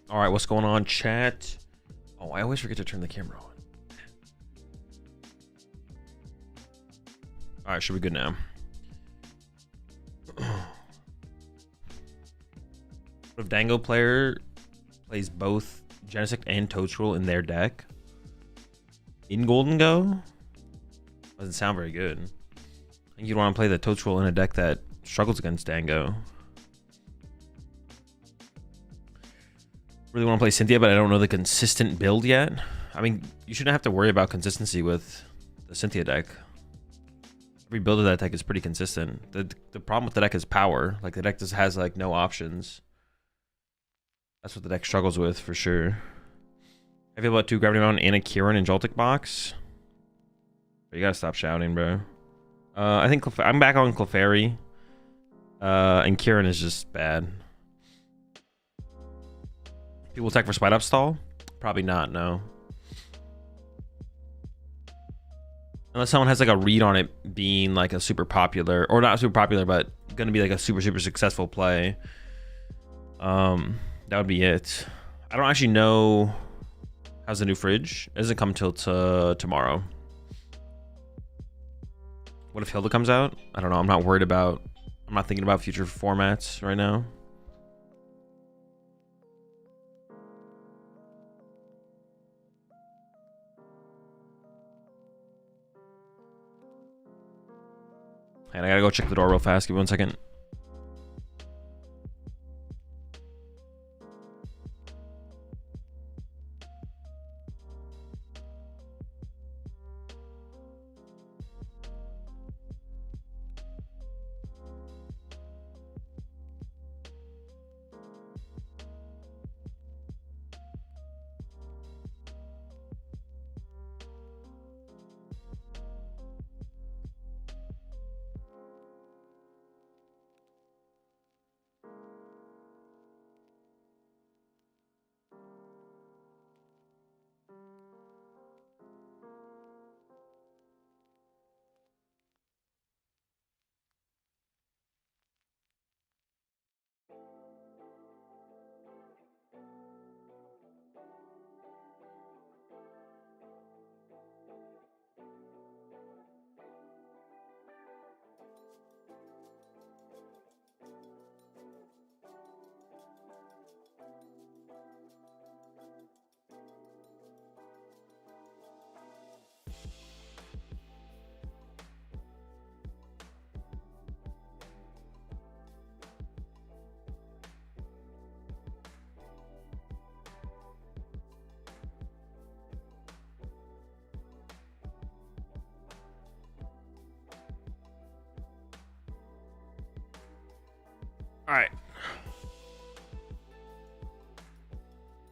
All right, what's going on, chat? Oh, I always forget to turn the camera on. All right, should be good now. If Dango player plays both Genesect and Toadstool in their deck in Gholdengo, doesn't sound very good. I think you'd want to play the Toadstool in a deck that struggles against Dango. Really want to play Cynthia, but I don't know the consistent build yet. I mean, you shouldn't have to worry about consistency with the Cynthia deck. Every build of that deck is pretty consistent. The problem with the deck is power. Like, the deck just has like no options. That's what the deck struggles with for sure. I feel about 2 Gravity Mountain and a Kieran in Joltik box. But you gotta stop shouting, bro. I think I'm back on Clefairy. And Kieran is just bad. People attack for Spite Up Stall? Probably not, no. Unless someone has like a read on it being like a super popular, or not super popular, but gonna be like a super successful play. That would be it. I don't actually know how's the new fridge. It doesn't come till tomorrow. What if Hilda comes out? I don't know. I'm not worried about. I'm not thinking about future formats right now. And I gotta go check the door real fast. Give me 1 second. All right.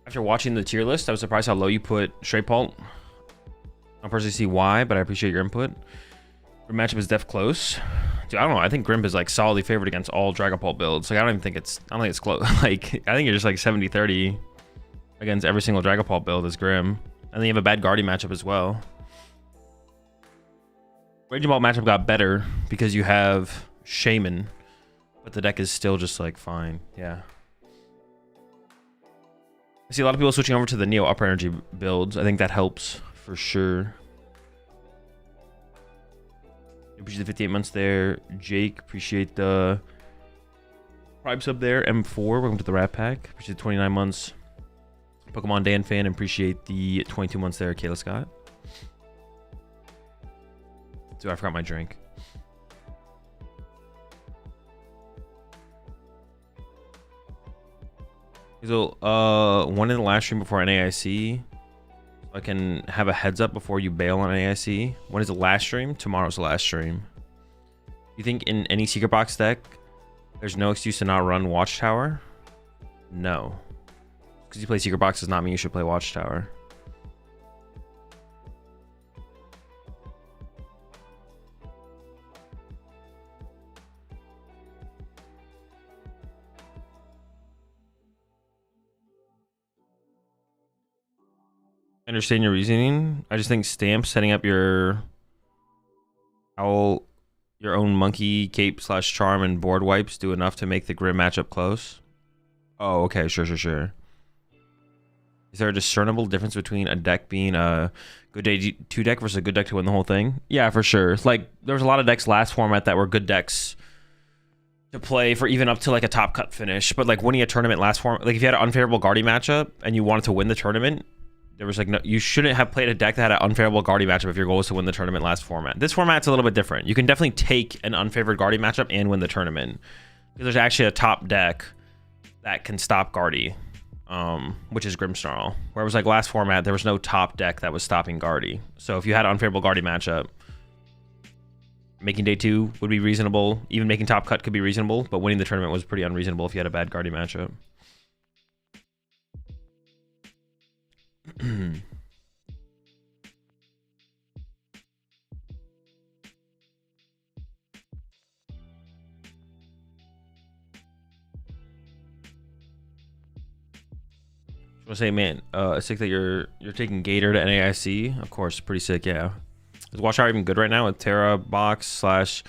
After watching the tier list, I was surprised how low you put Stray Pult. I don't personally see why, but I appreciate your input. Your matchup is def close. Dude, I don't know. I think Grimp is like solidly favored against all Dragon Pult builds. Like, I don't think it's close. Like, I think you're just like 70-30 against every single Dragon Pult build is Grim. And then you have a bad Guardian matchup as well. Raging Ball matchup got better because you have Shaman. But the deck is still just like fine. Yeah. I see a lot of people switching over to the Neo Upper Energy builds. I think that helps for sure. Appreciate the 58 months there. Jake, appreciate the Prime sub there. M4, welcome to the Rat Pack. Appreciate the 29 months. Pokemon Dan fan, appreciate the 22 months there. Kayla Scott. Dude, I forgot my drink. So, one in the last stream before NAIC. I can have a heads up before you bail on NAIC. When is the last stream? Tomorrow's the last stream. You think in any Secret Box deck, there's no excuse to not run Watchtower? No. Because you play Secret Box does not mean you should play Watchtower. I understand your reasoning. I just think Stamp setting up your owl, your own monkey cape / charm and board wipes do enough to make the Grim matchup close. Oh, okay, sure. Is there a discernible difference between a deck being a good day 2 deck versus a good deck to win the whole thing? Yeah, for sure. Like, there was a lot of decks last format that were good decks to play for even up to like a top cut finish. But like winning a tournament last format, like if you had an unfavorable Guardy matchup and you wanted to win the tournament, there was like no, you shouldn't have played a deck that had an unfavorable Guardy matchup if your goal was to win the tournament last format. This format's a little bit different. You can definitely take an unfavored Guardy matchup and win the tournament. Because there's actually a top deck that can stop Guardy. Which is Grimmsnarl. Whereas like last format, there was no top deck that was stopping Guardy. So if you had an unfavorable Guardy matchup, making day 2 would be reasonable. Even making top cut could be reasonable, but winning the tournament was pretty unreasonable if you had a bad Guardy matchup. I say, man, sick that you're taking Gator to NAIC. Of course, pretty sick, yeah. Is Watch Out even good right now with Terra Box slash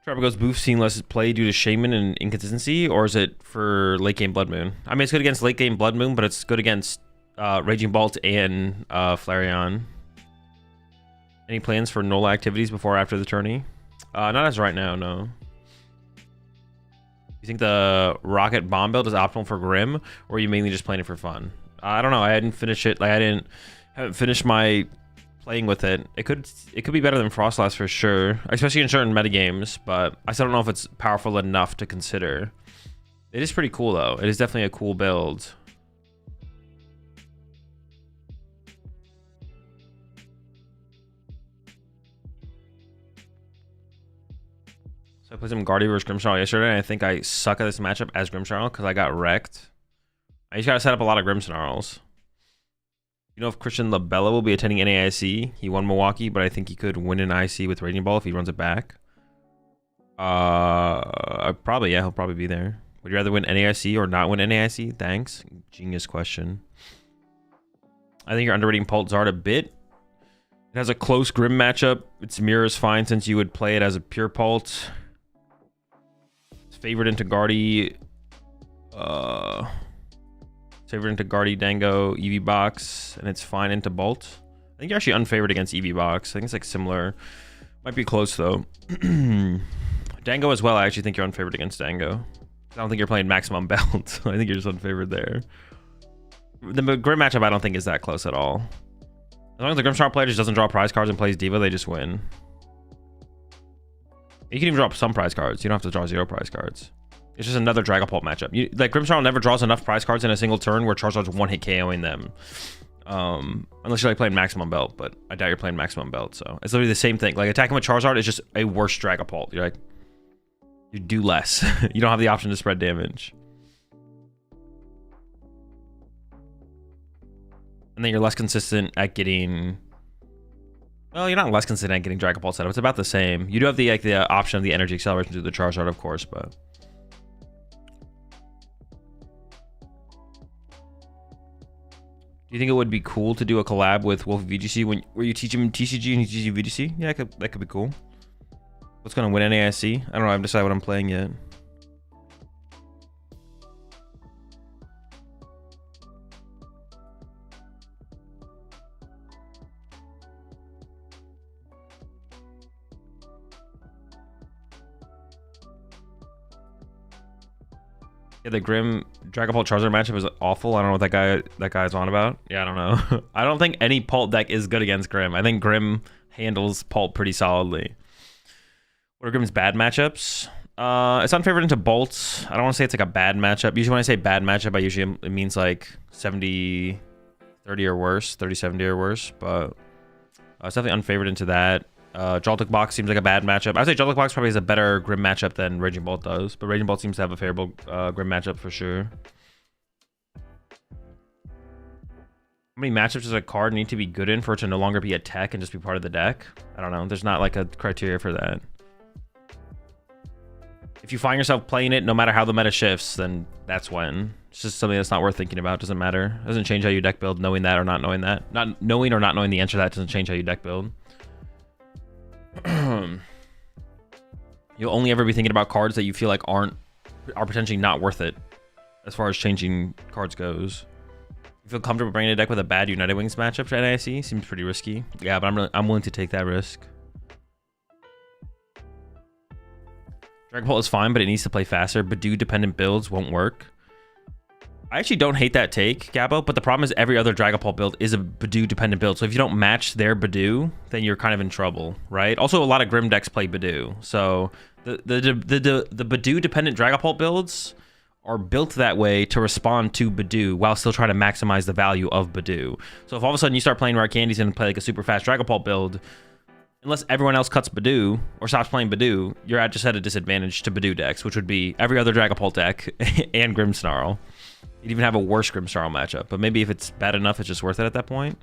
Tropico's booth seeing less play due to Shaman and inconsistency, or is it for late game Blood Moon? I mean, it's good against late game Blood Moon, but it's good against Raging Bolt and Flareon. Any plans for NOLA activities before or after the tourney? Not as right now, no. You think the Rocket Bomb build is optimal for Grim, or are you mainly just playing it for fun? I don't know. I hadn't finished it. Like haven't finished my playing with it. It could be better than Frostlass for sure, especially in certain metagames. But I still don't know if it's powerful enough to consider. It is pretty cool though. It is definitely a cool build. So I played some Guardy versus Grimmsnarl yesterday, and I think I suck at this matchup as Grimmsnarl because I got wrecked. I just gotta set up a lot of Grimmsnarls. You know if Christian Labella will be attending NAIC? He won Milwaukee, but I think he could win an IC with Raging Ball if he runs it back. Probably, yeah, he'll probably be there. Would you rather win NAIC or not win NAIC? Thanks. Genius question. I think you're underrating Pult Zard a bit. It has a close Grim matchup. Its mirror is fine since you would play it as a pure Pult. It's favored into Guardy. Favored into Guardy, Dango, Eevee box, and it's fine into Bolt. I think you're actually unfavored against Eevee box. I think it's like similar. Might be close though. Dango as well. I actually think you're unfavored against Dango. I don't think you're playing maximum belt. I think you're just unfavored there. The Grim matchup I don't think is that close at all. As long as the Grimmsnarl player just doesn't draw prize cards and plays Diva, they just win. You can even draw some prize cards. You don't have to draw 0 prize cards. It's just another Dragapult matchup. Like Grimmsnarl never draws enough prize cards in a single turn where Charizard's one-hit KOing them. Unless you're like playing Maximum Belt, but I doubt you're playing Maximum Belt, so it's literally the same thing. Like attacking with Charizard is just a worse Dragapult. You're like, you do less. You don't have the option to spread damage. And then you're less consistent at getting... Well, you're not less consistent at getting Dragapult setup. It's about the same. You do have the option of the energy acceleration to the Charizard, of course, but... Do you think it would be cool to do a collab with Wolf VGC where you teach him TCG and he teaches you VGC? Yeah, that could be cool. What's going to win NAIC? I don't know. I haven't decided what I'm playing yet. Yeah, the Grim Dragapult Charizard matchup is awful. I don't know what that guy's on about. Yeah, I don't know. I don't think any Pult deck is good against Grim. I think Grim handles Pult pretty solidly. What are Grim's bad matchups? It's unfavored into Bolts. I don't want to say it's like a bad matchup. Usually when I say bad matchup, it means like 70-30 or worse, 30-70 or worse. But it's definitely unfavored into that. Joltik box seems like a bad matchup. I'd say Joltik box probably has a better Grim matchup than Raging Bolt does, but Raging Bolt seems to have a favorable Grim matchup for sure. How many matchups does a card need to be good in for it to no longer be a tech and just be part of the deck? I don't know. There's not like a criteria for that. If you find yourself playing it, no matter how the meta shifts, then that's when. It's just something that's not worth thinking about. Doesn't matter. It doesn't change how you deck build, knowing that or not knowing that. Not knowing or not knowing the answer to that doesn't change how you deck build. You'll only ever be thinking about cards that you feel like are potentially not worth it as far as changing cards goes. You feel comfortable bringing a deck with a bad United Wings matchup to NIC? Seems pretty risky. Yeah, but I'm willing to take that risk. Dragapult is fine, but it needs to play faster. Badoo dependent builds won't work. I actually don't hate that take, Gabo, but the problem is every other Dragapult build is a Badoo dependent build. So if you don't match their Badoo, then you're kind of in trouble, right? Also, a lot of Grim decks play Badoo. So the Badoo dependent Dragapult builds are built that way to respond to Badoo while still trying to maximize the value of Badoo. So if all of a sudden you start playing Rare Candies and play like a super fast Dragapult build, unless everyone else cuts Badoo or stops playing Badoo, you're just at a disadvantage to Badoo decks, which would be every other Dragapult deck and Grimmsnarl. You'd even have a worse Grimmsnarl matchup, but maybe if it's bad enough, it's just worth it at that point.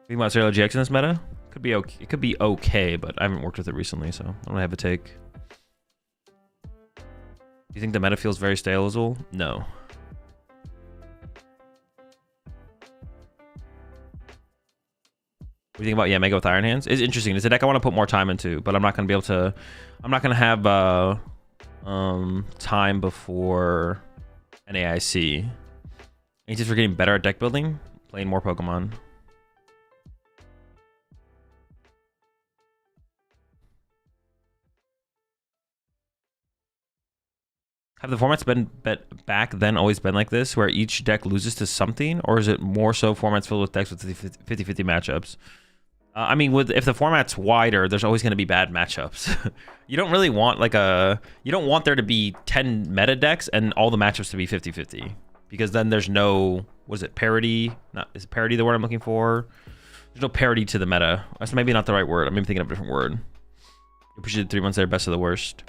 Think about AzulGG in this meta? Could be okay. It could be okay, but I haven't worked with it recently, so I don't have a take. Do you think the meta feels very stale, Azul? No. What do you think about Mega with Iron Hands? It's interesting. It's a deck I want to put more time into, but I'm not going to be able to. I'm not going to have time before NAIC. And just for getting better at deck building, playing more Pokemon. Have the formats been back then always been like this, where each deck loses to something, or is it more so formats filled with decks with 50-50 matchups? I mean, if the format's wider, there's always going to be bad matchups. You don't really want you don't want there to be 10 meta decks and all the matchups to be 50-50, because then there's no, what is it, parity? Is parity the word I'm looking for? There's no parity to the meta. That's maybe not the right word. I'm maybe thinking of a different word. Appreciate 3 months there, best of the worst.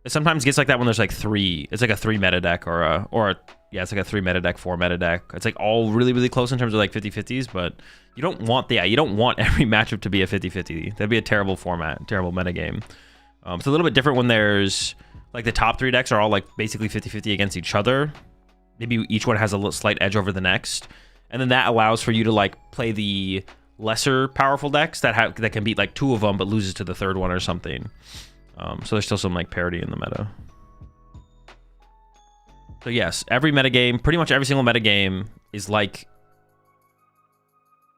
It sometimes gets like that when there's like 3. It's like a 3 meta deck yeah, it's like a 3 meta deck, 4 meta deck. It's like all really close in terms of like 50-50s, but you don't want every matchup to be a 50-50. That'd be a terrible format, terrible meta game. It's a little bit different when there's like the top 3 decks are all like basically 50-50 against each other. Maybe each one has a little slight edge over the next, and then that allows for you to like play the lesser powerful decks that can beat like 2 of them but loses to the 3rd one or something. So there's still some like parity in the meta. So yes, every metagame, pretty much every single metagame is like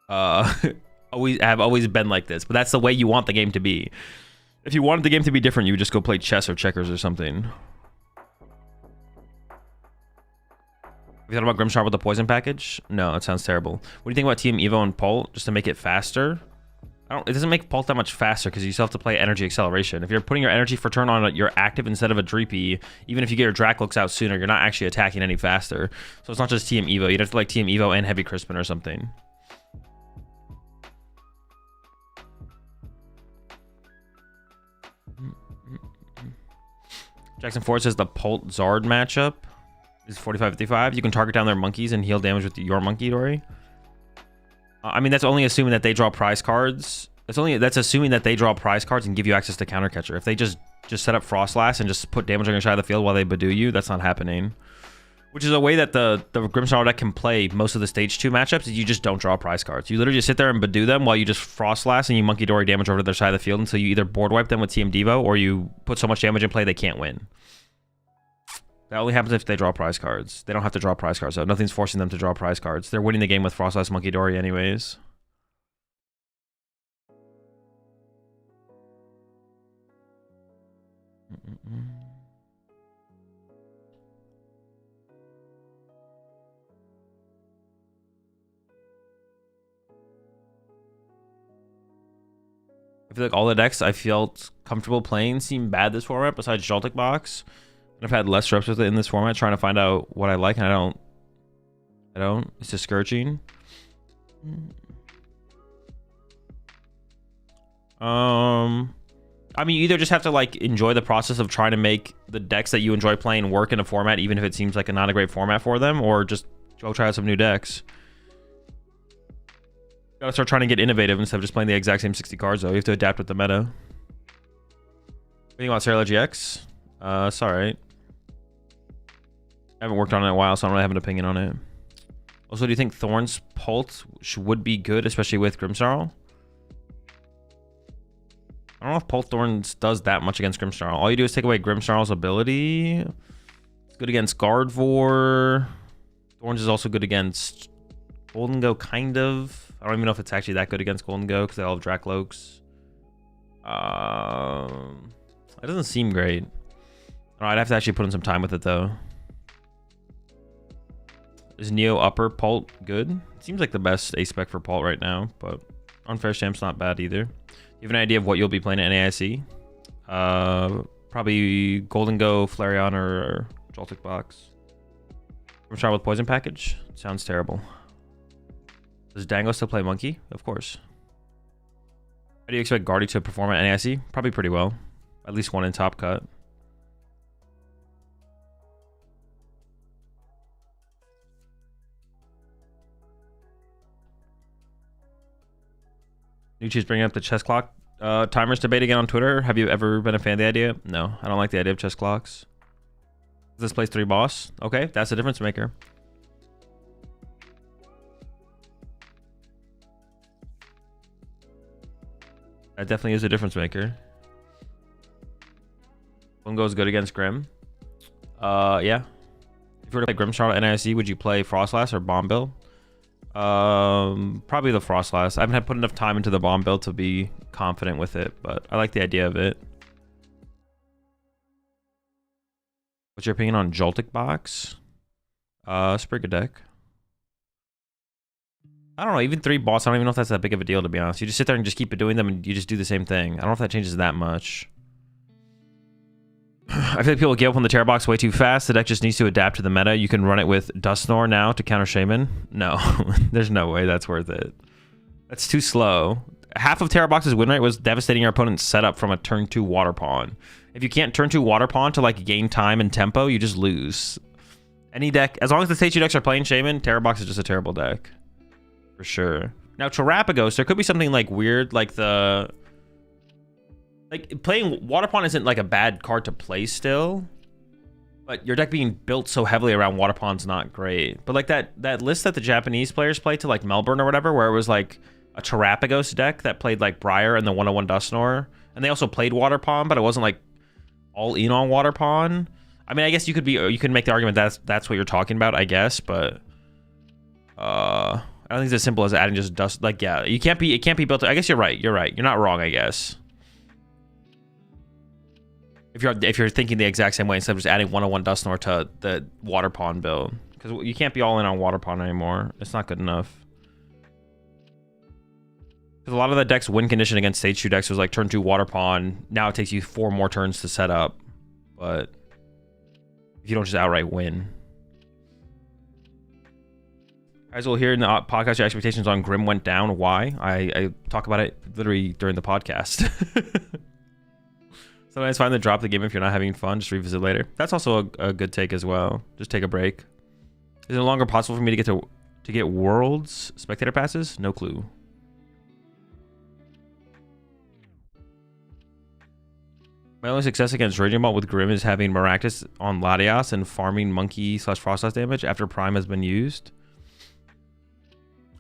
always been like this, but that's the way you want the game to be. If you wanted the game to be different, you would just go play chess or checkers or something. Have you thought about Grimmsnarl with the poison package? No, it sounds terrible. What do you think about Team Evo and Pult just to make it faster? It doesn't make Pult that much faster because you still have to play energy acceleration. If you're putting your energy for turn on your active instead of a Dreepy, even if you get your Draclux out sooner, you're not actually attacking any faster. So it's not just Team Evo. You'd have to like Team Evo and Heavy Crispin or something. Jackson Ford says the Pult Zard matchup is 45-55. You can target down their monkeys and heal damage with your Monkey Dory. I mean, that's only assuming that they draw prize cards. That's assuming that they draw prize cards and give you access to Counter Catcher. If they just set up Frostlass and just put damage on your side of the field while they Badoo you, that's not happening. Which is a way that the Grimmsnarl deck can play most of the stage 2 matchups. You just don't draw prize cards. You literally just sit there and Badoo them while you just Frostlass and you Monkey Dory damage over to their side of the field until you either board wipe them with TM Devo or you put so much damage in play they can't win. That only happens if they draw prize cards. They don't have to draw prize cards, so nothing's forcing them to draw prize cards. They're winning the game with Frostlass Monkey Dory anyways. I feel like all the decks I felt comfortable playing seem bad this format besides Joltik Box. I've had less reps with it in this format, trying to find out what I like, and I don't. It's discouraging. I mean, you either just have to like enjoy the process of trying to make the decks that you enjoy playing work in a format, even if it seems like not a great format for them, or just go try out some new decks. Gotta start trying to get innovative instead of just playing the exact same 60 cards, though. You have to adapt with the meta. What do you think about AzulGG? It's alright. I haven't worked on it in a while, so I don't really have an opinion on it. Also, do you think Thorn's Pult would be good, especially with Grimmsnarl? I don't know if Pult Thorns does that much against Grimmsnarl. All you do is take away Grimmsnarl's ability. It's good against Gardevoir. Thorns is also good against Gholdengo, kind of. I don't even know if it's actually that good against Gholdengo because they all have Dracloaks. It doesn't seem great. I'd have to actually put in some time with it though. Is Neo Upper Pult good? It seems like the best A spec for Pult right now, but Unfair Champ's not bad either. Do you have an idea of what you'll be playing at NAIC? Probably Gholdengo, Flareon, or Joltik box. Try with Poison Package? Sounds terrible. Does Dango still play Monkey? Of course. How do you expect Guardy to perform at NAIC? Probably pretty well. At least one in top cut. Nucci's bringing up the chess clock timers debate again on Twitter. Have you ever been a fan of the idea? No, I don't like the idea of chess clocks. This plays 3 boss. Okay, that's a difference maker. That definitely is a difference maker. One goes good against Grim. Yeah. If you were to play Grimmsnarl at NIC, would you play Frostlass or Bombbill? Probably the Frostlass. I haven't had put enough time into the Bombbill to be confident with it, but I like the idea of it. What's your opinion on Joltik box? It's a pretty good deck. I don't know, even 3 boss, I don't even know if that's that big of a deal, to be honest. You just sit there and just keep doing them and you just do the same thing. I don't know if that changes that much. I feel like people give up on the Terra box way too fast. The deck just needs to adapt to the meta. You can run it with Dusknoir now to counter Shaman. No, there's no way that's worth it. That's too slow. Half of Terra box's win rate was devastating your opponent's setup from a turn 2 Water Pawn. If you can't turn 2 Water Pawn to like gain time and tempo, you just lose. Any deck, as long as the stage 2 decks are playing Shaman, Terra box is just a terrible deck. For sure. Now, Terrapagos, there could be something like weird, like the... Like, playing Water Pawn isn't like a bad card to play still. But your deck being built so heavily around Water Pawn's not great. But like that list that the Japanese players play to like Melbourne or whatever, where it was like a Terrapagos deck that played like Briar and the 101 Dusknoir. And they also played Water Pawn, but it wasn't like all in on Water Pawn. I mean, I guess you could make the argument that's what you're talking about, I guess, but I don't think it's as simple as adding just dust. Like, yeah, it can't be built. I guess you're right. You're not wrong, I guess. If you're thinking the exact same way instead of just adding 101 Dusknoir to the Water Pawn build, because you can't be all in on Water Pawn anymore. It's not good enough. Because a lot of the deck's win condition against stage 2 decks was like turn 2 Water Pawn. Now it takes you 4 more turns to set up, but if you don't just outright win. Guys will hear in the podcast your expectations on Grim went down. Why? I talk about it literally during the podcast. Sometimes find the drop the game if you're not having fun. Just revisit later. That's also a good take as well. Just take a break. Is it no longer possible for me to get Worlds spectator passes? No clue. My only success against Raging Ball with Grim is having Maractus on Latias and farming Monkey/Frostlass damage after Prime has been used.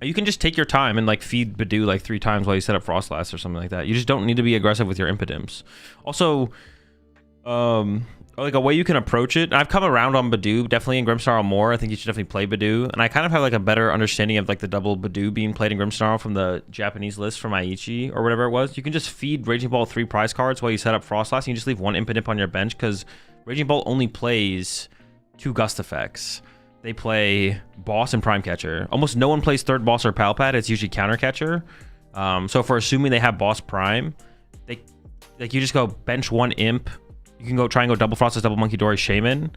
You can just take your time and like feed Badoo like 3 times while you set up Frostlass or something like that. You just don't need to be aggressive with your impotence. Also, like a way you can approach it. I've come around on Badoo, definitely in Grimmsnarl more. I think you should definitely play Badoo. And I kind of have like a better understanding of like the double Badoo being played in Grimmsnarl from the Japanese list from Aichi or whatever it was. You can just feed Raging Ball 3 prize cards while you set up Frostlass. And you just leave 1 impotent on your bench because Raging Ball only plays 2 gust effects. They play boss and prime catcher. Almost no one plays third boss or palpad. It's usually counter catcher. So if we're assuming they have boss prime, you just go bench 1 imp. You can go try and go double Frostlass, double Monkey Dory, Shaman,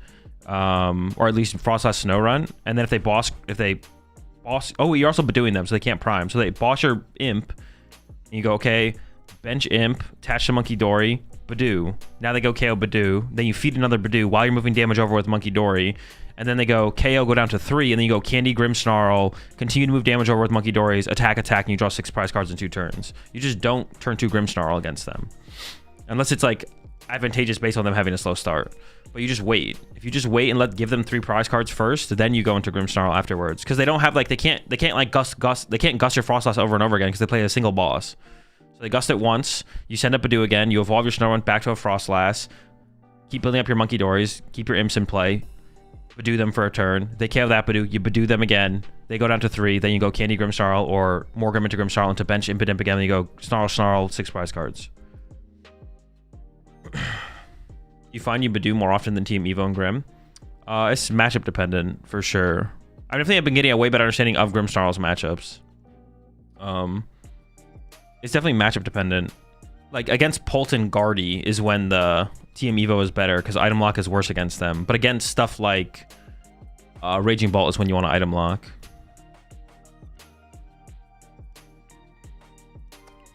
or at least Frostlass Snow Run. And then if they boss, oh, you're also doing them, so they can't prime. So they boss your imp, and you go okay, bench imp, attach to Monkey Dory, Badoo. Now they go KO Badoo. Then you feed another Badoo while you're moving damage over with Monkey Dory. And then they go KO, go down to 3, and then you go Candy, Grimmsnarl, continue to move damage over with Monkey Dories, attack, and you draw 6 prize cards in 2 turns. You just don't turn 2 Grimmsnarl against them. Unless it's like advantageous based on them having a slow start. But you just wait. If you just wait and give them 3 prize cards first, then you go into Grimmsnarl afterwards. Because they don't have like they can't like gust your Frostlass over and over again because they play a single boss. So they gust it once. You send up Badoo again. You evolve your Snorunt back to a Frostlass. Keep building up your Monkey Dories. Keep your Imps in play. Badoo them for a turn. They KO that Badoo. You Badoo them again. They go down to 3. Then you go Candy Grimmsnarl or Morgrim into Grimmsnarl into bench Impidimp again. Then you go Snarl, 6 prize cards. You find you Badoo more often than Team Evo and Grim. It's matchup dependent for sure. I definitely have been getting a way better understanding of Grimmsnarl's matchups. It's definitely matchup dependent. Like against Polton Guardy is when the Team Evo is better because item lock is worse against them. But against stuff like Raging Bolt is when you want to item lock.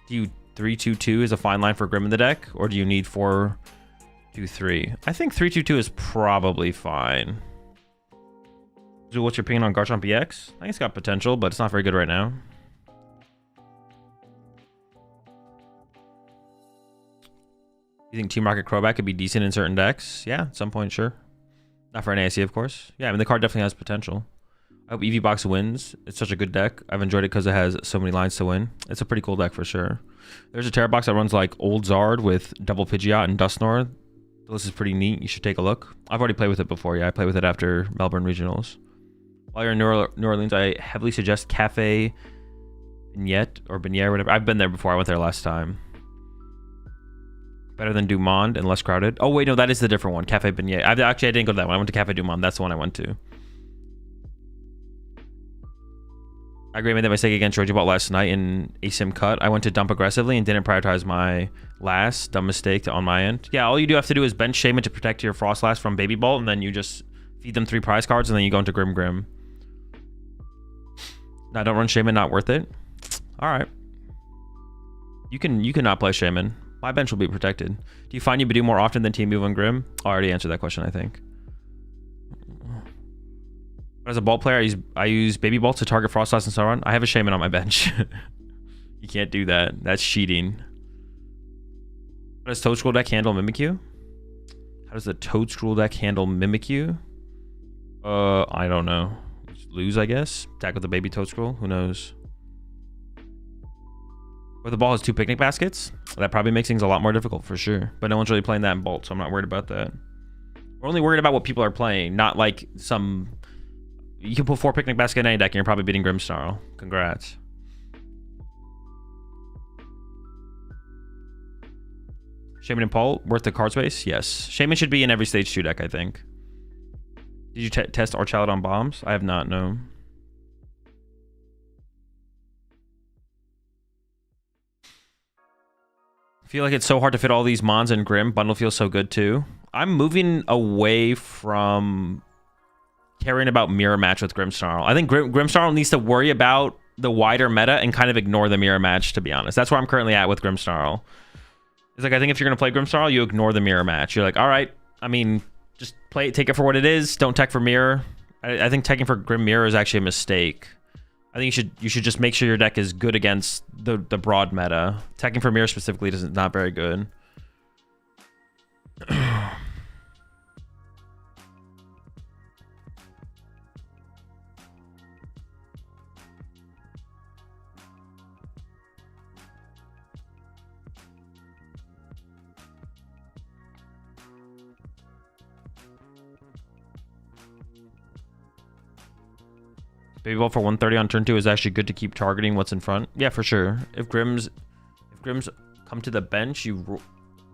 Do you 3-2-2 is a fine line for Grim in the deck, or do you need 4-2-3? I think 3-2-2 is probably fine. So what's your opinion on Garchomp EX? I think it's got potential, but it's not very good right now. You think Team Rocket Crobat could be decent in certain decks? Yeah, at some point, sure. Not for NAIC, of course. Yeah, I mean, the card definitely has potential. I hope Eevee Box wins. It's such a good deck. I've enjoyed it because it has so many lines to win. It's a pretty cool deck for sure. There's a Terra Box that runs like Old Zard with double Pidgeot and Dusknoir. This is pretty neat. You should take a look. I've already played with it before. Yeah, I played with it after Melbourne Regionals. While you're in New Orleans, I heavily suggest Cafe Vignette or Beignet or whatever. I've been there before. I went there last time. Better than Dumont and less crowded. Oh, wait, no, that is the different one. Cafe Beignet. I didn't go to that one. I went to Cafe Dumont. That's the one I went to. I agree. I made that mistake against Raging Bolt last night in ASIM cut. I went to dump aggressively and didn't prioritize my last. Dumb mistake on my end. Yeah, all you do have to do is bench Shaman to protect your Frostlass from Baby Bolt, and then you just feed them 3 prize cards, and then you go into Grim Grim. No, don't run Shaman. Not worth it. All right. You can not play Shaman. My bench will be protected. Do you find you Badoo more often than Team Evo and Grim? I already answered that question, I think. As a Bolt player, I use Baby Bolt to target Frostlass and Sauron. I have a Shaman on my bench. You can't do that. That's cheating. How does Toadstool deck handle Mimikyu? How does the Toadstool deck handle Mimikyu? I don't know. Just lose, I guess. Attack with the baby Toadstool. Who knows? Where the ball has 2 picnic baskets, that probably makes things a lot more difficult for sure. But no one's really playing that in Bolt, so I'm not worried about that. We're only worried about what people are playing, not like some... You can put 4 picnic baskets in any deck and you're probably beating Grimmsnarl. Congrats. Shaman and Paul, worth the card space? Yes. Shaman should be in every stage 2 deck, I think. Did you test Archilid on bombs? I have not, no. I feel like it's so hard to fit all these Mons and Grim. Bundle feels so good too. I'm moving away from caring about mirror match with Grimmsnarl. I think Grimmsnarl needs to worry about the wider meta and kind of ignore the mirror match, to be honest. That's where I'm currently at with Grimmsnarl. It's like, I think if you're going to play Grimmsnarl, you ignore the mirror match. You're like, all right, I mean, just play it, take it for what it is. Don't tech for mirror. I think teching for Grim Mirror is actually a mistake. I think you should just make sure your deck is good against the broad meta. Teching for mirror specifically is not very good. Baby Ball for 130 on turn 2 is actually good to keep targeting what's in front. Yeah, for sure. If Grims come to the bench, you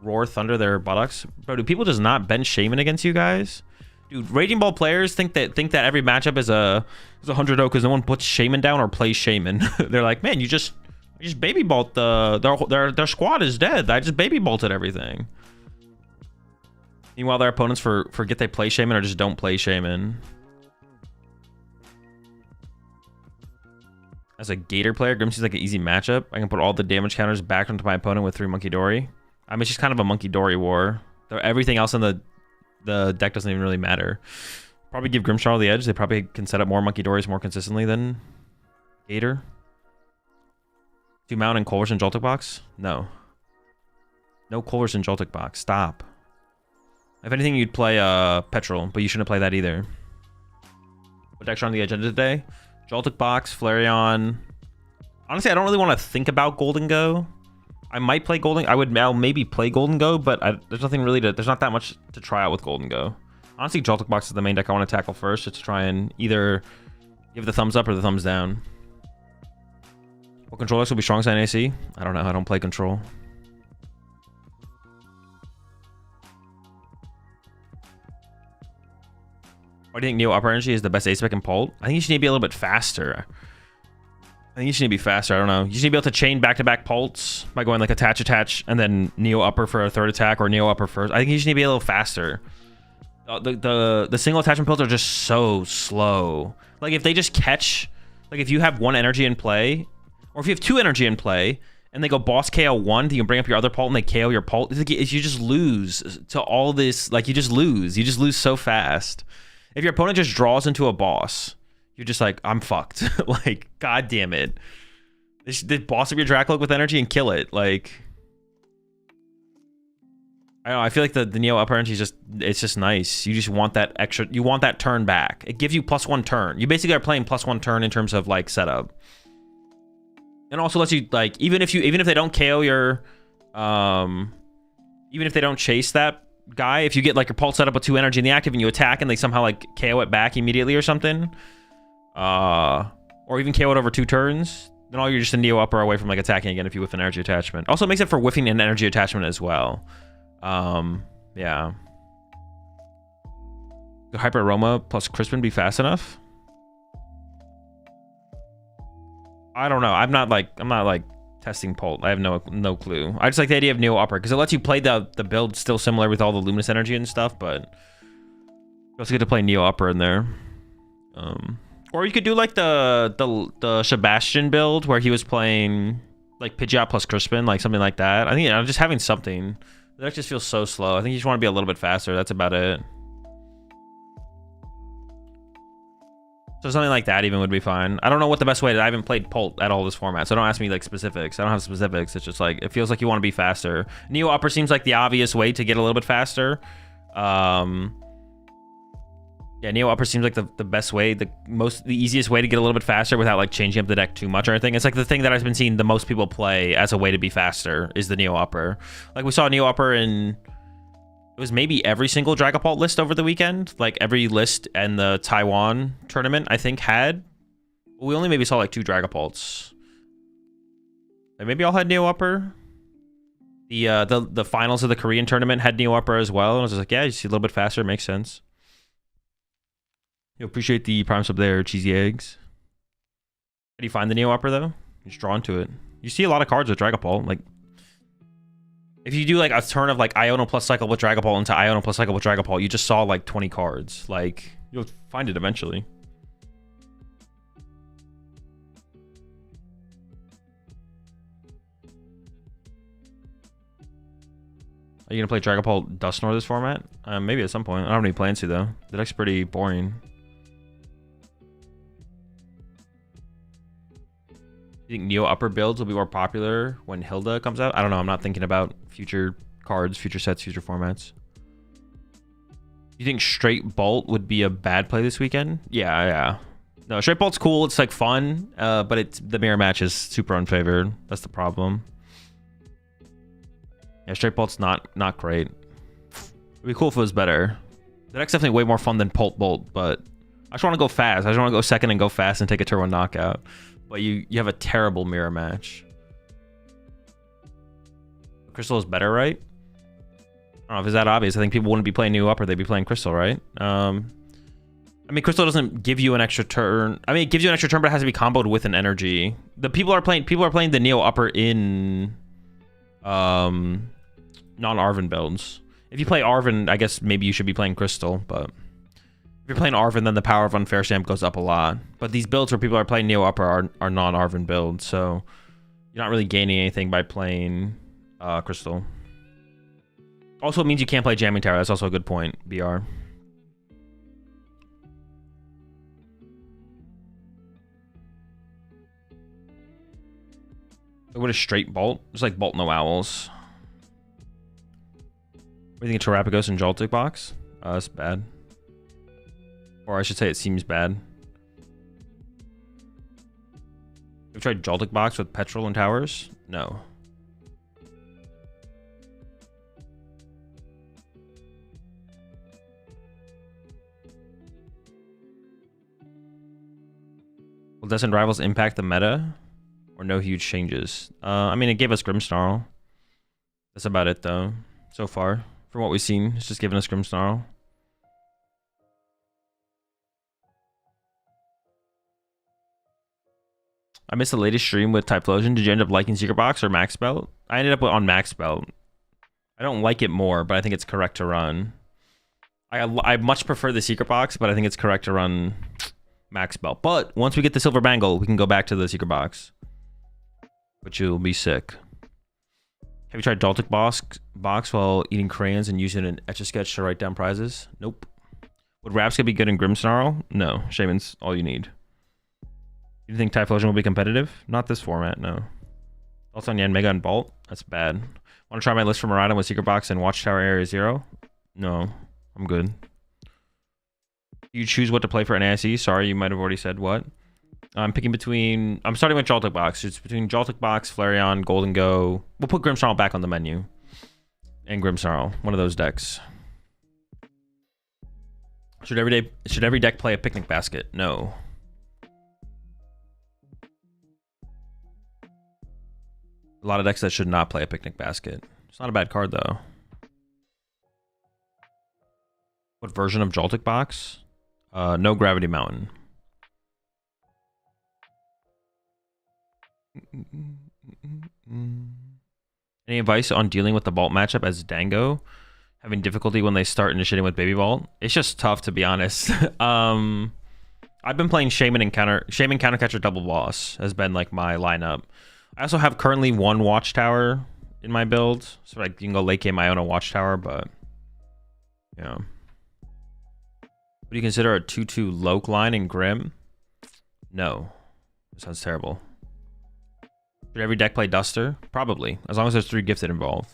roar thunder their buttocks. Bro, do people just not bench Shaman against you guys? Dude, Raging Ball players think that every matchup is a 100-0 because no one puts Shaman down or plays Shaman. They're like, man, you just Baby Bolt their squad is dead. I just Baby Bolted everything. Meanwhile, their opponents forget they play Shaman or just don't play Shaman. As a Gator player, Grim seems like an easy matchup. I can put all the damage counters back onto my opponent with 3 Monkey Dory. I mean, it's just kind of a Monkey Dory war. Everything else in the deck doesn't even really matter. Probably give Grimmsnarl the edge. They probably can set up more Monkey Dories more consistently than Gator. Do Mount and Culver's and Joltik box? No. No Culver's and Joltik box. Stop. If anything, you'd play Petrol, but you shouldn't play that either. What decks are on the agenda today? Joltik box, Flareon. Honestly, I don't really want to think about Gholdengo. I might play I'll maybe play Gholdengo, but there's nothing really there's not that much to try out with Gholdengo. Honestly, Joltik box is the main deck I want to tackle first, just to try and either give the thumbs up or the thumbs down. What control decks will be strong side AC? I don't know. I don't play control. Why do you think Neo Upper Energy is the best ace spec in Pult? I think you should need to be a little bit faster. I think you should need to be faster. I don't know. You should need to be able to chain back-to-back Pults by going like attach, and then Neo Upper for a third attack, or Neo Upper first. I think you should need to be a little faster. The single attachment Pults are just so slow. Like if they just catch, like if you have one energy in play, or if you have two energy in play, and they go boss KO one, then you can bring up your other Pult and they KO your Pult. It's like, you just lose to all this. Like you just lose so fast. If your opponent just draws into a boss, you're just like, I'm fucked. Like, god damn it. They boss up your Dracolic with energy and kill it. Like, I don't know. I feel like the Neo Upper Energy is it's just nice. You just want that extra, you want that turn back. It gives you +1 turn. You basically are playing +1 turn in terms of like setup. And also lets you like, even if they don't KO your, even if they don't chase that guy, if you get like your Pulse set up with 2 energy in the active and you attack and they somehow like KO it back immediately or something, or even KO it over 2 turns, then all you're just a Neo Upper away from like attacking again if you whiff an energy attachment. Also makes it for whiffing an energy attachment as well. Yeah. Could Hyper Aroma plus Crispin be fast enough? I don't know. I'm not like testing Pult. I have no clue. I just like the idea of Neo Upper because it lets you play the build still similar with all the Luminous energy and stuff, but you also get to play Neo Upper in there. Or you could do like the Sebastian build where he was playing like Pidgeot plus Crispin, like something like that. I think just having something. The deck just feels so slow. I think you just want to be a little bit faster. That's about it. So something like that even would be fine. I don't know what the best way is. I haven't played Pult at all this format, so don't ask me like specifics. I don't have specifics. It's just like, it feels like you want to be faster. Neo Upper seems like the obvious way to get a little bit faster. Yeah, Neo Upper seems like the best way, the easiest way to get a little bit faster without like changing up the deck too much or anything. It's like the thing that I've been seeing the most people play as a way to be faster is the Neo Upper. Like we saw Neo Upper in, it was maybe every single Dragapult list over the weekend. Like every list and the Taiwan tournament, I think had. We only maybe saw like 2 Dragapults. And maybe all had Neo Upper. The finals of the Korean tournament had Neo Upper as well. And I was just like, yeah, you see a little bit faster. It makes sense. You appreciate the prime sub there, Cheesy Eggs. How do you find the Neo Upper though? You're just drawn to it. You see a lot of cards with Dragapult. Like, if you do like a turn of like Iono plus cycle with Dragapult into Iono plus cycle with Dragapult, you just saw like 20 cards. Like, you'll find it eventually. Are you gonna play Dragapult Dusknoir this format? Maybe at some point. I don't have any plans to though. The deck's pretty boring. You think Neo Upper builds will be more popular when Hilda comes out? I don't know. I'm not thinking about future cards, future sets, future formats. You think straight Bolt would be a bad play this weekend? Yeah. No, straight Bolt's cool. It's like fun, but the mirror match is super unfavored. That's the problem. Yeah, straight Bolt's not great. It'd be cool if it was better. The deck's definitely way more fun than Pult Bolt, but I just want to go fast. I just want to go second and go fast and take a turn 1 knockout. But you have a terrible mirror match. Crystal is better, right? I don't know if it's that obvious. I think people wouldn't be playing Neo Upper, they'd be playing Crystal, right? I mean, Crystal doesn't give you an extra turn. I mean, it gives you an extra turn, but it has to be comboed with an energy. People are playing the Neo Upper in non-Arven builds. If you play Arven, I guess maybe you should be playing Crystal, but if you're playing Arven, then the power of Unfair Stamp goes up a lot. But these builds where people are playing Neo Upper are non-Arven builds, so you're not really gaining anything by playing Crystal. Also, it means you can't play Jamming Tower. That's also a good point, BR. What is straight Bolt? It's like Bolt no Owls. What do you think of Terrapagos and Joltik box? That's bad. Or I should say it seems bad. Have you tried Joltik box with Petrol and Towers? No. Will Destined Rivals impact the meta? Or no huge changes? I mean, it gave us Grimmsnarl. That's about it, though. So far. From what we've seen, it's just giving us Grimmsnarl. I missed the latest stream with Typhlosion. Did you end up liking Secret Box or Max Belt? I ended up on Max Belt. I don't like it more, but I think it's correct to run. I much prefer the Secret Box, but I think it's correct to run Max Belt. But once we get the Silver Bangle, we can go back to the Secret Box. But you'll be sick. Have you tried Joltik box while eating crayons and using an Etch-a-Sketch to write down prizes? Nope. Would Rapska be good in Grimmsnarl? No. Shaman's all you need. You think Typhlosion will be competitive? Not this format, no. Also on Yanmega and Bolt? That's bad. Want to try my list for Maraudon with Secret Box and Watchtower Area 0? No. I'm good. You choose what to play for NAIC? Sorry, you might have already said what. I'm picking between... I'm starting with Joltik Box. It's between Joltik Box, Flareon, Gholdengo. We'll put Grimmsnarl back on the menu. And Grimmsnarl. One of those decks. Should every deck play a Picnic Basket? No. A lot of decks that should not play a Picnic Basket. It's not a bad card, though. What version of Joltik Box? No Gravity Mountain. Any advice on dealing with the Vault matchup as Dango? Having difficulty when they start initiating with Baby Vault? It's just tough, to be honest. I've been playing Shaman Countercatcher Double Boss has been like my lineup. I also have currently one Watchtower in my build, so like you can go late game Iona Watchtower, but yeah. Would you consider a 2/2 Loke line in Grim? No. That sounds terrible. Should every deck play Duster? Probably, as long as there's 3 gifted involved.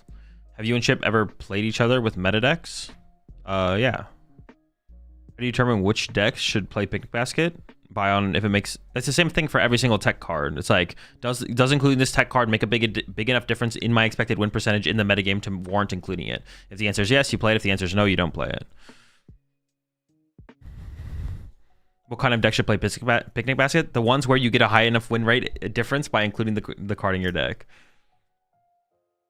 Have you and Chip ever played each other with meta decks? Yeah. How do you determine which decks should play Picnic Basket? Buy on if it makes... That's the same thing for every single tech card. It's like, does including this tech card make a big enough difference in my expected win percentage in the metagame to warrant including it? If the answer is yes, you play it. If the answer is no, you don't play it. What kind of deck should play Picnic Basket? The ones where you get a high enough win rate difference by including the card in your deck.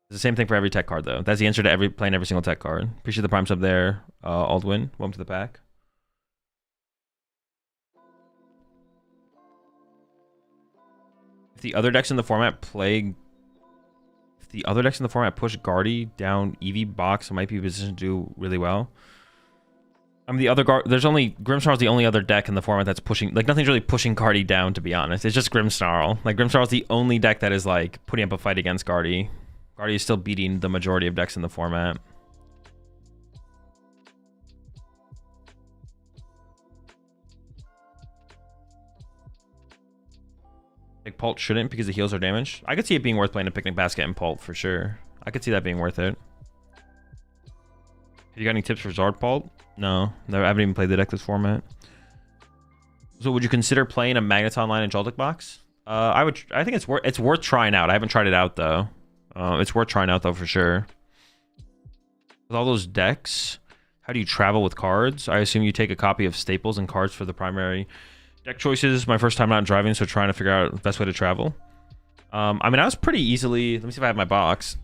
It's the same thing for every tech card, though. That's the answer to playing every single tech card. Appreciate the prime sub there, Aldwin. Welcome to the pack. If the other decks in the format push Guardy down Eevee box, it might be positioned to do really well. There's only Grimmsnarl's the only other deck in the format that's pushing, like nothing's really pushing Guardy down, to be honest. It's just Grimmsnarl. Like Grimmsnarl's the only deck that is like putting up a fight against Guardy. Guardy is still beating the majority of decks in the format. Like Pult shouldn't because the heals are damaged. I could see it being worth playing a Picnic Basket and Pult for sure. I could see that being worth it. Have you got any tips for Zard Pult? No, I haven't even played the deck this format. So would you consider playing a Magneton line in Joltik Box? I would. I think it's worth trying out. I haven't tried it out though. It's worth trying out though for sure. With all those decks, how do you travel with cards? I assume you take a copy of staples and cards for the primary deck choices. My first time out driving, so trying to figure out the best way to travel. I mean, I was pretty easily. Let me see if I have my box.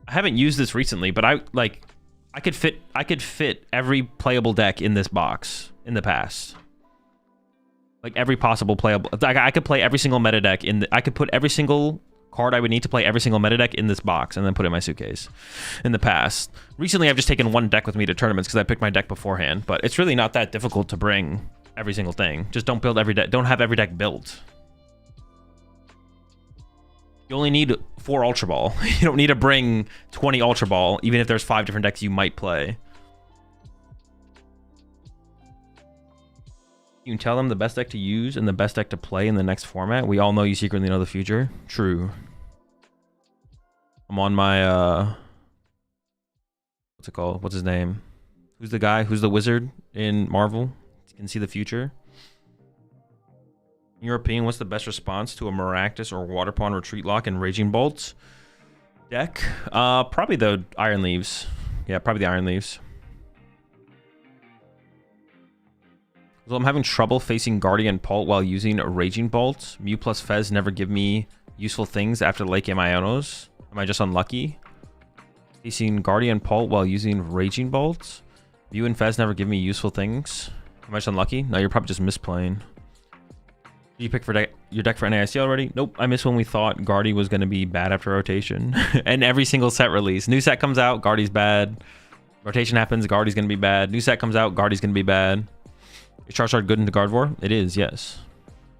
I haven't used this recently, but I could fit every playable deck in this box in the past. Like every possible playable, like I could play every single meta deck I could put every single card I would need to play every single meta deck in this box and then put it in my suitcase in the past. Recently, I've just taken one deck with me to tournaments because I picked my deck beforehand, but it's really not that difficult to bring every single thing. Just don't build every deck. Don't have every deck built. You only need 4 Ultra Ball. You don't need to bring 20 Ultra Ball, even if there's 5 different decks you might play. You can tell them the best deck to use and the best deck to play in the next format. We all know you secretly know the future. True. I'm on my, what's it called? What's his name? Who's the guy? Who's the wizard in Marvel? You can see the future. In your opinion, what's the best response to a Maractus or Water Pond Retreat Lock and Raging Bolts? Deck? Probably the Iron Leaves. Yeah, probably the Iron Leaves. So I'm having trouble facing Guardian Pult while using a Raging Bolt. Mew plus Fez never give me useful things after late game Ionos. Am I just unlucky? Facing Guardian Pult while using Raging Bolt. Mew and Fez never give me useful things. Am I just unlucky? No, you're probably just misplaying. Did you pick for your deck for NAIC already? Nope, I missed when we thought Guardy was going to be bad after rotation. And every single set release. New set comes out, Guardy's bad. Rotation happens, Guardy's going to be bad. New set comes out, Guardy's going to be bad. Is Charizard good into Gardevoir? It is, yes.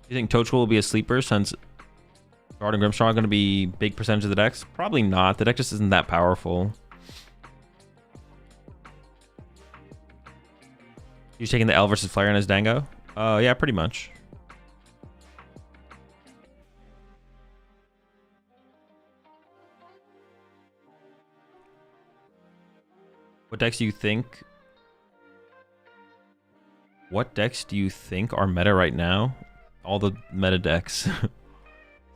Do you think Toadstool will be a sleeper since Guard and Grimmsnarl are going to be big percentage of the decks? Probably not. The deck just isn't that powerful. You taking the L versus Flare in his Dango? Yeah, pretty much. What decks do you think? What decks do you think are meta right now? All the meta decks.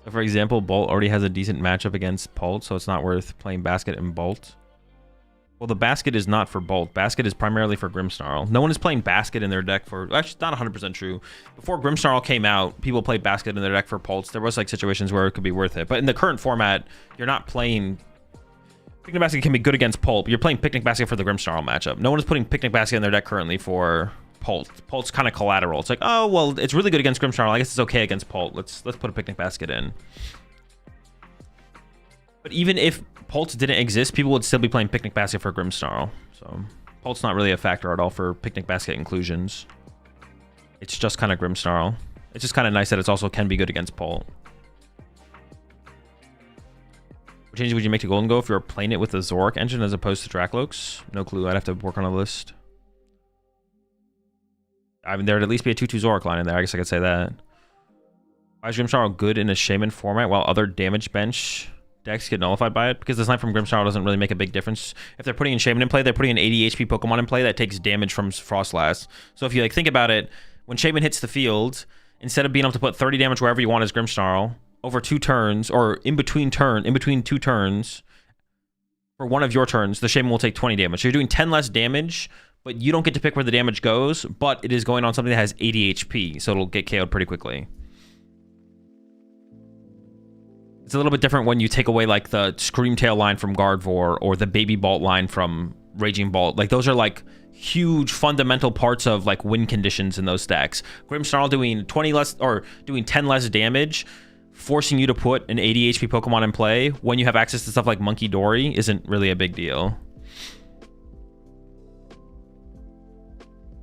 So for example, Bolt already has a decent matchup against Bolt, so it's not worth playing Basket and Bolt. Well, the Basket is not for Bolt. Basket is primarily for Grimmsnarl. No one is playing Basket in their deck for... Actually, it's not 100% true. Before Grimmsnarl came out, people played Basket in their deck for Bolts. There was like situations where it could be worth it. But in the current format, you're not playing... Picnic Basket can be good against Pulp. You're playing Picnic Basket for the Grimmsnarl matchup. No one is putting Picnic Basket in their deck currently for Pult. Pult's kind of collateral. It's like, oh, well, it's really good against Grimmsnarl. I guess it's okay against Pult. Let's put a Picnic Basket in. But even if Pult didn't exist, people would still be playing Picnic Basket for Grimmsnarl. So Pult's not really a factor at all for Picnic Basket inclusions. It's just kind of Grimmsnarl. It's just kind of nice that it's also can be good against Pult. What changes would you make to Gholdengo if you were playing it with the Zoroark engine as opposed to Dracloaks? No clue. I'd have to work on a list. I mean, there'd at least be a 2-2 Zoroark line in there. I guess I could say that. Why is Grimmsnarl good in a Shaman format while other damage bench decks get nullified by it? Because the snipe from Grimmsnarl doesn't really make a big difference. If they're putting in Shaman in play, they're putting an 80 HP Pokemon in play that takes damage from Frostlass. So if you like think about it, when Shaman hits the field, instead of being able to put 30 damage wherever you want as Grimmsnarl, over 2 turns, or in between 2 turns, for one of your turns, the Shaman will take 20 damage. So you're doing 10 less damage, but you don't get to pick where the damage goes, but it is going on something that has 80 HP, so it'll get KO'd pretty quickly. It's a little bit different when you take away like the Screamtail line from Gardevoir or the Baby Bolt line from Raging Bolt. Like those are like huge fundamental parts of like win conditions in those stacks. Grimmsnarl doing 20 less or doing 10 less damage, forcing you to put an 80 HP Pokemon in play when you have access to stuff like Monkey Dory isn't really a big deal.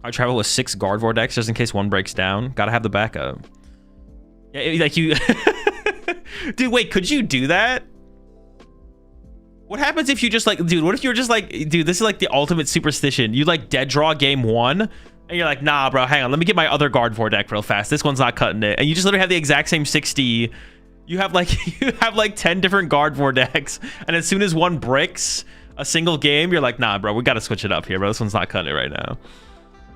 I travel with 6 Gardevoir decks just in case one breaks down. Gotta have the backup. Yeah, like you... Dude, wait, could you do that? What happens if you just like... Dude, what if you're just like... Dude, this is like the ultimate superstition. You like dead draw game 1, and you're like, nah, bro, hang on. Let me get my other Gardevoir deck real fast. This one's not cutting it. And you just literally have the exact same 60. You have like 10 different Gardevoir decks. And as soon as one breaks a single game, you're like, nah, bro, we gotta switch it up here, bro. This one's not cutting it right now.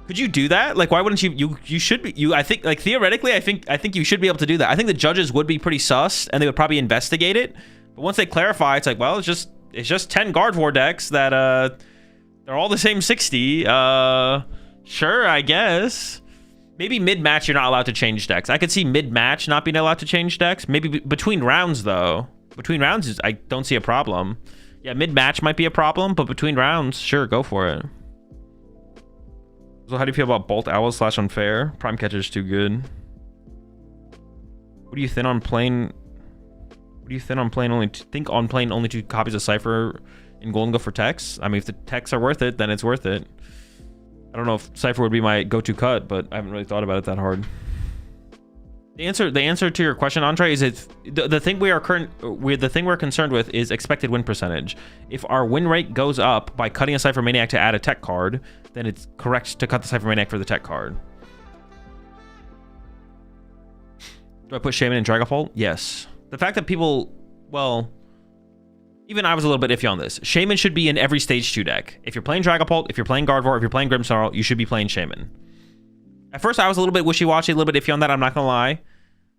Could you do that? Like, why wouldn't you? You should be. I think, like, theoretically, I think you should be able to do that. I think the judges would be pretty sus, and they would probably investigate it. But once they clarify, it's like, well, it's just 10 Gardevoir decks that they're all the same 60. Sure, I guess. Maybe mid-match you're not allowed to change decks. I could see mid-match not being allowed to change decks. Maybe between rounds though. Between rounds, I don't see a problem. Yeah, mid-match might be a problem, but between rounds, sure, go for it. So how do you feel about Bolt Owl / Unfair? Prime Catcher's too good. What do you think on playing? What do you think on playing only 2 copies of Cypher in Gholdengo for techs? I mean, if the techs are worth it, then it's worth it. I don't know if Cypher would be my go-to cut, but I haven't really thought about it that hard. The answer to your question, Andre, is the thing we're concerned with is expected win percentage. If our win rate goes up by cutting a Cypher Maniac to add a tech card, then it's correct to cut the Cypher Maniac for the tech card. Do I put Shaman in Dragapult? Yes. The fact that people, well, even I was a little bit iffy on this. Shaman should be in every stage 2 deck. If you're playing Dragapult, if you're playing Gardevoir, if you're playing Grimmsnarl, you should be playing Shaman. At first, I was a little bit wishy-washy, a little bit iffy on that, I'm not going to lie.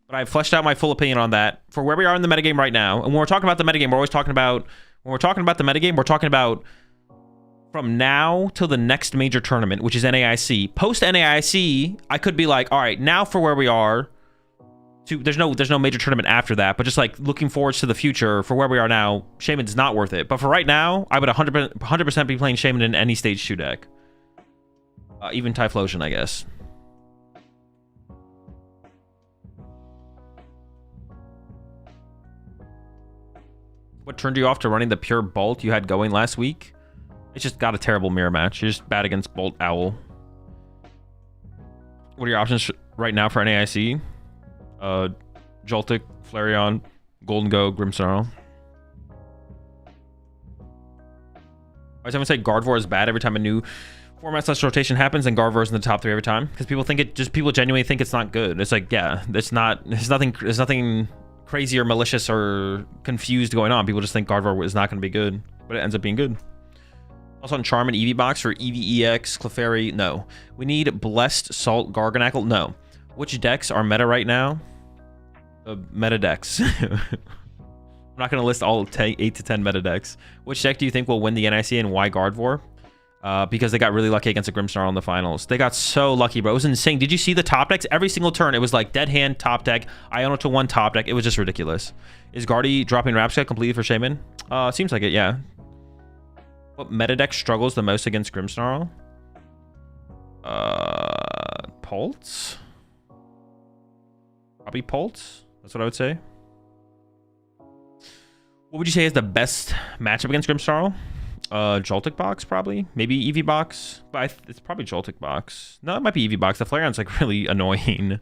But I've fleshed out my full opinion on that for where we are in the metagame right now. And when we're talking about the metagame, we're always talking about When we're talking about the metagame, we're talking about from now till the next major tournament, which is NAIC. Post NAIC, I could be like, all right, now for where we are. There's no major tournament after that, but just like looking forward to the future for where we are now, Shaman's not worth it. But for right now, I would 100% be playing Shaman in any stage 2 deck. Even Typhlosion, I guess. What turned you off to running the pure Bolt you had going last week? It's just got a terrible mirror match. You're just bad against Bolt Owl. What are your options right now for NAIC? Joltik, Flareon, Gholdengo, Grimmsnarl. I was going to say Gardevoir is bad every time a new format/rotation happens, and Gardevoir is in the top 3 every time because people think people genuinely think it's not good. It's like, yeah, there's nothing crazy or malicious or confused going on. People just think Gardevoir is not going to be good, but it ends up being good. Also on Charm and Eevee box for Eevee EX, Clefairy, no. We need Blessed, Salt, Garganacl, no. Which decks are meta right now? Meta decks. I'm not going to list all 8 to 10 meta decks. Which deck do you think will win the NIC and why Gardevoir? Because they got really lucky against a Grimmsnarl in the finals. They got so lucky, bro. It was insane. Did you see the top decks? Every single turn, it was like Dead Hand, top deck, Iono to 1 top deck. It was just ridiculous. Is Guardy dropping Rapska completely for Shaman? Seems like it, yeah. What meta deck struggles the most against Grimmsnarl? Pulse? Probably Pulse. That's what I would say. What would you say is the best matchup against Grimmsnarl? Joltik box, probably. Maybe Eevee box. But it's probably Joltik box. No, it might be Eevee box. The Flareon's like really annoying.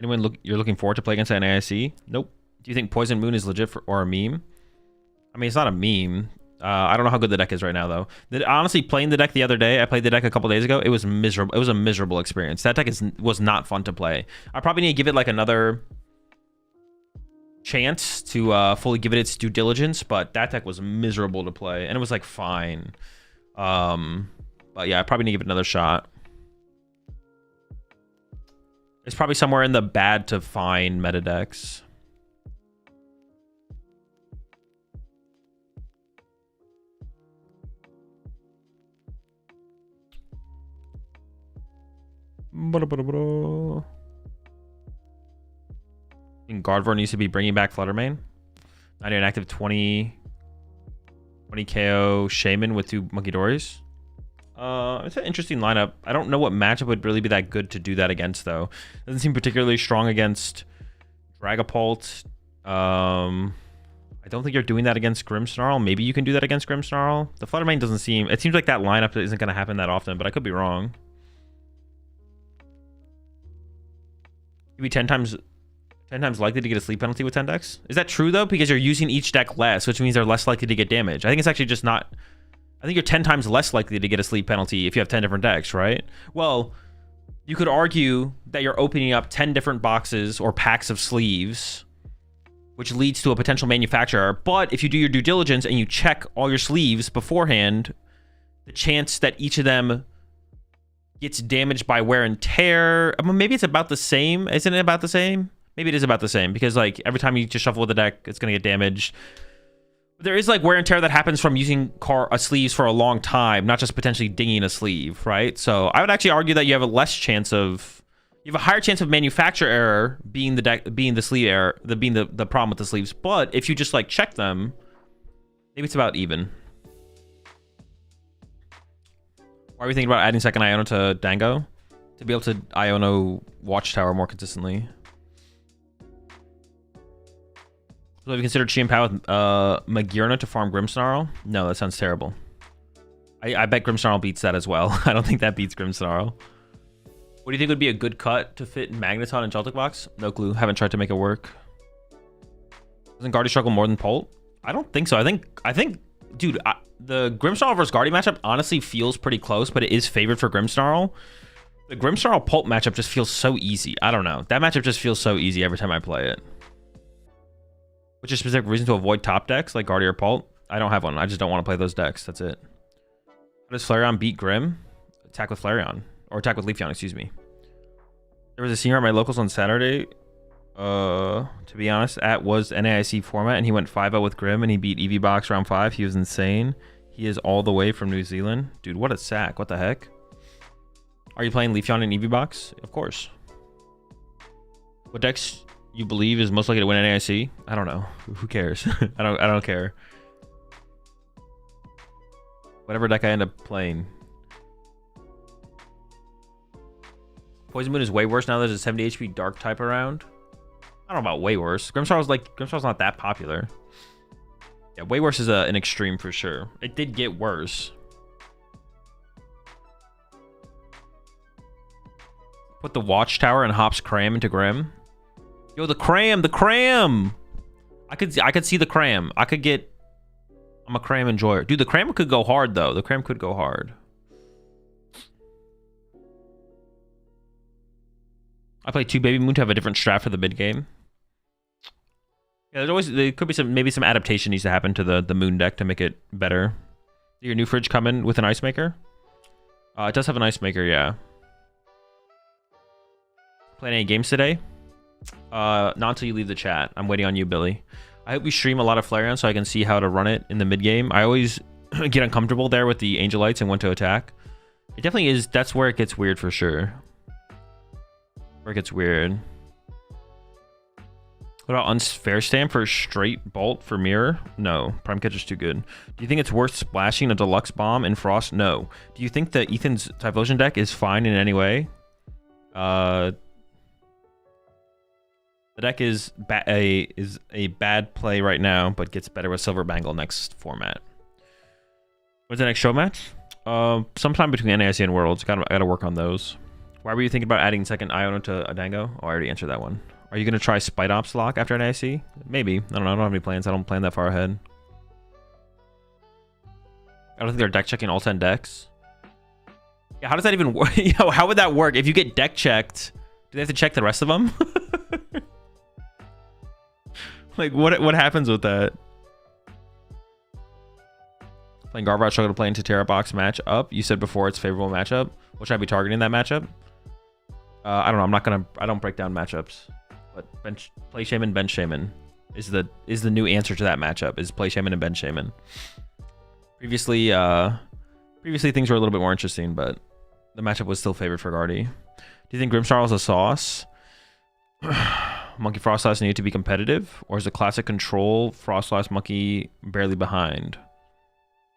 Anyone you're looking forward to play against NAIC? Nope. Do you think Poison Moon is legit or a meme? I mean, it's not a meme. I don't know how good the deck is right now, though. Honestly, playing the deck the other day, I played the deck a couple days ago. It was miserable. It was a miserable experience. That deck was not fun to play. I probably need to give it like another chance to fully give it its due diligence, but that deck was miserable to play, and it was like fine. But yeah, I probably need to give it another shot. It's probably somewhere in the bad to fine meta decks. I think Gardevoir needs to be bringing back Fluttermane. 99 active 20 KO Shaman with 2 Monkeydories. It's an interesting lineup. I don't know what matchup would really be that good to do that against, though. Doesn't seem particularly strong against Dragapult. I don't think you're doing that against Grimmsnarl. Maybe you can do that against Grimmsnarl. The Fluttermane doesn't seem... It seems like that lineup isn't going to happen that often, but I could be wrong. You'd be 10 times likely to get a sleep penalty with 10 decks. Is that true, though? Because you're using each deck less, which means they're less likely to get damage. I think it's actually just not... I think you're 10 times less likely to get a sleep penalty if you have 10 different decks, right? Well, you could argue that you're opening up 10 different boxes or packs of sleeves, which leads to a potential manufacturer. But if you do your due diligence and you check all your sleeves beforehand, the chance that each of them gets damaged by wear and tear, I mean, maybe it's about the same. Isn't it about the same? Maybe it is about the same, because like every time you just shuffle with the deck, it's going to get damaged. There is like wear and tear that happens from using sleeves for a long time, not just potentially dinging a sleeve, right? So I would actually argue that you have a higher chance of manufacturer error being the sleeve error, being the problem with the sleeves. But if you just like check them, maybe it's about even. Why are we thinking about adding second Iono to Dango? To be able to Iono Watchtower more consistently. So have you considered Chi-Pow with Magearna to farm Grimmsnarl? No, that sounds terrible. I bet Grimmsnarl beats that as well. I don't think that beats Grimmsnarl. What do you think would be a good cut to fit in Magneton and Joltik box? No clue. Haven't tried to make it work. Doesn't Guardy struggle more than Polt? I don't think so. I think, dude, the Grimmsnarl versus Guardy matchup honestly feels pretty close, but it is favored for Grimmsnarl. The Grimmsnarl Polt matchup just feels so easy. I don't know. That matchup just feels so easy every time I play it. Which is a specific reason to avoid top decks like Guardy or Polt? I don't have one. I just don't want to play those decks. That's it. How does Flareon beat Grim? attack with Flareon. Or attack with Leafeon, excuse me. There was a senior at my locals on Saturday. To be honest, was NAIC format, and he went 5-0 with Grim, and he beat Eevee Box round 5. He was insane. He is all the way from New Zealand. Dude, what a sack. What the heck? Are you playing Leafeon in Eevee Box? Of course. What decks you believe is most likely to win NAIC? I don't know. Who cares? I don't care. Whatever deck I end up playing. Poison Moon is way worse now. There's a 70 HP dark type around. I don't know about way worse. Grimmsnarl's not that popular. Yeah, way worse is an extreme for sure. It did get worse. Put the Watchtower and Hops Cram into Grim. Yo, the Cram! I could see the Cram. I'm a Cram enjoyer. Dude, the Cram could go hard though. The Cram could go hard. I play 2 Baby Moon to have a different strat for the mid game. Yeah, there could be maybe some adaptation needs to happen to the Moon deck to make it better. Your new fridge coming with an Ice Maker? It does have an Ice Maker, yeah. Playing any games today? Not until you leave the chat. I'm waiting on you, Billy. I hope you stream a lot of Flareon so I can see how to run it in the mid game. I always get uncomfortable there with the Angelites and when to attack. It definitely is. That's where it gets weird for sure. Where it gets weird. What about Unfair Stand for straight Bolt for Mirror? No. Prime Catcher's too good. Do you think it's worth splashing a Deluxe Bomb in Frost? No. Do you think that Ethan's Typhlosion deck is fine in any way? The deck is a bad play right now, but gets better with Silver Bangle next format. When's the next show match? Sometime between NAIC and Worlds. I gotta work on those. Why were you thinking about adding second Iono to a Dango? Oh, I already answered that one. Are you going to try Spite Ops lock after NAIC? Maybe. I don't know. I don't have any plans. I don't plan that far ahead. I don't think they're deck checking all 10 decks. Yeah, how does that even work? Yo, how would that work? If you get deck checked, do they have to check the rest of them? Like, what happens with that? Playing Garvard struggle to play into Terra Box matchup. You said before it's favorable matchup. What should I be targeting that matchup? I don't know. I don't break down matchups. But play Shaman, bench Shaman is the new answer to that matchup. Is play Shaman and bench Shaman. Previously things were a little bit more interesting, but the matchup was still favored for Guardy. Do you think Grimmsnarl is a sauce? Monkey Frostlass need to be competitive, or is the classic control Frostlass Monkey barely behind?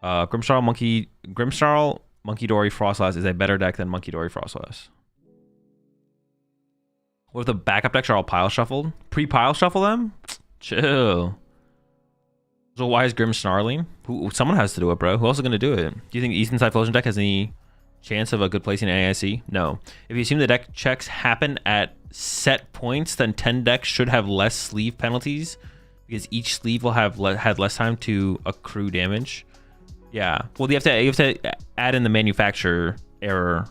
Grimmsnarl, Monkey Dory, Frostlass is a better deck than Monkey Dory, Frostlass. What if the backup decks are all pile shuffled? Pre-pile shuffle them? Chill. So why is Grim snarling? Someone has to do it, bro. Who else is going to do it? Do you think Easton's Typhlosion deck has any chance of a good placing in AIC? No. If you assume the deck checks happen at set points, then 10 decks should have less sleeve penalties because each sleeve will have had less time to accrue damage. Yeah. Well, you have to add in the manufacturer error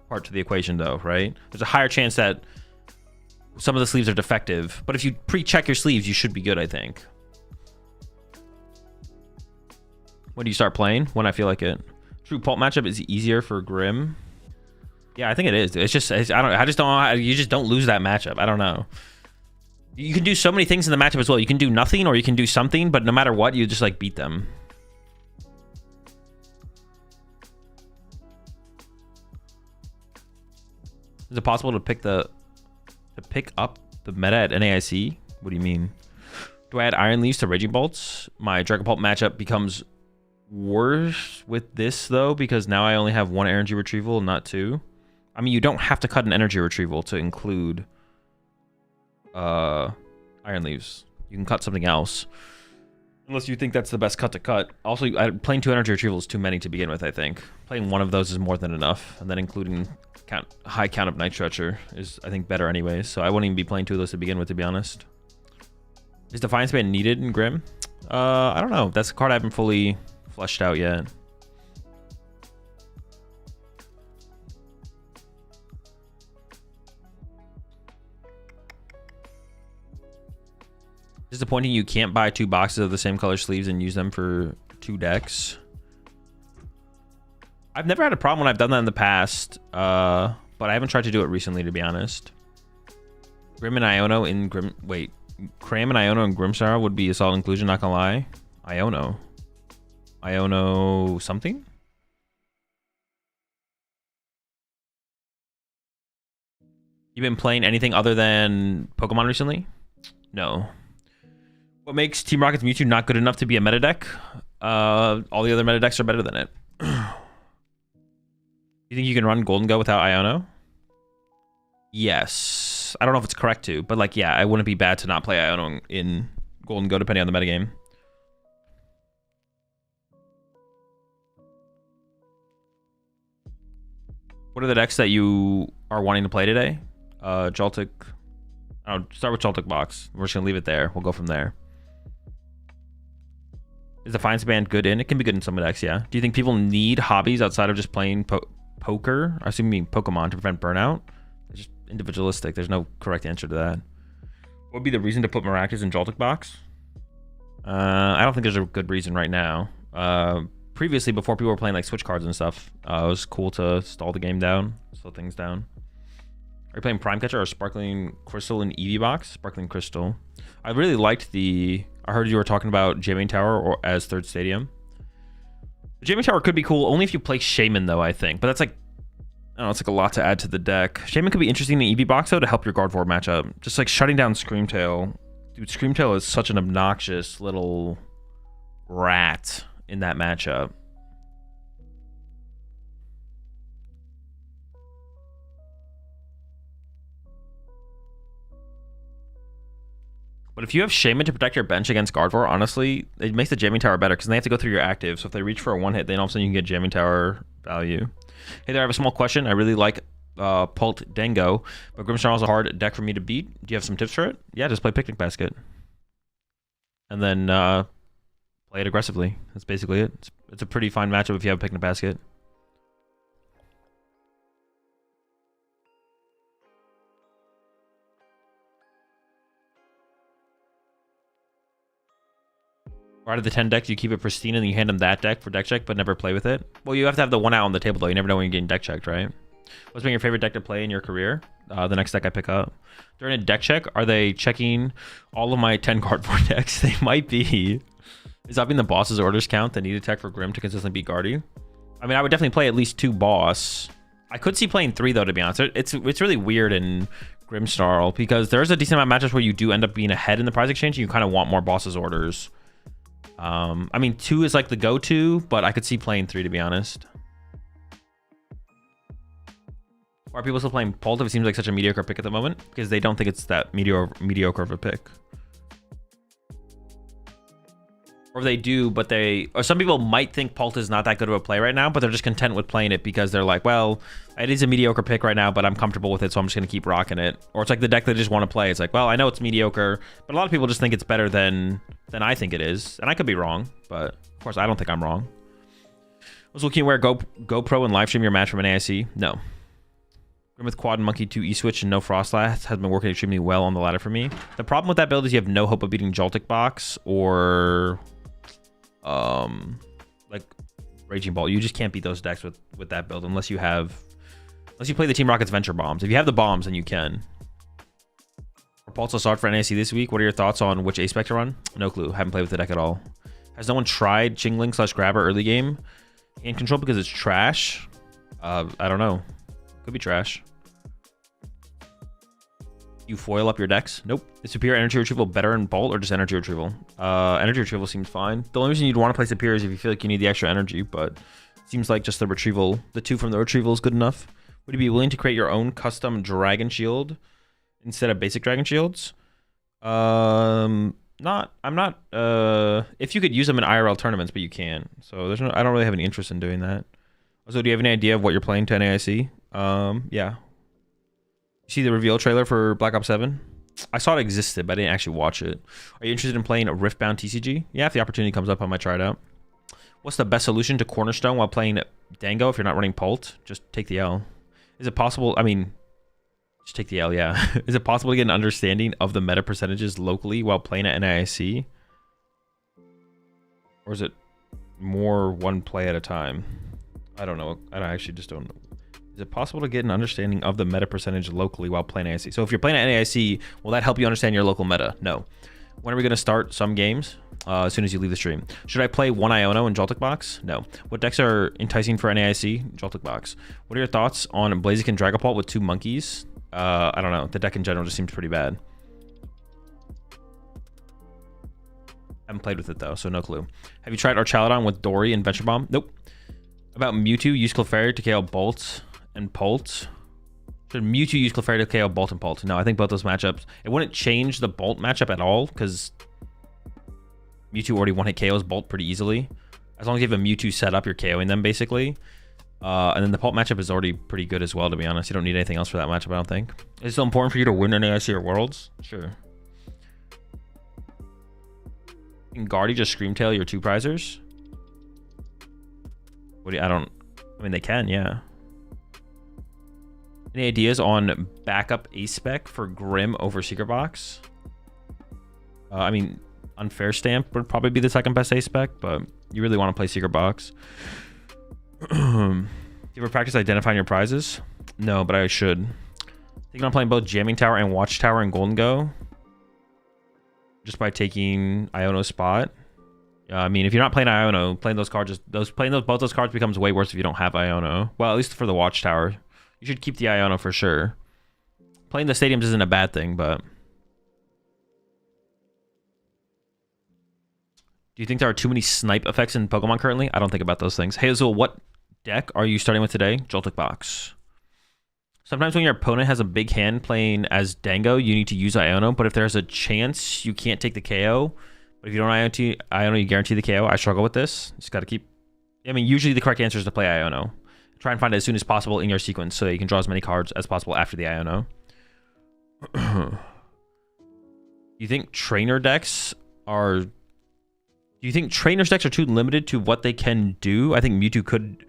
part to the equation, though, right? There's a higher chance that some of the sleeves are defective, but if you pre-check your sleeves, you should be good, I think. When do you start playing? When I feel like it. True Pulp matchup is easier for Grim. Yeah, I think it is. It's just I just don't. You just don't lose that matchup. I don't know. You can do so many things in the matchup as well. You can do nothing, or you can do something, but no matter what, you just like beat them. Is it possible to pick up the meta at NAIC? What do you mean? Do I add Iron Leaves to Raging Bolts? My Dragon Pulp matchup becomes worse with this though, because now I only have one energy retrieval, not two. I mean, you don't have to cut an energy retrieval to include Iron Leaves. You can cut something else, unless you think that's the best cut to cut. Also, playing 2 energy retrievals is too many to begin with. I think playing one of those is more than enough, and then including high count of Night Stretcher is, I think, better anyways. So I wouldn't even be playing 2 of those to begin with, to be honest. Is Defiance Band needed in Grim? I don't know. That's a card I haven't fully fleshed out yet. Disappointing you can't buy 2 boxes of the same color sleeves and use them for 2 decks. I've never had a problem when I've done that in the past, but I haven't tried to do it recently, to be honest. Grim and Iono in Grim... Wait. Cram and Iono and Grimstar would be a solid inclusion, not gonna lie. Iono. Iono something? You been playing anything other than Pokemon recently? No. What makes Team Rocket's Mewtwo not good enough to be a meta deck? All the other meta decks are better than it. You think you can run Gholdengo without Iono? Yes. I don't know if it's correct to, but like, yeah, it wouldn't be bad to not play Iono in Gholdengo depending on the metagame. What are the decks that you are wanting to play today? Joltik. I'll start with Joltik box. We're just gonna leave it there. We'll go from there. Is the Defiance Band good in? It can be good in some decks, yeah. Do you think people need hobbies outside of just playing poker? I assume you mean Pokemon to prevent burnout? It's just individualistic. There's no correct answer to that. What would be the reason to put Maracas in Joltik box? I don't think there's a good reason right now. Previously, before people were playing like Switch cards and stuff, it was cool to stall the game down, slow things down. Are you playing Prime Catcher or Sparkling Crystal in Eevee box? Sparkling Crystal. I really liked the... I heard you were talking about Jamming Tower or as third stadium. The Jamming Tower could be cool only if you play Shaman though, I think. But that's like... I don't know, it's like a lot to add to the deck. Shaman could be interesting in Eevee box though to help your Gardevoir matchup. Just like shutting down Screamtail. Dude, Screamtail is such an obnoxious little rat in that matchup. But if you have Shaman to protect your bench against Gardevoir, honestly, it makes the Jamming Tower better because they have to go through your active. So if they reach for a one hit, then all of a sudden you can get Jamming Tower value. Hey there, I have a small question. I really like Gholdengo, but Grimstar is a hard deck for me to beat. Do you have some tips for it? Yeah, just play Picnic Basket. And then play it aggressively. That's basically it. It's a pretty fine matchup if you have a Picnic Basket. Or out of the 10 decks, you keep it pristine and you hand them that deck for deck check, but never play with it. Well, you have to have the one out on the table, though. You never know when you're getting deck checked, right? What's been your favorite deck to play in your career? The next deck I pick up. During a deck check, are they checking all of my 10 cardboard decks? They might be. Is upping the boss's orders count that need a tech for Grim to consistently beat Guardy? I mean, I would definitely play at least 2 boss. I could see playing 3, though, to be honest. It's really weird in Grimstar because there's a decent amount of matches where you do end up being ahead in the prize exchange and you kind of want more boss's orders. I mean, 2 is like the go-to, but I could see playing 3, to be honest. Why are people still playing Pult if it seems like such a mediocre pick at the moment? Because they don't think it's that mediocre of a pick. Or they do, but or some people might think Pult is not that good of a play right now, but they're just content with playing it because they're like, well, it is a mediocre pick right now, but I'm comfortable with it, so I'm just going to keep rocking it. Or it's like the deck they just want to play. It's like, well, I know it's mediocre, but a lot of people just think it's better than I think it is. And I could be wrong, but of course, I don't think I'm wrong. Was looking to wear GoPro and live stream your match from an AIC? No. Grim with Quad and Monkey 2 E-Switch and no Frostlass has been working extremely well on the ladder for me. The problem with that build is you have no hope of beating Joltik box or... like Raging Ball. You just can't beat those decks with that build unless you play the Team Rocket's Venture Bombs. If you have the bombs, then you can. Repulsor start for NAC this week. What are your thoughts on which A-Spec to run? No clue. Haven't played with the deck at all. Has no one tried Chingling / Grabber early game? Hand control because it's trash? I don't know. Could be trash. You foil up your decks? Nope. Is Superior Energy Retrieval better in Bolt or just Energy Retrieval? Energy Retrieval seems fine. The only reason you'd want to play Superior is if you feel like you need the extra energy, but it seems like just the retrieval, the 2 from the retrieval is good enough. Would you be willing to create your own custom Dragon Shield instead of basic Dragon Shields? I'm not. If you could use them in IRL tournaments, but you can. So I don't really have any interest in doing that. Also, do you have any idea of what you're playing to NAIC? Yeah. You see the reveal trailer for Black Ops 7? I saw it existed, but I didn't actually watch it. Are you interested in playing a Riftbound TCG? Yeah, if the opportunity comes up, I might try it out. What's the best solution to Cornerstone while playing Dango if you're not running Pult? Just take the L. Is it possible? I mean, just take the L, yeah. Is it possible to get an understanding of the meta percentages locally while playing at NIC? Or is it more one play at a time? I don't know. I actually just don't know. Is it possible to get an understanding of the meta percentage locally while playing NAIC? So if you're playing at NAIC, will that help you understand your local meta? No. When are we going to start some games? As soon as you leave the stream. Should I play one Iono in Joltik box? No. What decks are enticing for NAIC? Joltik box. What are your thoughts on Blaziken Dragapult with 2 monkeys? I don't know. The deck in general just seems pretty bad. Haven't played with it though, so no clue. Have you tried Archaludon with Dory and Venture Bomb? Nope. About Mewtwo, use Clefairy to KO Bolt and Pult. Should Mewtwo use Clefairy to KO Bolt and Pult? No, I think both those matchups. It wouldn't change the Bolt matchup at all because Mewtwo already one-hit KOs Bolt pretty easily. As long as you have a Mewtwo set up, you're KOing them basically. And then the Pult matchup is already pretty good as well, to be honest. You don't need anything else for that matchup, I don't think. Is it still important for you to win NAIC or Worlds? Sure. Can Guardy just Screamtail your 2 prizers? What do you, I mean, they can, yeah. Any ideas on backup A-Spec for Grim over Secret Box? I mean, Unfair Stamp would probably be the second best A-Spec, but you really want to play Secret Box. Do you ever practice identifying your prizes? No, but I should. Thinking on playing both Jamming Tower and Watchtower in Gholdengo. Just by taking Iono's spot. I mean, if you're not playing Iono, playing those cards, both those cards becomes way worse if you don't have Iono. Well, at least for the Watchtower. You should keep the Iono for sure. Playing the stadiums isn't a bad thing, but... Do you think there are too many snipe effects in Pokemon currently? I don't think about those things. Hey, Azul, what deck are you starting with today? Joltik box. Sometimes when your opponent has a big hand playing as Dango, you need to use Iono, but if there's a chance you can't take the KO, but if you don't Iono, you guarantee the KO. I struggle with this. Just got to keep... I mean, usually the correct answer is to play Iono. Try and find it as soon as possible in your sequence so that you can draw as many cards as possible after the Iono. You think trainer decks are... Do you think trainers decks are too limited to what they can do? I think Mewtwo could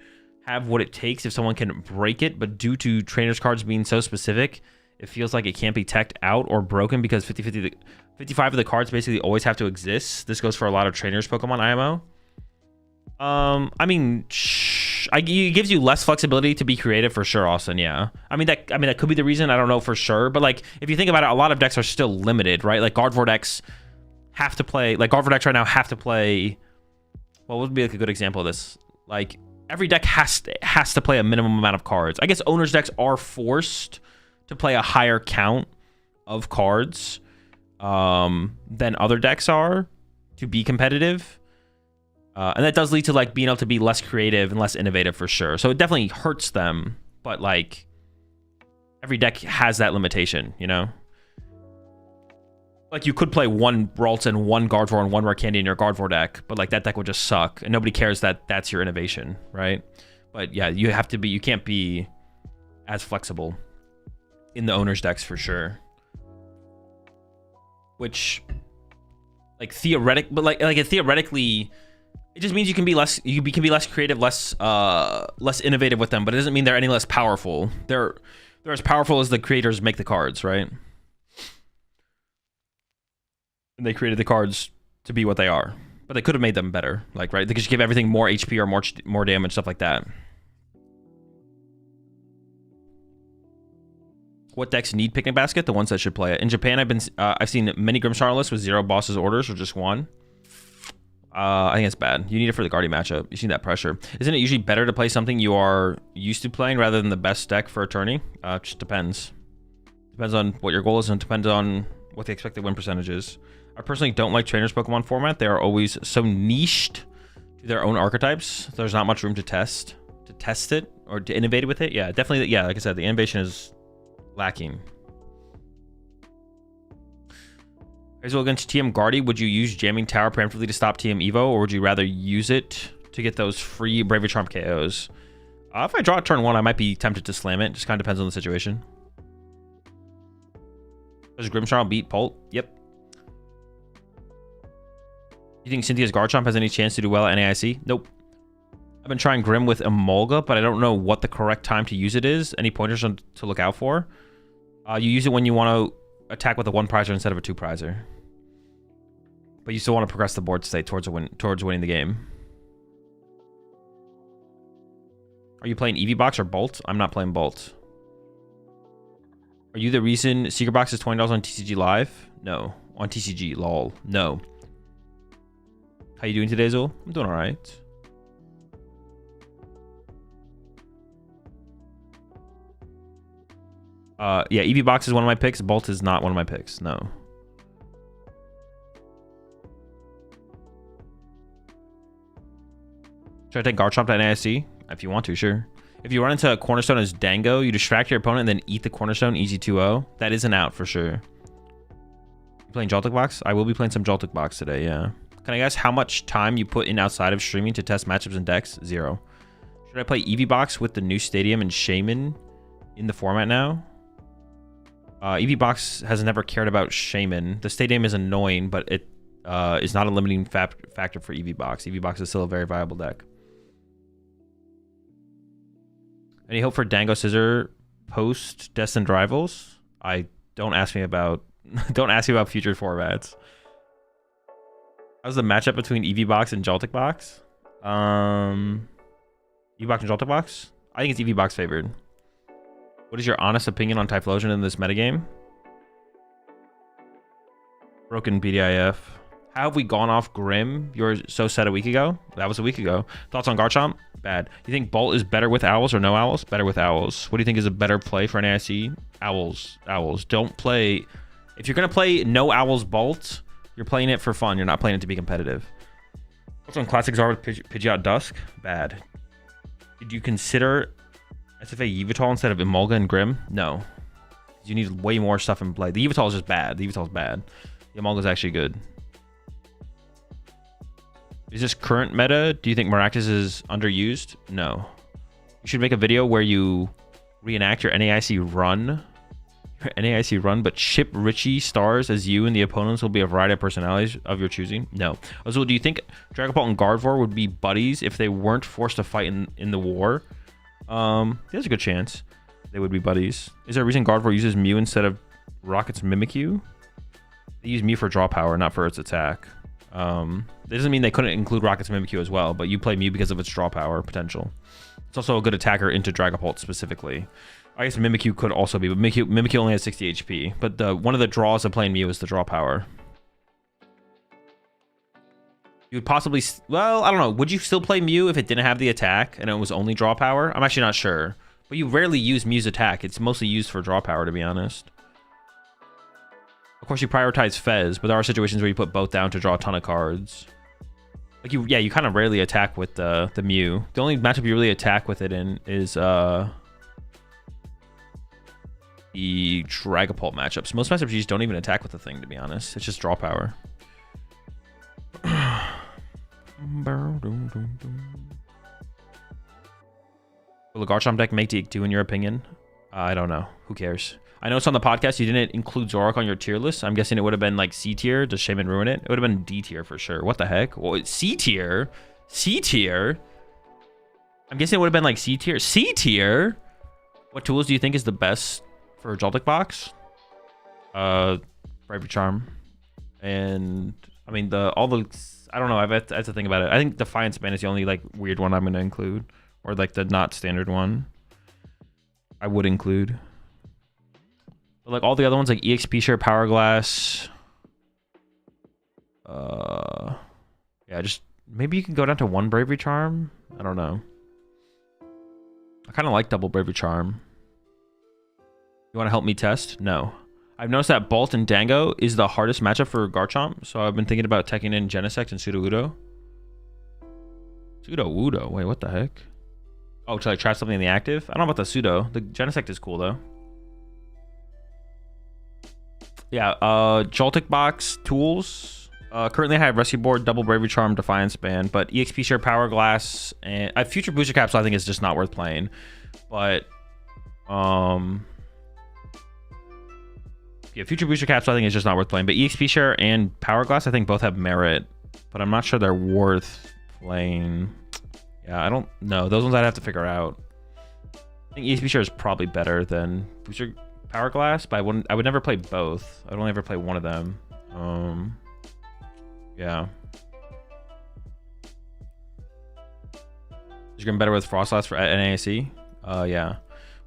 have what it takes if someone can break it, but due to trainers cards being so specific, it feels like it can't be teched out or broken because 55 of the cards basically always have to exist. This goes for a lot of trainers Pokemon IMO. I mean, it gives you less flexibility to be creative for sure, Austin. Yeah, I mean that could be the reason. I don't know for sure, but like if you think about it, a lot of decks are still limited, right? Like Gardevoir decks have to play. Like Gardevoir decks right now have to play. What would be like a good example of this? Like every deck has to play a minimum amount of cards. I guess owners decks are forced to play a higher count of cards than other decks are to be competitive. And that does lead to like being able to be less creative and less innovative for sure. So it definitely hurts them, but like every deck has that limitation, you know? Like you could play one Ralts and one Gardevoir and one Rare Candy in your Gardevoir deck, but like that deck would just suck and nobody cares that that's your innovation, right? But yeah, you can't be as flexible in the owner's decks for sure. Which like theoretically it just means you can be less creative, less innovative with them, but it doesn't mean they're any less powerful. They're as powerful as the creators make the cards, right? And they created the cards to be what they are, but they could have made them better, like, right? They could just give everything more HP or more damage, stuff like that. What decks need Picnic Basket? The ones that should play it. In Japan, I've seen many Grimstar lists with 0 bosses orders or just 1. I think it's bad. You need it for the Guardian matchup. You see that pressure. Isn't it usually better to play something you are used to playing rather than the best deck for a tourney? Just depends. Depends on what your goal is and depends on what the expected win percentage is. I personally don't like trainers Pokemon format. They are always so niched to their own archetypes. There's not much room to test it or to innovate with it. Yeah, definitely. Yeah, like I said, the innovation is lacking. Well, against TM Guardy, would you use Jamming Tower preemptively to stop TM Evo, or would you rather use it to get those free Bravery Charm KOs? If I draw turn 1, I might be tempted to slam it. Just kind of depends on the situation. Does Grimmsnarl beat Pult? Yep. You think Cynthia's Garchomp has any chance to do well at NAIC? Nope. I've been trying Grim with Emolga, but I don't know what the correct time to use it is. Any pointers to look out for? You use it when you want to attack with a 1 prizer instead of a 2 prizer. But you still want to progress the board state towards winning the game. Are you playing Eevee Box or Bolt? I'm not playing Bolt. Are you the reason Secret Box is $20 on TCG Live? No. On TCG, lol. No. How you doing today, Zul? I'm doing all right. Yeah, Eevee Box is one of my picks. Bolt is not one of my picks. No. Should I take Garchomp to NASC? If you want to, sure. If you run into a Cornerstone as Dango, you distract your opponent and then eat the Cornerstone, easy 2-0. That is an out for sure. You playing Joltik Box? I will be playing some Joltik Box today, yeah. Can I guess how much time you put in outside of streaming to test matchups and decks? 0. Should I play Eevee Box with the new stadium and Shaman in the format now? Eevee Box has never cared about Shaman. The stadium is annoying, but it is not a limiting factor for Eevee Box. Eevee Box is still a very viable deck. Any hope for Dango Scissor post Destined Rivals? Don't ask me about future formats. How's the matchup between Eevee Box and Joltik Box? Eevee Box and Joltik Box? I think it's Eevee Box favored. What is your honest opinion on Typhlosion in this metagame? Broken BDIF. How have we gone off Grim? You were so set a week ago? That was a week ago. Thoughts on Garchomp? Bad. You think Bolt is better with Owls or no Owls? Better with Owls. What do you think is a better play for NASC? Owls. Owls. Don't play... If you're going to play no Owls Bolt, you're playing it for fun. You're not playing it to be competitive. What's on Classic Czar with Pidgeot Dusk? Bad. Did you consider SFA Yveltal instead of Emolga and Grim? No. You need way more stuff in play. The Yveltal is just bad. The Yveltal is bad. The Emolga is actually good. Is this current meta? Do you think Maractus is underused? No. You should make a video where you reenact your NAIC run. But ship Richie stars as you and the opponents will be a variety of personalities of your choosing? No. Also, do you think Dragapult and Gardevoir would be buddies if they weren't forced to fight in the war? There's a good chance they would be buddies. Is there a reason Gardevoir uses Mew instead of Rocket's Mimikyu? They use Mew for draw power, not for its attack. That doesn't mean they couldn't include Rocket's Mimikyu as well, but you play Mew because of its draw power potential. It's also a good attacker into Dragapult specifically. I guess Mimikyu could also be, but Mimikyu only has 60 HP. But one of the draws of playing Mew is the draw power. You would possibly... Well, I don't know. Would you still play Mew if it didn't have the attack and it was only draw power? I'm actually not sure. But you rarely use Mew's attack. It's mostly used for draw power, to be honest. Of course, you prioritize Fez, but there are situations where you put both down to draw a ton of cards. Like you kind of rarely attack with the Mew. The only matchup you really attack with it in is the Dragapult matchups. Most matchups you just don't even attack with the thing, to be honest. It's just draw power. Will the Garchomp deck make Deek 2 in your opinion? I don't know. Who cares? I know it's on the podcast. You didn't include Zoroark on your tier list. I'm guessing it would have been like C tier. Does Shaman ruin it? It would have been D tier for sure. What the heck? Well, it's C tier. C tier. I'm guessing it would have been like C tier. C tier. What tools do you think is the best for Joltik Box? Bravery Charm, and I mean all the. I don't know. I have to think about it. I think Defiance Band is the only like weird one I'm gonna include, or like the not standard one. I would include. But like all the other ones, like EXP Share, Power Glass. Yeah, just maybe you can go down to 1 Bravery Charm. I don't know. I kind of like double Bravery Charm. You want to help me test? No. I've noticed that Bolt and Dango is the hardest matchup for Garchomp, so I've been thinking about teching in Genesect and Sudowoodo. Sudowoodo? Wait, what the heck? Oh, to like try something in the active? I don't know about the Pseudo. The Genesect is cool though. Yeah, Joltik Box tools. Currently I have Rescue Board, Double Bravery Charm, Defiance Band, but EXP Share, Power Glass, and Future Booster Capsule I think is just not worth playing. But yeah, Future Booster Capsule I think is just not worth playing. But EXP Share and Power Glass I think both have merit, but I'm not sure they're worth playing. Yeah, I don't know. Those ones I'd have to figure out. I think EXP Share is probably better than Booster Power Glass, but I would never play both. I'd only ever play one of them. Yeah. Is Grim better with Frostlass for NAC? Yeah.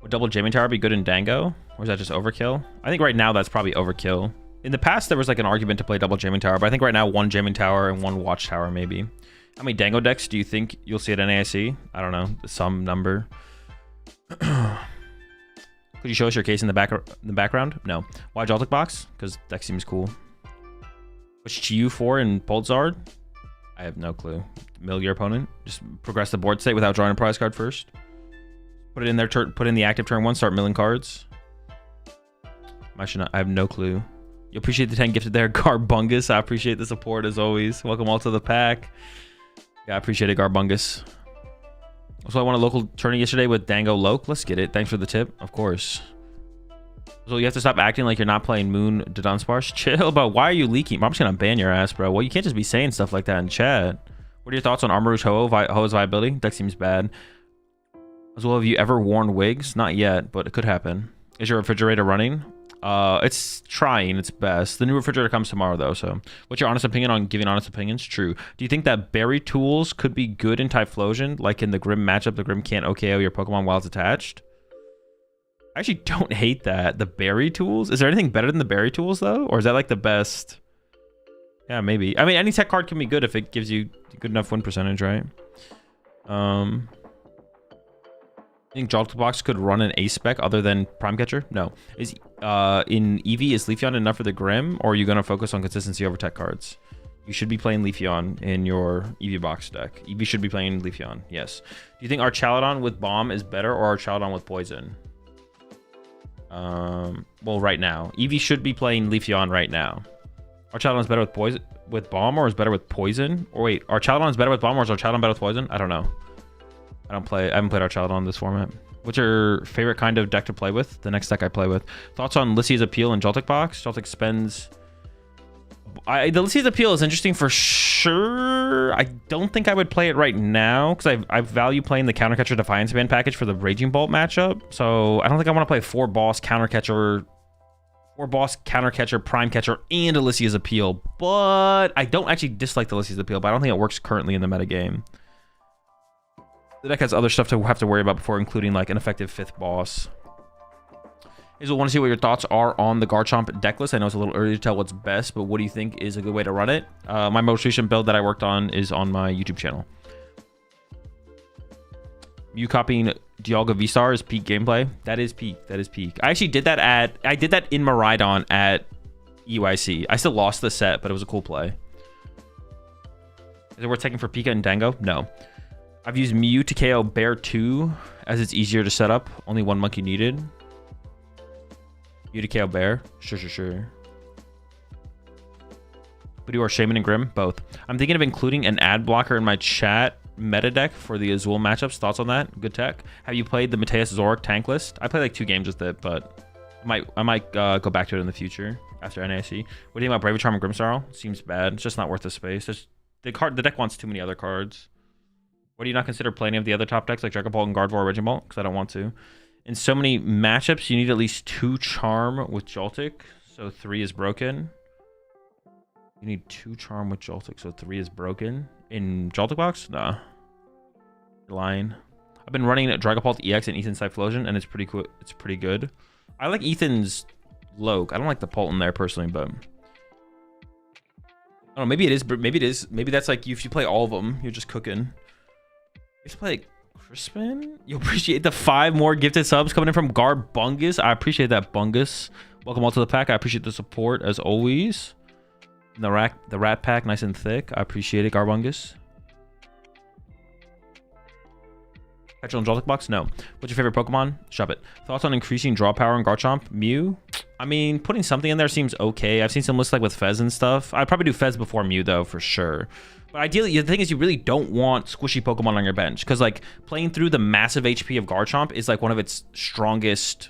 Would double Jamming Tower be good in Dango? Or is that just overkill? I think right now that's probably overkill. In the past, there was like an argument to play double Jamming Tower, but I think right now one Jamming Tower and one Watchtower maybe. How many Dango decks do you think you'll see at NAC? I don't know, some number. Could you show us your case in the background? No. Why Joltik box? Because deck seems cool. Which Chiyu for in Poltzard? I have no clue. Mill your opponent. Just progress the board state without drawing a prize card first. Put it in their turn. Put in the active turn 1. Start milling cards. I have no clue. You appreciate the 10 gifted there, Garbungus. I appreciate the support as always. Welcome all to the pack. Yeah, I appreciate it, Garbungus. Also, I won a local tourney yesterday with Dango Loke. Let's get it. Thanks for the tip. Of course. So you have to stop acting like you're not playing Moon Dudunsparce. Chill, but why are you leaking? I'm just gonna ban your ass, bro. Well, you can't just be saying stuff like that in chat. What are your thoughts on Armor Rouge Ho's viability? Deck seems bad. As well, have you ever worn wigs? Not yet, but it could happen. Is your refrigerator running? It's trying its best. The new refrigerator comes tomorrow, though, so... What's your honest opinion on giving honest opinions? True. Do you think that berry tools could be good in Typhlosion? Like in the Grim matchup, the Grim can't OKO your Pokemon while it's attached? I actually don't hate that. The berry tools? Is there anything better than the berry tools, though? Or is that, like, the best? Yeah, maybe. I mean, any tech card can be good if it gives you good enough win percentage, right? I think Joltik box could run an ace spec other than Prime Catcher? No. Is in Eevee, is Leafeon enough for the Grim, or are you going to focus on consistency over tech cards? You should be playing Leafeon in your Eevee box deck. Eevee should be playing Leafeon, yes. Do you think Archaladon with Bomb is better or Archaladon with Poison? Well, right now. Eevee should be playing Leafeon right now. Archaladon is better with Poison, with Bomb, or is better with Poison? Or wait, Archaladon is better with Bomb, or is Archaladon better with Poison? I don't know. I haven't played Archaladon in this format. What's your favorite kind of deck to play with? The next deck I play with. Thoughts on Lissy's Appeal in Joltik box? Joltik spends... the Lissy's Appeal is interesting for sure. I don't think I would play it right now because I value playing the Countercatcher Defiance Band package for the Raging Bolt matchup. So I don't think I want to play 4 boss Countercatcher, Prime Catcher, and a Lissy's Appeal. But I don't actually dislike the Lissy's Appeal, but I don't think it works currently in the metagame. The deck has other stuff to have to worry about before including like an effective 5th boss. I want to see what your thoughts are on the Garchomp deck list. I know it's a little early to tell what's best, but what do you think is a good way to run it? My most recent build that I worked on is on my YouTube channel. You copying Dialga V-Star is peak gameplay. That is peak. That is peak. I actually did that in Miraidon at EYC. I still lost the set, but it was a cool play. Is it worth taking for Pika and Dango? No. I've used Mew to KO Bear 2 as it's easier to set up. Only 1 monkey needed. Mew to KO Bear? Sure. But you are Shaman and Grim? Both. I'm thinking of including an ad blocker in my chat meta deck for the Azul matchups. Thoughts on that? Good tech. Have you played the Mateus Zorak tank list? I played like 2 games with it, but I might go back to it in the future after NAC. What do you think about Brave Charm and Grimmsnarl? Seems bad. It's just not worth the space. The deck wants too many other cards. Why do you not consider playing any of the other top decks like Dragapult and Gardevoir or Regibolt? Because I don't want to. In so many matchups, you need at least 2 Charm with Joltik, so 3 is broken. You need 2 Charm with Joltik, so 3 is broken. In Joltik box? Nah. You're lying. I've been running Dragapult EX and Ethan's Typhlosion, and it's pretty cool. It's pretty good. I like Ethan's Loke. I don't like the Pult in there personally, but... I don't know, maybe it is. Maybe that's like, if you play all of them, you're just cooking. You play like Crispin? You appreciate the 5 more gifted subs coming in from Garbungus. I appreciate that, Bungus. Welcome all to the pack. I appreciate the support as always. And the rat pack, nice and thick. I appreciate it, Garbungus. Petrol and Joltik box? No. What's your favorite Pokemon? Shove it. Thoughts on increasing draw power in Garchomp? Mew? I mean, putting something in there seems okay. I've seen some lists like with Fez and stuff. I'd probably do Fez before Mew though, for sure. But ideally, the thing is you really don't want squishy Pokemon on your bench. Because like playing through the massive HP of Garchomp is like one of its strongest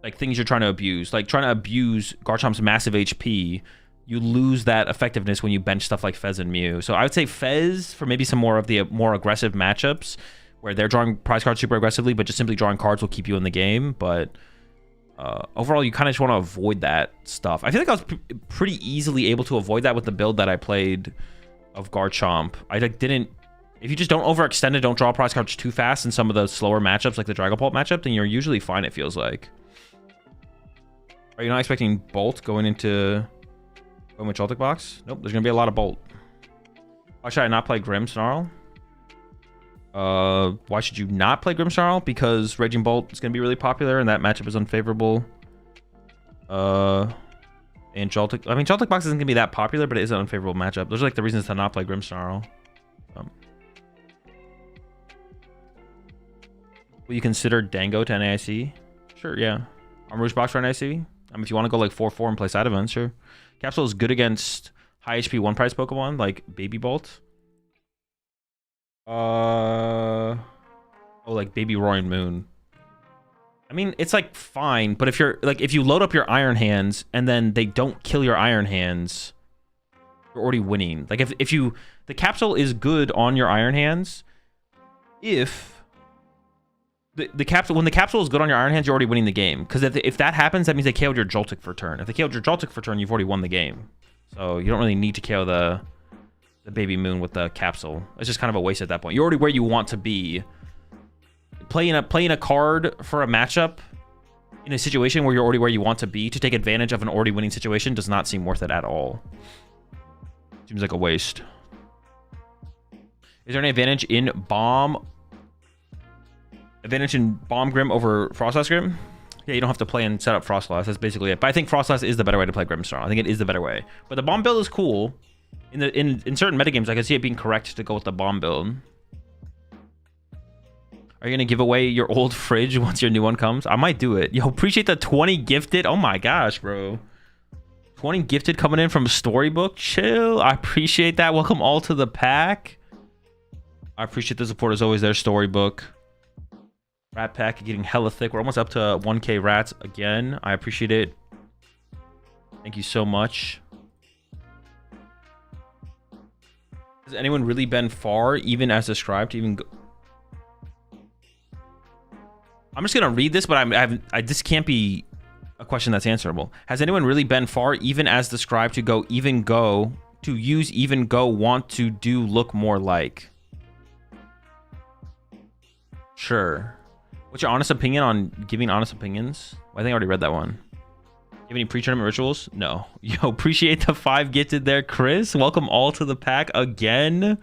like things you're trying to abuse. Like trying to abuse Garchomp's massive HP, you lose that effectiveness when you bench stuff like Fez and Mew. So I would say Fez for maybe some more of the more aggressive matchups where they're drawing prize cards super aggressively, but just simply drawing cards will keep you in the game. But overall, you kind of just want to avoid that stuff. I feel like I was pretty easily able to avoid that with the build that I played of Garchomp. I like didn't If you just don't overextend it, don't draw prize cards too fast in some of the slower matchups, like the Dragapult matchup, then you're usually fine, it feels like. Are you not expecting Bolt going with Joltik box? Nope, there's going to be a lot of Bolt. Why should I not play Grimmsnarl? Why should you not play Grimmsnarl? Because Raging Bolt is going to be really popular, and that matchup is unfavorable. And Joltik... I mean, Joltik box isn't going to be that popular, but it is an unfavorable matchup. Those are like the reasons to not play Grimmsnarl. Will you consider Dango to NAIC? Sure, yeah. Armor Rouge box for NAIC? If you want to go like 4-4 and play side events, sure. Capsule is good against high HP one price Pokemon like Baby Bolt. Oh, like Baby Roaring Moon. I mean, it's like fine, but if you load up your Iron Hands and then they don't kill your Iron Hands, you're already winning. Like the capsule is good on your Iron Hands if when the capsule is good on your Iron Hands, you're already winning the game. Because if that happens, that means they KO'd your Joltik for turn. If they KO'd your Joltik for turn, you've already won the game. So you don't really need to KO the Baby Moon with the capsule. It's just kind of a waste at that point. You're already where you want to be. Playing a card for a matchup in a situation where you're already where you want to be to take advantage of an already winning situation does not seem worth it at all. Seems like a waste. Is there any advantage in Bomb Grim over Frostlass Grim? Yeah, you don't have to play and set up Frostlass. That's basically it. But I think Frostlass is the better way to play Grimmsnarl. I think it is the better way. But the Bomb build is cool. In certain metagames, I can see it being correct to go with the Bomb build. Are you going to give away your old fridge once your new one comes? I might do it. Yo, appreciate the 20 gifted. Oh my gosh, bro. 20 gifted coming in from Storybook. Chill. I appreciate that. Welcome all to the pack. I appreciate the support as always there, Storybook. Rat pack getting hella thick. We're almost up to 1k rats again. I appreciate it. Thank you so much. Has anyone really been far, even as described, to even go? I'm just gonna read this, but this can't be a question that's answerable. Has anyone really been far, even as described, to use even go want to do look more like? Sure. What's your honest opinion on giving honest opinions? Well, I think I already read that one. You have any pre-tournament rituals? No. Yo, appreciate the 5 gifted there, Chris. Welcome all to the pack again.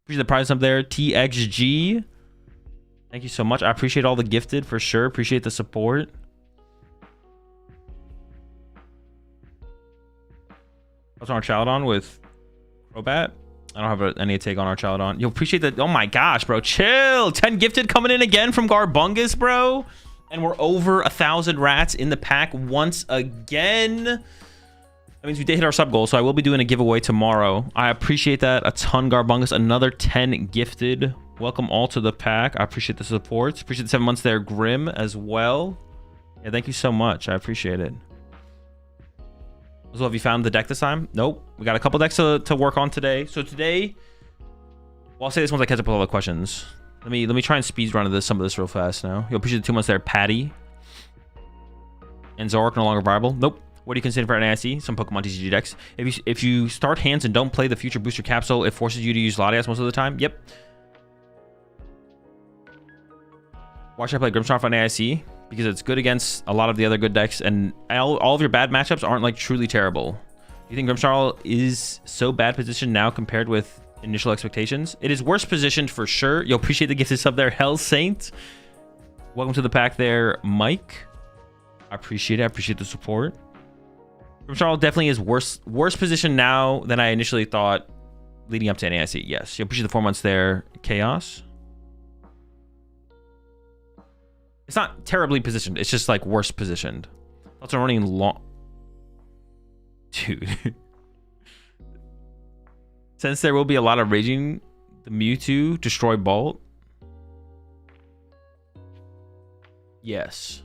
Appreciate the prize up there, TXG. Thank you so much. I appreciate all the gifted for sure. Appreciate the support. What's on our Chaladon with Crobat? I don't have any take on our Chaladon. Yo, appreciate that. Oh my gosh, bro. Chill. 10 gifted coming in again from Garbungus, bro. And we're over 1,000 rats in the pack once again. That means we did hit our sub goal, so I will be doing a giveaway tomorrow. I appreciate that a ton, Garbungus. Another 10 gifted. Welcome all to the pack. I appreciate the support. Appreciate the 7 months there, Grim, as well. Yeah, thank you so much. I appreciate it. So have you found the deck this time? Nope. We got a couple decks to work on today. So today, well, I'll say this once I catch up with all the questions. Let me try and speed run some of this real fast now. You'll appreciate the 2 months there, Patty. And Zoroark no longer viable. Nope. What are you considering for NAIC? Some PokemonTCG decks. If you start hands and don't play the Future Booster Capsule, it forces you to use Latias most of the time. Yep. Why should I play Grimmsnarl for NAIC? Because it's good against a lot of the other good decks, and all of your bad matchups aren't like truly terrible. You think Grimmsnarl is so bad positioned now compared with initial expectations? It is worse positioned for sure. You'll appreciate the gifted sub there, Hell Saint. Welcome to the pack there, Mike. I appreciate it. I appreciate the support. Grimmsnarl definitely is worse positioned now than I initially thought leading up to NAIC. Yes, you'll appreciate the 4 months there, Chaos. It's not terribly positioned. It's just like worse positioned. Thoughts on running long. Dude. Since there will be a lot of raging, the Mewtwo destroy Bolt. Yes.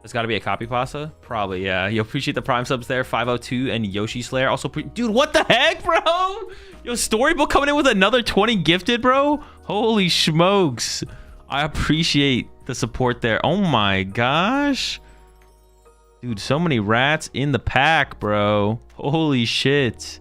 There's got to be a copy pasta. Probably, yeah. You appreciate the prime subs there. 502 and Yoshi Slayer. Also, dude, what the heck, bro? Yo, Storybook coming in with another 20 gifted, bro. Holy smokes. I appreciate the support there. Oh my gosh. Dude, so many rats in the pack, bro. Holy shit.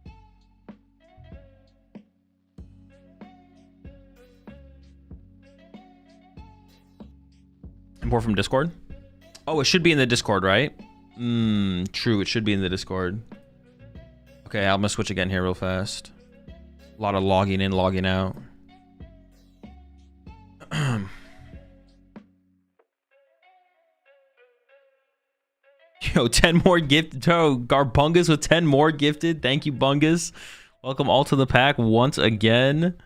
Import from Discord? Oh, it should be in the Discord, right? True, it should be in the Discord. Okay, I'm gonna switch again here real fast. A lot of logging in, logging out. Yo, 10 more gifted. Oh, Garbungus with 10 more gifted. Thank you, Bungus. Welcome all to the pack once again.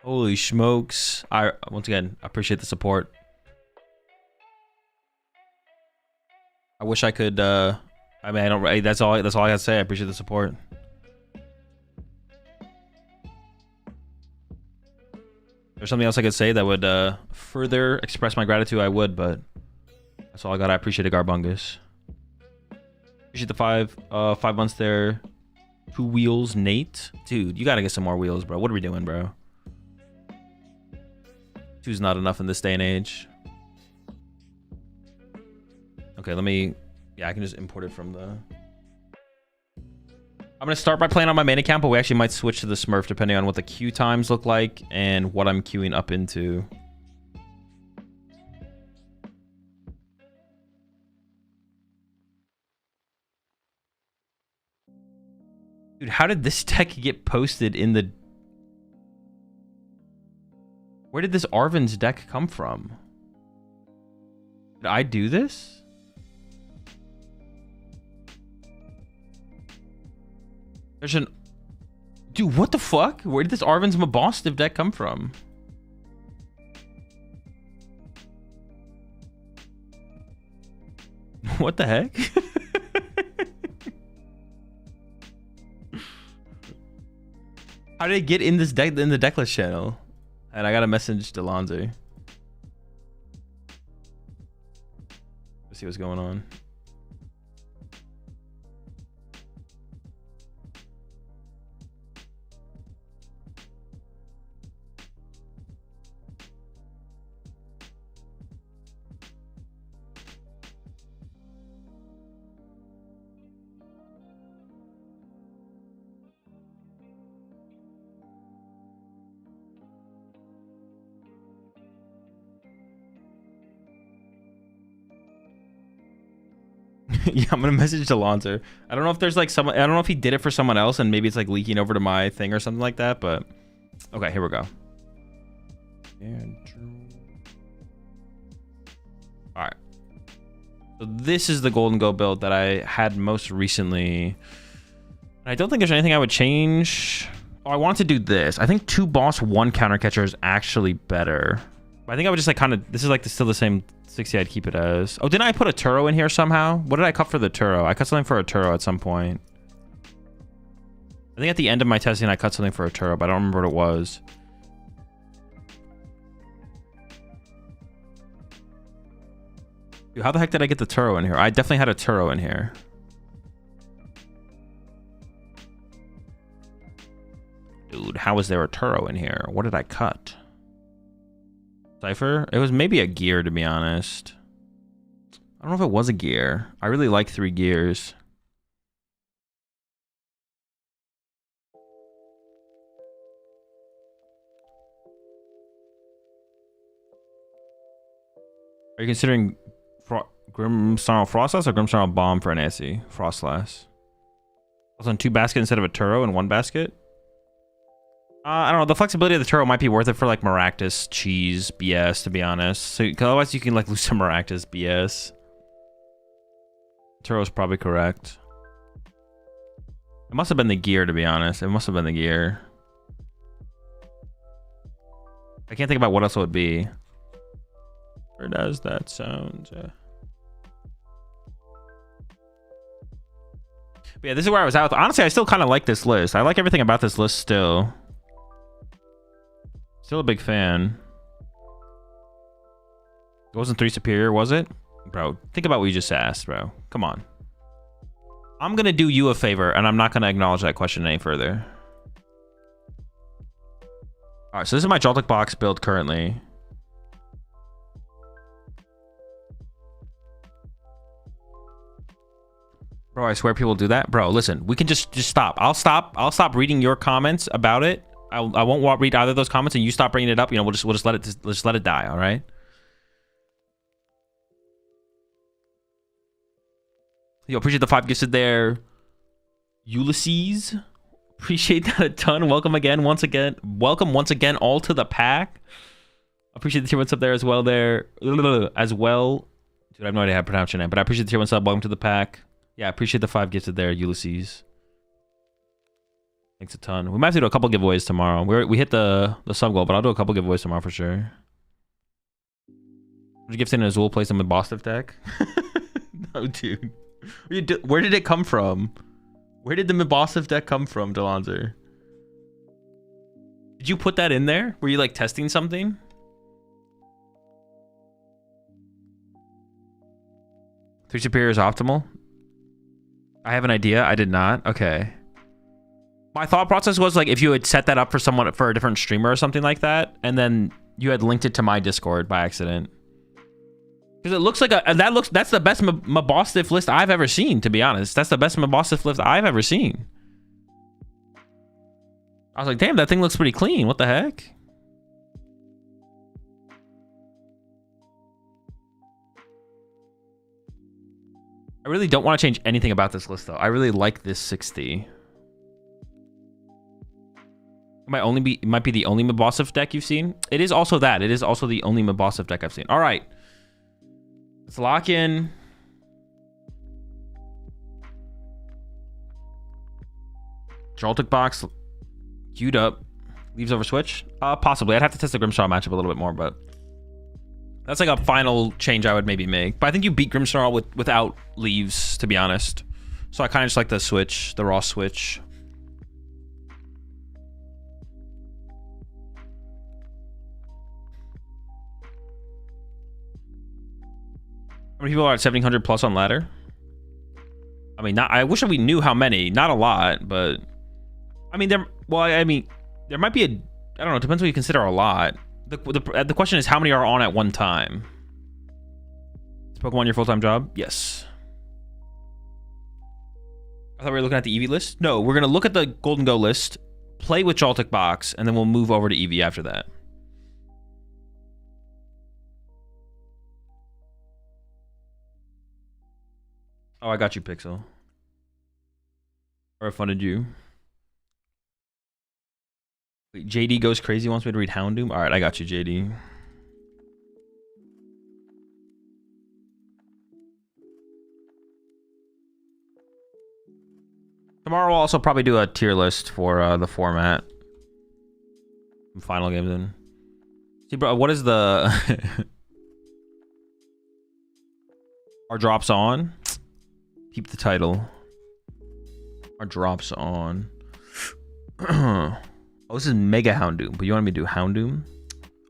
Holy smokes. Once again, I appreciate the support. I wish I could, I mean, I don't, that's all I gotta say. I appreciate the support. If there's something else I could say that would further express my gratitude, I would, but that's all I got. I appreciate it, Garbungus. Appreciate the 5 months there. 2 wheels, Nate. Dude, you gotta get some more wheels, bro. What are we doing, bro? 2's not enough in this day and age. Okay, let me... Yeah, I can just import it from the... I'm gonna start by playing on my main account, but we actually might switch to the Smurf depending on what the queue times look like and what I'm queuing up into. Dude, how did this deck get posted in the... Where did this Arven's deck come from? Did I do this? There's an... Dude, what the fuck? Where did this Arven's Mabostive deck come from? What the heck? How did it get in this deck, in the decklist channel? And I got a message to Lonzo. Let's see what's going on. Yeah, I'm gonna message Alonso. I don't know if there's like someone, I don't know if he did it for someone else and maybe it's like leaking over to my thing or something like that, but okay, here we go. All right, so this is the Gholdengo build that I had most recently. I don't think there's anything I would change. Oh, I want to do this. I think 2 boss, 1 counter catcher is actually better. I think I would just like kind of, this is like still the same 60. I'd keep it as. Oh, didn't I put a Turo in here somehow? What did I cut for the Turo? I cut something for a Turo at some point. I think at the end of my testing, I cut something for a Turo, but I don't remember what it was. Dude, how the heck did I get the Turo in here? I definitely had a Turo in here. Dude, how is there a Turo in here? What did I cut? Cypher? It was maybe a gear, to be honest. I don't know if it was a gear. I really like 3 gears. Are you considering Grimmsnarl Frostlass or Grimmsnarl Bomb for an SE? Frostlass. Also on 2 baskets instead of a Turo in 1 basket? I don't know. The flexibility of the Turo might be worth it for like Maractus, Cheese, BS, to be honest. So otherwise you can like lose some Maractus, BS. Turo's probably correct. It must have been the gear, to be honest. It must have been the gear. I can't think about what else it would be. Where does that sound? But yeah, this is where I was out. Honestly, I still kind of like this list. I like everything about this list still. Still a big fan. It wasn't 3 superior, was it? Bro, think about what you just asked, bro. Come on. I'm gonna do you a favor, and I'm not gonna acknowledge that question any further. Alright, so this is my Joltik box build currently. Bro, I swear people do that. Bro, listen, we can just stop. I'll stop reading your comments about it. I won't read either of those comments, and you stop bringing it up. You know, we'll just let it die. All right. Yo, appreciate the 5 gifted there. Ulysses. Appreciate that a ton. Welcome again, once again. Welcome once again, all to the pack. Appreciate the tier 1 sub there as well there. As well. Dude, I have no idea how to pronounce your name, but I appreciate the tier 1 sub. Welcome to the pack. Yeah, I appreciate the 5 gifted there, Ulysses. Thanks a ton. We might have to do a couple giveaways tomorrow. We hit the sub goal, but I'll do a couple giveaways tomorrow for sure. Would you gift in an Azul play some Bostif deck? No, dude. Where did it come from? Where did the Mabosif deck come from, Delonzer? Did you put that in there? Were you like testing something? Three Superior is optimal? I have an idea. I did not. Okay. My thought process was like if you had set that up for someone, for a different streamer or something like that, and then you had linked it to my Discord by accident. Because it looks like that's the best Mabosif list I've ever seen, to be honest. That's the best Mabosif list I've ever seen. I was like, damn, that thing looks pretty clean. What the heck? I really don't want to change anything about this list, though. I really like this 60. It might be the only Mabosif deck you've seen. It is also that. It is also the only Mabosif deck I've seen. All right. Let's lock in. Joltik box. Queued up. Leaves over switch? Possibly. I'd have to test the Grimmsnarl matchup a little bit more, but that's like a final change I would maybe make. But I think you beat Grimmsnarl without leaves, to be honest. So I kind of just like the switch, the raw switch. How many people are at 1700 plus on ladder? I mean, I wish we knew how many. Not a lot, but I mean, there might be I don't know. It depends what you consider a lot. The question is, how many are on at one time? Is Pokemon your full-time job? Yes. I thought we were looking at the Eevee list. No, we're gonna look at the Gholdengo list, play with Joltik box, and then we'll move over to Eevee after that. Oh, I got you, Pixel. Or I funded you. Wait, JD goes crazy, wants me to read Houndoom. All right, I got you, JD. Tomorrow we'll also probably do a tier list for the format. Final games in. See, bro, what is the... Our drops on? Keep the title. Our drops on. Oh, this is Mega Houndoom, but you want me to do Houndoom?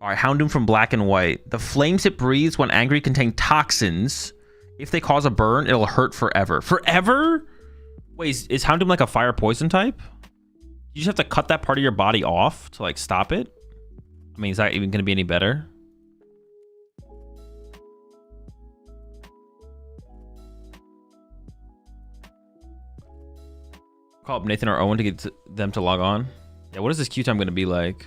All right, Houndoom from Black and White. The flames it breathes when angry contain toxins. If they cause a burn, it'll hurt forever. Forever? Wait, is Houndoom like a fire poison type? You just have to cut that part of your body off to like stop it? I mean, is that even going to be any better? Call up Nathan or Owen to get them to log on. Yeah, what is this queue time going to be like?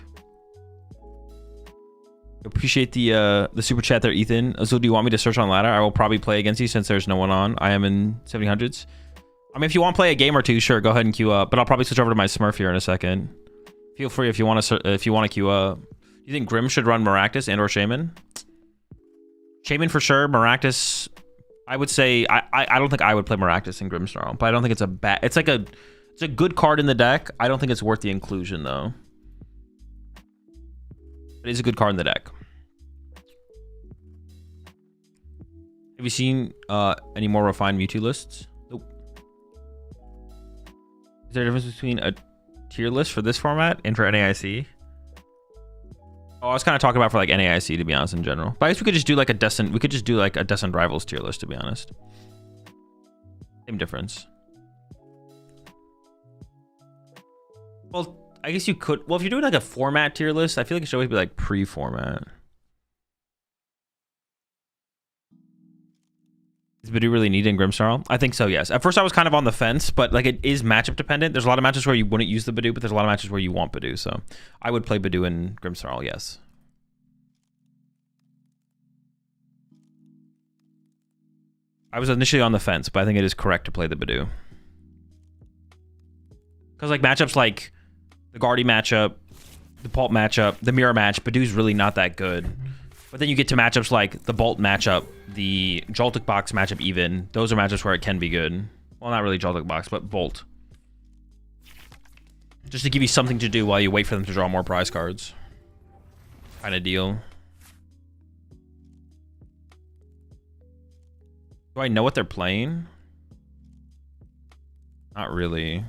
Appreciate the super chat there, Ethan. Azul, do you want me to search on ladder? I will probably play against you since there's no one on. I am in 1700s. I mean, if you want to play a game or two, sure, go ahead and queue up. But I'll probably switch over to my Smurf here in a second. Feel free if you want to queue up. Do you think Grim should run Maractus and or Shaman? Shaman for sure. Maractus, I would say I don't think I would play Maractus in Grimmsnarl, but I don't think it's a bad. It's a good card in the deck. I don't think it's worth the inclusion though. It is a good card in the deck. Have you seen any more refined Mewtwo lists? Nope. Is there a difference between a tier list for this format and for NAIC? Oh, I was kind of talking about for like NAIC, to be honest, in general. But I guess we could just do like a Descent Rivals tier list, to be honest. Same difference. Well, I guess you could. Well, if you're doing like a format tier list, I feel like it should always be like pre-format. Is Badoo really needed in Grimmsnarl? I think so, yes. At first I was kind of on the fence, but like it is matchup dependent. There's a lot of matches where you wouldn't use the Badoo, but there's a lot of matches where you want Badoo. So I would play Badoo in Grimmsnarl, yes. I was initially on the fence, but I think it is correct to play the Badoo. Because like matchups like the Guardy matchup, the Pulp matchup, the Mirror match, Badoo's really not that good. But then you get to matchups like the Bolt matchup, the Joltik box matchup even. Those are matchups where it can be good. Well, not really Joltik box, but Bolt. Just to give you something to do while you wait for them to draw more prize cards. Kind of deal. Do I know what they're playing? Not really.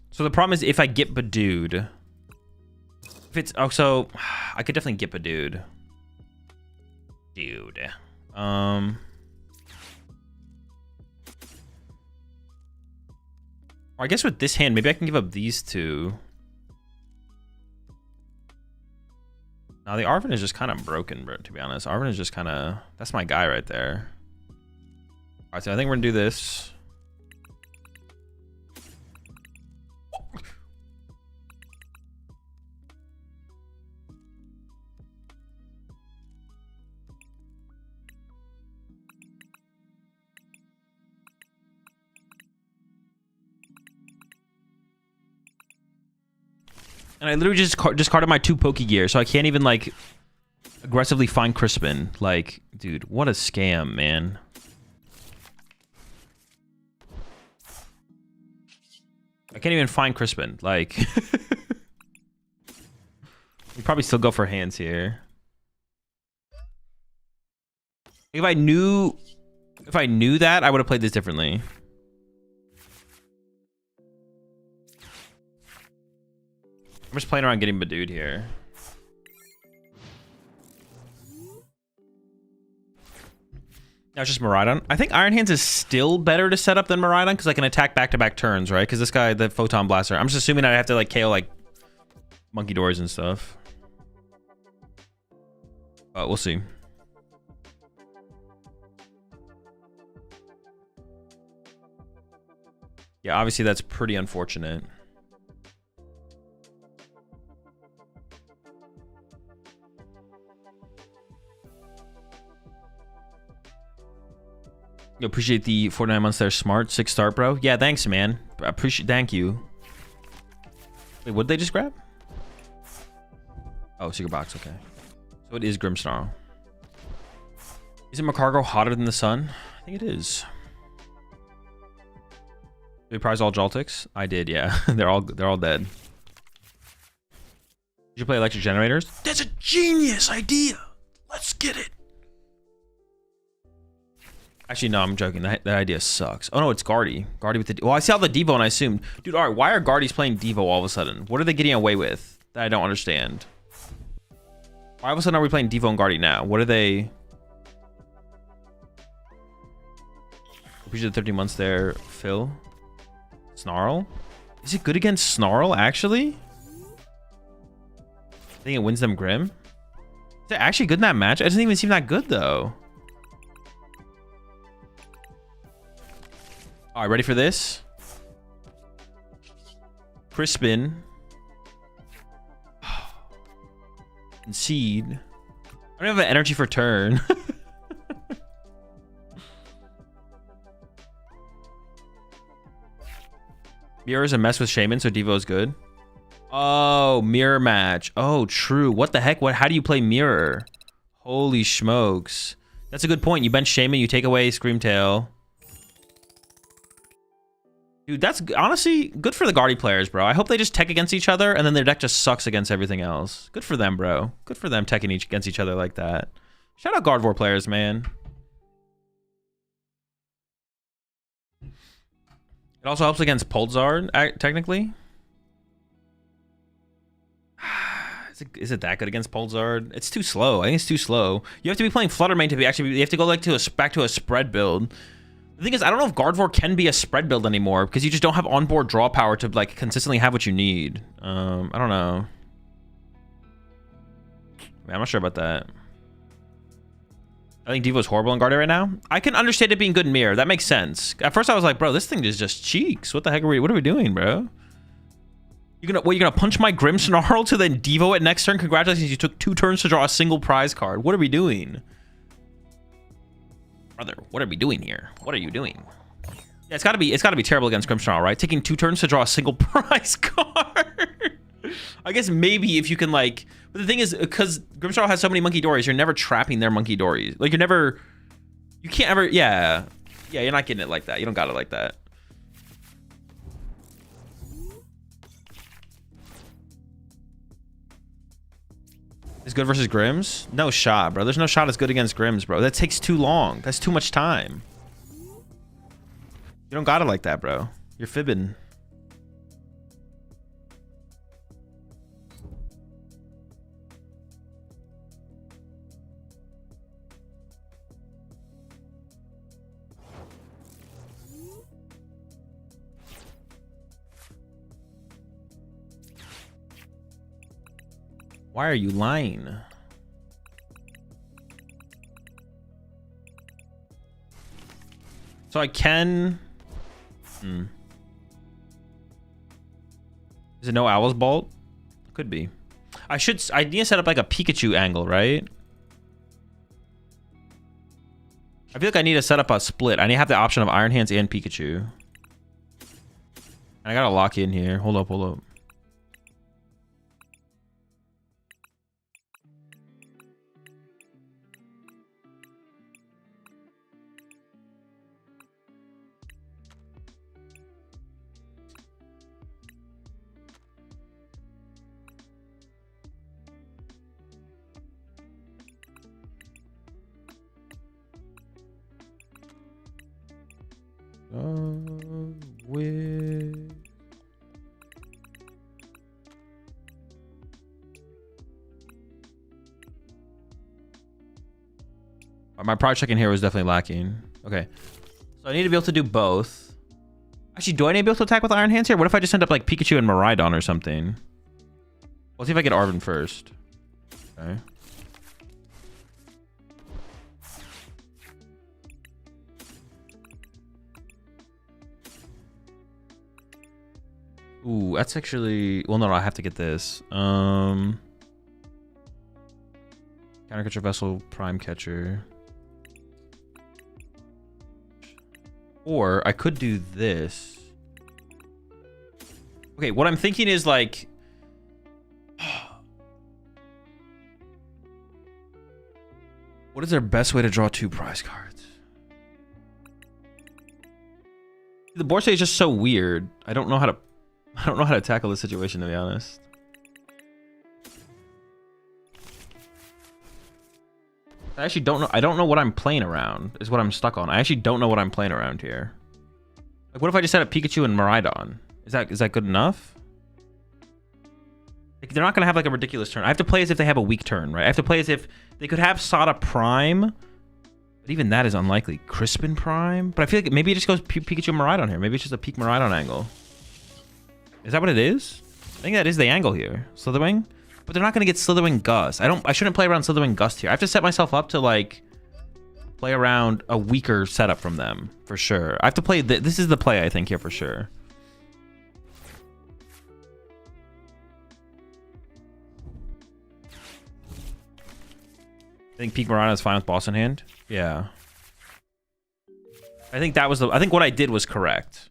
So the problem is if I get Badooed. If it's... Oh, so... I could definitely get Badooed. Dude. Or I guess with this hand, maybe I can give up these two. Now, the Arven is just kind of broken, bro, to be honest. Arven is just kind of... That's my guy right there. All right, so I think we're going to do this. And I literally just discarded my 2 Pokegear, so I can't even, like, aggressively find Crispin. Like, dude, what a scam, man. I can't even find Crispin. Like, we probably still go for hands here. If I knew that, I would have played this differently. I'm just playing around getting Badooed here. Now it's just Miraidon. I think Iron Hands is still better to set up than Miraidon because I can attack back-to-back turns, right? Because this guy, the Photon Blaster, I'm just assuming I have to like KO like Monkey Doors and stuff. But we'll see. Yeah, obviously that's pretty unfortunate. You appreciate the 49 months there. Smart 6 start, bro. Yeah, thanks, man. Thank you. Wait, what did they just grab? Oh, secret box. Okay. So it is Grimmsnarl. Is it Macargo hotter than the sun? I think it is. Did you prize all Joltiks? I did, yeah. they're all dead. Did you play electric generators? That's a genius idea. Let's get it. Actually, no, I'm joking. That idea sucks. Oh, no, it's Guardy. Guardy with the... Well, I saw the Devo and I assumed... Dude, all right, why are Guardies playing Devo all of a sudden? What are they getting away with that I don't understand? Why all of a sudden are we playing Devo and Guardy now? What are they... Appreciate the 30 months there, Phil. Snarl? Is it good against Snarl, actually? I think it wins them Grim. Is it actually good in that match? It doesn't even seem that good, though. All right, ready for this? Crispin. Concede. I don't have an energy for turn. Mirror's a mess with Shaman, so Devo's good. Oh, mirror match. Oh, true. What the heck? How do you play mirror? Holy smokes. That's a good point. You bench Shaman, you take away Screamtail. Dude, that's honestly good for the Guardy players, bro. I hope they just tech against each other and then their deck just sucks against everything else. Good for them, bro. Good for them teching against each other like that. Shout out Gardevoir players, man. It also helps against Poldzard, technically. Is it that good against Poldzard? It's too slow. I think it's too slow. You have to be playing Fluttermane to be actually... You have to go like back to a spread build. The thing is, I don't know if Gardevoir can be a spread build anymore because you just don't have onboard draw power to like consistently have what you need. I don't know. I'm not sure about that. I think Devo's horrible in Guardy right now. I can understand it being good in Mirror. That makes sense. At first I was like, bro, this thing is just cheeks. What the heck what are we doing, bro? You're gonna punch my Grimmsnarl to then Devo it next turn? Congratulations, you took 2 turns to draw a single prize card. What are we doing? Brother, what are we doing here? What are you doing? Yeah, it's gotta be terrible against Grimmsnarl, right? Taking 2 turns to draw a single prize card. I guess maybe if you can like, but the thing is, because Grimmsnarl has so many Monkey Dories, you're never trapping their Monkey Dories. Like you can't ever, yeah, you're not getting it like that. You don't got it like that. Is good versus Grims? No shot, bro. There's no shot as good against Grims, bro. That takes too long. That's too much time. You don't got it like that, bro. You're fibbing. Why are you lying? So I can... Is it no Owl's Bolt? Could be. I need to set up like a Pikachu angle, right? I feel like I need to set up a split. I need to have the option of Iron Hands and Pikachu. And I gotta lock in here. Hold up. My prod check in here was definitely lacking. Okay. So I need to be able to do both. Actually, do I need to be able to attack with Iron Hands here? What if I just end up like Pikachu and Miraidon or something? Let's see if I get Arven first. Okay. Ooh, that's actually... Well, no, I have to get this. Counter Catcher Vessel, Prime Catcher. Or I could do this. Okay, what I'm thinking is like... What is their best way to draw 2 prize cards? The board state is just so weird. I don't know how to tackle this situation, to be honest. I actually don't know. I don't know what I'm playing around, is what I'm stuck on. I actually don't know what I'm playing around here. Like, what if I just set up Pikachu and Miraidon? Is that good enough? Like, they're not going to have, like, a ridiculous turn. I have to play as if they have a weak turn, right? I have to play as if they could have Sada Prime, but even that is unlikely. Crispin Prime? But I feel like maybe it just goes Pikachu and Miraidon here. Maybe it's just a peak Miraidon angle. Is that what it is? I think that is the angle here. Slitherwing? But they're not going to get Slitherwing Gust. I shouldn't play around Slitherwing Gust here. I have to set myself up to, like, play around a weaker setup from them, for sure. I have to play... This is the play, I think, here, for sure. I think Peak Miraidon is fine with boss in hand. Yeah. I think that was I think what I did was correct.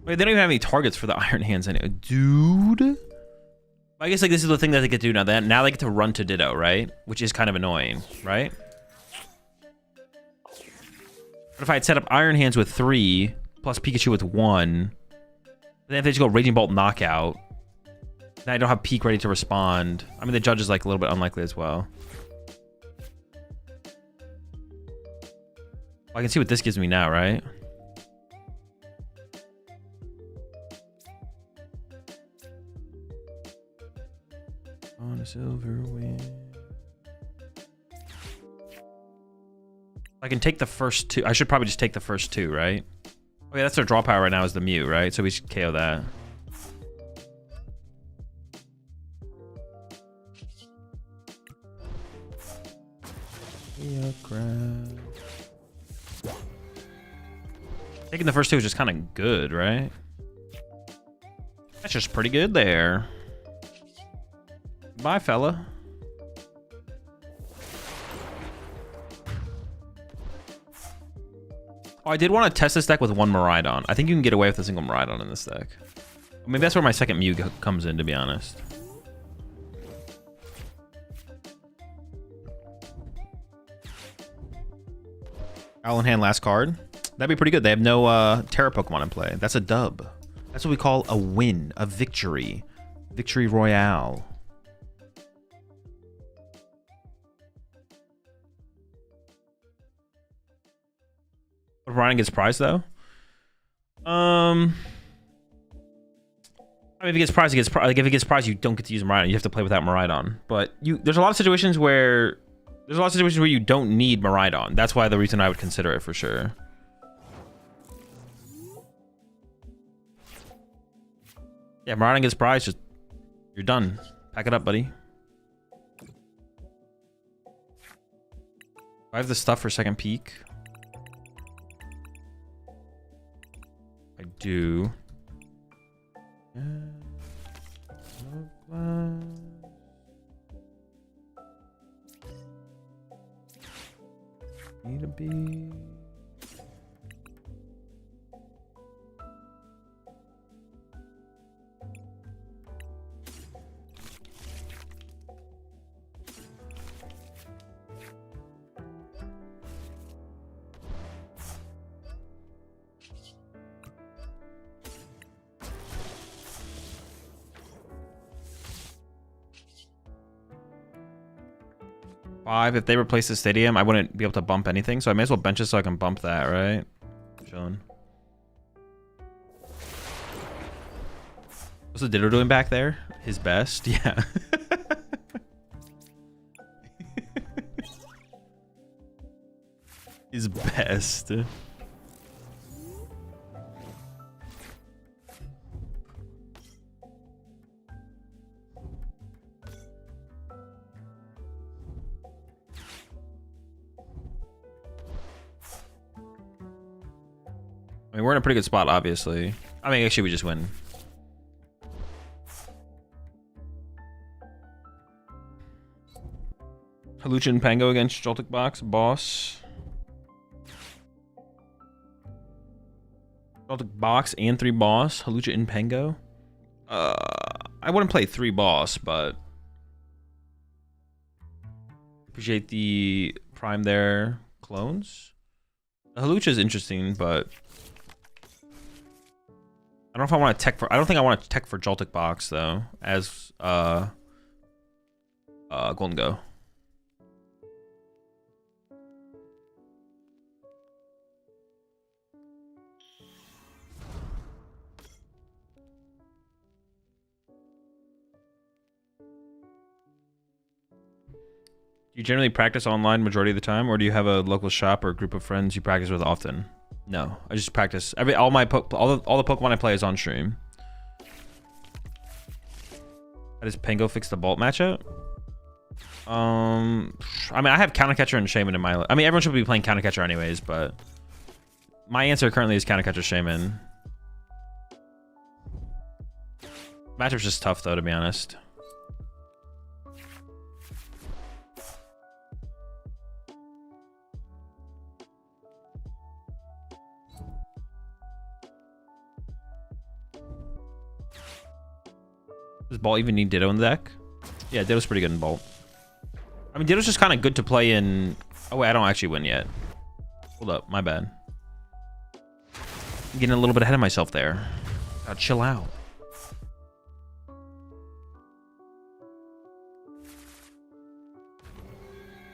Wait, they don't even have any targets for the Iron Hands anyway. Dude. I guess like this is the thing that they get to do now. Now they get to run to Ditto, right? Which is kind of annoying, right? But if I had set up Iron Hands with 3, plus Pikachu with 1, then if they just go Raging Bolt Knockout, then I don't have Peak ready to respond. I mean, the judge is like a little bit unlikely as well. I can see what this gives me now, right? On a silver wing. I can take the first 2. I should probably just take the first 2, right? Okay, that's their draw power right now is the Mew, right? So we should KO that. Taking the first 2 is just kind of good, right? just pretty good there. Bye, fella. Oh, I did want to test this deck with one Miraidon. I think you can get away with a single Miraidon in this deck. Maybe that's where my second Mew comes in, to be honest. Owl in hand, last card. That'd be pretty good. They have no Terra Pokemon in play. That's a dub. That's what we call a win, a victory. Victory Royale. Ryan gets prized though. I mean, if he gets prized, he gets prized. Like if he gets prized, you don't get to use Miraidon. You have to play without Miraidon. But there's a lot of situations where you don't need Miraidon. That's why the reason I would consider it for sure. Yeah, Miraidon gets prized. Just you're done. Pack it up, buddy. I have the stuff for second peak. I do. Need a bee. Five. If they replace the stadium, I wouldn't be able to bump anything, so I may as well bench it so I can bump that, right? Chilling. What's the Ditto doing back there? His best? Yeah. His best. I mean, we're in a pretty good spot, obviously. I mean, actually, we just win. Halucha and Pango against Joltik box. Boss. Joltik box and 3 boss. Halucha and Pango. I wouldn't play 3 boss, but... Appreciate the prime there. Clones. The Halucha is interesting, but... I don't know if I want to tech for. I don't think I want to tech for Joltik box though, as Gholdengo. Do you generally practice online majority of the time, or do you have a local shop or a group of friends you practice with often? No, I just practice. All the Pokemon I play is on stream. How does Pango fix the Bolt matchup? I mean, I have Counter Catcher and Shaman in my. I mean, everyone should be playing Counter Catcher anyways, but my answer currently is Counter Catcher Shaman. Matchup's just tough though, to be honest. Does Bolt even need Ditto in the deck? Yeah, Ditto's pretty good in Bolt. I mean, Ditto's just kind of good to play in... Oh, wait, I don't actually win yet. Hold up, my bad. I'm getting a little bit ahead of myself there. Gotta chill out. I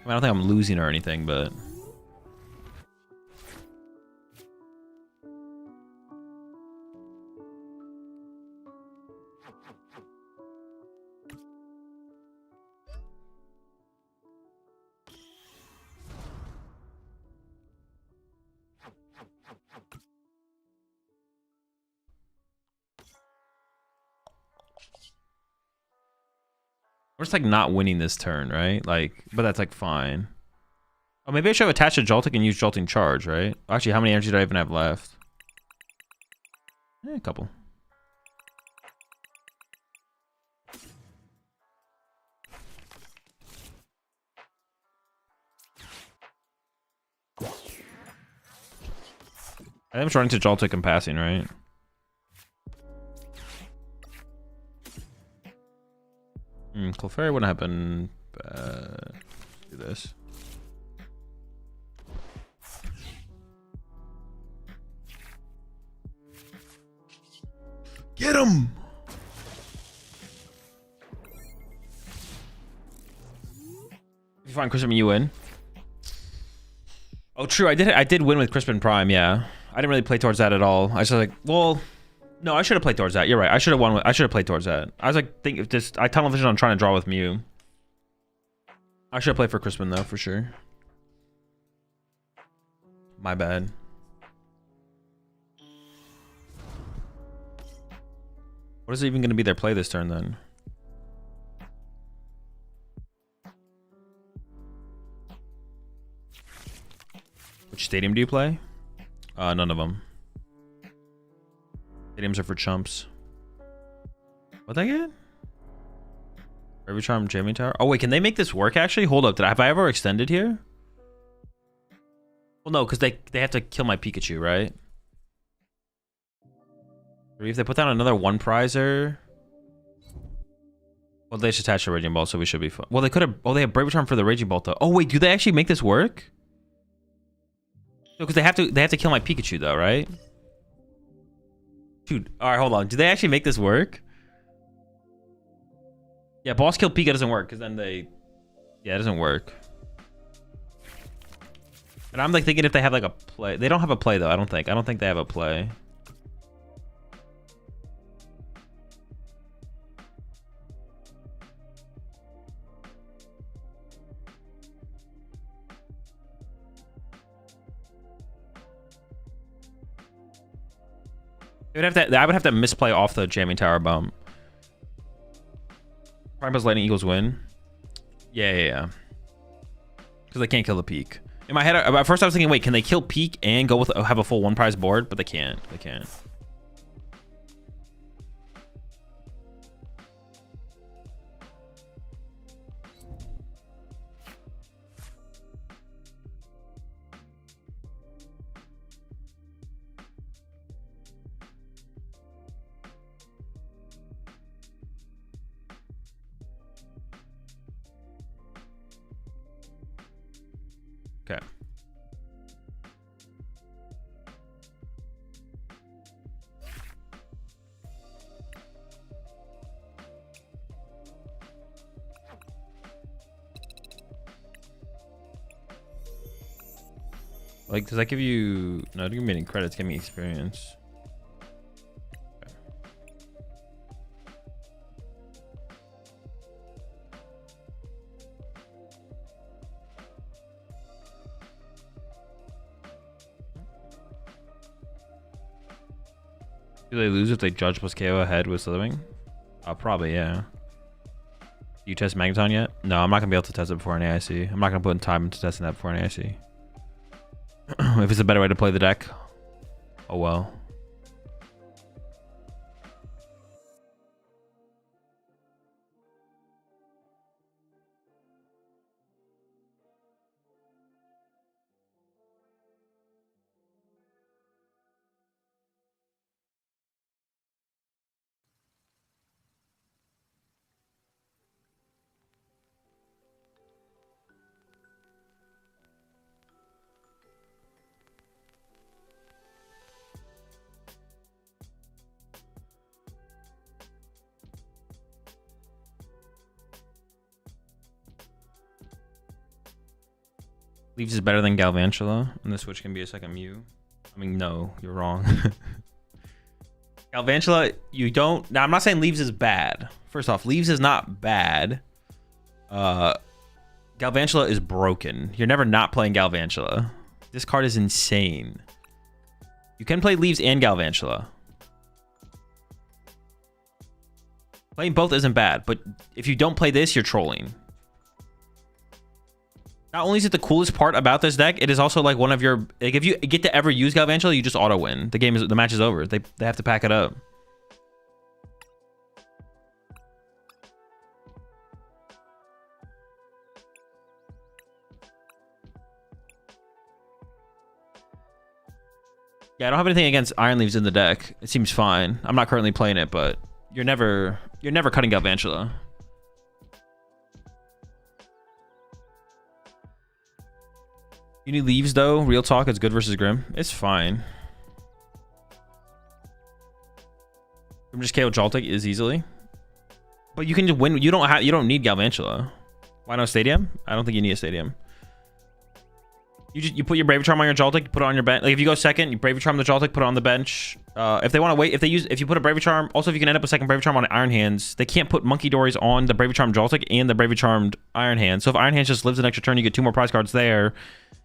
don't think I'm losing or anything, but... We're just like not winning this turn, right? Like, but that's like fine. Oh, maybe I should have attached a Joltik and use Jolting Charge, right? Actually, how many energy do I even have left? A couple. I think I'm trying to Joltik and passing, right? Clefairy wouldn't happen. Do this. Get him! If you find Crispin, you win. Oh, true. I did win with Crispin Prime. Yeah, I didn't really play towards that at all. I was like, well, no, I should have played towards that. You're right. I should have won. I should have played towards that. I was like, think if this. I tunnel vision on trying to draw with Mew. I should have played for Crispin though, for sure. My bad. What is even going to be their play this turn then? Which stadium do you play? None of them. Stadiums are for chumps. What they get? Every charm jamming tower. Oh wait, can they make this work actually? Hold up, have I ever extended here? Well, no, because they have to kill my Pikachu, right? If they put down another one prizer. Well, they just attached a Raging Bolt, so we should be fine. Well, they could have. Oh, they have Brave Charm for the Raging Bolt though. Oh wait, do they actually make this work? No, because they have to kill my Pikachu though, right? Dude, all right, hold on. Do they actually make this work? Yeah, boss kill Pika doesn't work because then they. Yeah, it doesn't work. And I'm like thinking if they have like a play. They don't have a play though. I don't think they have a play. I would have to misplay off the jamming tower bump. Primus Lightning Eagles win. Yeah. Because they can't kill the Peak. In my head, at first I was thinking, wait, can they kill Peak and go with have a full one prize board? But they can't. They can't. Okay. Like, does that give you... No, it doesn't give me any credits. Give me experience. Okay. Do they lose if they judge plus KO ahead with Slithering? Probably, yeah. You test Magneton yet? No, I'm not going to be able to test it before an AIC. I'm not going to put in time into testing that before an AIC. If it's a better way to play the deck, oh well. Leaves is better than Galvantula, and the switch can be a second Mew. I mean, no, you're wrong. Galvantula, you don't... Now, I'm not saying Leaves is bad. First off, Leaves is not bad. Galvantula is broken. You're never not playing Galvantula. This card is insane. You can play Leaves and Galvantula. Playing both isn't bad, but if you don't play this, you're trolling. Not only is it the coolest part about this deck, it is also like one of your... Like, if you get to ever use Galvantula, you just auto-win. The match is over. They have to pack it up. Yeah, I don't have anything against Iron Leaves in the deck. It seems fine. I'm not currently playing it, but you're never cutting Galvantula. You need Leaves though. Real talk, it's good versus Grim. It's fine. I'm just KO Joltik is easily. But you can just win. You don't need Galvantula. Why no Stadium? I don't think you need a Stadium. You put your Brave Charm on your Joltik, put it on your bench. Like if you go second, you Brave Charm the Joltik, put it on the bench. If they want to wait, if you put a Brave Charm, also if you can end up with second Brave Charm on Iron Hands, they can't put Monkey Dories on the Brave Charm Joltik and the Brave Charmed Iron Hands. So if Iron Hands just lives an extra turn, you get 2 more prize cards there.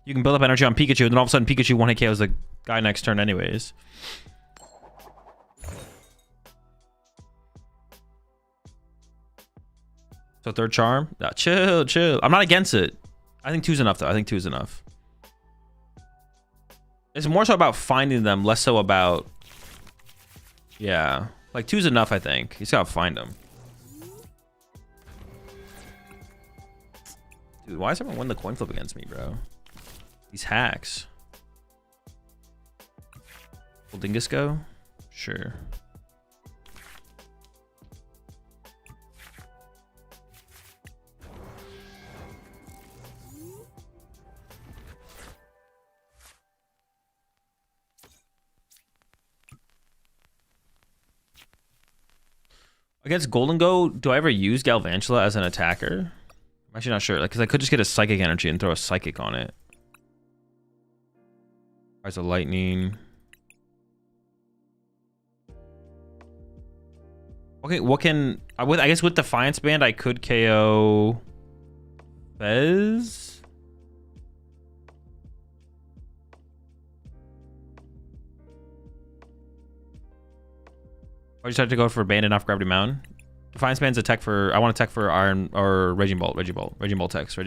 You can build up energy on Pikachu, and then all of a sudden Pikachu 1-hit KOs the guy next turn anyways. So third charm? No, chill. I'm not against it. I think 2's enough though. I think 2 is enough. It's more so about finding them, less so about... Yeah. Like 2's enough, I think. You just gotta find them. Dude, why does everyone win the coin flip against me, bro? These hacks. Gholdengo? Sure. Against Gholdengo, do I ever use Galvantula as an attacker? I'm actually not sure. Like, because I could just get a Psychic Energy and throw a Psychic on it. There's a Lightning. Okay, what can... I guess with Defiance Band, I could KO... Fez? I just have to go for Bandit off Gravity Mountain. Defiance Band's a tech for... I want to tech for Iron or Raging Bolt. Raging Bolt Tex.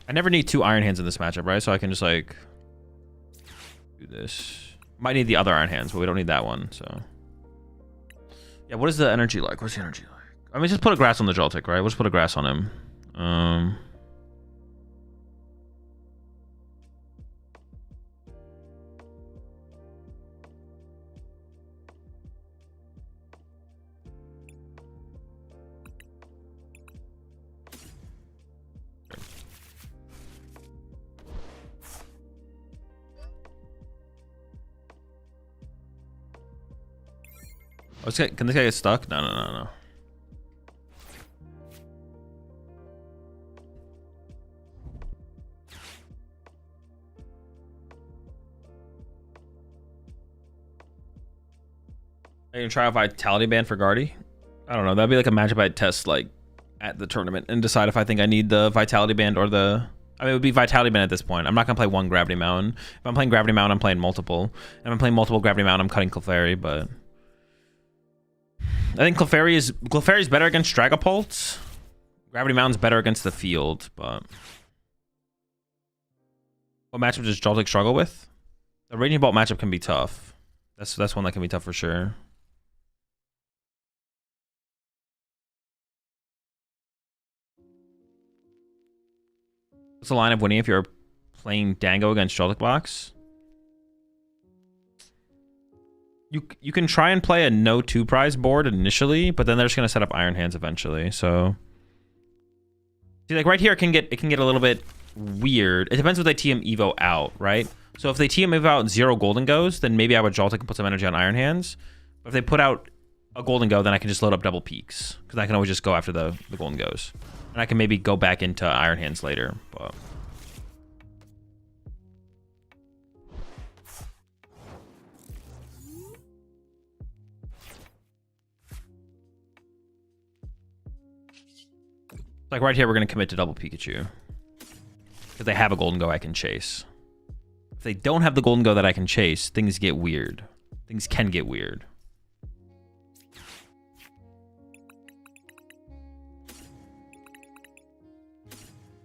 I never need 2 Iron Hands in this matchup, right? So I can just like... do this. Might need the other Iron Hands, but we don't need that one, so... Yeah, what is the energy like? What's the energy like? I mean, just put a grass on the Joltik, right? We'll just put a grass on him. Can this guy get stuck? No. Are you gonna try a Vitality Band for Guardy? I don't know. That'd be like a matchup I'd test like at the tournament and decide if I think I need the Vitality Band or the... I mean, it would be Vitality Band at this point. I'm not gonna play one Gravity Mountain. If I'm playing Gravity Mountain, I'm playing multiple. And if I'm playing multiple Gravity Mountain, I'm cutting Clefairy, but... I think Clefairy is better against Dragapult. Gravity Mountain's better against the field, but... What matchup does Joltik struggle with? The Raging Bolt matchup can be tough. That's one that can be tough for sure. What's the line of winning if you're playing Dango against Joltik box? You can try and play a no 2 prize board initially, but then they're just gonna set up Iron Hands eventually. So see, like right here, it can get a little bit weird. It depends if they TM Evo out, right? So if they TM Evo out 0 Gholdengos, then maybe I would Joltik and put some energy on Iron Hands. But if they put out a Gholdengo, then I can just load up double peaks because I can always just go after the Gholdengos, and I can maybe go back into Iron Hands later. But like right here, we're going to commit to double Pikachu. Because they have a Gholdengo I can chase. If they don't have the Gholdengo that I can chase, things get weird. Things can get weird.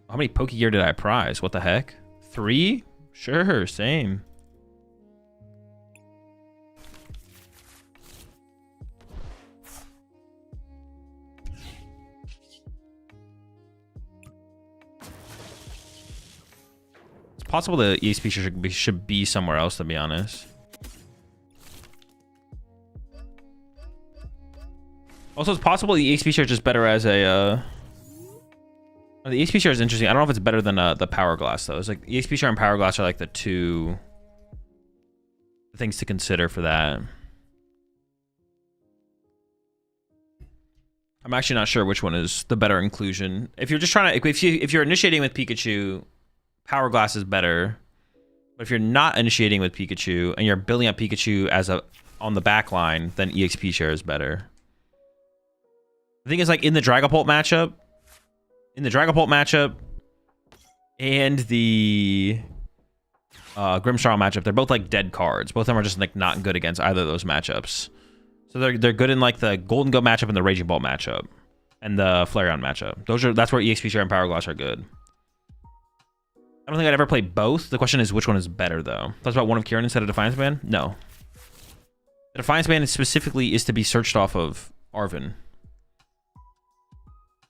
How many Pokegear did I prize? What the heck? 3? Sure, same. possible the EXP should be somewhere else, to be honest. Also, it's possible the EXP share is just better as a... the EXP share is interesting. I don't know if it's better than the Power Glass, though. It's like EXP share and Power Glass are like the two things to consider for that. I'm actually not sure which one is the better inclusion. If you're just trying to... If you're initiating with Pikachu, Power Glass is better. But if you're not initiating with Pikachu and you're building up Pikachu as on the back line, then EXP share is better. The thing is, like, in the Dragapult matchup, and the Grimmsnarl matchup, they're both, like, dead cards. Both of them are just, like, not good against either of those matchups. So they're good in, like, the Gholdengo matchup and the Raging Bolt matchup. And the Flareon matchup. That's where EXP share and Power Glass are good. I don't think I'd ever play both. The question is, which one is better, though? That's about one of Kieran instead of Defiance Band? No. The Defiance Band specifically is to be searched off of Arven.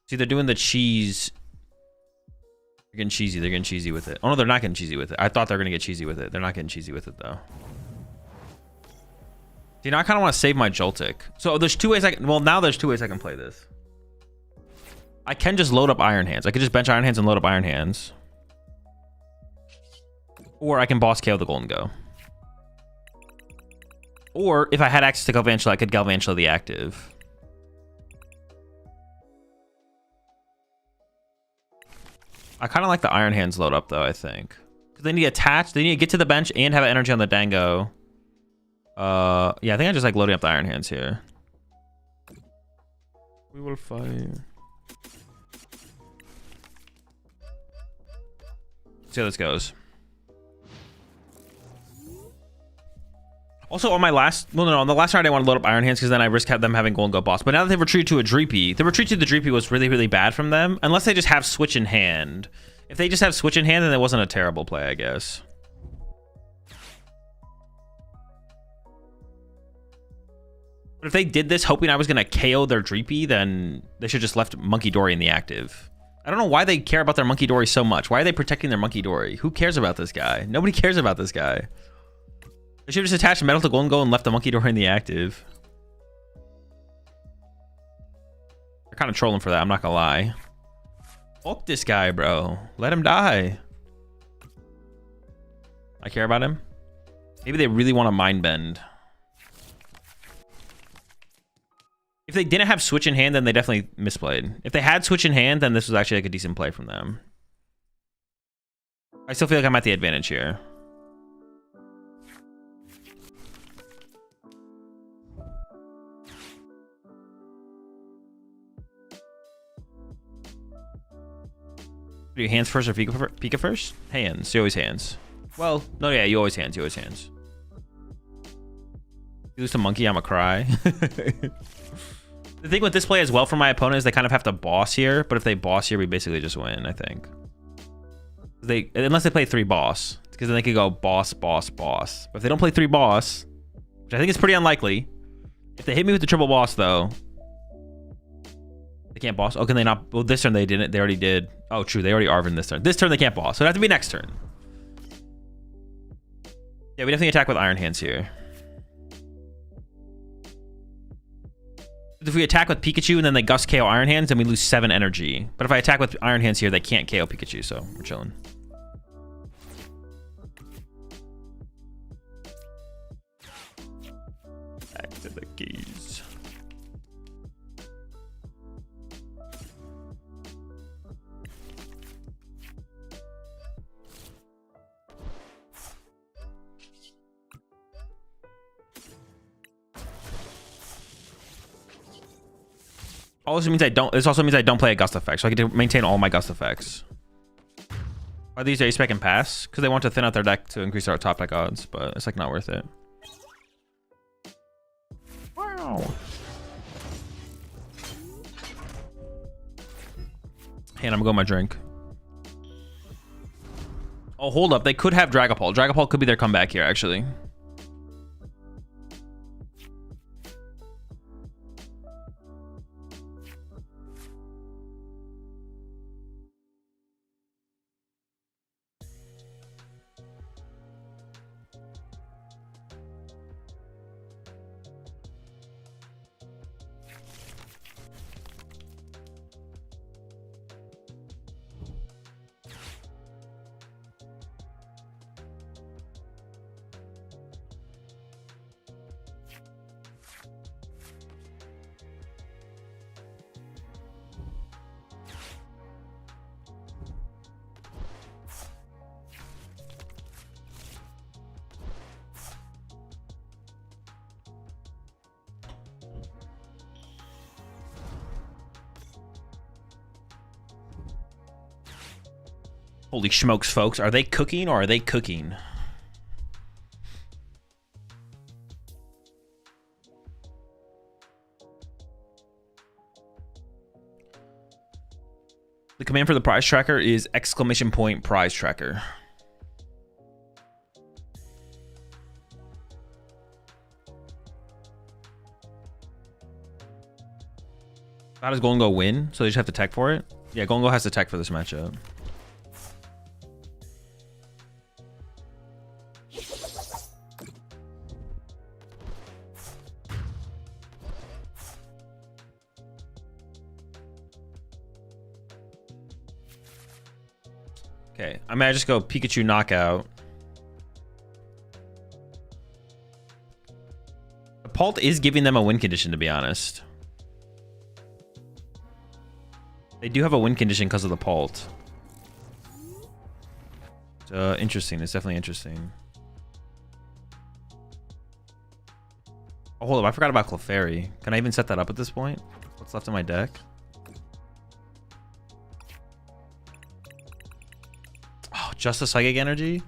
See, they're doing the cheese. They're getting cheesy. They're getting cheesy with it. Oh, no, they're not getting cheesy with it. I thought they were going to get cheesy with it. They're not getting cheesy with it, though. See, now I kind of want to save my Joltik. So there's two ways I can... Well, now there's two ways I can play this. I can just load up Iron Hands. I could just bench Iron Hands and load up Iron Hands. Or I can boss KO the Gholdengo. Or if I had access to Galvantula, I could Galvantula the active. I kind of like the Iron Hands load up, though, I think. Because they need to attach, they need to get to the bench and have energy on the Dango. Yeah, I think I just like loading up the Iron Hands here. We will fight. See how this goes. Also, on my last... Well, no, on the last round, I want to load up Iron Hands because then I risk them having Gholdengo boss. But now that they've retreated to a Dreepy, the retreat to the Dreepy was really, really bad from them. Unless they just have Switch in hand. If they just have Switch in hand, then it wasn't a terrible play, I guess. But if they did this hoping I was going to KO their Dreepy, then they should just left Monkey Dory in the active. I don't know why they care about their Monkey Dory so much. Why are they protecting their Monkey Dory? Who cares about this guy? Nobody cares about this guy. They should have just attached Metal to Gholdengo and left the Monkey Dory in the active. They're kind of trolling for that, I'm not gonna lie. Fuck this guy, bro. Let him die. I care about him. Maybe they really want to Mind Bend. If they didn't have Switch in hand, then they definitely misplayed. If they had Switch in hand, then this was actually like a decent play from them. I still feel like I'm at the advantage here. Do you hands first or Pika first? Hands. You always hands. Well, no, yeah, you always hands. You always hands. You lose to Monkey, I'ma cry. The thing with this play as well for my opponent is they kind of have to boss here, but if they boss here, we basically just win, I think. Unless they play 3 boss, because then they could go boss, boss, boss. But if they don't play 3 boss, which I think is pretty unlikely, if they hit me with the triple boss, though, they can't boss. Oh, can they not? Well, this turn they didn't. They already did. Oh, true. They already Arven this turn. This turn they can't boss. So it has to be next turn. Yeah, we definitely attack with Iron Hands here. If we attack with Pikachu and then they Gust KO Iron Hands, then we lose 7 energy. But if I attack with Iron Hands here, they can't KO Pikachu, so we're chilling. Back to the keys. Also means this also means I don't play a Gust effect, so I get to maintain all my Gust effects. Why these Ace Spec and Pass? Because they want to thin out their deck to increase our top deck odds, but it's like not worth it. Wow. And I'm gonna go my drink. Oh, hold up. They could have Dragapult. Dragapult could be their comeback here, actually. Holy smokes, folks. Are they cooking or are they cooking? The command for the prize tracker is ! prize tracker. How does Gholdengo win? So they just have to tech for it? Yeah, Gholdengo has to tech for this matchup. Okay, I might just go Pikachu knockout. The Pult is giving them a win condition, to be honest. They do have a win condition because of the Pult. Interesting. It's definitely interesting. Oh, hold up. I forgot about Clefairy. Can I even set that up at this point? What's left in my deck? Oh, just a Psychic Energy?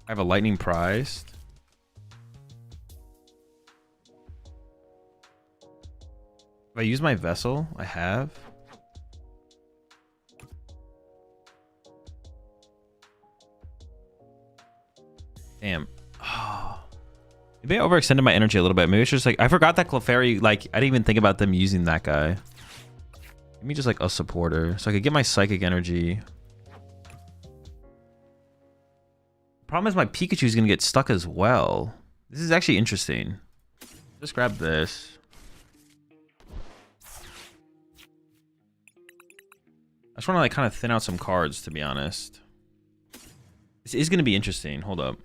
I have a Lightning prized. If I use my Vessel, I have. Damn. Oh. Maybe I overextended my energy a little bit. Maybe it's just like, I forgot that Clefairy, like, I didn't even think about them using that guy. Give me just like a supporter. So I could get my Psychic Energy. Problem is my Pikachu is going to get stuck as well. This is actually interesting. Just grab this. I just want to like kind of thin out some cards, to be honest. This is going to be interesting. Hold up.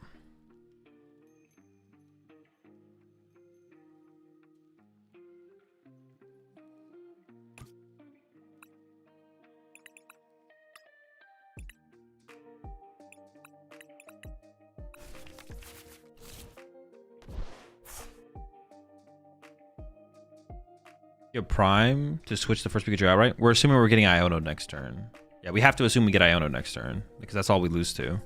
You have Prime to switch the first Pikachu out, right? We're assuming we're getting Iono next turn. Yeah, we have to assume we get Iono next turn because that's all we lose to.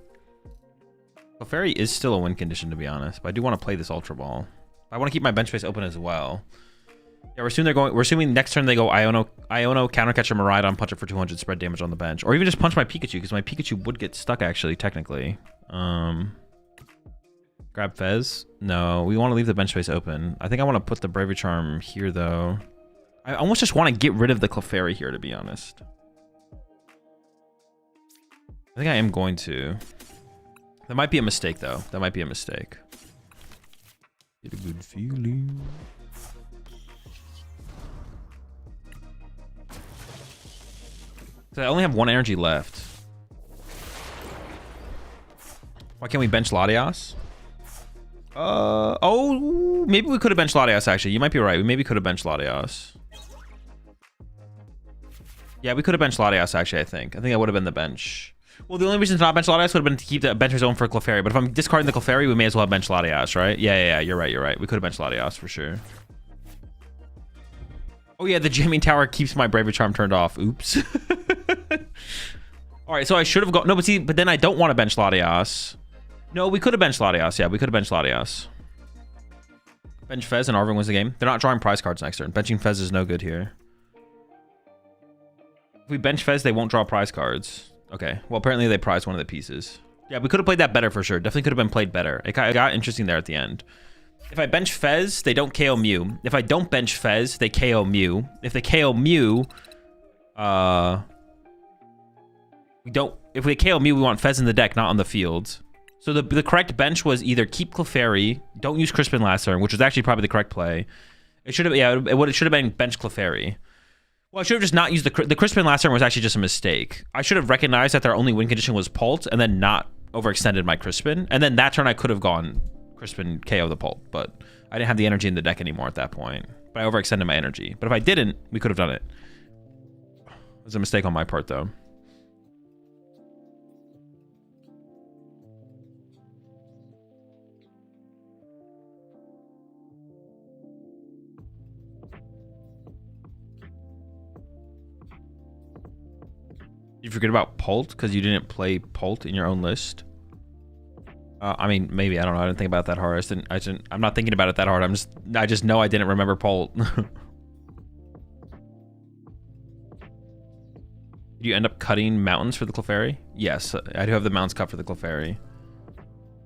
Clefairy is still a win condition, to be honest, but I do want to play this Ultra Ball. I want to keep my bench space open as well. Yeah, we're assuming next turn they go Iono, Counter Catcher, Miraidon, punch it for 200, spread damage on the bench, or even just punch my Pikachu because my Pikachu would get stuck actually technically. Grab Fez. No, we want to leave the bench space open. I think I want to put the Bravery Charm here though. I almost just want to get rid of the Clefairy here, to be honest. I think I am going to. That might be a mistake, though. That might be a mistake. Get a good feeling. So I only have one energy left. Why can't we bench Latias? Oh, maybe we could have benched Latias, actually. You might be right. We maybe could have benched Latias. Yeah, we could have benched Latias, actually, I think. I think that would have been the bench. Well, the only reason to not bench Latias would have been to keep the bencher zone for Clefairy. But if I'm discarding the Clefairy, we may as well have benched Latias, right? Yeah, you're right. We could have benched Latias for sure. Oh, yeah, the Jamming Tower keeps my Bravery Charm turned off. Oops. All right, so I should have gone... No, but then I don't want to bench Latias. No, we could have benched Latias. Yeah, we could have benched Latias. Bench Fez and Arvin wins the game. They're not drawing prize cards next turn. Benching Fez is no good here. If we bench Fez, they won't draw prize cards. Okay. Well, apparently they prized one of the pieces. Yeah, we could have played that better for sure. Definitely could have been played better. It got interesting there at the end. If I bench Fez, they don't KO Mew. If I don't bench Fez, they KO Mew. If they KO Mew, we don't... If we KO Mew, we want Fez in the deck, not on the field. So the correct bench was either keep Clefairy, don't use Crispin last turn, which was actually probably the correct play. It should have, yeah, it should have been bench Clefairy. Well, I should have just not used the Crispin last turn was actually just a mistake. I should have recognized that their only win condition was Pult and then not overextended my Crispin. And then that turn I could have gone Crispin KO the Pult, but I didn't have the energy in the deck anymore at that point. But I overextended my energy. But if I didn't, we could have done it. It was a mistake on my part though. You forget about Pult because you didn't play Pult in your own list. I mean, maybe, I don't know. I didn't think about it that hard. I'm not thinking about it that hard. I just know I didn't remember Pult. Did you end up cutting mountains for the Clefairy? Yes, I do have the mountains cut for the Clefairy.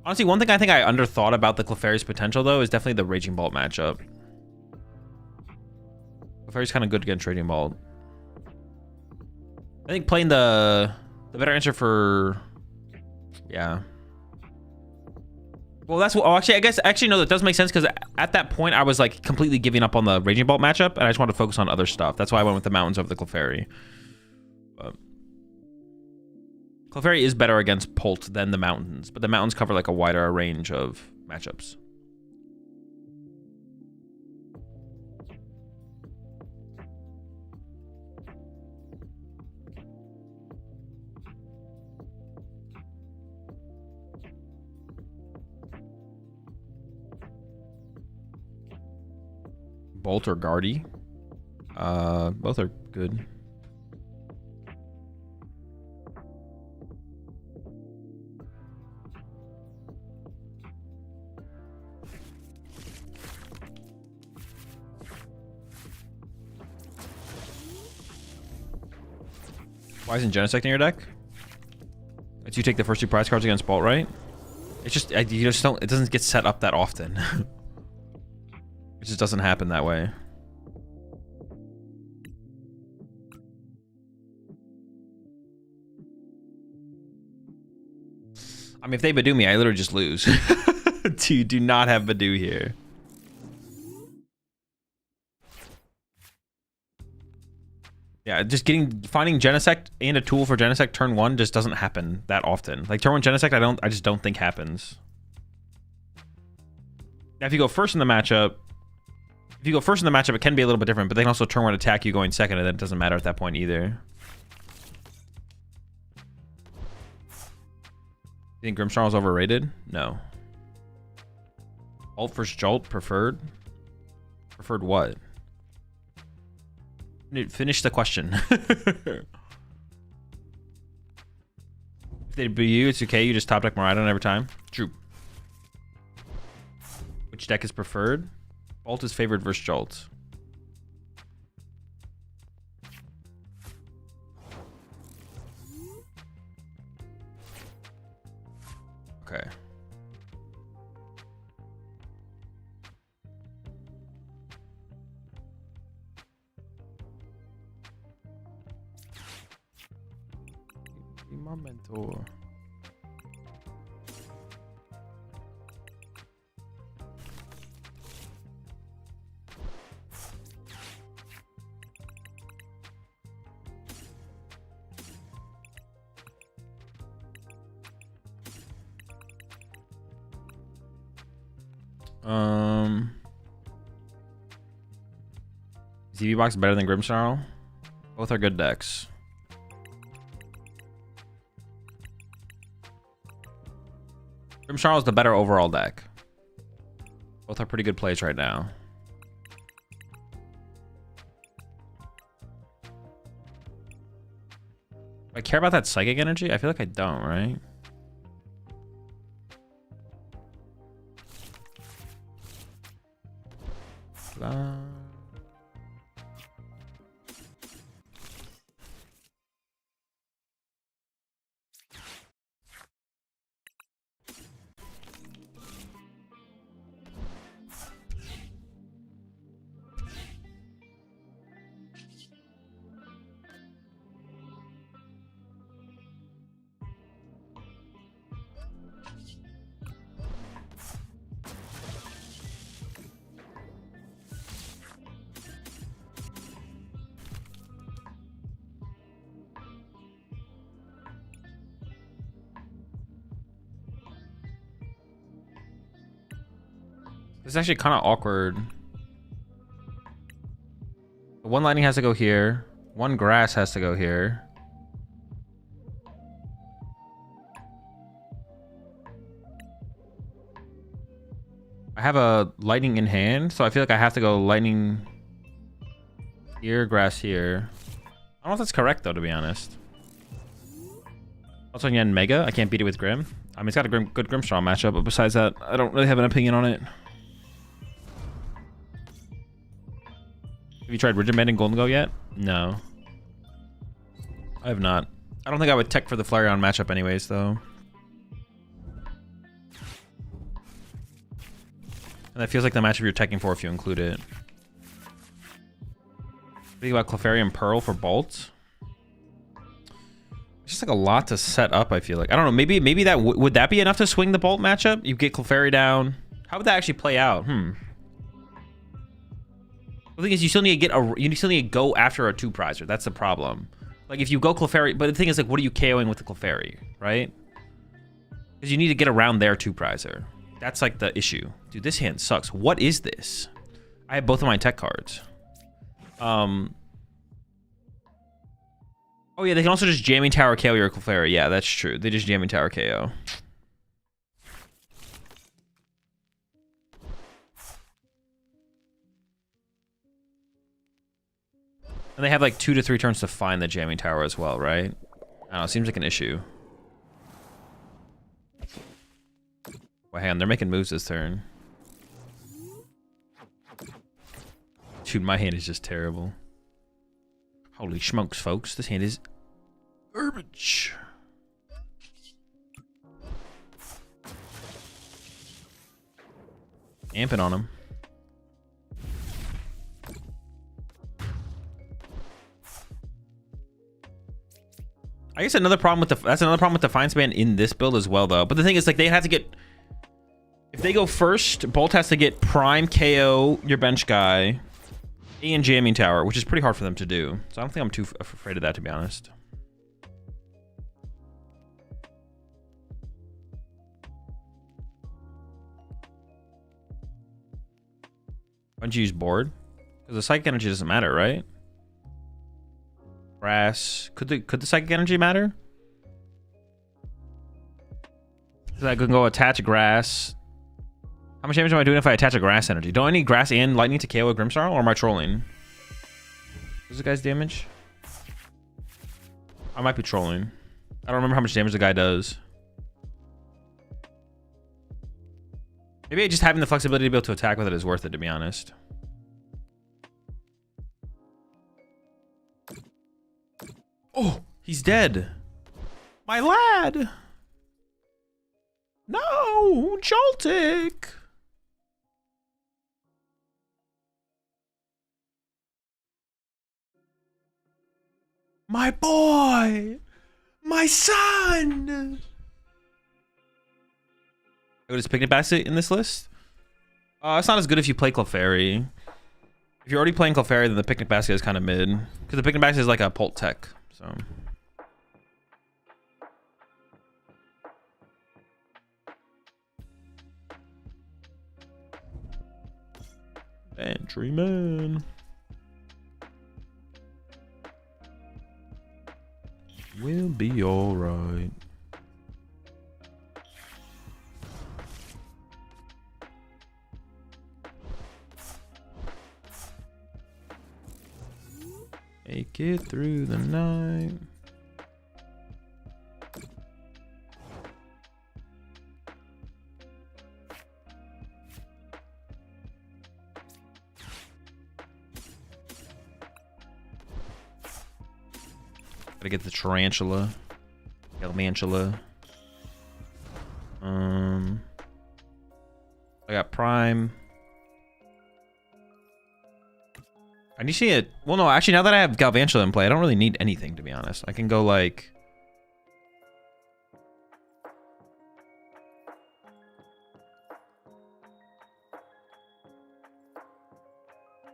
Honestly, one thing I think I underthought about the Clefairy's potential, though, is definitely the Raging Bolt matchup. Clefairy's kind of good against Raging Bolt. I think playing the better answer for... Yeah. Well, that's what... Oh, actually, I guess... Actually, no, that does make sense, because at that point, I was, like, completely giving up on the Raging Bolt matchup, and I just wanted to focus on other stuff. That's why I went with the mountains over the Clefairy. Clefairy is better against Pult than the mountains, but the mountains cover like a wider range of matchups. Bolt or Guardy? Both are good. Why isn't Genesect in your deck? It's you take the first 2 prize cards against Bolt, right? It's just, you just don't, it doesn't get set up that often. It just doesn't happen that way. I mean, if they Badoo me, I literally just lose. You do not have Badoo here. Yeah, just finding Genesect and a tool for Genesect turn 1 just doesn't happen that often. Like turn 1 Genesect, I just don't think happens. Now, if you go first in the matchup, it can be a little bit different, but they can also turn 1 attack you going second, and then it doesn't matter at that point either. You think Grimmsnarl's overrated? No. Alt versus Jolt, preferred? Preferred what? Finish the question. If they be you, it's okay. You just top deck Miraidon every time. True. Which deck is preferred? Bolt is favored versus Jolt. Okay. Momento. Is Eevee Box better than Grimmsnarl? Both are good decks. Grimmsnarl is the better overall deck. Both are pretty good plays right now. Do I care about that Psychic Energy? I feel like I don't, right? This is actually kind of awkward. One lightning has to go here. One grass has to go here. I have a lightning in hand, so I feel like I have to go lightning here, grass here. I don't know if that's correct though, to be honest. Also, Yen Mega. I can't beat it with Grim. I mean, it's got a good Grimmstrong matchup, but besides that, I don't really have an opinion on it. Have you tried Rigimend and Gholdengo yet? No. I have not. I don't think I would tech for the Flareon matchup anyways, though. And that feels like the matchup you're teching for if you include it. What do you think about Clefairy and Pearl for Bolt? It's just like a lot to set up, I feel like. I don't know, maybe that would that be enough to swing the Bolt matchup? You get Clefairy down. How would that actually play out? The thing is, you still need to go after a 2-prizer. That's the problem. Like if you go Clefairy, but the thing is, like, what are you KOing with the Clefairy, right? Because you need to get around their 2-prizer. That's like the issue. Dude, this hand sucks. What is this? I have both of my tech cards. Oh yeah, they can also just Jamming Tower KO your Clefairy. Yeah, that's true. They just Jamming Tower KO. And they have like 2 to 3 turns to find the Jamming Tower as well, right? I don't know, it seems like an issue. Well, hang on, they're making moves this turn. Dude, my hand is just terrible. Holy smokes, folks. This hand is garbage. Amping on him. I guess another problem with that's another problem with Defiance Band in this build as well, though. But the thing is, like, they have to get, if they go first, Bolt has to get Prime KO your bench guy and Jamming Tower, which is pretty hard for them to do. So I don't think I'm too afraid of that, to be honest. Why don't you use board? Because the Psychic Energy doesn't matter, right? Grass. Could the Psychic Energy matter? So I can go attach grass. How much damage am I doing if I attach a grass energy? Don't I need grass and lightning to KO a Grimmsnarl, or am I trolling? What's the guy's damage? I might be trolling. I don't remember how much damage the guy does. Maybe just having the flexibility to be able to attack with it is worth it, to be honest. Oh, he's dead. My lad. No, Joltik. My boy. My son. What is Picnic Basket in this list? It's not as good if you play Clefairy. If you're already playing Clefairy, then the Picnic Basket is kind of mid. Because the Picnic Basket is like a Pult Tech. So. Entryman. We'll be alright. Make it through the night. Gotta get the Tarantula. Galvantula. I got Prime. I need to see it. Well, no, actually, now that I have Galvantula in play, I don't really need anything, to be honest. I can go like.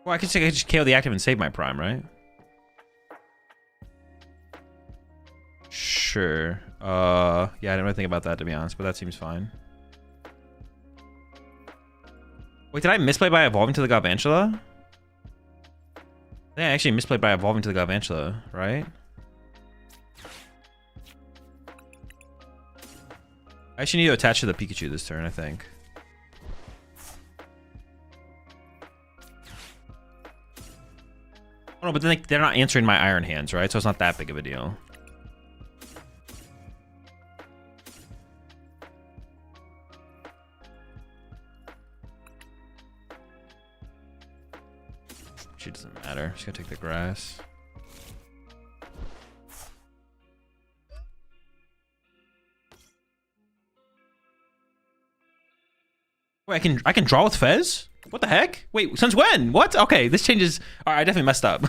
Well, I can just KO the active and save my Prime, right? Sure. Yeah, I didn't really think about that, to be honest, but that seems fine. Wait, did I misplay by evolving to the Galvantula? Yeah, I actually misplayed by evolving to the Galvantula, right? I actually need to attach to the Pikachu this turn, I think. Oh no, but then they're not answering my Iron Hands, right? So it's not that big of a deal. She doesn't matter. She's gonna take the grass. Wait, I can draw with Fez? What the heck? Wait, since when? What? Okay, this changes. All right, I definitely messed up.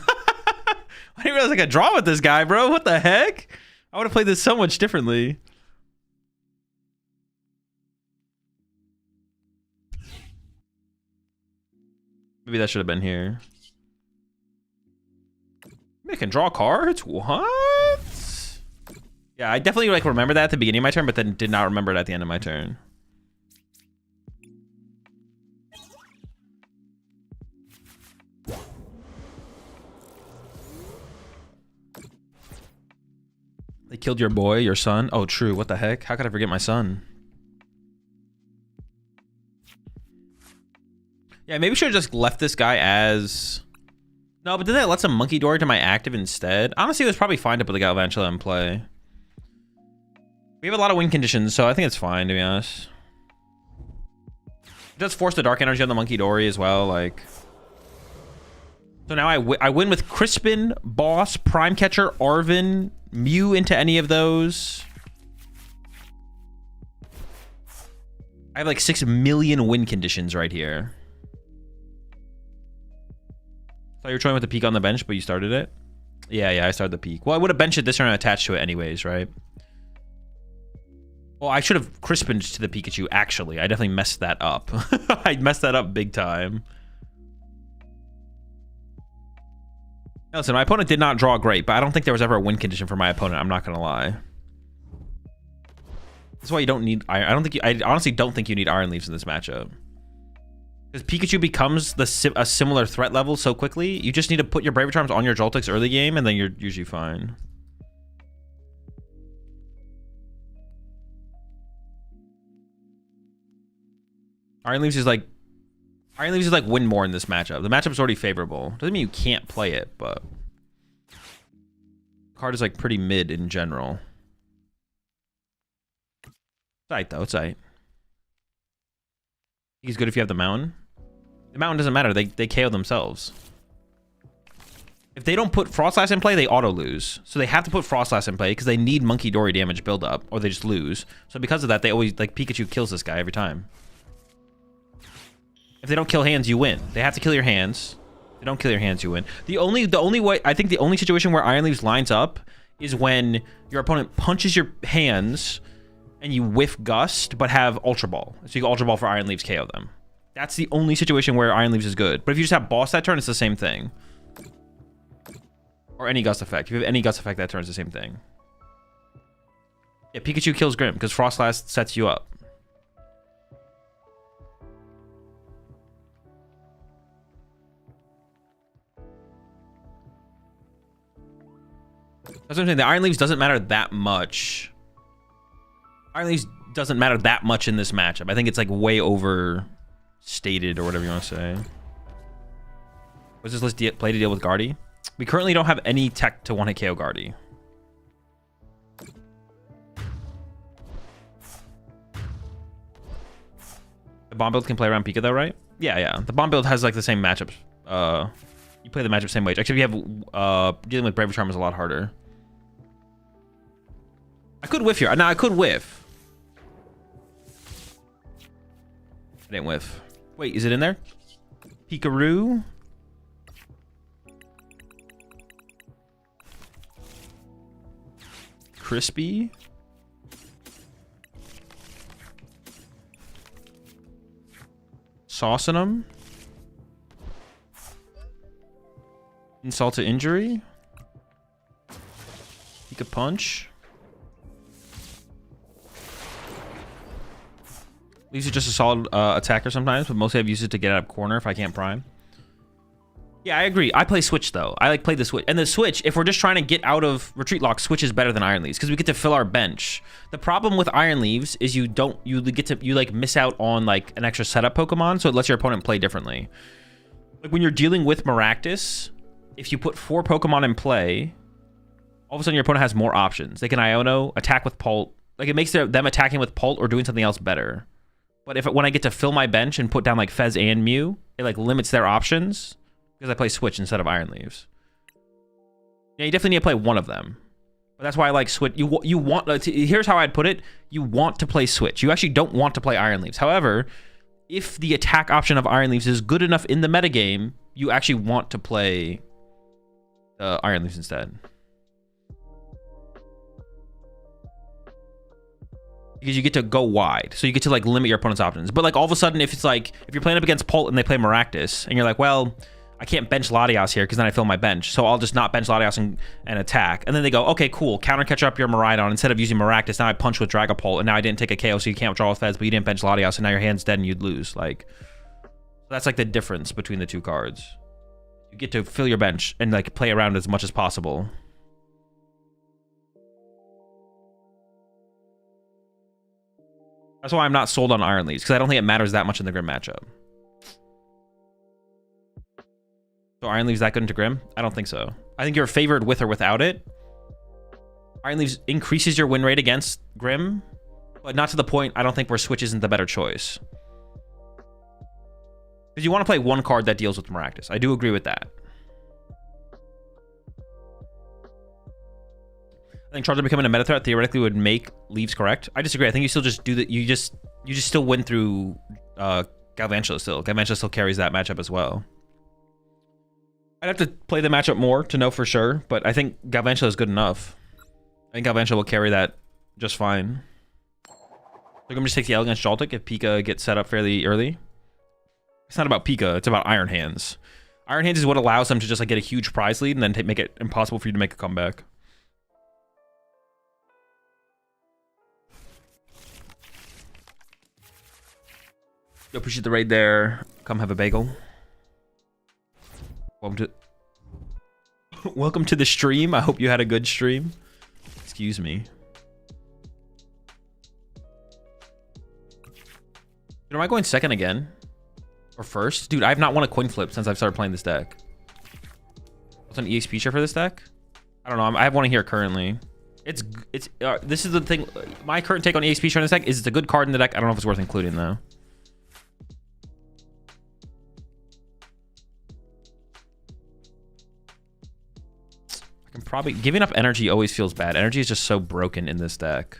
I didn't realize I could draw with this guy, bro. What the heck? I would have played this so much differently. Maybe that should have been here. I can draw cards? What? Yeah, I definitely like remember that at the beginning of my turn, but then did not remember it at the end of my turn. They killed your boy, your son. Oh, true. What the heck? How could I forget my son? Yeah, maybe should have just left this guy as... No, but then that lets him Monkey Dory to my active instead. Honestly, it was probably fine to put the Galvantula in play. We have a lot of win conditions, so I think it's fine, to be honest. It does force the Dark Energy on the Monkey Dory as well, like... So now I win with Crispin, Boss, Prime Catcher, Arvin, Mew into any of those. I have like 6 million win conditions right here. Thought you were trying with the peak on the bench, but you started it? Yeah, I started the peak. Well, I would have benched it this turn and attached to it anyways, right? Well, I should have Crispined to the Pikachu, actually. I definitely messed that up. I messed that up big time. Listen, my opponent did not draw great, but I don't think there was ever a win condition for my opponent. I'm not gonna lie. That's why you don't need. I honestly don't think you need Iron Leaves in this matchup. Because Pikachu becomes a similar threat level so quickly. You just need to put your Braver Charms on your Joltiks early game, and then you're usually fine. Iron Leaves is like win more in this matchup. The matchup's already favorable. Doesn't mean you can't play it, but card is like pretty mid in general. It's alright though, it's alright. He's good if you have the mountain. The mountain doesn't matter, they KO themselves. If they don't put Frostlass in play, they auto lose. So they have to put Frostlass in play because they need Monkey Dory damage build up, or they just lose. So because of that, they always like Pikachu kills this guy every time. If they don't kill hands, you win. They have to kill your hands. If they don't kill your hands, you win. The only way, I think the only situation where Iron Leaves lines up is when your opponent punches your hands and you whiff Gust, but have Ultra Ball. So you go Ultra Ball for Iron Leaves, KO them. That's the only situation where Iron Leaves is good. But if you just have Boss that turn, it's the same thing. Or any Gust effect. If you have any Gust effect that turn, it's the same thing. Yeah, Pikachu kills Grim because Frostlass sets you up. That's what I'm saying. The Iron Leaves doesn't matter that much. Iron Leaves doesn't matter that much in this matchup. I think it's like way overstated or whatever you want to say. Was this list play to deal with Guardy? We currently don't have any tech to one-hit KO Guardy. The bomb build can play around Pika though, right? Yeah. The bomb build has like the same matchups. You play the matchup same way. Actually, if you have dealing with Braver Charm is a lot harder. I could whiff here. Now I could whiff. I didn't whiff. Wait, is it in there? Pikaroo. Crispy. Saucing them. Insult to injury. Pika Punch. Leaves it just a solid attacker sometimes, but mostly I've used it to get out of corner if I can't prime. Yeah, I agree. I play Switch though. I like play the Switch. And the Switch, if we're just trying to get out of Retreat Lock, Switch is better than Iron Leaves because we get to fill our bench. The problem with Iron Leaves is you like miss out on like an extra setup Pokemon, so it lets your opponent play differently. Like when you're dealing with Maractus, if you put 4 Pokemon in play, all of a sudden your opponent has more options. They can Iono, attack with Pult. Like it makes them attacking with Pult or doing something else better. But when I get to fill my bench and put down like Fez and Mew, it like limits their options. because I play Switch instead of Iron Leaves. Yeah, you definitely need to play one of them. But that's why I like Switch. You want, here's how I'd put it. You want to play Switch. You actually don't want to play Iron Leaves. However, if the attack option of Iron Leaves is good enough in the metagame, you actually want to play Iron Leaves instead. Because you get to go wide. So you get to like limit your opponent's options. But like all of a sudden, if it's like, if you're playing up against Pult and they play Maractus, and you're like, well, I can't bench Latias here because then I fill my bench. So I'll just not bench Latias and attack. And then they go, okay, cool. Counter catch up your Miraidon. Instead of using Maractus, now I punch with Dragapult. And now I didn't take a KO, so you can't draw with Feds, but you didn't bench Latias, and now your hand's dead and you'd lose. Like, that's like the difference between the two cards. You get to fill your bench and like play around as much as possible. That's why I'm not sold on Iron Leaves, because I don't think it matters that much in the Grim matchup. So Iron Leaves that good into Grim? I don't think so. I think you're favored with or without it. Iron Leaves increases your win rate against Grim, but not to the point I don't think where Switch isn't the better choice. Because you want to play one card that deals with Maractus. I do agree with that. I think Charger becoming a meta threat theoretically would make Leaves correct. I disagree. I think you still just do that. You just still win through Galvantula still. Galvantula still carries that matchup as well. I'd have to play the matchup more to know for sure, but I think Galvantula is good enough. I think Galvantula will carry that just fine. So I'm just take the L against Joltik if Pika gets set up fairly early. It's not about Pika, it's about Iron Hands. Iron Hands is what allows them to just like get a huge prize lead and then make it impossible for you to make a comeback. Appreciate the raid there. Come have a bagel. Welcome to the stream. I hope you had a good stream. Excuse me. Am I going second again? Or first? Dude, I have not won a coin flip since I've started playing this deck. What's an EXP share for this deck? I don't know. I have one here currently. This is the thing. My current take on EXP share in this deck is it's a good card in the deck. I don't know if it's worth including though. Probably giving up energy always feels bad. Energy is just so broken in this deck.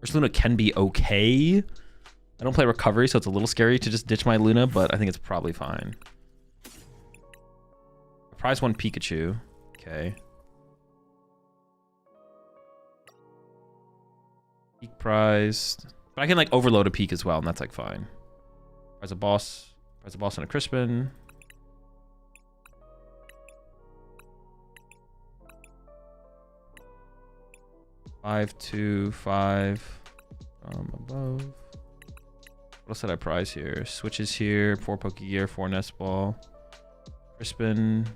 First Luna can be okay. I don't play recovery, so it's a little scary to just ditch my Luna, but I think it's probably fine. Prize one Pikachu. Okay. Peak prize. But I can like overload a peak as well, and that's like fine. Prize a boss. Prize a boss and a Crispin. 5, 2, 5 from above. What else did I prize here? Switches here, 4 Pokegear, 4 Nest Ball. Crispin.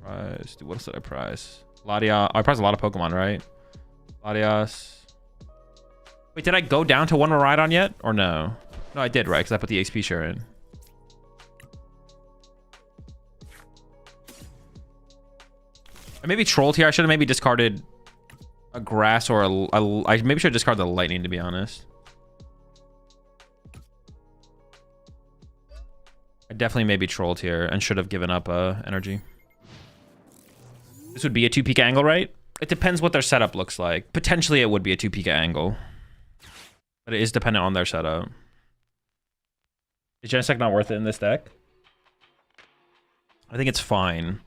Prize. Dude, what else did I prize? Latias. Oh, I prized a lot of Pokemon, right? Latias. Wait, did I go down to 1 Miraidon yet? Or no? No, I did, right? Because I put the XP share in. I maybe trolled here. I should have maybe discarded a grass or I maybe should discard the lightning, to be honest. I definitely maybe trolled here and should have given up energy. This would be a 2 Pika angle, right? It depends what their setup looks like. Potentially it would be a 2 Pika angle, but it is dependent on their setup. Is Genesect not worth it in this deck? I think it's fine.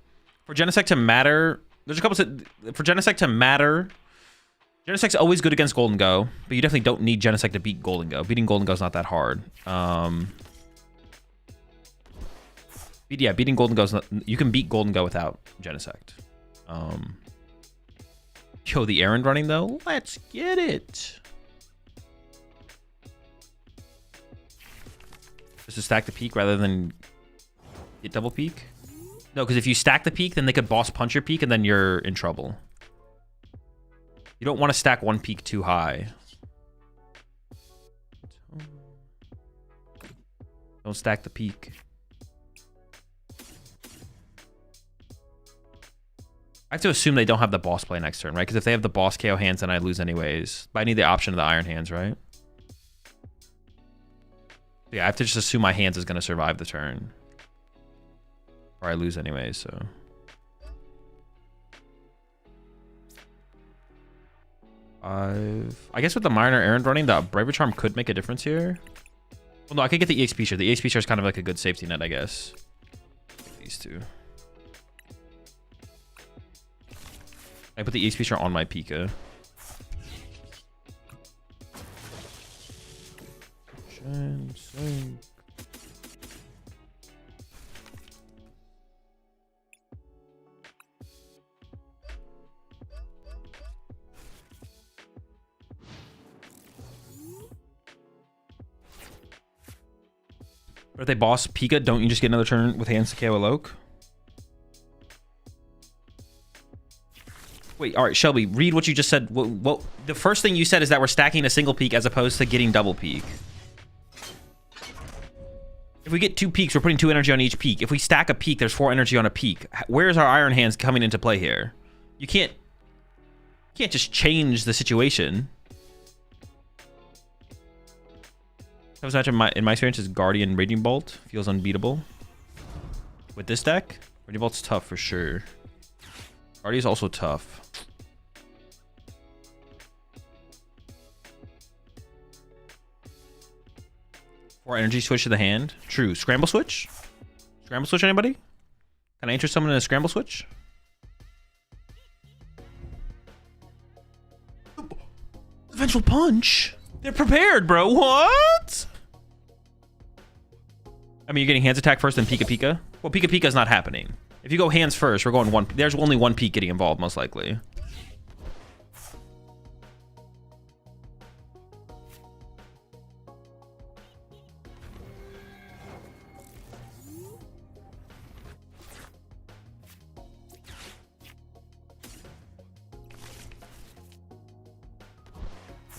For Genesect to matter, there's a couple for Genesect to matter. Genesect's always good against Gholdengo, but you definitely don't need Genesect to beat Gholdengo. Beating Gholdengo is not that hard. Yeah, beating Gholdengo is not, you can beat Gholdengo without Genesect. Yo, the errand running though, let's get it. Just to stack the peak rather than get double peak. No, because if you stack the peak, then they could boss punch your peak, and then you're in trouble. You don't want to stack 1 peak too high. Don't stack the peak. I have to assume they don't have the boss play next turn, right? Because if they have the boss KO hands, then I lose anyways. But I need the option of the Iron Hands, right? Yeah, I have to just assume my hands is going to survive the turn. Or I lose anyway, so. I guess with the minor errand running, the Bravery Charm could make a difference here. Well, no, I could get the EXP share. The EXP share is kind of like a good safety net, I guess. These two. I put the EXP share on my Pika. Sink. But if they boss Pika, don't you just get another turn with hands to KO a Loke? Wait, all right, Shelby, read what you just said. Well, the first thing you said is that we're stacking a single peak as opposed to getting double peak. If we get 2 peaks, we're putting 2 energy on each peak. If we stack a peak, there's 4 energy on a peak. Where's our Iron Hands coming into play here? You can't just change the situation. That was actually in my experience is Guardian Raging Bolt feels unbeatable. With this deck, Raging Bolt's tough for sure. Guardian's also tough. Or energy switch to the hand. True. Scramble switch? Scramble switch, anybody? Can I interest someone in a scramble switch? Eventual punch? They're prepared, bro. What? I mean, you're getting hands attack first, then Pika Pika. Well, Pika Pika is not happening. If you go hands first, we're going one. There's only 1 peak getting involved, most likely.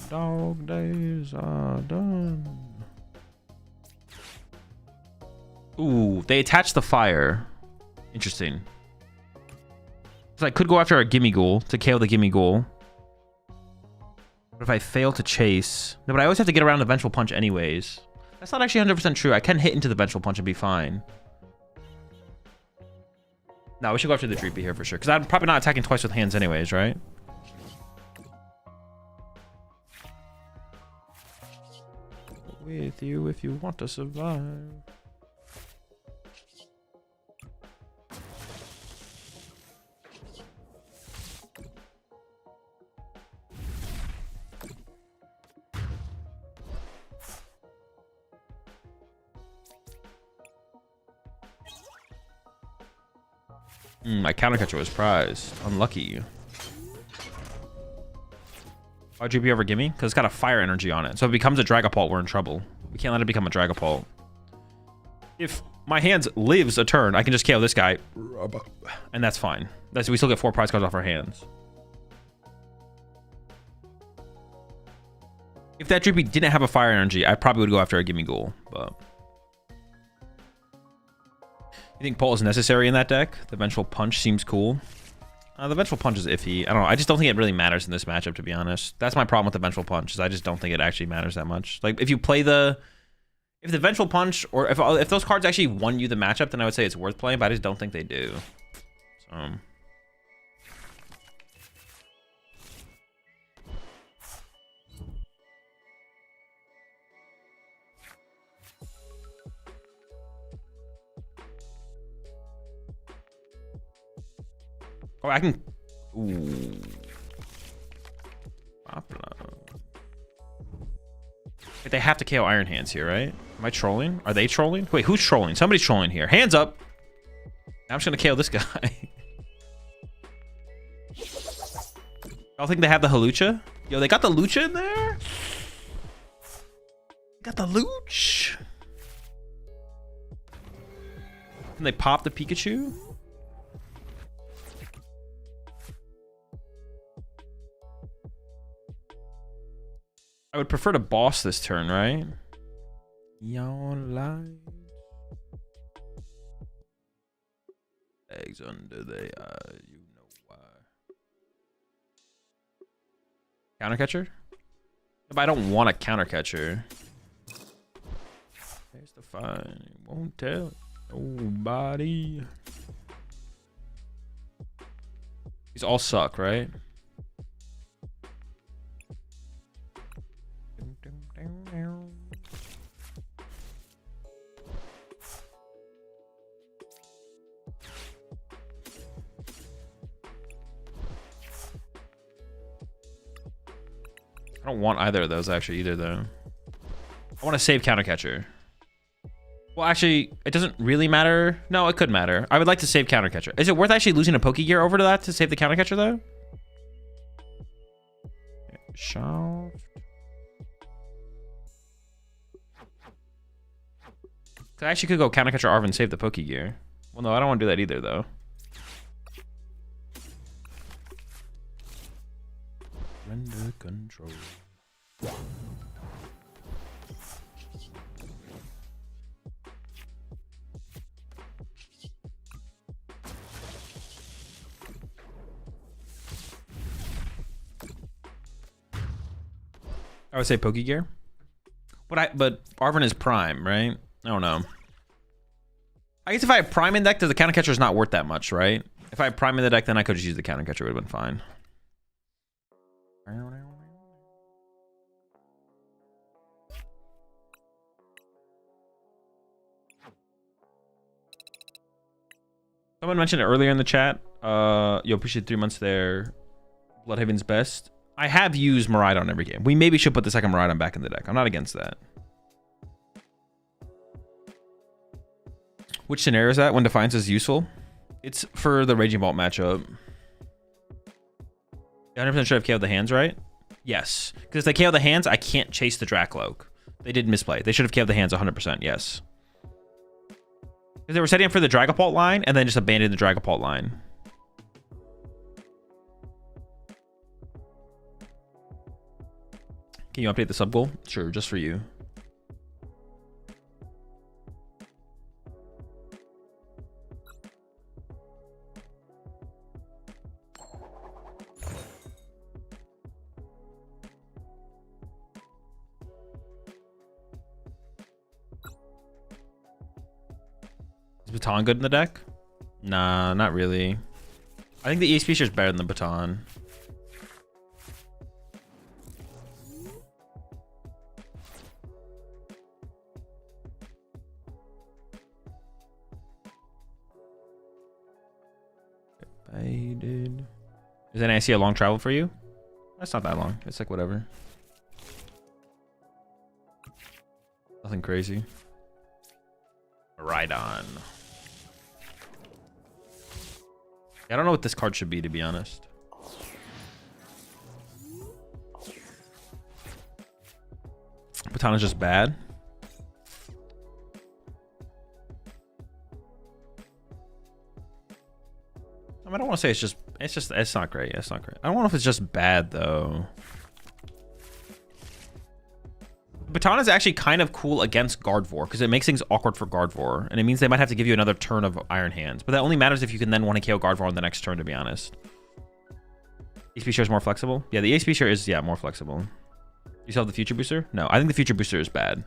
Dog days are done. Ooh, they attach the fire. Interesting. So I could go after a Gimme Ghoul to KO the Gimme Ghoul. But if I fail to chase... No, but I always have to get around the Vengeful Punch anyways. That's not actually 100% true. I can hit into the Vengeful Punch and be fine. No, we should go after the Dreepy here for sure. Because I'm probably not attacking twice with hands anyways, right? With you if you want to survive. My counter catcher was prized. Unlucky. Why'd you be over Gimme? Because it's got a fire energy on it. So if it becomes a Dragapult, we're in trouble. We can't let it become a Dragapult. If my hands lives a turn, I can just KO this guy. And that's fine. We still get 4 prize cards off our hands. If that Drippy didn't have a fire energy, I probably would go after a Gimme Ghoul. But you think Pull is necessary in that deck? The Vengeful Punch seems cool. The Vengeful Punch is iffy. I don't know. I just don't think it really matters in this matchup, to be honest. That's my problem with the Vengeful Punch, is I just don't think it actually matters that much. Like, if you play if the Vengeful Punch, or if those cards actually won you the matchup, then I would say it's worth playing, but I just don't think they do. So... Oh, I can... Ooh. Wait, they have to KO Iron Hands here, right? Am I trolling? Are they trolling? Wait, who's trolling? Somebody's trolling here. Hands up! Now I'm just gonna KO this guy. Y'all think they have the Halucha? Yo, they got the Lucha in there? Got the Luch? Can they pop the Pikachu? I would prefer to boss this turn, right? Yawn light. Eggs under the eye, you know why. Counter catcher? But I don't want a counter catcher. There's the fine. Won't tell nobody. These all suck, right? I don't want either of those actually either though. I want to save Countercatcher. Well, actually, it doesn't really matter. No, it could matter. I would like to save Countercatcher. Is it worth actually losing a Pokegear over to that to save the Countercatcher though? Shaft. I actually could go Countercatcher Arv and save the Pokegear. Well, no, I don't want to do that either though. Render control. I would say Pokegear. But Arven is Prime, right? I don't know. I guess if I have Prime in deck, the Countercatcher is not worth that much, right? If I have Prime in the deck, then I could just use the Countercatcher. It would have been fine. Someone mentioned it earlier in the chat. Yo, appreciate 3 months there. Bloodhaven's best. I have used Miraidon every game. We maybe should put the second Miraidon back in the deck. I'm not against that. Which scenario is that when Defiance is useful? It's for the Raging Vault matchup. 100% should have KO'd the hands, right? Yes. Because if they KO the hands, I can't chase the Drakloak. They did misplay. They should have KO'd the hands 100%, yes. Because they were setting up for the Dragapult line and then just abandoned the Dragapult line. Can you update the sub goal? Sure, just for you. Is Baton good in the deck? Nah, not really. I think the EXP share is better than the Baton. Is NIC a long travel for you? That's not that long. It's like whatever. Nothing crazy. Rhydon. I don't know what this card should be, to be honest. Baton is just bad. I mean, I don't want to say it's not great. It's not great. I don't know if it's just bad though. Baton is actually kind of cool against Gardevoir because it makes things awkward for Gardevoir, and it means they might have to give you another turn of Iron Hands. But that only matters if you can then want to KO Gardevoir on the next turn, to be honest. EXP share is more flexible. Yeah, the EXP share is more flexible. You still have the Future Booster? No, I think the Future Booster is bad.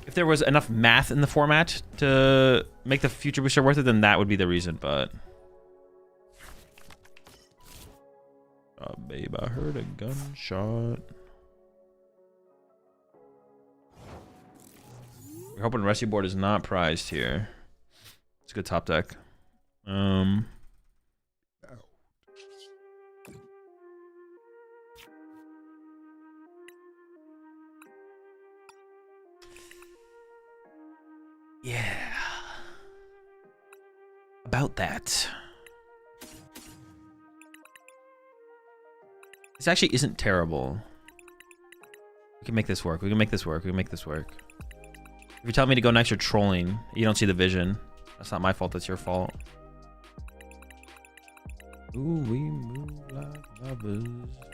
If there was enough math in the format to make the Future Booster worth it, then that would be the reason, but... Oh, babe, I heard a gunshot. We're hoping Rescue Board is not prized here. It's a good top deck. Yeah. About that. This actually isn't terrible. We can make this work. We can make this work. We can make this work. If you tell me to go next, you're trolling. You don't see the vision. That's not my fault. That's your fault. Ooh, we move like lovers.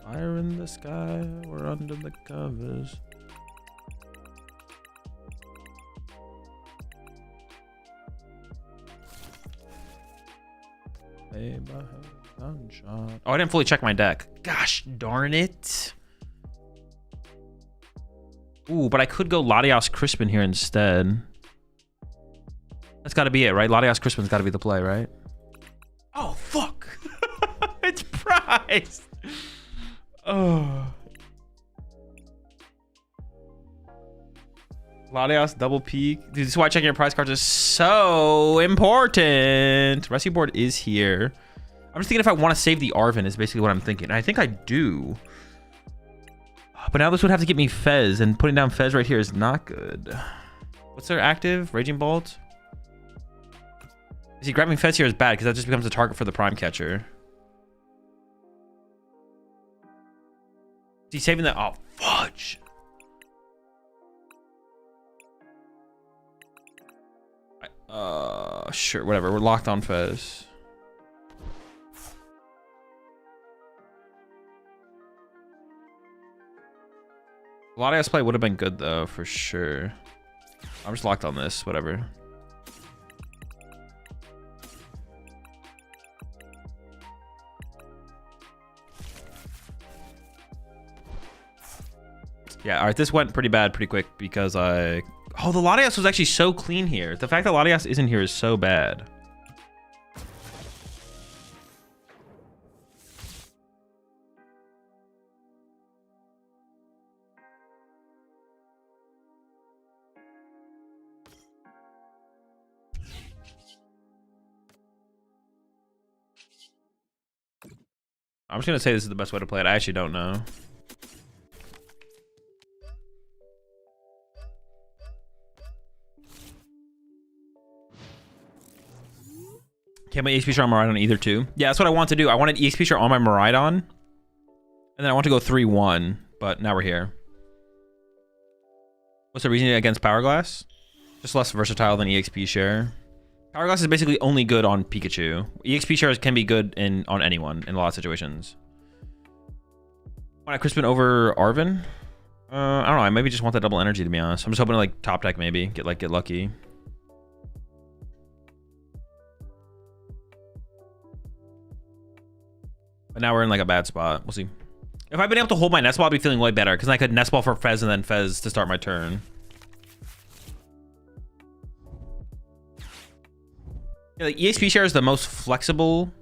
Fire in the sky. We're under the covers. Babe, I have a gunshot. Oh, I didn't fully check my deck. Gosh darn it. Ooh, but I could go Latios Crispin here instead. That's got to be it, right? Latios Crispin's got to be the play, right? Oh, fuck. It's priced. Oh. Latios double peak. Dude, this is why checking your prize cards is so important. Rescue board is here. I'm just thinking if I want to save the Arven is basically what I'm thinking. I think I do. But now this would have to get me Fez, and putting down Fez right here is not good. What's their active? Raging Bolt? See, grabbing Fez here is bad because that just becomes a target for the Prime Catcher. Is he saving that? Oh, fudge. Sure, whatever. We're locked on Fez. Latios play would have been good though, for sure. I'm just locked on this, whatever. Yeah, all right, this went pretty bad pretty quick because I... Oh, the Latios was actually so clean here. The fact that Latios isn't here is so bad. I'm just going to say this is the best way to play it. I actually don't know. Can't my EXP share on Miraidon either too. Yeah, that's what I want to do. I wanted EXP share on my Miraidon. And then I want to go 3-1. But now we're here. What's the reasoning against Power Glass? Just less versatile than EXP share. Power Glass is basically only good on Pikachu. EXP shares can be good on anyone in a lot of situations. Want Crispin over Arven? I don't know. I maybe just want that double energy to be honest. I'm just hoping to like top deck maybe. Get lucky. But now we're in like a bad spot. We'll see. If I'd been able to hold my nest ball, I'd be feeling way better because I could nest ball for Fez and then Fez to start my turn. Yeah, like EXP share is the most flexible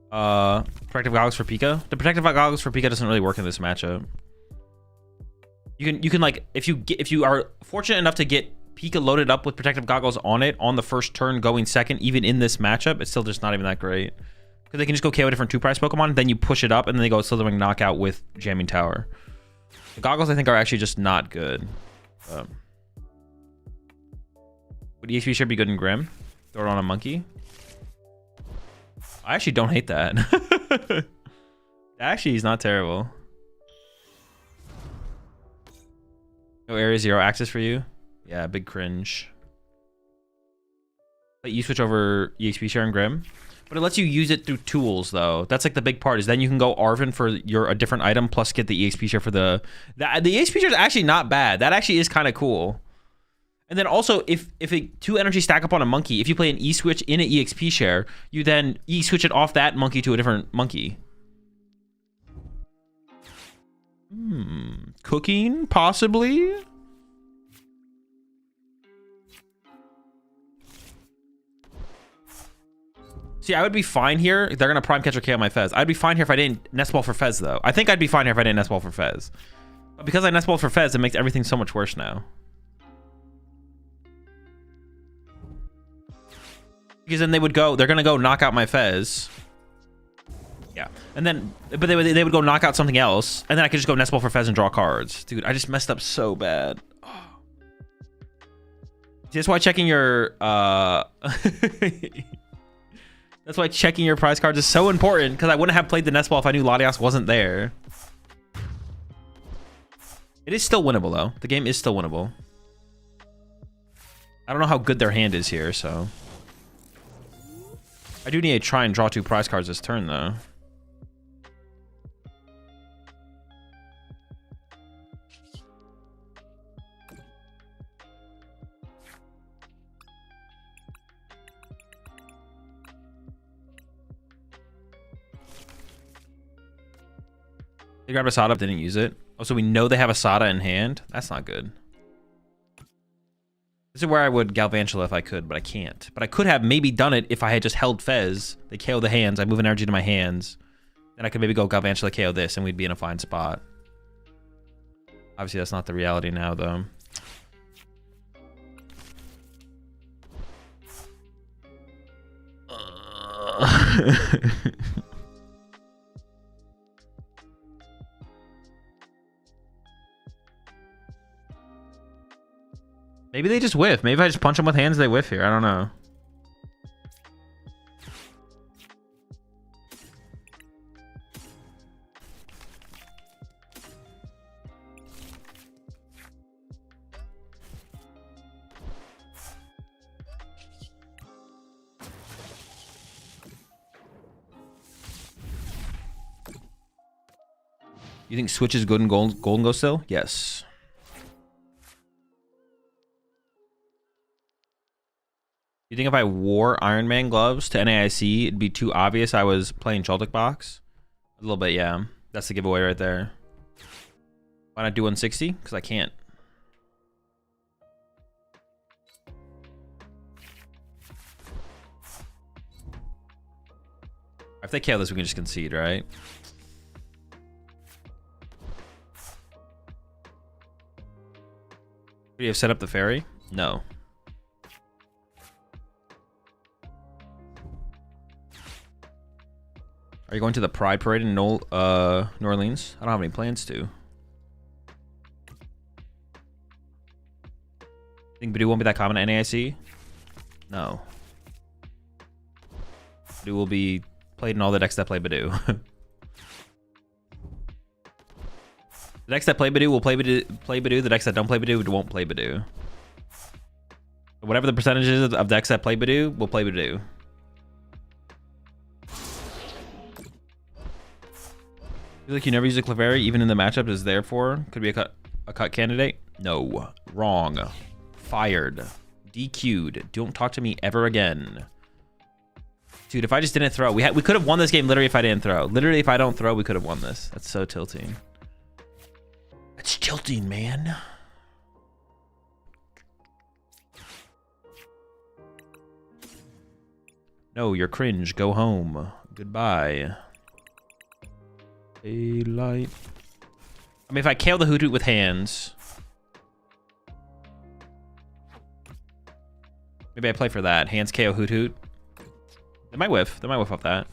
protective goggles for Pika. The protective goggles for Pika doesn't really work in this matchup. You can like if you are fortunate enough to get Pika loaded up with protective goggles on it on the first turn going second, even in this matchup, it's still just not even that great. Because they can just go KO different 2-price Pokemon, then you push it up, and then they go Slithering Knockout with Jamming Tower. The goggles, I think, are actually just not good. Would EXP share be good in Grim? Throw it on a monkey? I actually don't hate that. That actually is not terrible. No area 0 access for you? Yeah, big cringe. But you switch over EXP share and Grim? But it lets you use it through tools, though. That's like the big part. Is then you can go Arven for a different item, plus get the EXP share for the EXP share is actually not bad. That actually is kind of cool. And then also, if 2 energy stack up on a monkey, if you play an E switch in an EXP share, you then E switch it off that monkey to a different monkey. Cooking possibly. See, I would be fine here. They're going to Prime Catcher KO my Fez. I'd be fine here if I didn't Nest Ball for Fez, though. I think I'd be fine here if I didn't Nest Ball for Fez. But because I Nest Ball for Fez, it makes everything so much worse now. Because then they're going to go knock out my Fez. Yeah. And then, but they would go knock out something else. And then I could just go Nest Ball for Fez and draw cards. Dude, I just messed up so bad. Oh. See, that's why checking your, That's why checking your prize cards is so important, because I wouldn't have played the Nest Ball if I knew Latios wasn't there. It is still winnable, though. The game is still winnable. I don't know how good their hand is here, so... I do need to try and draw 2 prize cards this turn, though. They grabbed a Sada, didn't use it. Oh, so we know they have a Sada in hand? That's not good. This is where I would Galvantula if I could, but I can't. But I could have maybe done it if I had just held Fez. They KO the hands. I move an energy to my hands. Then I could maybe go Galvantula KO this, and we'd be in a fine spot. Obviously, that's not the reality now, though. Maybe they just whiff. Maybe if I just punch them with hands, they whiff here. I don't know. You think Switch is good in Gholdengo still? Yes. You think if I wore Iron Man gloves to NAIC, it'd be too obvious I was playing Joltik box? A little bit, yeah. That's the giveaway right there. Why not do 160? Because I can't. If they KO this, we can just concede, right? Do you have set up the ferry? No. Are you going to the Pride Parade in New Orleans? I don't have any plans to. Think Badoo won't be that common at NAIC? No. Badoo will be played in all the decks that play Badoo. The decks that play Badoo will play Badoo. The decks that don't play Badoo won't play Badoo. Whatever the percentage is of decks that play Badoo will play Badoo. Feel like you never use a Clefairy, even in the matchup is therefore could be a cut candidate. No, wrong, fired, DQ'd. Don't talk to me ever again, dude. If I just didn't throw, we could have won this game literally if I didn't throw. Literally, if I don't throw, we could have won this. That's so tilting. It's tilting, man. No, you're cringe. Go home. Goodbye. Daylight. I mean, if I KO the Hoot Hoot with hands, maybe I play for that. Hands KO Hoot Hoot. They might whiff. They might whiff off that.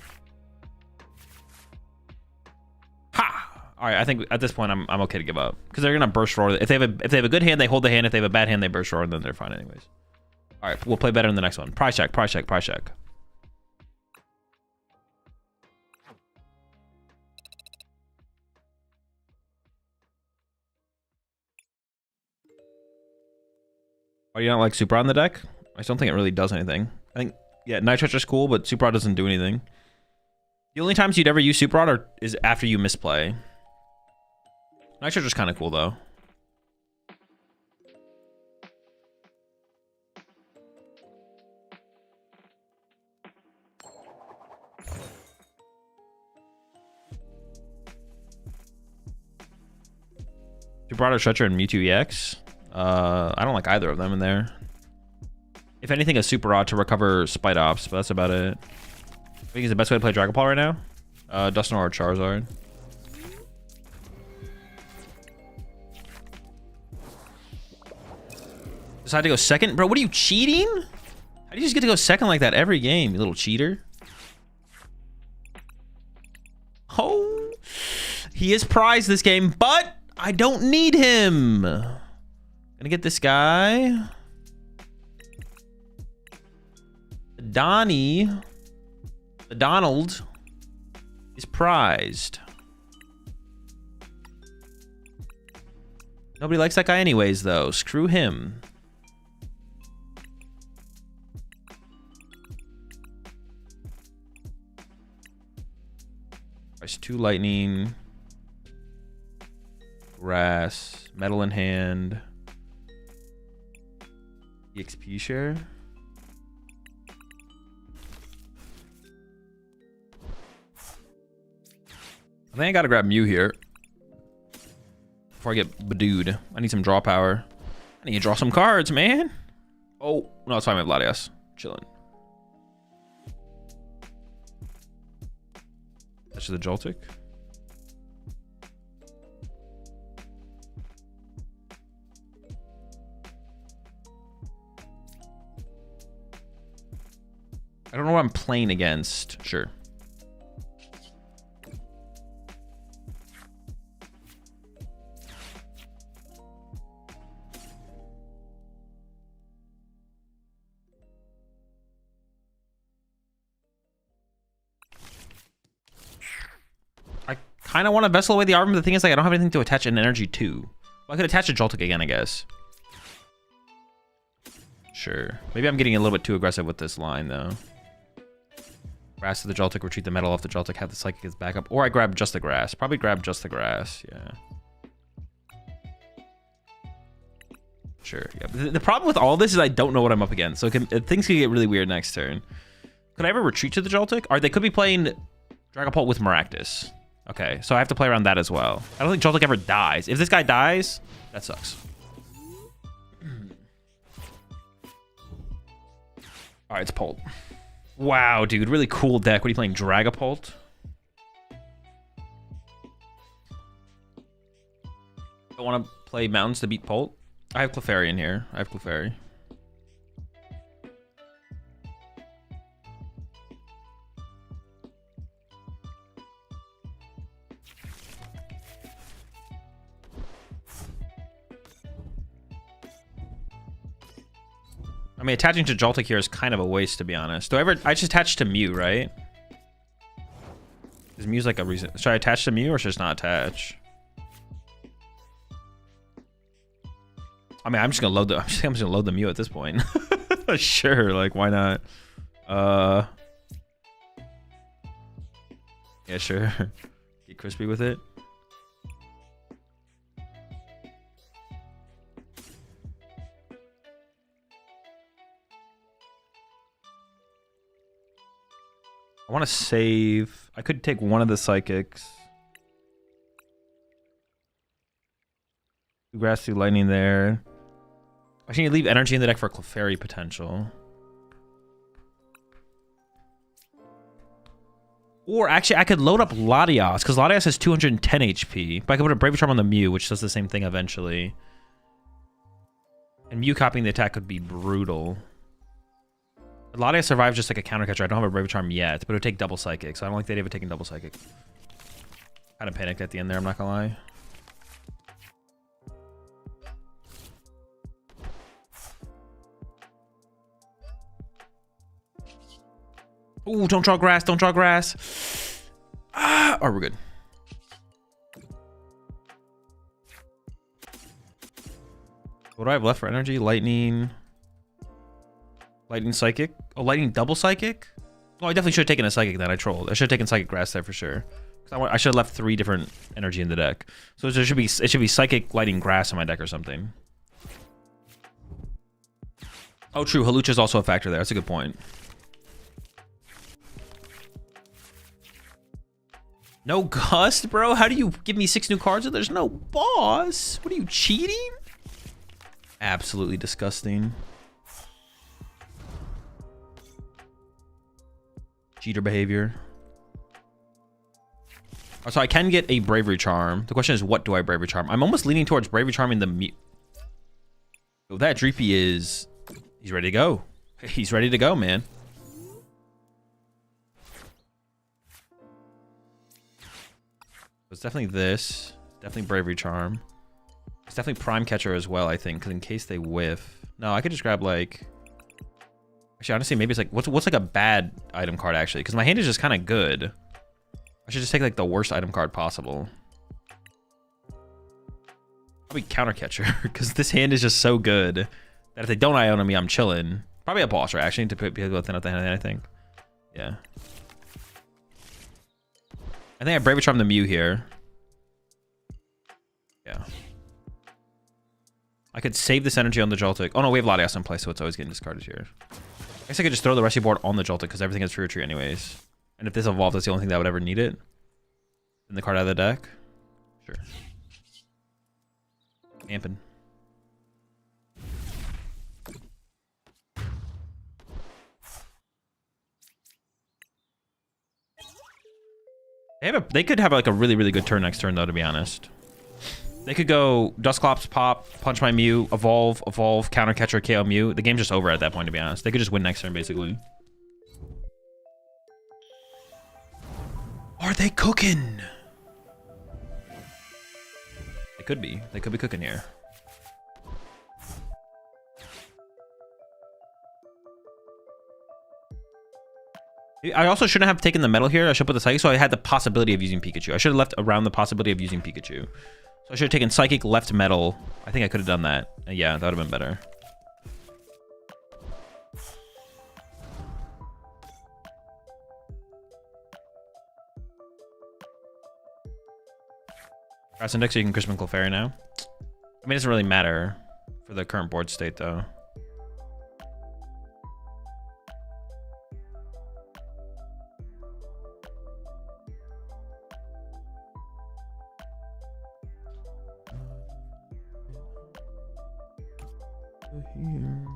Ha! All right, I think at this point I'm okay to give up because they're gonna burst roar. If they have a good hand, they hold the hand. If they have a bad hand, they burst roar, and then they're fine anyways. All right, we'll play better in the next one. Prize check. Prize check. Prize check. Oh, you don't like Super on the deck? I just don't think it really does anything. I think, yeah, Night Stretch is cool, but Super Rod doesn't do anything. The only times you'd ever use Super Rod is after you misplay. Night Stretch is kind of cool, though. Super Rod or Stretcher and Mewtwo EX? I don't like either of them in there. If anything, a Super Rod to recover Spite Ops, but that's about it. I think it's the best way to play Dragon Ball right now. Dusknoir or Charizard. Decide to go second? Bro, what are you, cheating? How do you just get to go second like that every game, you little cheater? Oh, he is prized this game, but I don't need him. Gonna get this guy. Donnie. Donald is prized. Nobody likes that guy anyways, though. Screw him. Price 2 lightning. Grass. Metal in hand. EXP share. I think I gotta grab Mew here before I get Badooed. I need some draw power. I need to draw some cards, man. Oh, no, it's fine. My Latias. Chilling. That's the Joltik. I don't know what I'm playing against. Sure. I kind of want to vessel away the armor, but the thing is, like, I don't have anything to attach an energy to. Well, I could attach a Joltik again, I guess. Sure. Maybe I'm getting a little bit too aggressive with this line, though. Grass to the Joltik, retreat the metal off the Joltik, have the Psychic as backup. Or I grab just the grass. Probably grab just the grass, yeah. Sure, yeah. The problem with all this is I don't know what I'm up against, so things can get really weird next turn. Could I ever retreat to the Joltik? Or they could be playing Dragapult with Maractus. Okay, so I have to play around that as well. I don't think Joltik ever dies. If this guy dies, that sucks. All right, it's Pult. Wow, dude, really cool deck. What are you playing, Dragapult? I want to play Mountains to beat Pult. I have Clefairy in here. I have Clefairy. I mean, attaching to Joltik here is kind of a waste, to be honest. I just attach to Mew, right? Is Mew's like a reason? Should I attach to Mew or should I just not attach? I mean, I'm just gonna load the Mew at this point. Sure, like why not? Yeah, sure. Get crispy with it. I want to save. I could take one of the Psychics. Grass through Lightning there. Actually, you leave energy in the deck for Clefairy potential. Or actually, I could load up Latias, because Latias has 210 HP. But I could put a Brave Charm on the Mew, which does the same thing eventually. And Mew copying the attack could be brutal. Latias survives just like a counter catcher. I don't have a Brave Charm yet, but it would take double Psychic, so I don't like the idea of it taking double Psychic. Kind of panicked at the end there, I'm not gonna lie. Ooh, don't draw grass, don't draw grass. Ah, oh, we're good. What do I have left for energy? Lightning. Lightning Psychic. Oh, Lightning double Psychic? Oh, I definitely should have taken a Psychic then. I trolled. I should have taken Psychic Grass there for sure. I should have left 3 different energy in the deck. So it should be Psychic, Lightning, Grass in my deck or something. Oh, true. Hawlucha is also a factor there. That's a good point. No Gust, bro? How do you give me 6 new cards and there's no boss? What are you, cheating? Absolutely disgusting. Cheater behavior. Oh, so I can get a Bravery Charm. The question is, what do I Bravery Charm? I'm almost leaning towards Bravery Charming the Mew. Oh, that Dreepy is... He's ready to go. He's ready to go, man. It's definitely this. Definitely Bravery Charm. It's definitely Prime Catcher as well, I think, because in case they whiff. No, I could just grab, like... Actually, honestly, maybe it's like... What's like a bad item card, actually? Because my hand is just kind of good. I should just take, like, the worst item card possible. Probably Counter Catcher, because this hand is just so good that if they don't Iona me, I'm chilling. Probably a boss reaction to put people thin out the hand, I think. Yeah. I think I Bravery Charm the Mew here. Yeah. I could save this energy on the Joltik. Oh no, we have Latias in place, so it's always getting discarded here. I guess I could just throw the Rescue Board on the Joltik because everything is free retreat anyways. And if this evolved, that's the only thing that would ever need it. Then the card out of the deck. Sure. Amping. They could have like a really, really good turn next turn, though, to be honest. They could go Dusclops, pop, punch my Mew, evolve, counter catcher, KO Mew. The game's just over at that point, to be honest. They could just win next turn, basically. Are they cooking? They could be. They could be cooking here. I also shouldn't have taken the metal here. I should put the Psychic, so I had the possibility of using Pikachu. I should have left around the possibility of using Pikachu. So I should have taken Psychic, left metal. I think I could have done that. Yeah, that would have been better. Grass Index, so you can Crispin Clefairy now. I mean, it doesn't really matter for the current board state, though. Here.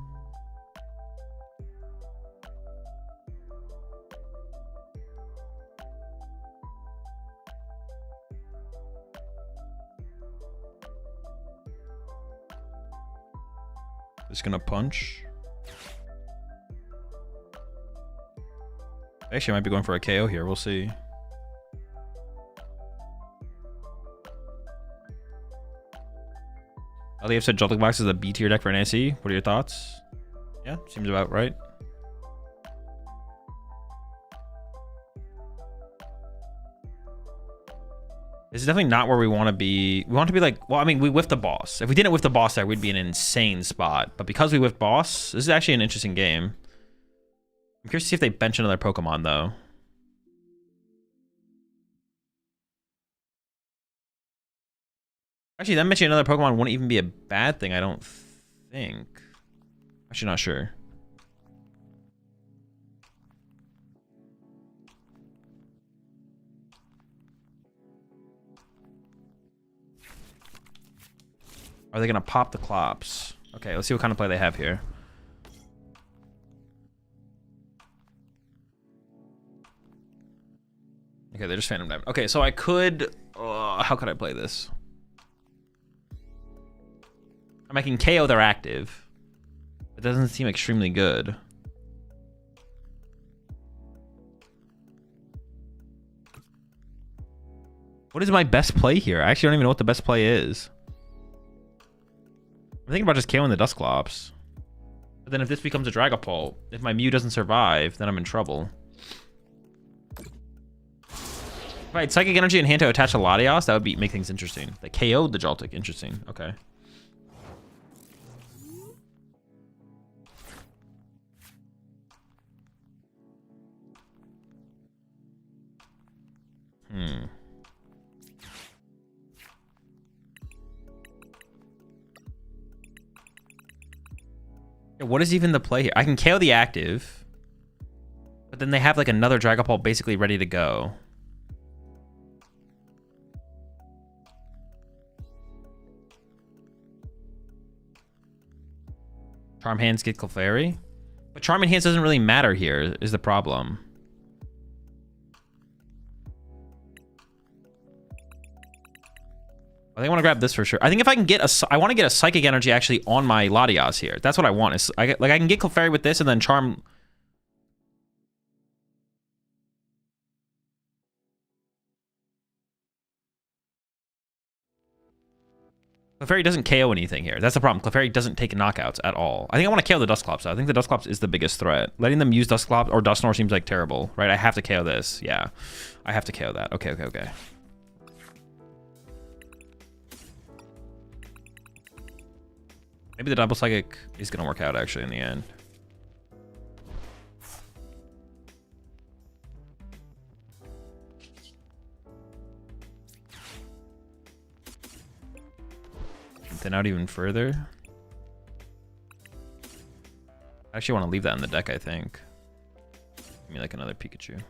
Just gonna punch. Actually, I might be going for a KO here. We'll see. Ali have said Joltik Box is a B tier deck for an ASE. What are your thoughts? Yeah, seems about right. This is definitely not where we want to be. We want to be like, well, I mean, we whiffed the boss. If we didn't whiff the boss there, we'd be in an insane spot. But because we whiffed boss, this is actually an interesting game. I'm curious to see if they bench another Pokemon, though. Actually, them mentioning another Pokemon wouldn't even be a bad thing, I don't think. Actually, not sure. Are they going to pop the Clops? Okay, let's see what kind of play they have here. Okay, they're just Phantom Diamond. Okay, so I could... how could I play this? I can KO their active. It doesn't seem extremely good. What is my best play here? I actually don't even know what the best play is. I'm thinking about just KOing the Dusclops. But then if this becomes a Dragapult, if my Mew doesn't survive, then I'm in trouble. If I had Psychic Energy and hand to attach a Latios, that would make things interesting. They KO'd the Joltik. Interesting. Okay. What is even the play here? I can KO the active, but then they have like another Dragapult basically ready to go. Charm Hands get Clefairy, but Charm Hands doesn't really matter here, is the problem. I think I want to grab this for sure. I think if I can get a... I want to get a Psychic Energy actually on my Latios here. That's what I want. Is I can get Clefairy with this and then Charm... Clefairy doesn't KO anything here. That's the problem. Clefairy doesn't take knockouts at all. I think I want to KO the Dusclops. I think the Dusclops is the biggest threat. Letting them use Dusclops or Dusknoir seems like terrible, right? I have to KO this. Yeah. I have to KO that. Okay, okay, okay. Maybe the double Psychic is going to work out, actually, in the end. Then out even further. I actually want to leave that in the deck, I think. Give me, like, another Pikachu.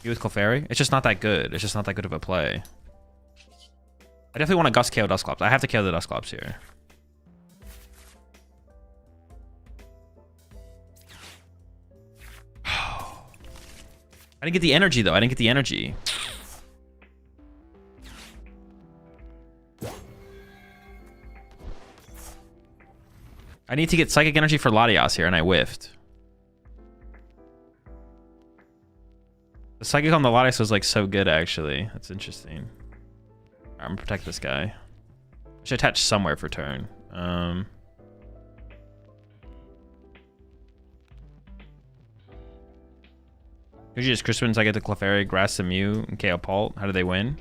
You with Clefairy? It's just not that good. It's just not that good of a play. I definitely want to Gust KO Dusclops. I have to KO the Dusclops here. I didn't get the energy, though. I didn't get the energy. I need to get Psychic Energy for Latias here, and I whiffed. The Psychic on the Latias was, like, so good, actually. That's interesting. Right, I'm gonna protect this guy. I should attach somewhere for turn. Usually just Crispins, I get the Clefairy, Grass, and Mew, and KO Pult. How do they win?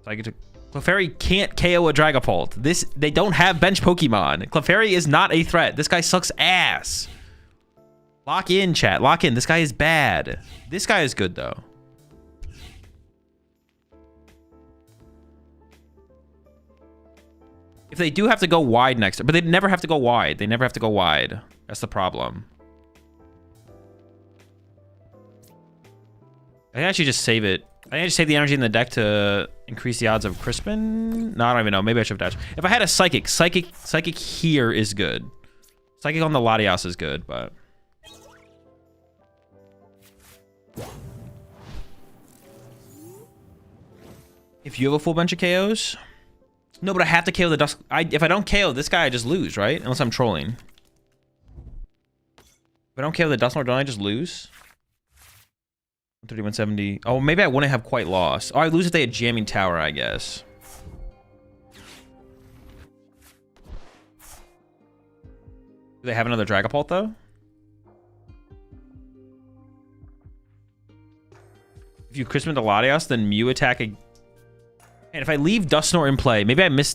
So I get to... Clefairy can't KO a Dragapult. They don't have bench Pokemon. Clefairy is not a threat. This guy sucks ass. Lock in, chat. Lock in. This guy is bad. This guy is good, though. If they do have to go wide next... But they never have to go wide. They never have to go wide. That's the problem. I think I should just save it. I think I just save the energy in the deck to increase the odds of Crispin. No, I don't even know. Maybe I should have dashed. If I had a Psychic here is good. Psychic on the Latias is good, but... If you have a full bunch of KOs? No, but I have to KO the Dusk... If I don't KO this guy, I just lose, right? Unless I'm trolling. If I don't KO the Dusknoir, don't I just lose? 130, 170. Oh, maybe I wouldn't have quite lost. Oh, I lose if they had Jamming Tower, I guess. Do they have another Dragapult, though? If you Crispin the Latias, then Mew attack... And if I leave Dusknoir in play, maybe I miss...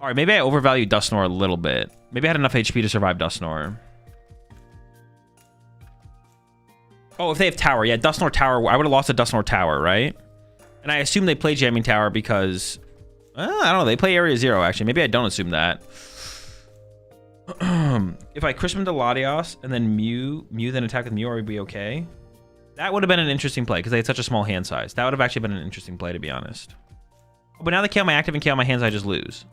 Alright, maybe I overvalue Dusknoir a little bit. Maybe I had enough HP to survive Dusknoir. Oh, if they have Tower. Yeah, Dusknoir Tower. I would have lost a Dusknoir Tower, right? And I assume they play Jamming Tower because... I don't know. They play Area 0, actually. Maybe I don't assume that. If I Crispin to Latias and then Mew then attack with Mew, are we okay? That would have been an interesting play because they had such a small hand size. That would have actually been an interesting play, to be honest. Oh, but now they kill my active and kill my hands, I just lose.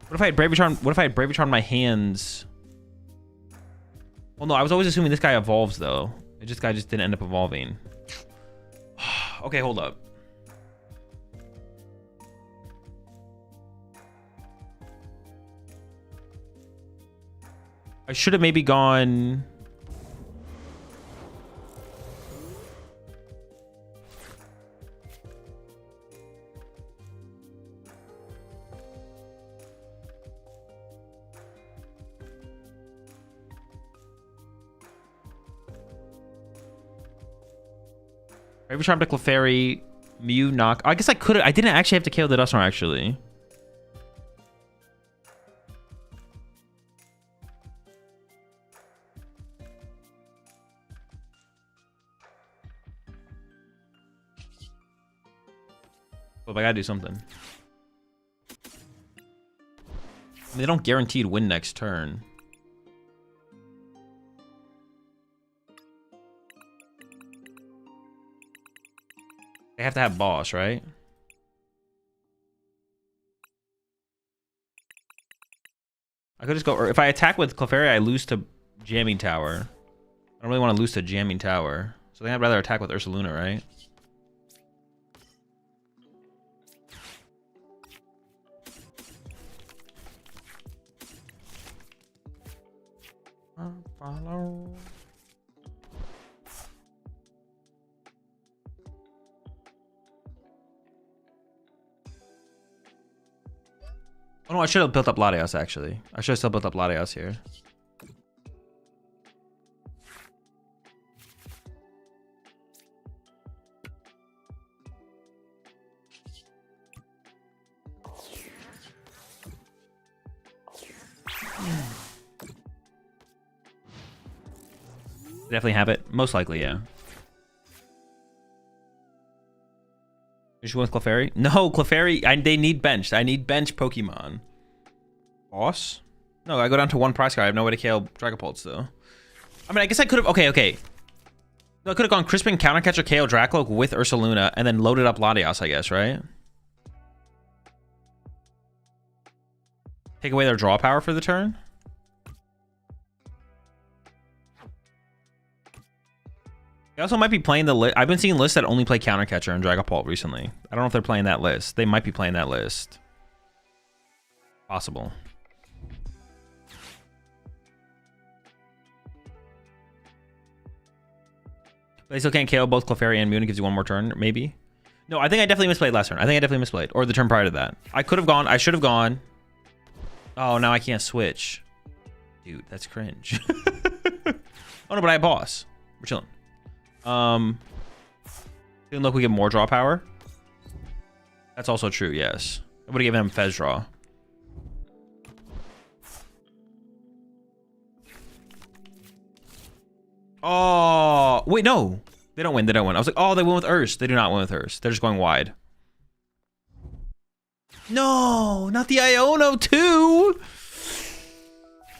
What if I had Brave Charm? What if I had Brave Charm in my hands? Well, no, I was always assuming this guy evolves, though. This guy just didn't end up evolving. Okay, hold up. I should have maybe gone... Brave Charm to Clefairy, Mew, knock. I guess I could have. I didn't actually have to KO the Dusknoir, actually. Well, I gotta do something. I mean, they don't guarantee to win next turn. They have to have boss, right? I could just go, or if I attack with Clefairy, I lose to Jamming Tower. I don't really want to lose to Jamming Tower. So I think I'd rather attack with Ursaluna, right? Follow. Oh no, I should have built up Latias, actually. I should have still built up Latias here. Definitely have it. Most likely, yeah. You should win with Clefairy? No, Clefairy, they need benched. I need bench Pokemon. Boss? No, I go down to one price card. I have no way to KO Dragapults, though. I mean, I guess I could have... Okay. No, I could have gone Crispin, Countercatcher, KO Dracloak with Ursaluna, and then loaded up Latias, I guess, right? Take away their draw power for the turn. They also might be playing the list. I've been seeing lists that only play Countercatcher and Dragapult recently. I don't know if they're playing that list. They might be playing that list. Possible. They still can't KO both Clefairy and Mew and it gives you one more turn, maybe. No, I think I definitely misplayed last turn. I think I definitely misplayed. Or the turn prior to that. I could have gone. I should have gone. Oh, now I can't switch. Dude, that's cringe. Oh no, but I have boss. We're chilling. Didn't look we get more draw power. That's also true, yes. I would have given him Fez draw. Oh, wait, no. They don't win. They don't win. I was like, oh, they win with Urst. They do not win with Urst. They're just going wide. No, not the Iono too.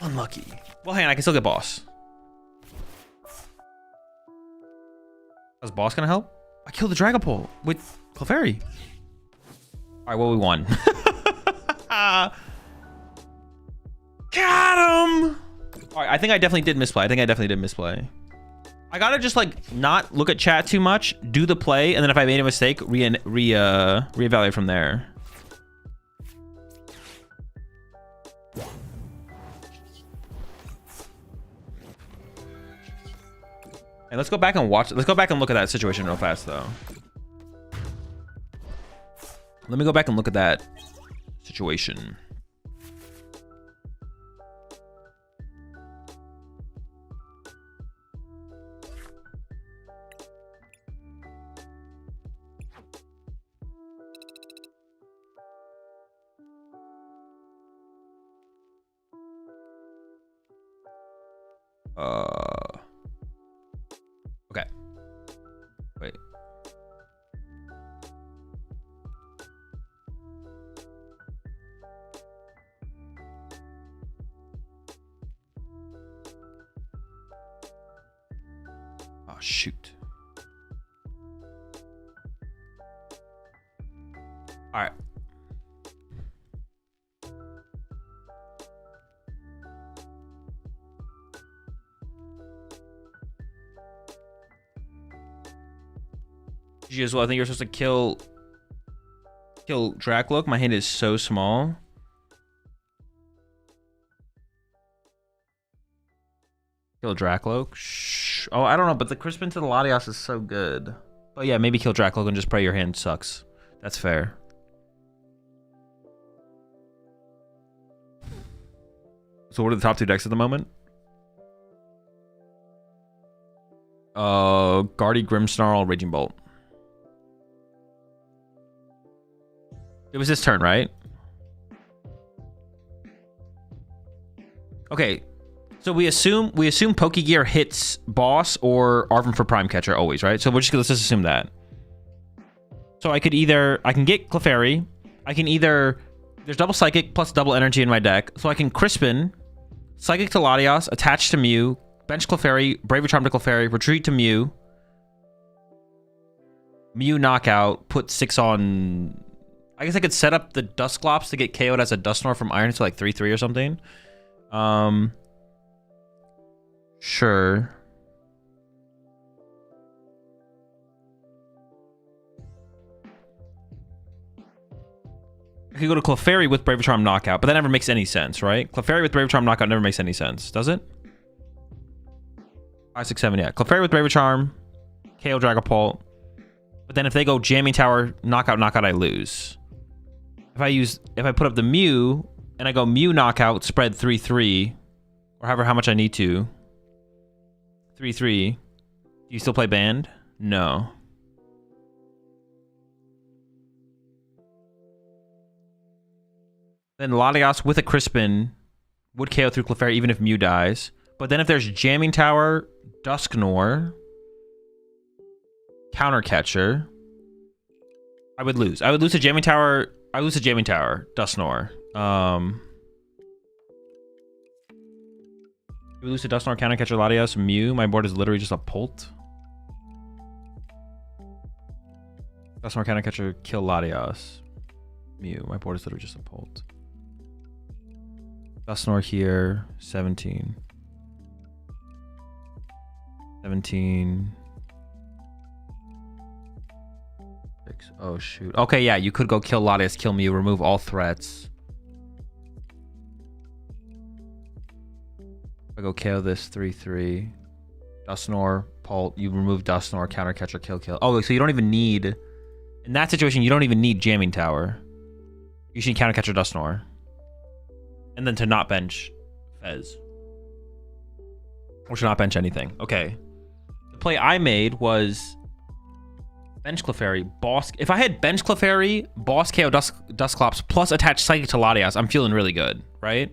Unlucky. Well, hang on. I can still get boss. Is boss going to help? I killed the Dragapult with Clefairy. All right, well, we won. Got him. All right, I think I definitely did misplay. I gotta just like not look at chat too much, do the play, and then if I made a mistake, reevaluate from there. And let's go back and watch. Let's go back and look at that situation real fast, though. Let me go back and look at that situation. Okay. Wait. Oh, shoot. All right. As well, I think you're supposed to kill Dracloak. My hand is so small. Kill Dracloak. Shh. Oh, I don't know, but the Crispin to the Latias is so good. But yeah, maybe kill Dracloak and just pray your hand sucks. That's fair. So what are the top two decks at the moment? Guardy, Grimmsnarl, Raging Bolt. It was his turn, right? Okay, so we assume Pokegear hits boss or Arvin for Prime Catcher always, right? So let's just assume that. So I can get Clefairy. There's double Psychic plus double Energy in my deck, so I can Crispin, Psychic to Latias, attach to Mew, bench Clefairy, Braver Charm to Clefairy, retreat to Mew, Mew knockout, put 6 on. I guess I could set up the Dusclops to get KO'd as a Dusknoir from Iron to like 3/3 or something. Sure. I could go to Clefairy with Braver Charm knockout, but that never makes any sense, right? Clefairy with Braver Charm knockout never makes any sense, does it? 5, 6, 7, yeah. Clefairy with Braver Charm, KO Dragapult. But then if they go Jamming Tower, knockout, I lose. If I put up the Mew and I go Mew knockout, spread 3/3, or however how much I need to. 3/3. Do you still play Band? No. Then Latias with a Crispin would KO through Clefairy even if Mew dies. But then if there's Jamming Tower, Dusknoir, Countercatcher, I would lose. I would lose to Jamming Tower. I lose to Jamming Tower, Dusknoir. We lose to Dusknoir, Countercatcher, Latias, Mew. My board is literally just a Pult. Dusknoir, Countercatcher, kill Latias. Mew. My board is literally just a Pult. Dusknoir here. 17. 17. 6. Oh, shoot. Okay, yeah, you could go kill Latias, kill Mew, remove all threats. I go KO this 3/3. Dusknoir, Pult. You remove Dusknoir, counter catcher, kill. Oh, so you don't even need... In that situation, you don't even need Jamming Tower. You should counter catcher Dusknoir. And then to not bench Fez. Or to not bench anything. Okay. The play I made was bench Clefairy, boss... If I had bench Clefairy, boss KO Dusclops, plus attach Psychic to Latias, I'm feeling really good, right?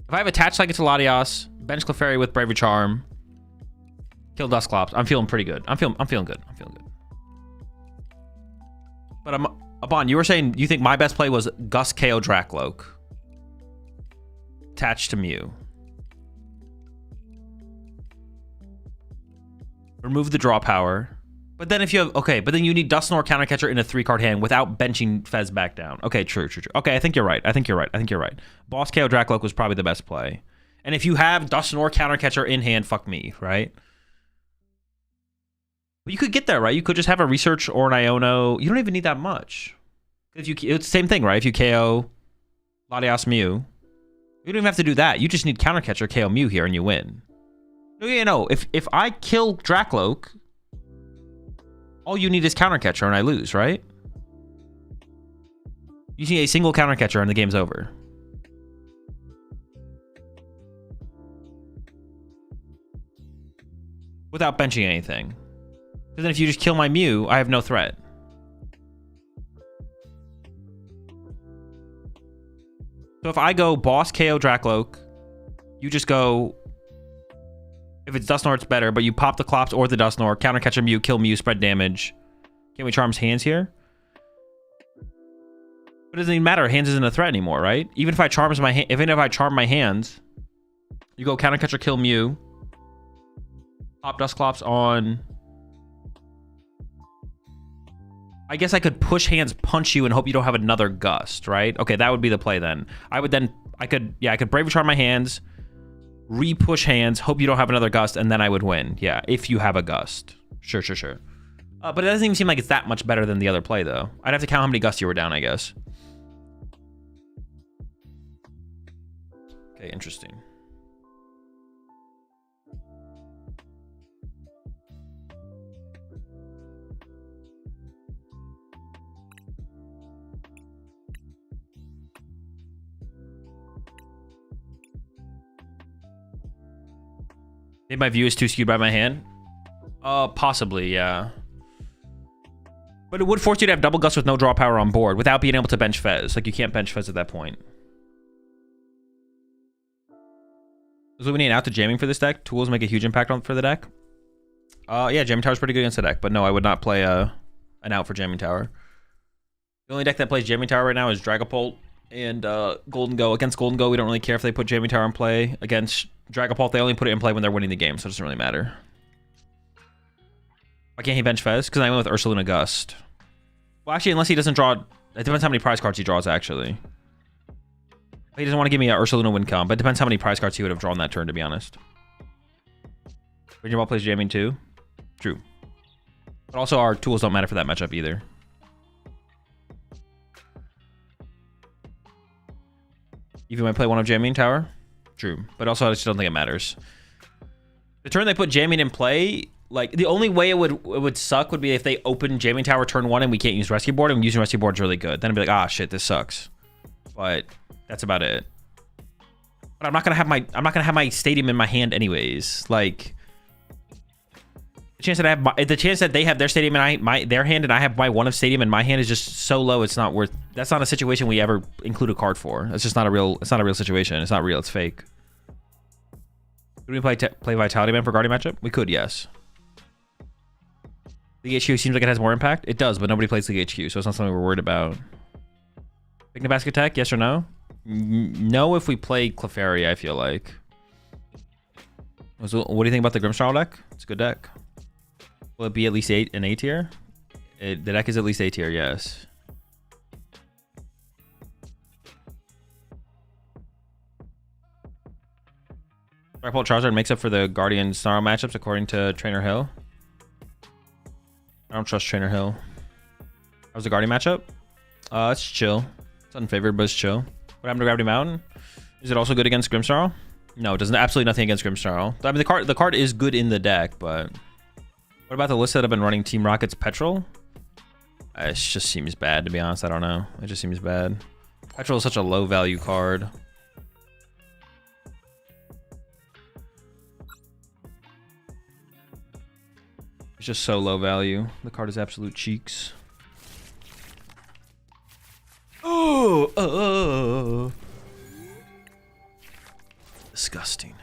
If I have attached Psychic to Latias, bench Clefairy with Bravery Charm, kill Dusclops, I'm feeling pretty good. I'm feeling good. I'm feeling good. But Abon, you were saying you think my best play was Gus KO Dracloak. Attached to Mew. Remove the draw power. But then if you have... Okay, but then you need Dusknoir Countercatcher in a 3-card hand without benching Fez back down. Okay, true. Okay, I think you're right. I think you're right. Boss KO Dracloak was probably the best play. And if you have Dusknoir Countercatcher in hand, fuck me, right? But you could get there, right? You could just have a Research or an Iono. You don't even need that much. It's the same thing, right? If you KO Latias Mew, you don't even have to do that. You just need Countercatcher, KO Mew here, and you win. No. If I kill Dracloak, all you need is Countercatcher, and I lose, right? You need a single Countercatcher, and the game's over. Without benching anything. Because then if you just kill my Mew, I have no threat. So if I go boss KO Dracloak, you just go... If it's Dusknoir, it's better, but you pop the Clops or the Dusknoir, Countercatcher Mew, kill Mew, spread damage. Can't we charms hands here? But it doesn't even matter. Hands isn't a threat anymore, right? Even if I charm my hands, you go Countercatcher, kill Mew, pop Dusclops on... I guess I could push hands, punch you, and hope you don't have another Gust, right? Okay, that would be the play then. I could Bravery Charm my hands, re-push hands, hope you don't have another Gust, and then I would win. Yeah, if you have a Gust. Sure. But it doesn't even seem like it's that much better than the other play, though. I'd have to count how many Gusts you were down, I guess. Okay, interesting. Maybe my view is too skewed by my hand. Possibly, yeah. But it would force you to have double Gust with no draw power on board without being able to bench Fez. Like, you can't bench Fez at that point. Is Illuminating out to jamming for this deck? Tools make a huge impact for the deck. Yeah, Jamming Tower's pretty good against the deck, but no, I would not play an out for Jamming Tower. The only deck that plays Jamming Tower right now is Dragapult and Gholdengo. Against Gholdengo, we don't really care if they put Jamming Tower in play. Against Dragapult, they only put it in play when they're winning the game, so it doesn't really matter. Why can't he bench Fez? Because I went with Ursaluna Gust. Well, actually, unless he doesn't draw... It depends how many prize cards he draws, actually. He doesn't want to give me an Ursaluna win con, but it depends how many prize cards he would have drawn that turn, to be honest. Ranger Ball plays jamming too. True. But also, our tools don't matter for that matchup either. Even when I play one of Jamming Tower? True. But also, I just don't think it matters. The turn they put Jamming in play... Like, the only way it would suck would be if they open Jamming Tower turn 1 and we can't use Rescue Board, and using Rescue Board is really good. Then I'd be like, ah, shit, this sucks. But that's about it. But I'm not gonna have my Stadium in my hand anyways. Like, the chance that they have their Stadium in their hand and I have my one of Stadium in my hand is just so low. It's not worth. That's not a situation we ever include a card for. It's just not a real. It's not a real situation. It's not real. It's fake. Could we play Vitality Man for Guardian matchup? We could, yes. League HQ seems like it has more impact. It does, but nobody plays League HQ, so it's not something we're worried about. Picnic Basket Tech, yes or no? No if we play Clefairy, I feel like. So what do you think about the Grimmsnarl deck? It's a good deck. Will it be at least an A tier? The deck is at least A tier, yes. Black Charizard makes up for the Guardian Snarl matchups according to Trainer Hill. I don't trust Trainer Hill. How's the Guardian matchup? It's chill. It's unfavored, but it's chill. What happened to Gravity Mountain? Is it also good against Grimmsnarl? No, it does absolutely nothing against Grimmsnarl. I mean, the card is good in the deck, but what about the list that have been running Team Rocket's Petrol? It just seems bad, to be honest. I don't know. It just seems bad. Petrol is such a low value card. It's just so low value. The card is absolute cheeks. Oh, disgusting.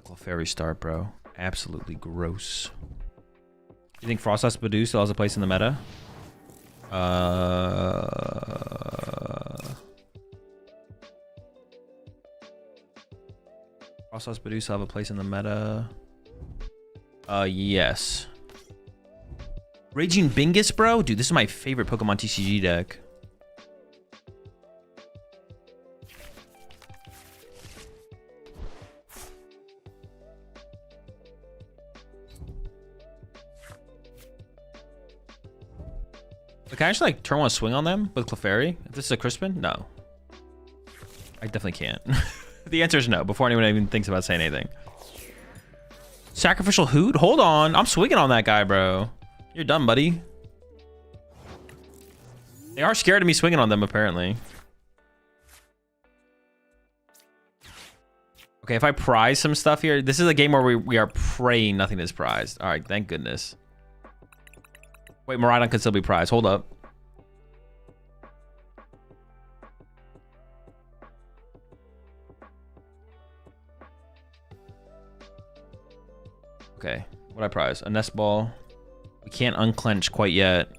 Clefairy start, bro. Absolutely gross. You think Frostless Badoo still has a place in the meta? Frostless Badoo still have a place in the meta? Yes. Raging Bingus, bro? Dude, this is my favorite Pokemon TCG deck. Can I actually like turn one swing on them with Clefairy? If this is a Crispin? No. I definitely can't. The answer is no, before anyone even thinks about saying anything. Sacrificial Hoot? Hold on. I'm swinging on that guy, bro. You're done, buddy. They are scared of me swinging on them, apparently. Okay, if I prize some stuff here, this is a game where we are praying nothing is prized. All right, thank goodness. Wait, Miraidon could still be prized. Hold up. Okay, what I prize? A nest ball. We can't unclench quite yet.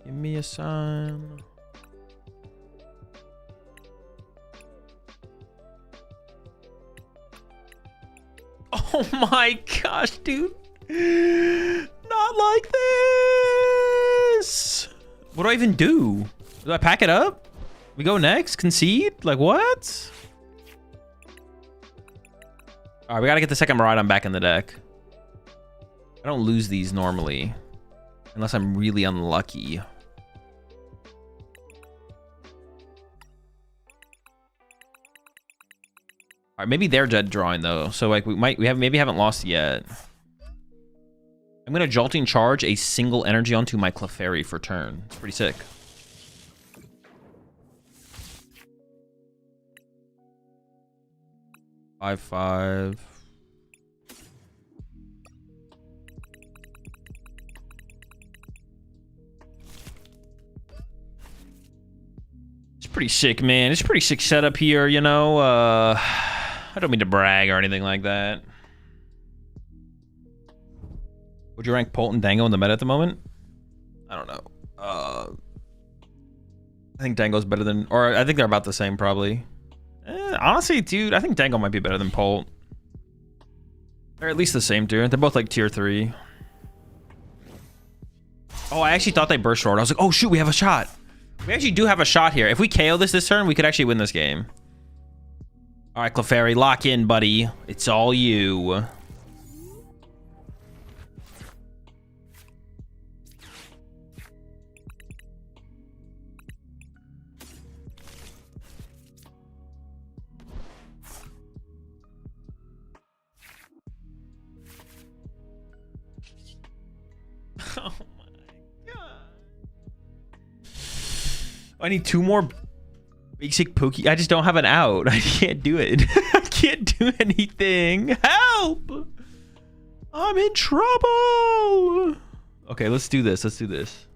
Give me a sign. Oh my gosh, dude. Not like this. What do I even do? Do I pack it up? We go next? Concede? Like what? All right, we got to get the second Miraidon back in the deck. I don't lose these normally. Unless I'm really unlucky. All right, maybe they're dead drawing though. So like maybe haven't lost yet. I'm gonna Jolting Charge a single energy onto my Clefairy for turn. It's pretty sick. Five. It's pretty sick, man. It's pretty sick setup here, you know. I don't mean to brag or anything like that. Would you rank Polt and Dango in the meta at the moment? I don't know. I think Dango's better than, or I think they're about the same probably. Honestly, dude, I think Dango might be better than Polt. They're at least the same, dude. They're both like tier 3. Oh, I actually thought they burst forward. I was like, oh shoot, we have a shot. We actually do have a shot here. If we KO this turn, we could actually win this game. All right, Clefairy, lock in, buddy. It's all you. Oh my god. I need 2 more basic Poke. I just don't have an out. I can't do it. I can't do anything. Help! I'm in trouble. Okay, let's do this. Let's do this.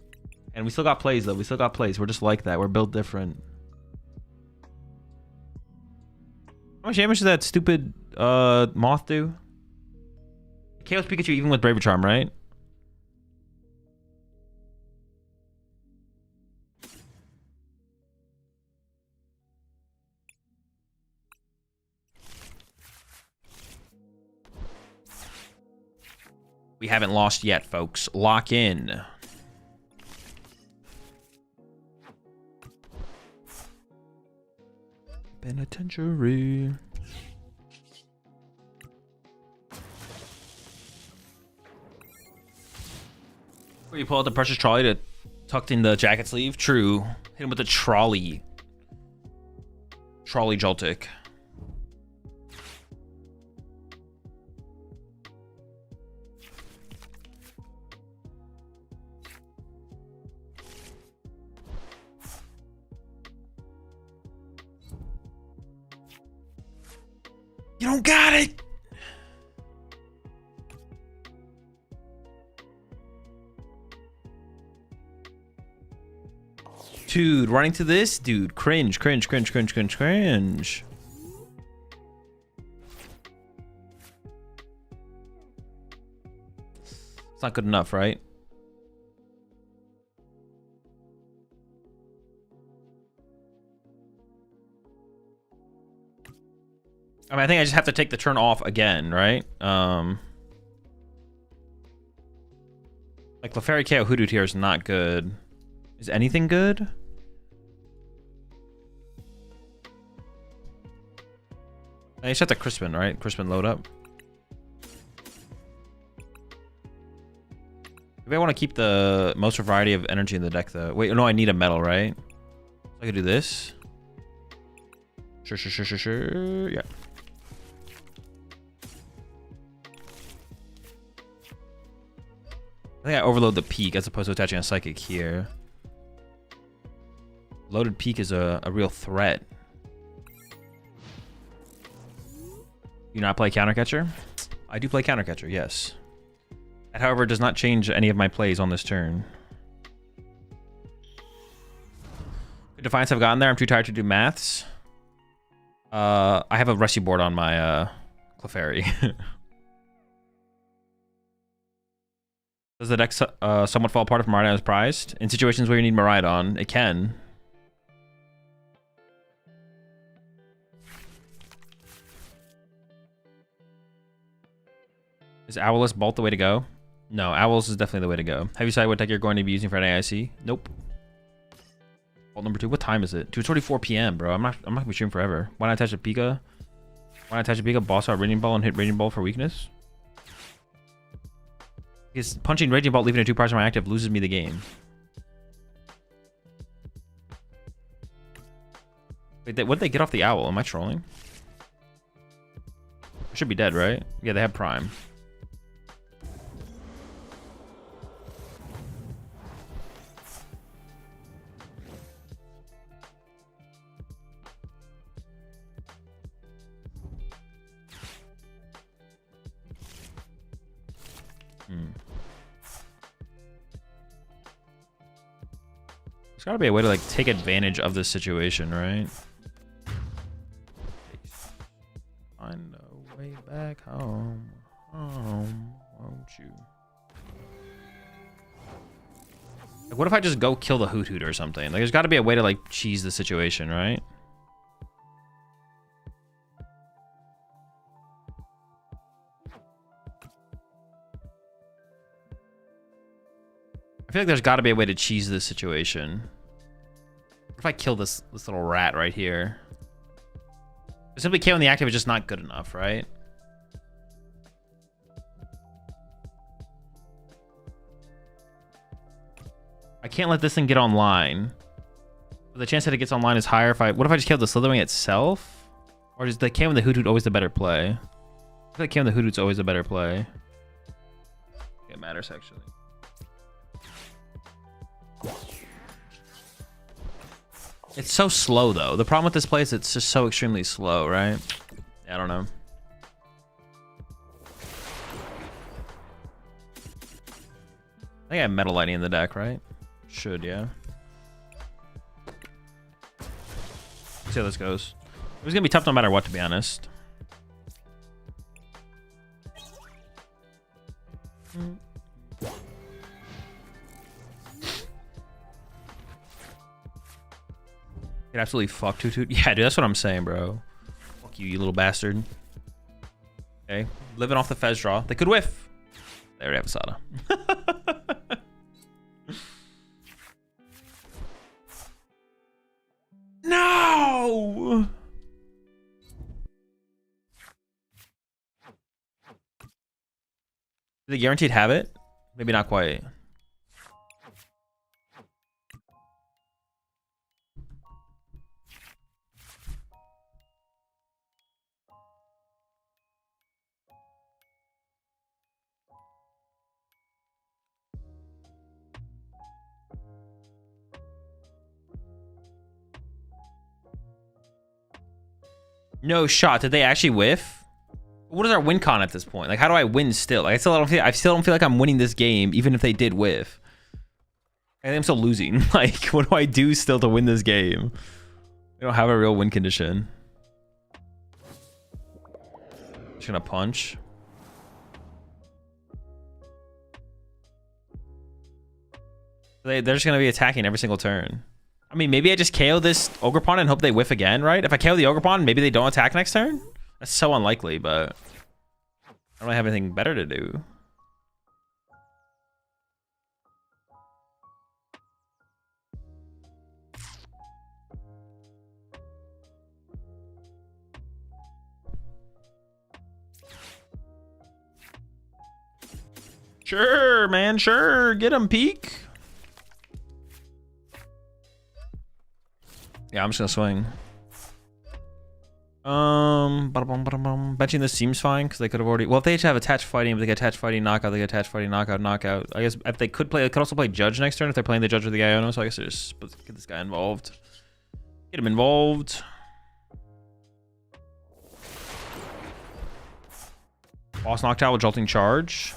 And we still got plays though. We still got plays. We're just like that. We're built different. How much damage does that stupid moth do? KO's Pikachu even with Braver Charm, right? We haven't lost yet, folks. Lock in. Penitentiary. Where you pull out the precious trolley to tucked in the jacket sleeve? True. Hit him with the trolley. Trolley Joltik. You don't got it! Dude, running to this? Dude, cringe, cringe, cringe, cringe, cringe, cringe. It's not good enough, right? I mean, I think I just have to take the turn off again, right? Like, Clefairy KO Hoodoo here is not good. Is anything good? I just have to Crispin, right? Crispin load up. Maybe I want to keep the most variety of energy in the deck, though. Wait, no, I need a metal, right? So I could do this. Sure, sure, sure, sure, sure. Yeah. I think I overload the peak as opposed to attaching a psychic here. Loaded peak is a real threat. You not play countercatcher? I do play countercatcher, yes. That, however, does not change any of my plays on this turn. Good Defiance have gotten there. I'm too tired to do maths. I have a Rusty board on my Clefairy. Does the deck somewhat fall apart if Miraidon is prized? In situations where you need Miraidon, it can. Is Owl's Bolt the way to go? No, Owl's is definitely the way to go. Have you decided what deck you're going to be using for an AIC? Nope. Bolt number 2. What time is it? Dude, it's already 4 p.m., bro. I'm not gonna be streaming forever. Why not attach a Pika? Why not attach a Pika, boss out Raging Ball, and hit Raging Ball for weakness? Because punching Raging Ball, leaving it 2 parts of my active, loses me the game. Wait, what did they get off the Owl? Am I trolling? It should be dead, right? Yeah, they have Prime. There's gotta be a way to like take advantage of this situation, right? Find a way back home, won't you? Like, what if I just go kill the Hoot Hoot or something? Like, there's gotta be a way to like cheese the situation, right? I feel like there's got to be a way to cheese this situation. What if I kill this little rat right here? Simply KOing the active is just not good enough, right? I can't let this thing get online. But the chance that it gets online is higher if I... What if I just kill the Slitherwing itself? Or is the KOing the Hoot Hoot always the better play? I feel like KOing the Hoot Hoot's always the better play. It matters, actually. It's so slow, though. The problem with this play is it's just so extremely slow, right? Yeah, I don't know. I think I have Metal Lightning in the deck, right? Should, yeah. Let's see how this goes. It was gonna be tough no matter what, to be honest. Get absolutely fucked, Toot Toot. Yeah, dude, that's what I'm saying, bro. Fuck you, you little bastard. Okay, living off the Fez draw. They could whiff. They already have Asada. No! Do they guaranteed have it? Maybe not quite. No shot. Did they actually whiff? What is our win con at this point? Like, how do I win still? Like, I still don't feel like I'm winning this game, even if they did whiff. I think I'm still losing. Like, what do I do still to win this game? We don't have a real win condition. Just gonna punch. They're just gonna be attacking every single turn. I mean, maybe I just KO this Ogerpon and hope they whiff again, right? If I KO the Ogerpon, maybe they don't attack next turn? That's so unlikely, but I don't really have anything better to do. Sure, man, sure. Get him, Peak. Yeah, I'm just gonna swing. Benching this seems fine because they could have already. Well, if they have attached fighting, but they get attached fighting knockout, they get attached fighting knockout. I guess if they could play, they could also play Judge next turn if they're playing the Judge with the Iono. So I guess they just get this guy involved. Get him involved. Boss knocked out with Jolting Charge.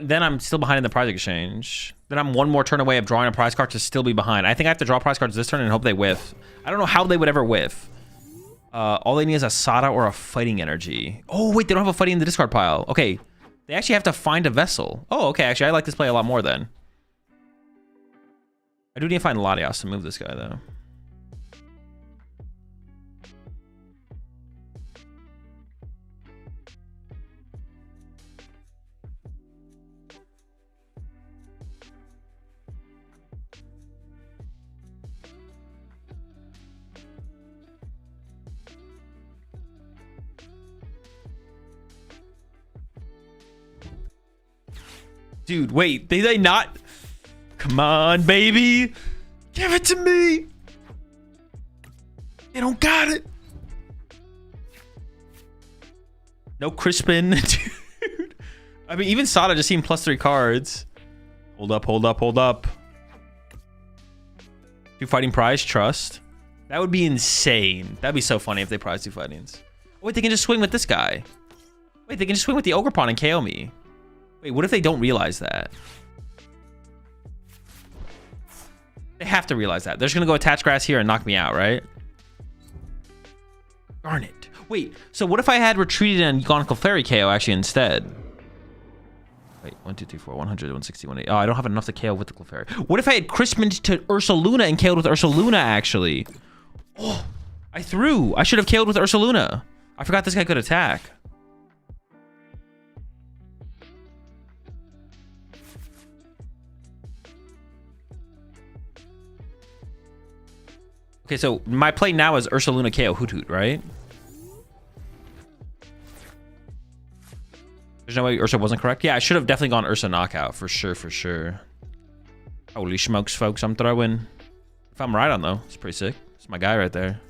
Then I'm still behind in the prize exchange. Then I'm one more turn away of drawing a prize card to still be behind. I think I have to draw prize cards this turn and hope they whiff. I don't know how they would ever whiff. All they need is a Sada or a Fighting Energy. Oh, wait, they don't have a Fighting in the discard pile. Okay, they actually have to find a Vessel. Oh, okay, actually, I like this play a lot more then. I do need to find Latias to move this guy, though. Dude, wait, did they not? Come on, baby. Give it to me. They don't got it. No Crispin, dude. I mean, even Sada just seemed +3 cards. Hold up, hold up, hold up. 2 fighting prize, trust. That would be insane. That'd be so funny if they prize 2 fightings. Oh, wait, they can just swing with this guy. Wait, they can just swing with the Ogerpon and KO me. Wait, what if they don't realize that? They have to realize that. They're just gonna go attach grass here and knock me out, right? Darn it. Wait, so what if I had retreated and gone Clefairy KO actually instead? Wait, 1, 2, 3, 4, 100, 160, 180. Oh, I don't have enough to KO with the Clefairy. What if I had Crispined to Ursaluna and KO'd with Ursaluna actually? Oh, I threw. I should have KO'd with Ursaluna. I forgot this guy could attack. Okay, so my play now is Ursaluna KO Hoot Hoot, right? There's no way Ursa wasn't correct? Yeah, I should have definitely gone Ursa knockout for sure, for sure. Holy smokes, folks, I'm throwing. If I'm right on though, it's pretty sick. It's my guy right there.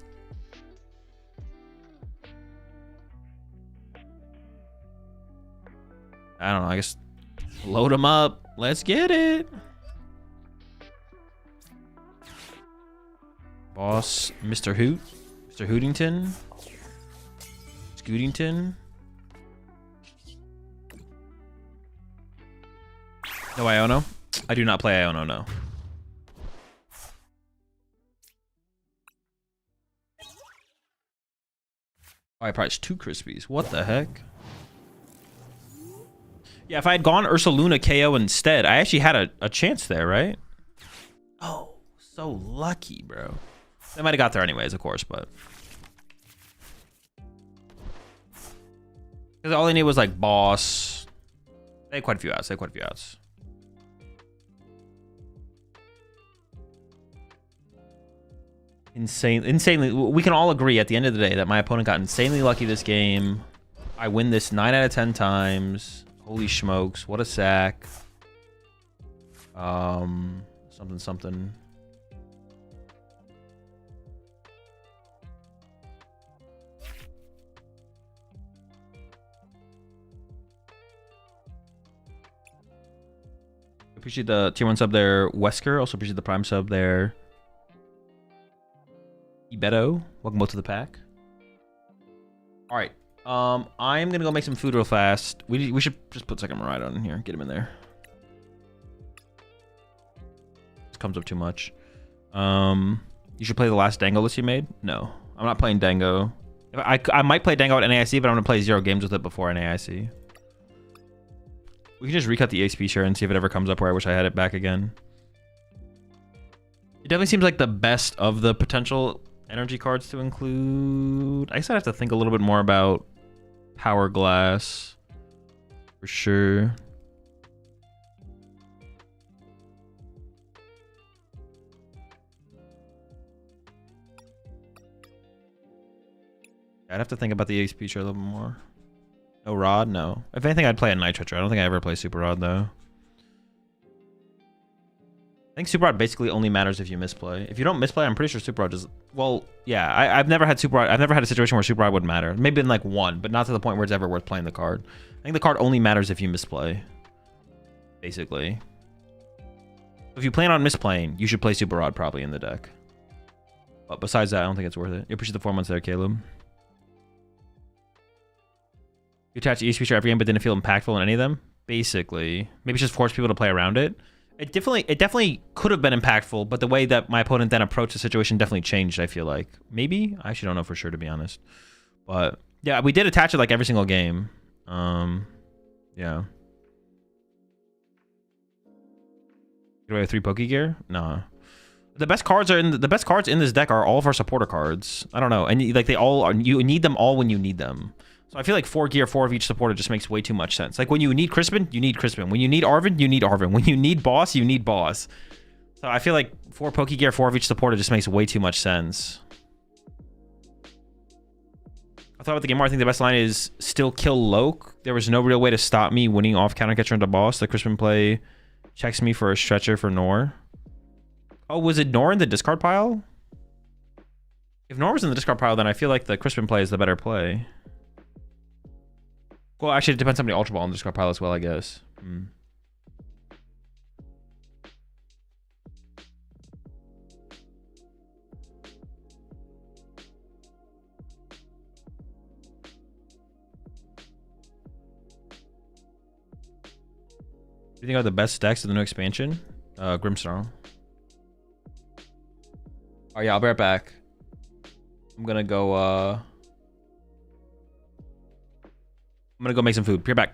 I don't know, I guess load him up. Let's get it. Boss, Mr. Hoot, Mr. Hootington, Scootington. No Iono? I do not play Iono, no. Oh, I priced 2 Crispies. What the heck? Yeah, if I had gone Ursaluna KO instead, I actually had a chance there, right? Oh, so lucky, bro. They might have got there anyways, of course, but because all they need was like boss. They had quite a few outs. They had quite a few outs. Insanely. We can all agree at the end of the day that my opponent got insanely lucky this game. I win this 9 out of 10 times. Holy smokes! What a sack. Something. Appreciate the tier 1 sub there, Wesker. Also appreciate the prime sub there. Beto, welcome both to the pack. All right, I'm gonna go make some food real fast. We should just put second Maridon in here, get him in there. This comes up too much. You should play the last Dango list you made. No, I'm not playing Dango. I might play Dango at NAIC, but I'm gonna play 0 games with it before NAIC. We can just recut the EXP share and see if it ever comes up where I wish I had it back again. It definitely seems like the best of the potential energy cards to include. I guess I'd have to think a little bit more about Power Glass for sure. I'd have to think about the EXP share a little bit more. No Rod? No. If anything, I'd play a Nitro. I don't think I ever play Super Rod, though. I think Super Rod basically only matters if you misplay. If you don't misplay, I'm pretty sure Super Rod just... Well, yeah, I've never had Super Rod. I've never had a situation where Super Rod would matter. Maybe in like one, but not to the point where it's ever worth playing the card. I think the card only matters if you misplay. Basically. If you plan on misplaying, you should play Super Rod probably in the deck. But besides that, I don't think it's worth it. You appreciate the 4 months there, Caleb. You attach EXP share every game, but didn't feel impactful in any of them. Basically, maybe just force people to play around it. It definitely could have been impactful, but the way that my opponent then approached the situation definitely changed. I feel like maybe I actually don't know for sure, to be honest. But yeah, we did attach it like every single game. Yeah. Get away with 3 Poke Gear? No. The best cards are in the best cards in this deck are all of our supporter cards. I don't know, and like they all are. You need them all when you need them. So I feel like 4 gear, 4 of each supporter just makes way too much sense. Like when you need Crispin, you need Crispin. When you need Arven, you need Arven. When you need Boss, you need Boss. So I feel like 4 Poke Gear, 4 of each supporter just makes way too much sense. I thought about the game more. I think the best line is still kill Loke. There was no real way to stop me winning off counter catcher into Boss. The Crispin play checks me for a stretcher for Nor. Oh, was it Nor in the discard pile? If Nor was in the discard pile, then I feel like the Crispin play is the better play. Well, actually, it depends how many Ultra Ball in the discard pile as well, I guess. Do you think are the best decks of the new expansion? Grimstorm. Oh yeah, I'll be right back. I'm gonna go make some food. Be right back.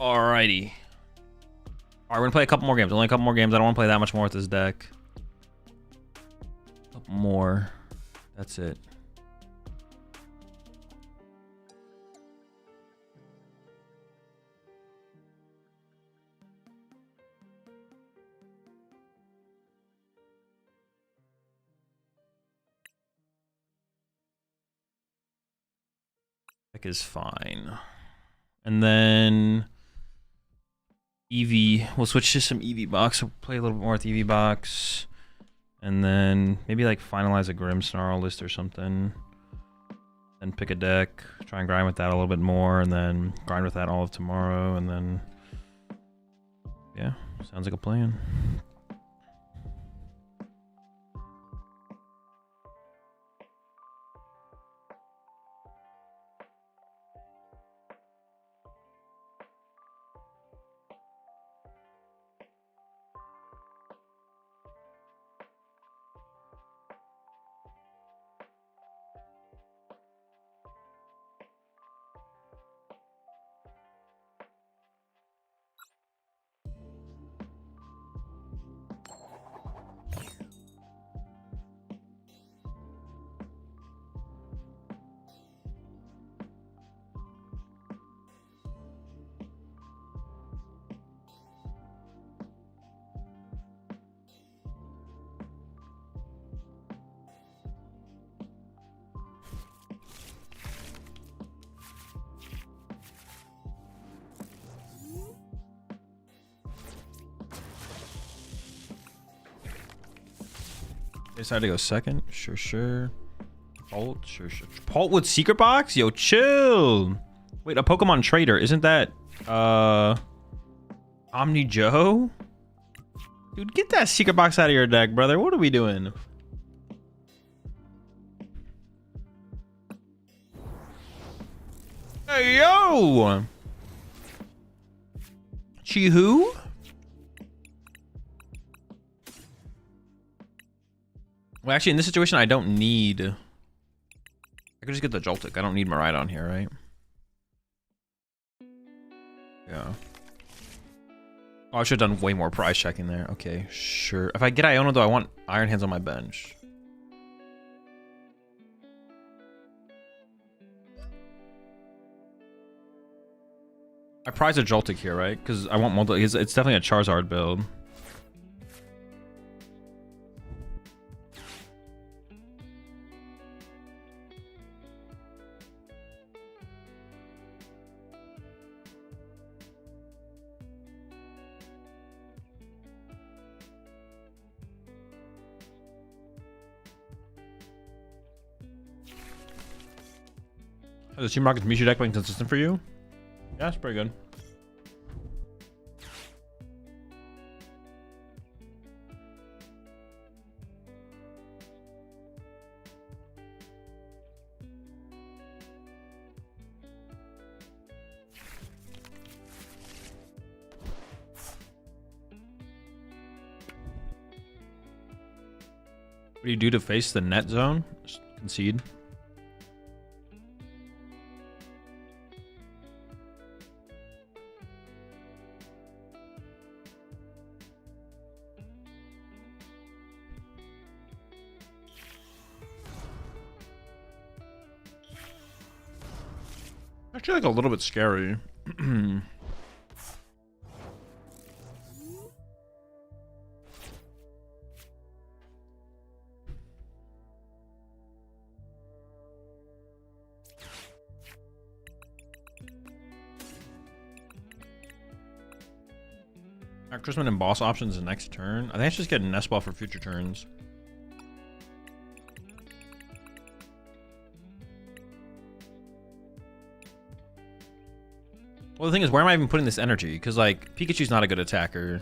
Alrighty. Alright, we're gonna play a couple more games. Only a couple more games. I don't want to play that much more with this deck. A couple more. That's it. Deck is fine. And then Eevee. We'll switch to some Eevee box. We'll play a little bit more with Eevee box. And then maybe like finalize a Grim Snarl list or something. Then pick a deck. Try and grind with that a little bit more. And then grind with that all of tomorrow. And then, yeah, sounds like a plan. Decided to go second. Sure. Bolt. Sure. Bolt with secret box? Yo, chill. Wait, a Pokemon trader. Isn't that Omni Joe? Dude, get that secret box out of your deck, brother. What are we doing? Hey, yo! Chi-Hu? Well, actually, in this situation, I don't need... I could just get the Joltik. I don't need Miraidon here, right? Yeah. Oh, I should have done way more prize checking there. Okay, sure. If I get Iono, though, I want Iron Hands on my bench. I prize a Joltik here, right? Because I want multiple... It's definitely a Charizard build. Has the Team Rocket's Mishu deck been consistent for you? Yeah, it's pretty good. What do you do to face the net zone? Just concede. Actually, like a little bit scary. Chrisman and boss options the next turn. I think I should just get a nest ball for future turns. Well, the thing is, where am I even putting this energy? Because, like, Pikachu's not a good attacker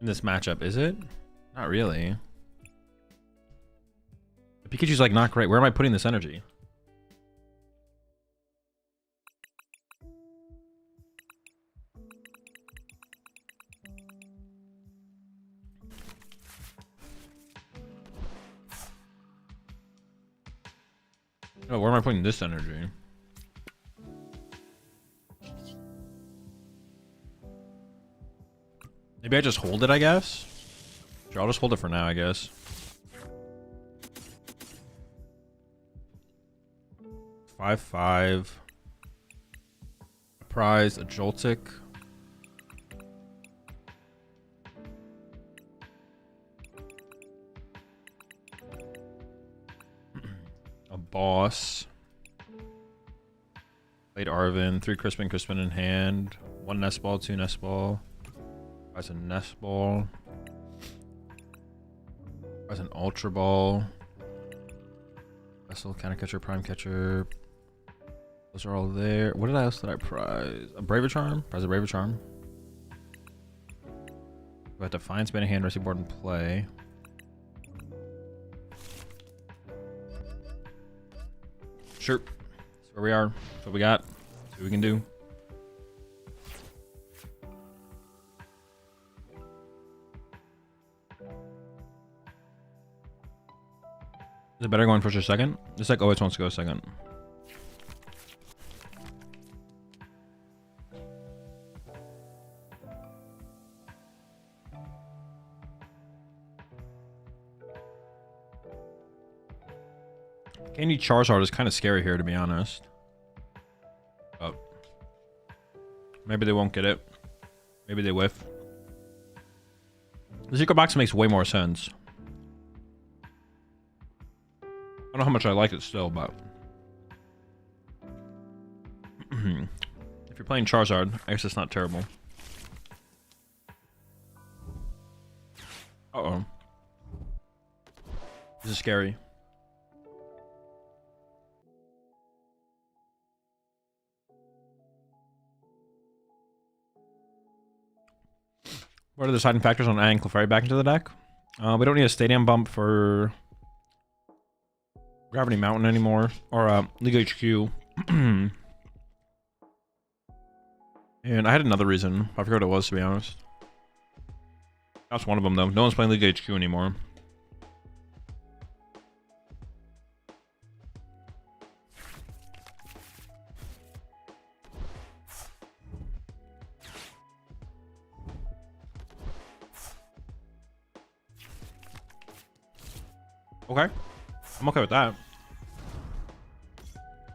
in this matchup, is it? Not really. Pikachu's, like, not great. Where am I putting this energy? Oh, where am I putting this energy? Maybe I just hold it, I guess. Sure, I'll just hold it for now, I guess. 5/5. A prize, a Joltik. A boss. Played Arvin. 3 Crispin in hand. 1 nest ball, 2 nest ball. Prize a nest ball. Prize an ultra ball. Vessel, counter catcher, prime catcher. Those are all there. What else did I prize? A Braver Charm? Prize a Braver Charm. We have to find spinning hand, rescue board, and play. Sure. That's where we are. That's what we got. That's what we can do. Is it better going first or second? This deck always wants to go second. Candy Charizard is kind of scary here, to be honest. Oh. Maybe they won't get it. Maybe they whiff. The secret box makes way more sense. I don't know how much I like it still, but... if you're playing Charizard, I guess it's not terrible. Uh-oh. This is scary. What are the deciding factors on adding Clefairy back into the deck? We don't need a stadium bump for Gravity Mountain anymore, or League HQ. And I had another reason. I forgot what it was, to be honest. That's one of them, though. No one's playing League HQ anymore. Okay. I'm okay with that.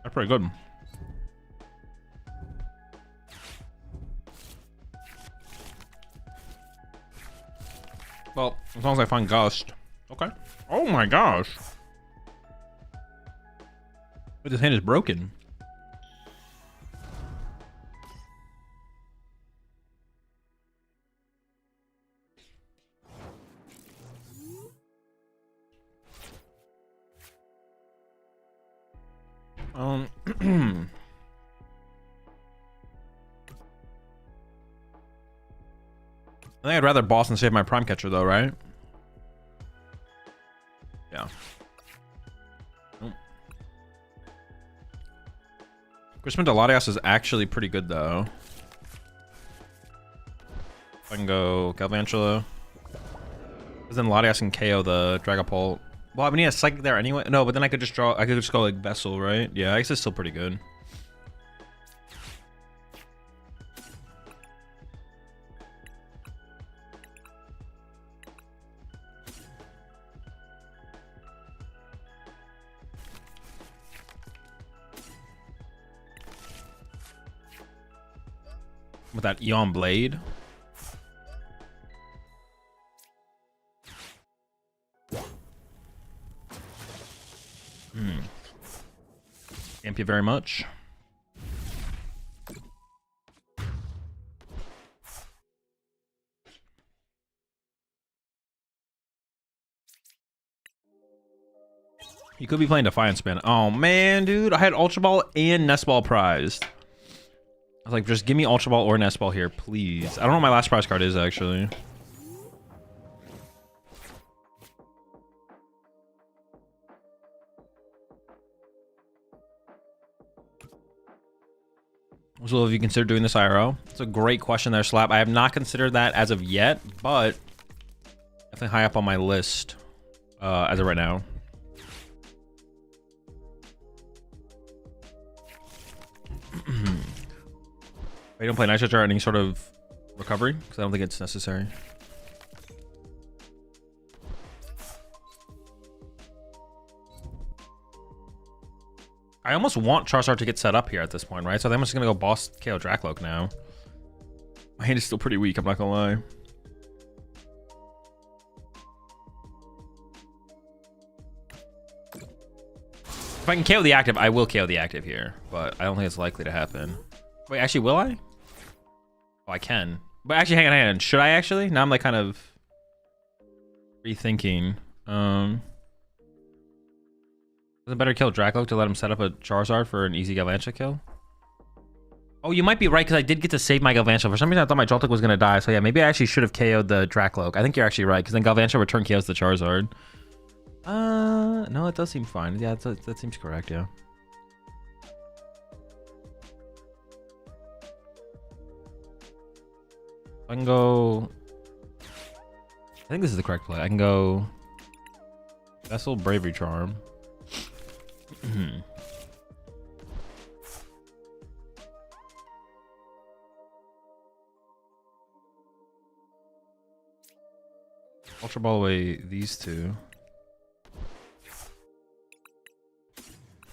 That's pretty good. Well, as long as I find Gust. Okay. Oh my gosh. But this hand is broken. I think I'd rather boss and save my prime catcher though, right? Yeah. Oh. Crispin Delatios is actually pretty good though. I can go Galvantula. Because then Latias can KO the Dragapult. Well, I mean, he has Psychic there anyway. No, but then I could just draw. I could just go like Vessel, right? Yeah, I guess it's still pretty good. With that Eon Blade. Thank you very much. You could be playing Defiant Spin. Oh man, dude, I had Ultra Ball and Nest Ball prized. I was like, just give me Ultra Ball or Nest Ball here, please. I don't know what my last prize card is actually. So have you considered doing this IRL? It's a great question there, Slap. I have not considered that as of yet, but definitely high up on my list as of right now. You don't play Night Charger or any sort of recovery because I don't think it's necessary. I almost want Charizard to get set up here at this point, right? So I'm just gonna go boss KO Dracloak now. My hand is still pretty weak, I'm not gonna lie. If I can KO the active, I will KO the active here, but I don't think it's likely to happen. Wait, actually, will I? Oh, I can. But actually, hang on. Should I actually? Now I'm like kind of rethinking. Is it better kill Dracloak to let him set up a Charizard for an easy Galvantula kill? Oh, you might be right, because I did get to save my Galvantula. For some reason, I thought my Joltik was going to die. So yeah, maybe I actually should have KO'd the Dracloak. I think you're actually right, because then Galvantula return KOs the Charizard. No, it does seem fine. Yeah, that seems correct, yeah. I can go... I think this is the correct play. I can go... Vessel, Bravery Charm. Ultra Ball away these two.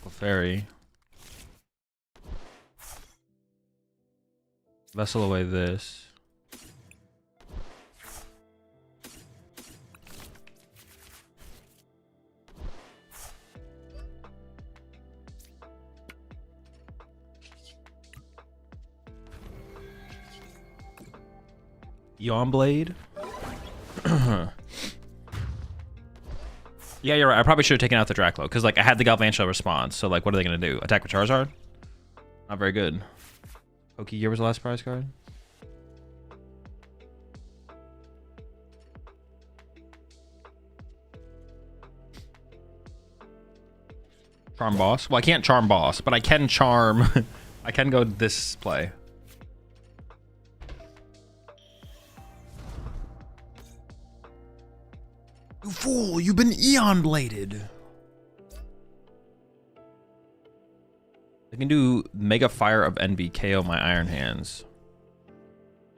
Clefairy. Vessel away this. Yawn Blade. Yeah, you're right. I probably should have taken out the Dracloak because, like, I had the Galvantula response. So, like, what are they gonna do? Attack with Charizard? Not very good. Pokegear was the last prize card. Charm Boss. Well, I can't Charm Boss, but I can Charm. I can go this play. You fool! You've been Eon Bladed! I can do Mega Fire of Envy, KO my Iron Hands.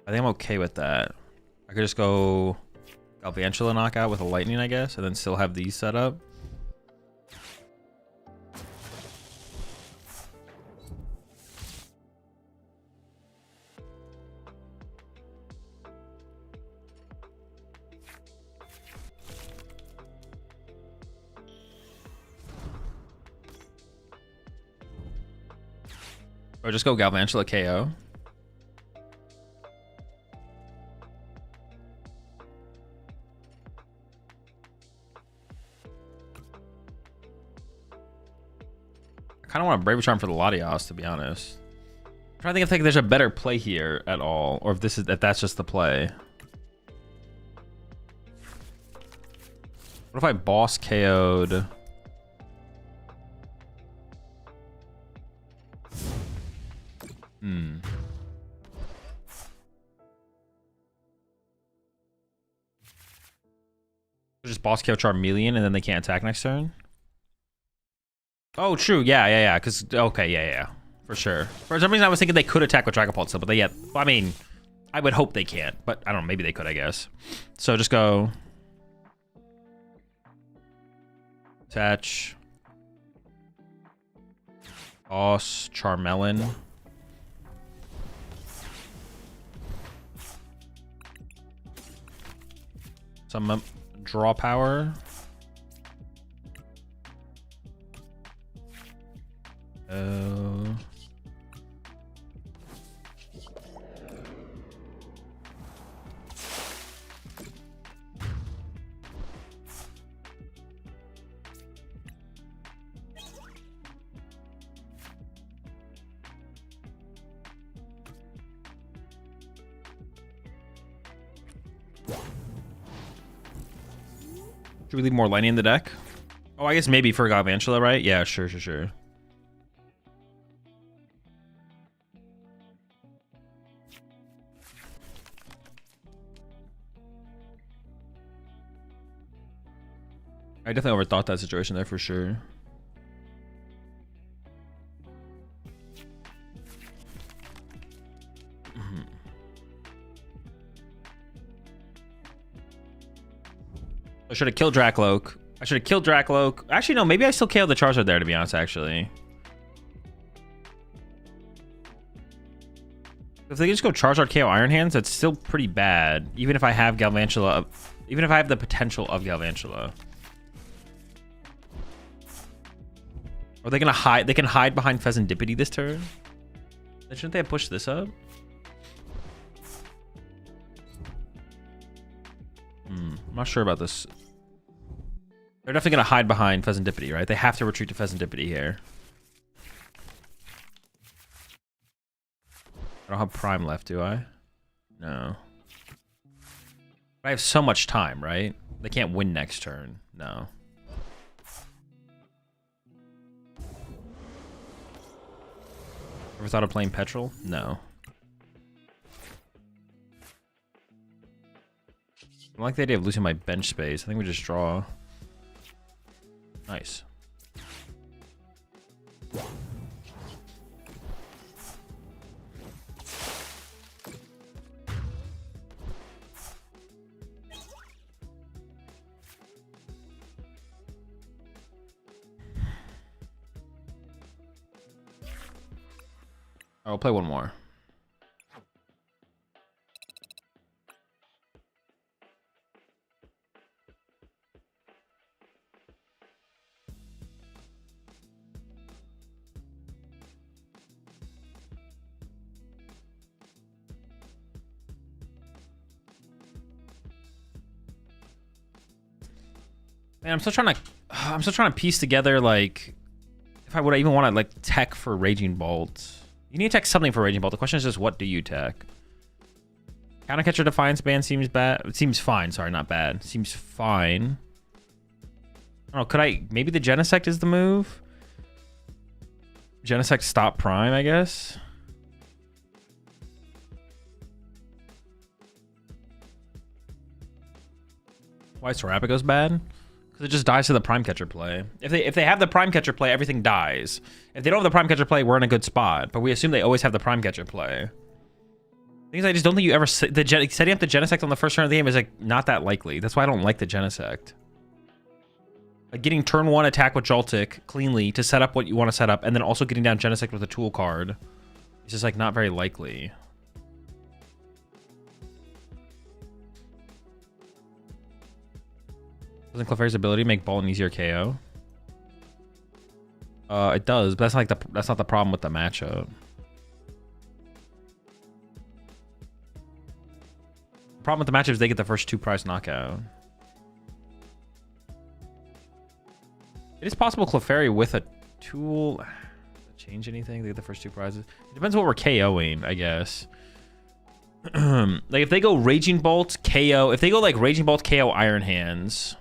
I think I'm okay with that. I could just go Galvantula knockout with a Lightning, I guess, and then still have these set up. Or just go Galvantula KO. I kind of want a Bravery Charm for the Latios, to be honest. I'm trying to think if there's a better play here at all, or if that's just the play. What if I boss KO'd? Just boss KO Charmeleon and then they can't attack next turn? Oh, true. Yeah. Because, okay, yeah. For sure. For some reason, I was thinking they could attack with Dragapult still, but they, I mean, I would hope they can't, but I don't know. Maybe they could, I guess. So just go. Attach. Boss, Charmeleon. Some draw power. Should we leave more Lightning in the deck? Oh, I guess maybe for Galvantula, right? Yeah, sure. I definitely overthought that situation there for sure. I should have killed Drakloak. I should have killed Drakloak. Actually, no, maybe I still KO'd the Charizard there, to be honest, actually. If they just go Charizard KO Iron Hands, that's still pretty bad. Even if I have Galvantula, even if I have the potential of Galvantula. Are they gonna hide? They can hide behind Pheasantipity this turn? Then shouldn't they have pushed this up? I'm not sure about this. They're definitely gonna hide behind Pheasantipity, right? They have to retreat to Pheasantipity here. I don't have Prime left, do I? No. But I have so much time, right? They can't win next turn. No. Ever thought of playing Petrol? No. I like the idea of losing my bench space. I think we just draw. Nice. I'll play one more. Man, I'm still trying to piece together, like, if I would even want to like tech for Raging Bolt. You need to tech something for Raging Bolt. The question is just, what do you tech? Countercatcher Defiance Band seems bad. It seems fine. Sorry, not bad. Seems fine. I don't know. Could I... Maybe the Genesect is the move? Genesect stop Prime, I guess? Why Serapicos bad? Because it just dies to the Prime Catcher play. If they have the Prime Catcher play, everything dies. If they don't have the Prime Catcher play, we're in a good spot. But we assume they always have the Prime Catcher play. Things I just don't think you ever... setting up the Genesect on the first turn of the game is like not that likely. That's why I don't like the Genesect. Like getting turn 1 attack with Joltik cleanly to set up what you want to set up, and then also getting down Genesect with a tool card. It's just like not very likely. Doesn't Clefairy's ability make Ball an easier KO? It does, but that's not the problem with the matchup. The problem with the matchup is they get the first 2 prize knockout. It is possible Clefairy with a tool change anything. They get the first 2 prizes. It depends what we're KOing, I guess. Like if they go Raging Bolt KO, if they go like Raging Bolt KO Iron Hands,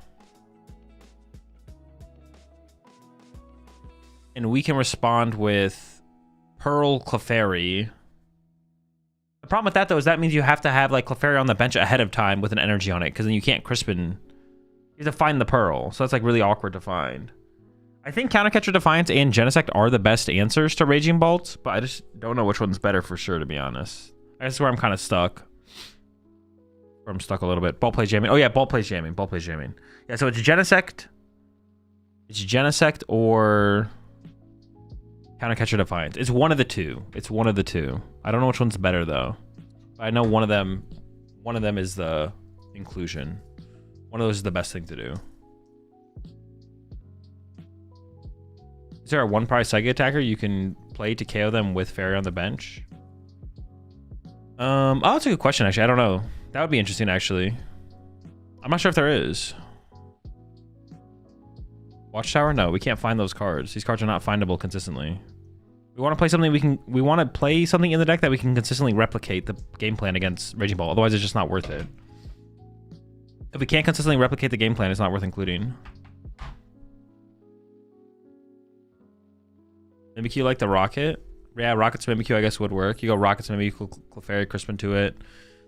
and we can respond with Pearl Clefairy. The problem with that though is that means you have to have like Clefairy on the bench ahead of time with an energy on it, because then you can't Crispin. You have to find the Pearl, so that's like really awkward to find. I think Countercatcher Defiance and Genesect are the best answers to Raging Bolt, but I just don't know which one's better for sure, to be honest. That's where I'm kind of stuck. Or I'm stuck a little bit. Ball plays jamming. Oh yeah, ball plays jamming. Ball plays jamming. Yeah, so it's Genesect. It's Genesect or Countercatcher Defiance. It's one of the two. It's one of the two. I don't know which one's better though. I know one of them is the inclusion. One of those is the best thing to do. Is there a 1 prize Psychic Attacker you can play to KO them with Fairy on the bench? Oh, that's a good question, actually. I don't know. That would be interesting, actually. I'm not sure if there is. Watchtower? No, we can't find those cards. These cards are not findable consistently. We want to play something we want to play something in the deck that we can consistently replicate the game plan against Raging Ball. Otherwise, it's just not worth it. If we can't consistently replicate the game plan, it's not worth including. Mimikyu like the Rocket? Yeah, Rocket's Mimikyu I guess would work. You go Rocket's Mimikyu, Clefairy, Crispin to it.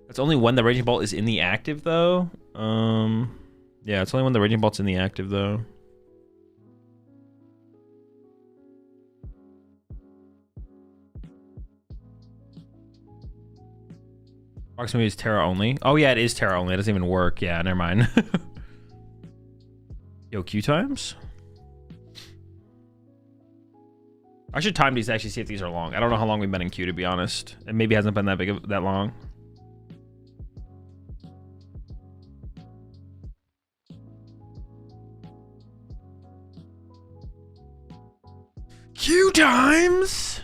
That's only when the Raging Bolt is in the active though. Yeah, it's only when the Raging Bolt's in the active though. Rocket's Mimikyu is Terra only. Oh yeah, it is Terra only. It doesn't even work. Yeah, never mind. queue times. I should time these to actually see if these are long. I don't know how long we've been in queue, to be honest. It maybe hasn't been that long. Queue times.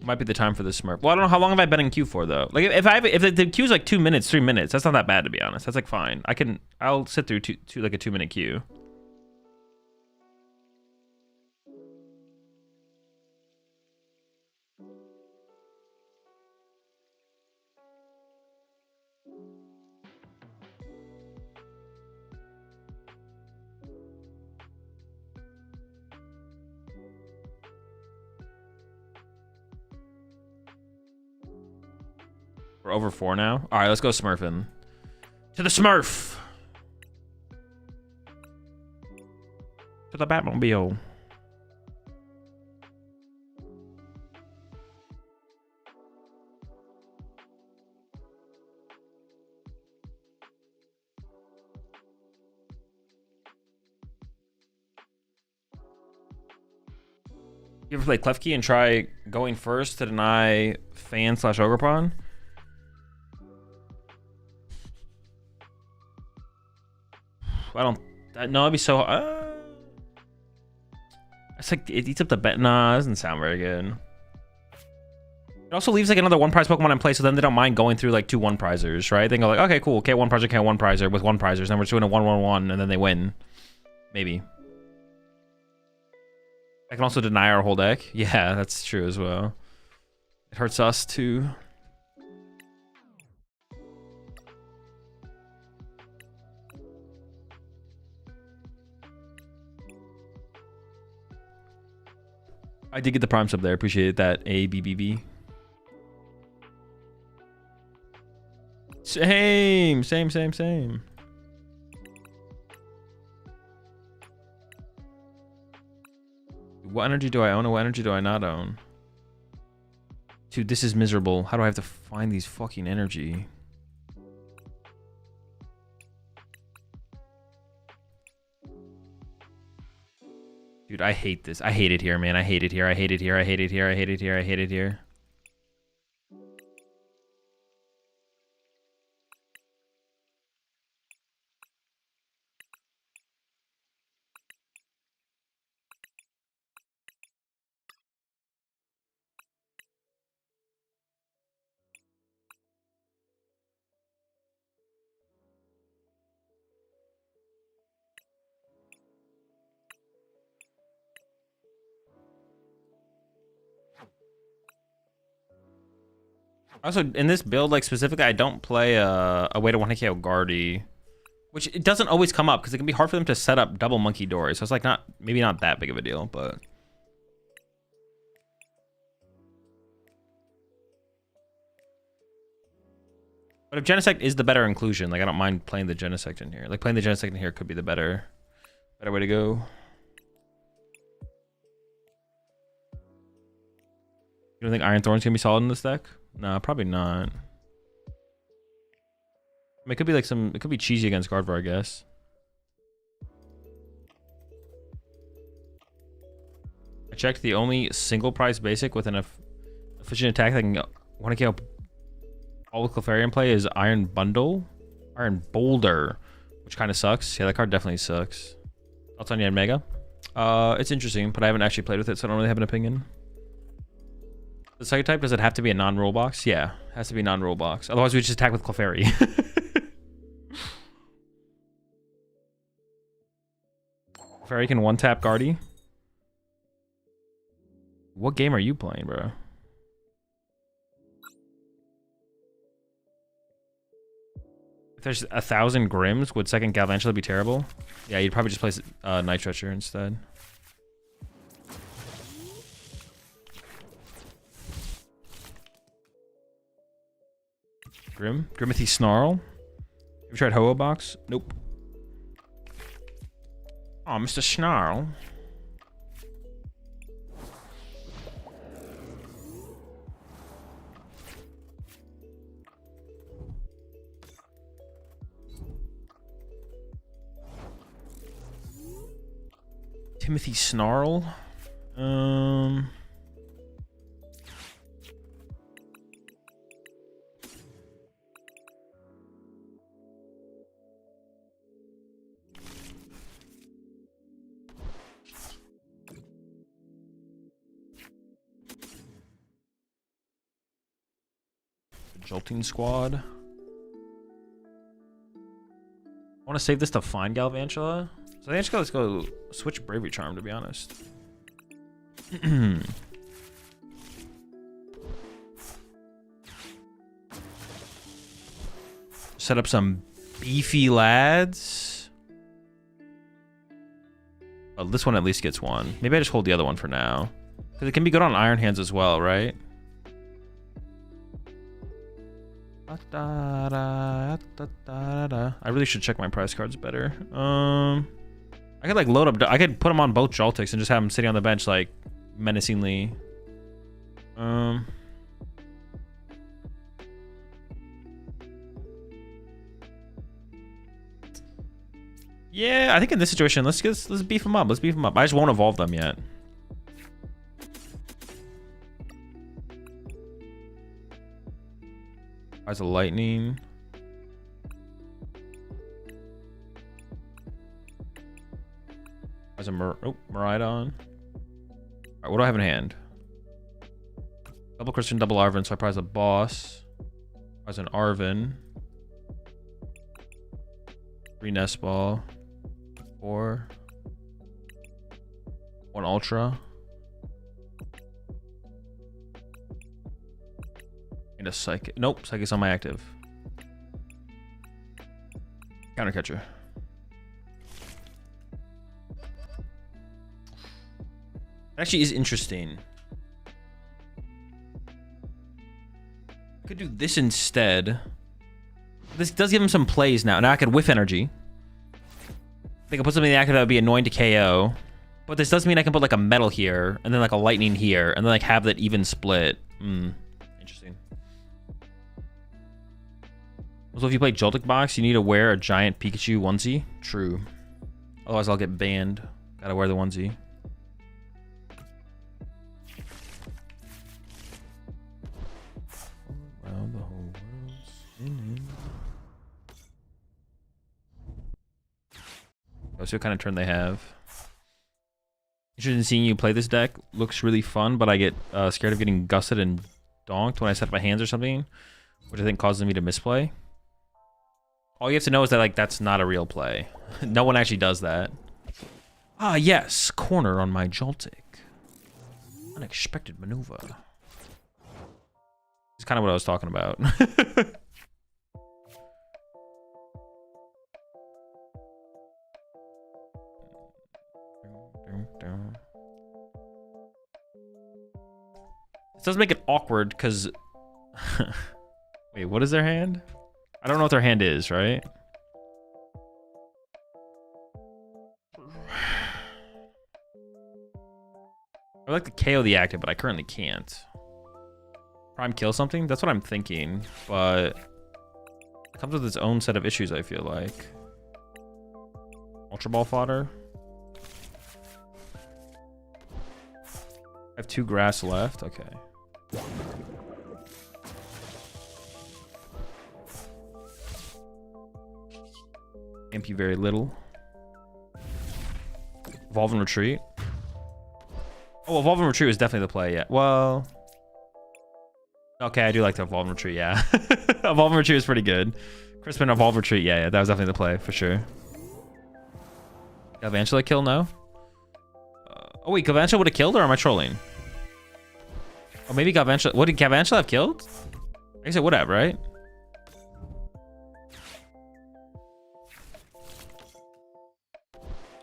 Might be the time for the Smurf. Well, I don't know how long have I been in queue for though. Like if the queue's like 2 minutes, 3 minutes, that's not that bad to be honest. That's like fine. I'll sit through like a 2-minute queue. We're over 4 now. All right, let's go Smurfing. To the Smurf. To the Batmobile. You ever play Klefki and try going first to deny fan/Ogrepon? I don't. No, it'd be so. It's like it eats up the bet. Nah, it doesn't sound very good. It also leaves like another 1-prize Pokemon in play, so then they don't mind going through like 2 1-prizers, right? They go like, okay, cool, K1 prizer, K1 prizer with 1-prizers, then we're just doing a 1-1-1, and then they win. Maybe. I can also deny our whole deck. Yeah, that's true as well. It hurts us too. I did get the prime sub there. Appreciate that. ABBB. Same. What energy do I own and what energy do I not own? Dude, this is miserable. How do I have to find these fucking energy? Dude, I hate this. I hate it here, man. I hate it here. I hate it here. I hate it here. I hate it here. I hate it here. Also, in this build, like specifically, I don't play a way to 1-KO Guardy, which it doesn't always come up because it can be hard for them to set up double monkey doors. So it's like maybe not that big of a deal, but. But if Genesect is the better inclusion, like I don't mind playing the Genesect in here. Like playing the Genesect in here could be the better way to go. You don't think Iron Thorn's gonna be solid in this deck? No, probably not. I mean, it could be like it could be cheesy against Gardevoir, I guess. I checked the only single price basic with an efficient attack that can 1-KO all with Clefairy play is Iron Boulder, which kind of sucks. Yeah, that card definitely sucks. Thoughts on Mega? It's interesting, but I haven't actually played with it, so I don't really have an opinion. The Psychic type, does it have to be a non-rule box? Yeah, it has to be a non-rule box. Otherwise, we just attack with Clefairy. Clefairy can 1-tap Guardy. What game are you playing, bro? If there's 1,000 Grims, would second Galvantula be terrible? Yeah, you'd probably just play Night Stretcher instead. Grimmothy Snarl. Have you tried Ho-Oh Box? Nope. Oh, Mr. Snarl. Timothy Snarl. Jolting Squad. I want to save this to find Galvantula. So I think let's go switch Bravery Charm, to be honest. Set up some beefy lads. Oh, this one at least gets one. Maybe I just hold the other one for now. Because it can be good on Iron Hands as well, right? I really should check my prize cards better. I could like load up. I could put them on both Joltiks and just have them sitting on the bench like menacingly. Yeah, I think in this situation, let's beef them up. Let's beef them up. I just won't evolve them yet. As a lightning. As a Miraidon. Alright, what do I have in hand? Double Christian, double Arven, so I prize a boss. Prize an Arven. 3 Nest Ball. 4. 1 Ultra. And a Psychic. Nope, Psychic's on my active. Counter Catcher. Actually is interesting. I could do this instead. This does give him some plays now. Now I could whiff energy. I think I put something in the active that would be annoying to KO. But this does mean I can put like a metal here, and then like a lightning here, and then like have that even split. Interesting. Also, if you play Joltik box, you need to wear a giant Pikachu onesie. True. Otherwise, I'll get banned. Gotta wear the onesie. Around the whole world spinning. Let's see what kind of turn they have. Interested in seeing you play this deck. Looks really fun, but I get scared of getting gusted and donked when I set up my hands or something, which I think causes me to misplay. All you have to know is that like that's not a real play. No one actually does that. Ah, yes, corner on my Joltik. Unexpected maneuver. It's kind of what I was talking about. This does make it awkward because... Wait, what is their hand? I don't know what their hand is, right? I'd like to KO the active, but I currently can't. Prime kill something? That's what I'm thinking, but it comes with its own set of issues, I feel like. Ultra Ball fodder. I have 2 grass left. Okay. MP very little. Evolve and retreat. Oh, evolve and retreat was definitely the play. Yeah. Well. Okay, I do like to evolve and retreat. Yeah. Evolve and retreat is pretty good. Crispin evolve retreat. Yeah, that was definitely the play for sure. Galvantula kill? No. Oh wait, Galvantula would have killed, or am I trolling? Oh, maybe Galvantula. What did Galvantula have killed? I guess it would have, right?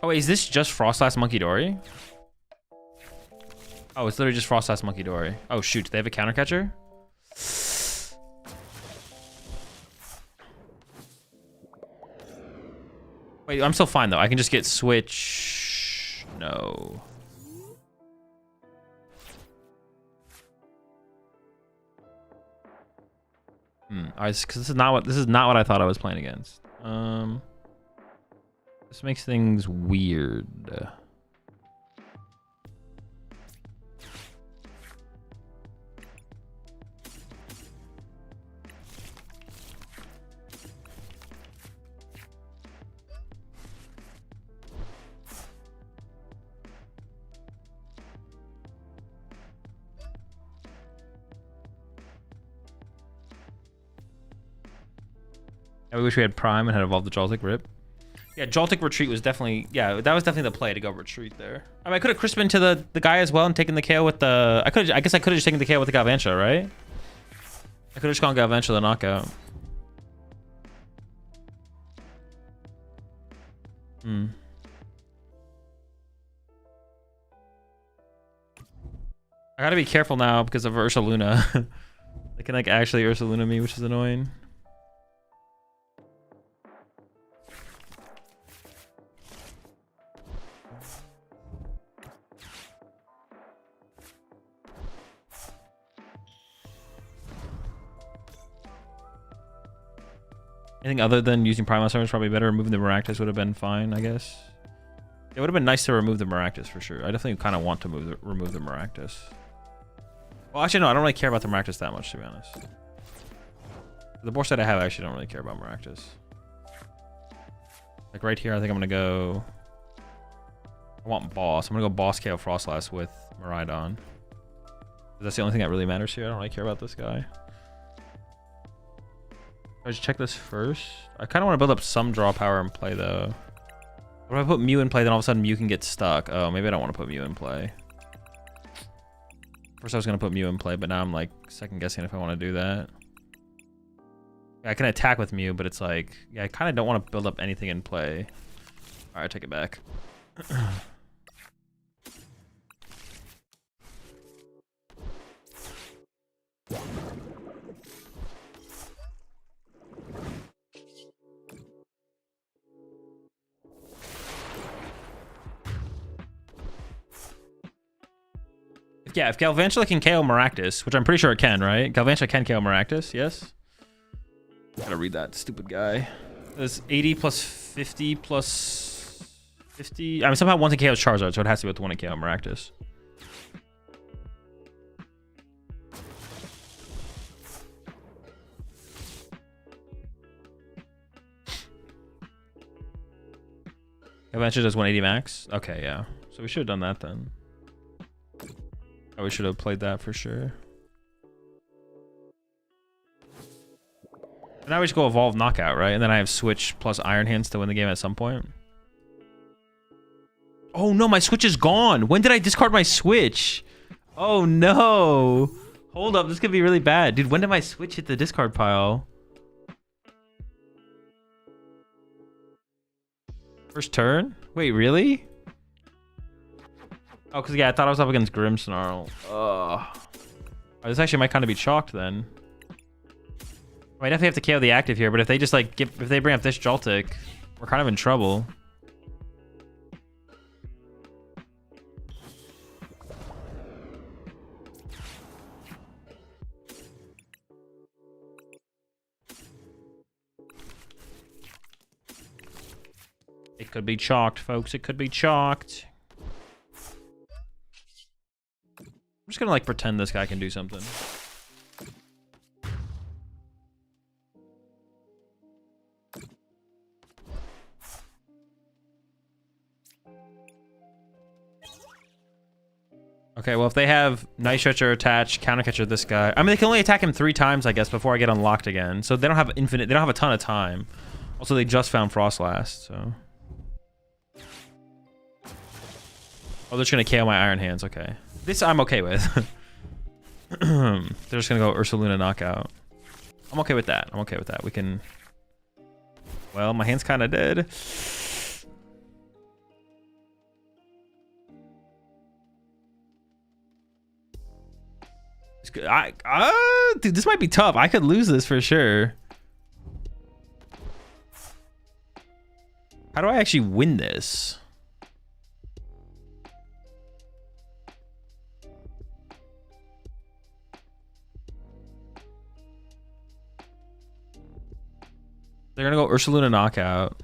Oh wait, is this just Frostlass Monkey Dory? Oh, it's literally just Frostlass Monkey Dory. Oh shoot, do they have a counter catcher? Wait, I'm still fine though. I can just get switch. No. Because this is not what I thought I was playing against. This makes things weird. I wish we had Prime and had evolved the Joltik. Rip. Yeah, Joltik retreat was definitely, yeah, that was definitely the play to go retreat there. I mean, I could have crisped into the guy as well and taken the KO with the, I guess I could have just taken the KO with the Galvantula, right? I could have just gone Galvantula knockout. Hmm. I gotta be careful now because of Ursaluna. They can like actually Ursaluna me, which is annoying. Anything other than using Primal Summon is probably better. Removing the Maractus would have been fine, I guess. It would have been nice to remove the Maractus for sure. I definitely kind of want to remove the Maractus. Well, actually, no, I don't really care about the Maractus that much, to be honest. The board set I have, I actually don't really care about Maractus. Like right here, I think I'm going to go... I want Boss. I'm going to go Boss KO Frostlass with Miraidon. That's the only thing that really matters here. I don't really care about this guy. I just check this first. I kind of want to build up some draw power and play though. But if I put Mew in play, then all of a sudden Mew can get stuck. Oh, maybe I don't want to put Mew in play. First I was going to put Mew in play, but now I'm like second guessing if I want to do that. Yeah, I can attack with Mew, but it's like, yeah, I kind of don't want to build up anything in play. All right, take it back. Yeah, if Galvantula can KO Maractus, which I'm pretty sure it can, right? Galvantula can KO Maractus, yes? Gotta read that, stupid guy. There's 80 plus 50 plus 50. I mean, somehow one can KO Charizard, so it has to be with the one to KO Maractus. Galvantula does 180 max? Okay, yeah. So we should have done that then. Oh, we should have played that for sure. And now we just go Evolve Knockout, right? And then I have Switch plus Iron Hands to win the game at some point. Oh no, my Switch is gone. When did I discard my Switch? Oh no. Hold up, this could be really bad. Dude, when did my Switch hit the discard pile? First turn? Wait, really? Oh, because yeah, I thought I was up against Grimmsnarl. Oh, this actually might kind of be chalked then. I definitely have to KO the active here, but if they just like if they bring up this Joltik, we're kind of in trouble. It could be chalked, folks. It could be chalked. I'm just gonna like pretend this guy can do something. Okay, well if they have Night Stretcher attached, Counter Catcher this guy. I mean they can only attack him 3 times I guess before I get unlocked again. So they don't have infinite, they don't have a ton of time. Also they just found Frostlass, so. Oh, they're just gonna KO my Iron Hands, okay. This I'm okay with. They're just gonna go Ursaluna knockout. I'm okay with that. I'm okay with that. We can... Well, my hand's kind of dead. Dude, this might be tough. I could lose this for sure. How do I actually win this? They're gonna go Ursaluna knockout.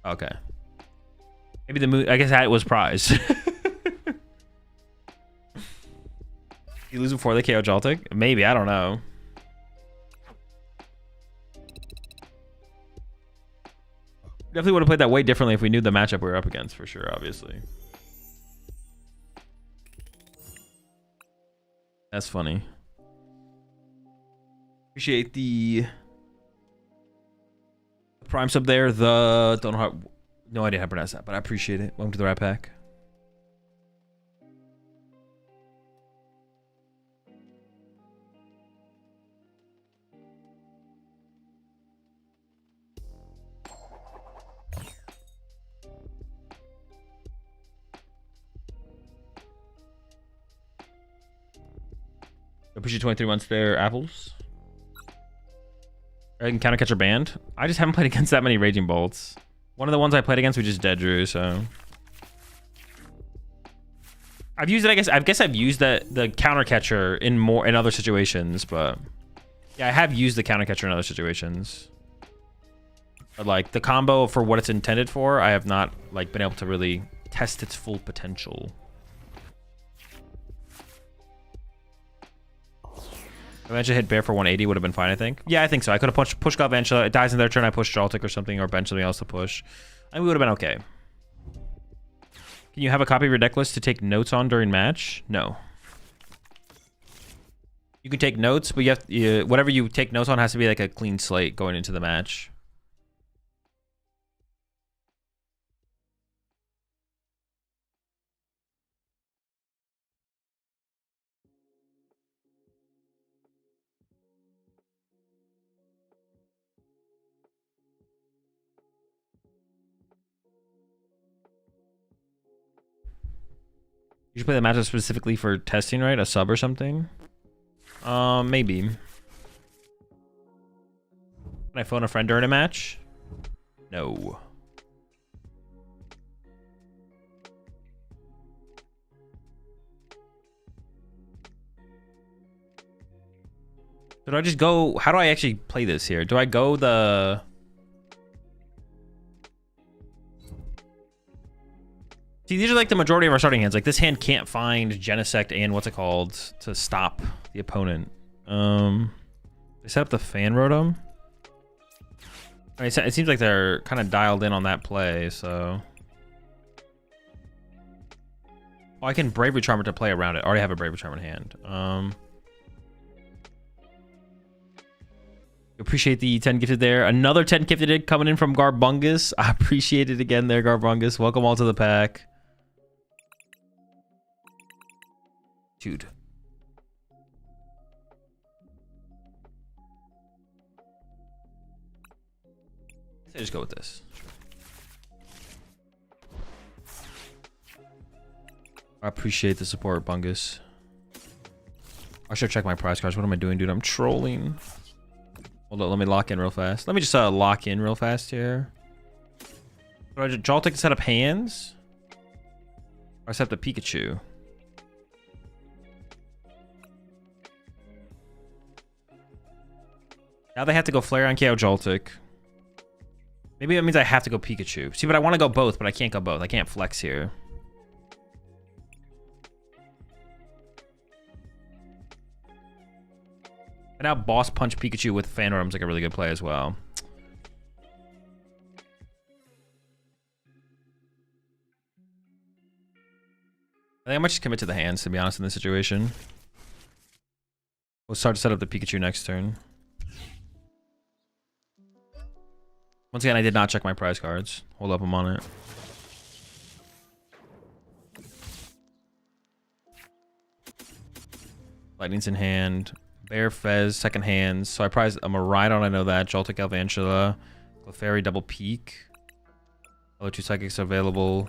Okay. Maybe the moon. I guess that was prize. You lose before they KO Joltik? Maybe, I don't know. Definitely would have played that way differently if we knew the matchup we were up against, for sure, obviously. That's funny. Appreciate the Prime sub there. The don't know how, no idea how to pronounce that, but I appreciate it. Welcome to the Rat Pack. Appreciate 23 months there, Apples. I can counter catcher banned. I just haven't played against that many Raging Bolts. One of the ones I played against we just dead drew, so I've used it. I guess I've used the counter catcher in other situations, but yeah, I have used the counter catcher in other situations. But like the combo for what it's intended for, I have not like been able to really test its full potential. Eventually hit Bear for 180 would have been fine, I think. Yeah, I think so. I could have pushed Gholdengo. It dies in their turn. I push Joltik or something, or bench something else to push. And we would have been okay. Can you have a copy of your deck list to take notes on during match? No. You can take notes, but you have whatever you take notes on has to be like a clean slate going into the match. You should play the matchup specifically for testing, right? A sub or something? Maybe. Can I phone a friend during a match? No. So do I just go... How do I actually play this here? Do I go the... See, these are like the majority of our starting hands. Like this hand can't find Genesect and what's it called to stop the opponent. They set up the Fan Rotom. I mean, it seems like they're kind of dialed in on that play, so... Oh, I can Bravery Charmer to play around it. I already have a Bravery Charmer in hand. Appreciate the 10 gifted there. Another 10 gifted coming in from Garbungus. I appreciate it again there, Garbungus. Welcome all to the pack. Dude. I just go with this. I appreciate the support, Bungus. I should check my prize cards. What am I doing, dude? I'm trolling. Hold on, let me lock in real fast. Let me just lock in real fast here. Joltik set up hands. Or set up the Pikachu. Now they have to go Flare on KO Joltik. Maybe that means I have to go Pikachu. See, but I want to go both, but I can't go both. I can't flex here. And now Boss Punch Pikachu with Fan Rotom's like a really good play as well. I think I might just commit to the hands, to be honest, in this situation. We'll start to set up the Pikachu next turn. Once again, I did not check my prize cards. Hold up, I'm on it. Lightning's in hand. Bear, Fez, second hands. So I prize a Miraidon, I know that. Joltik, Galvantula. Clefairy, double peak. Other two psychics available.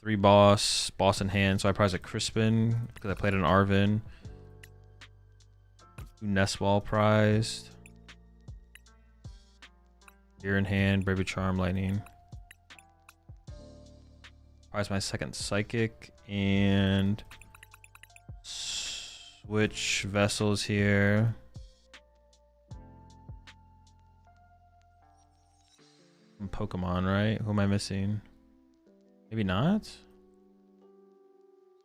3 boss. Boss in hand. So I prize a Crispin because I played an Arvin. 2 Nestball prized. Here in hand, Bravery Charm, Lightning. Prize my second Psychic, and switch Vessels here. Pokemon, right? Who am I missing? Maybe not?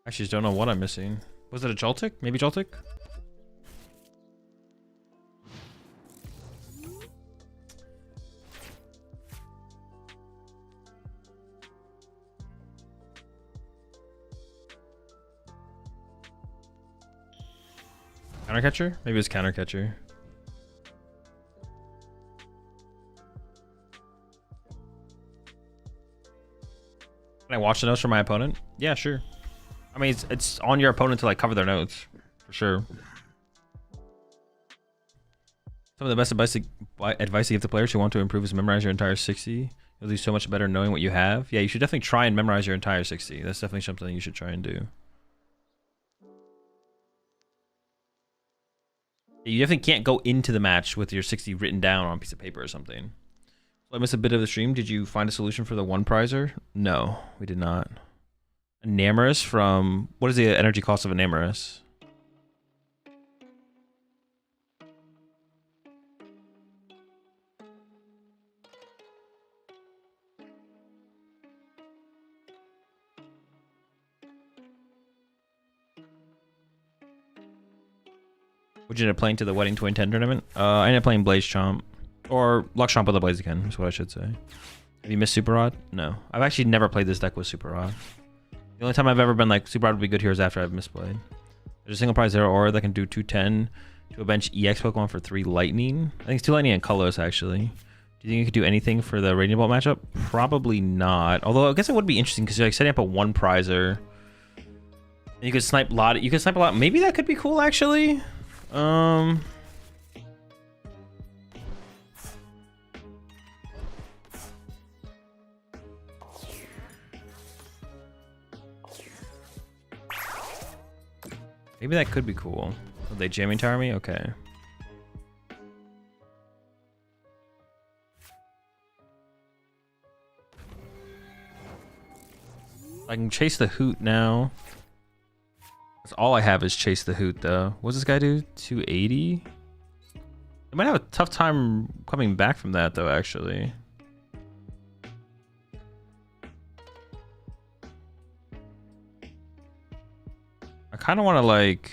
I actually just don't know what I'm missing. Was it a Joltik? Maybe Joltik? Counter catcher? Maybe it's counter catcher. Can I watch the notes from my opponent? Yeah, sure. I mean, it's on your opponent to like cover their notes, for sure. Some of the best advice you give to players who want to improve is memorize your entire 60. You'll do so much better knowing what you have. Yeah, you should definitely try and memorize your entire 60. That's definitely something you should try and do. You definitely can't go into the match with your 60 written down on a piece of paper or something. So I missed a bit of the stream. Did you find a solution for the one prizer? No, we did not. Enamorous from... What is the energy cost of Enamorous? Would you end up playing to the Wedding 2010 tournament? I ended up playing Blaze Chomp. Or Lux Chomp with the Blaziken, is what I should say. Have you missed Super Rod? No. I've actually never played this deck with Super Rod. The only time I've ever been like, Super Rod would be good here is after I've misplayed. There's a single prize Zero Aura that can do 210 to a bench EX Pokemon for 3 Lightning. I think it's 2 Lightning and colors, actually. Do you think you could do anything for the Radiant Bolt matchup? Probably not. Although I guess it would be interesting because you're like setting up a one prizer. And you could snipe a lot. You could snipe a lot. Maybe that could be cool, actually. Maybe that could be cool. Are they jamming tower me? Okay. I can chase the Hoot now. That's all I have is chase the Hoot though. What's this guy do? 280? I might have a tough time coming back from that though, actually. I kind of want to like...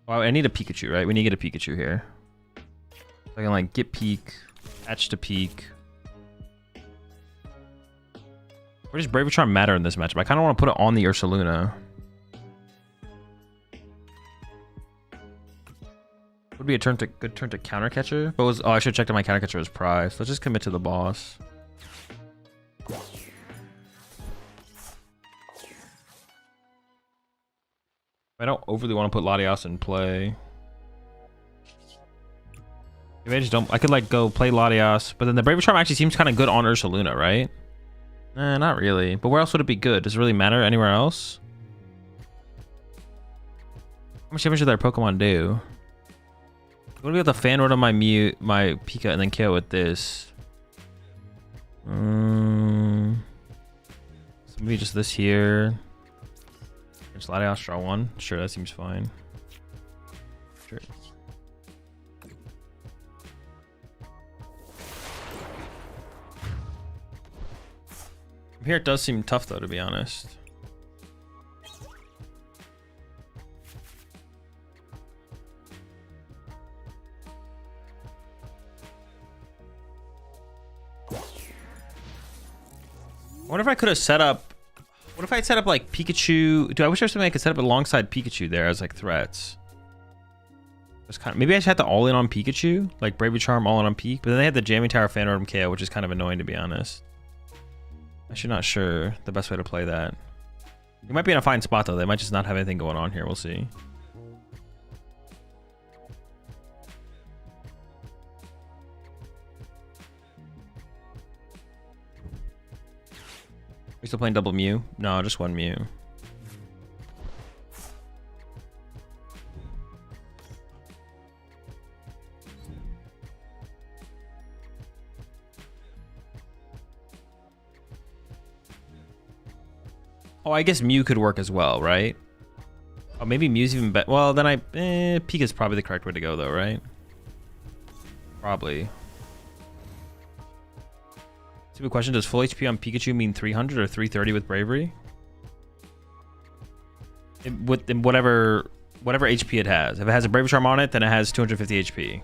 Wow, I need a Pikachu, right? We need to get a Pikachu here. So I can like get Peak, attach to Peak. Where does Braver Charm matter in this matchup? I kind of want to put it on the Ursaluna. Would be a good turn to counter catcher. But was, oh, I should have checked if my counter catcher was prized. Let's just commit to the boss. I don't overly want to put Latias in play. Maybe I just don't. I could like go play Latias, but then the Braver Charm actually seems kind of good on Ursaluna, right? Not really. But where else would it be good? Does it really matter anywhere else? How much damage did their Pokemon do? I'm gonna be able to fan order my Pika and then KO with this. So maybe just this here. Just Latias, draw one. Sure, that seems fine. Sure. From here it does seem tough though, to be honest. I wonder if I could have set up... What if I had set up like Pikachu? Dude, I wish there was something I could set up alongside Pikachu there as like threats. Maybe I just had to all in on Pikachu, like Bravery Charm all in on Peak, but then they had the Jamming Tower Fan Orb KO, which is kind of annoying to be honest. I'm actually not sure the best way to play that. You might be in a fine spot though. They might just not have anything going on here. We'll see. We still playing double Mew? No, just one Mew. Oh, I guess Mew could work as well, right? Oh, maybe Mew's even better. Well, then Peak is probably the correct way to go though, right? Probably. Stupid question, does full HP on Pikachu mean 300 or 330 with Bravery? With whatever HP it has. If it has a Bravery Charm on it, then it has 250 HP.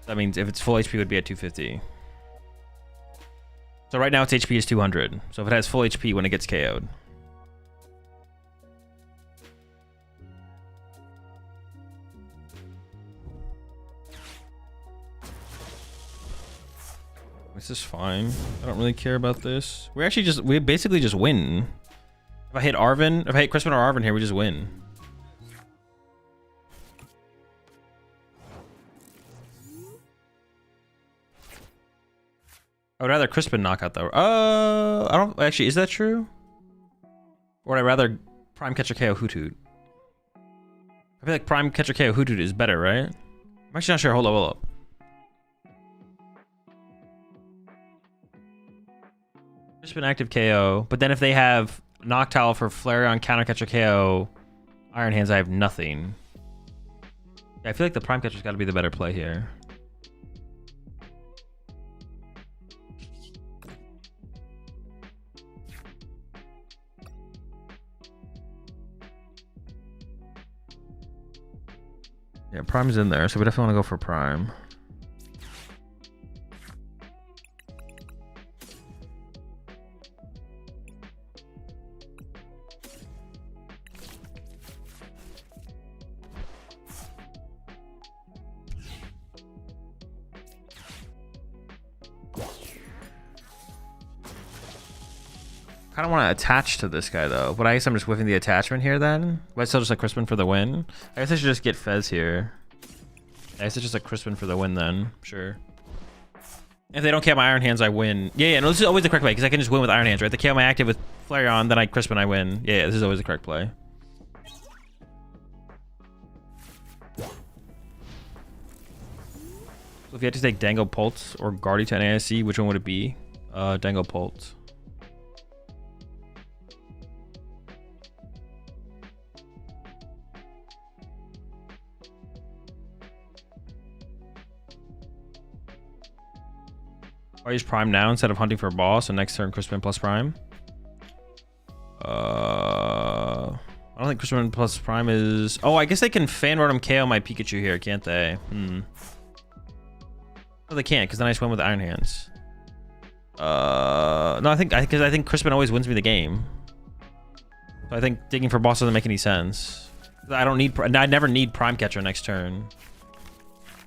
That means if it's full HP, it would be at 250. So right now its HP is 200. So if it has full HP when it gets KO'd. This is fine. I don't really care about this. We basically just win. If I hit Arvin, if I hit Crispin or Arvin here, we just win. I would rather Crispin knock out though. I don't actually. Is that true? Or would I rather Prime Catcher KO Hoothoot? I feel like Prime Catcher KO Hoothoot is better, right? I'm actually not sure. Hold up. Crispin active KO, but then if they have Noctowl for Flareon counter catcher KO, Iron Hands, I have nothing. Yeah, I feel like the Prime Catcher's got to be the better play here. Yeah, Prime's in there, so we definitely want to go for Prime. I kind of want to attach to this guy though, but I guess I'm just whiffing the attachment here then. But I still just like Crispin for the win. I guess I should just get Fez here. I guess it's just like Crispin for the win then. Sure. If they don't KO my Iron Hands, I win. Yeah, no, this is always the correct play because I can just win with Iron Hands, right? They KO my active with Flareon, then I Crispin, I win. Yeah, this is always the correct play. So if you had to take Dango Pulse or Guardy to NASC, which one would it be? Dango Pulse. I use Prime now instead of hunting for a boss, and next turn Crispin plus Prime. I don't think Crispin plus Prime is... Oh, I guess they can Fan Rotom KO my Pikachu here, can't they? No, they can't, because then I just went with Iron Hands. No, I think Crispin always wins me the game. So I think digging for boss doesn't make any sense. I never need Prime Catcher next turn.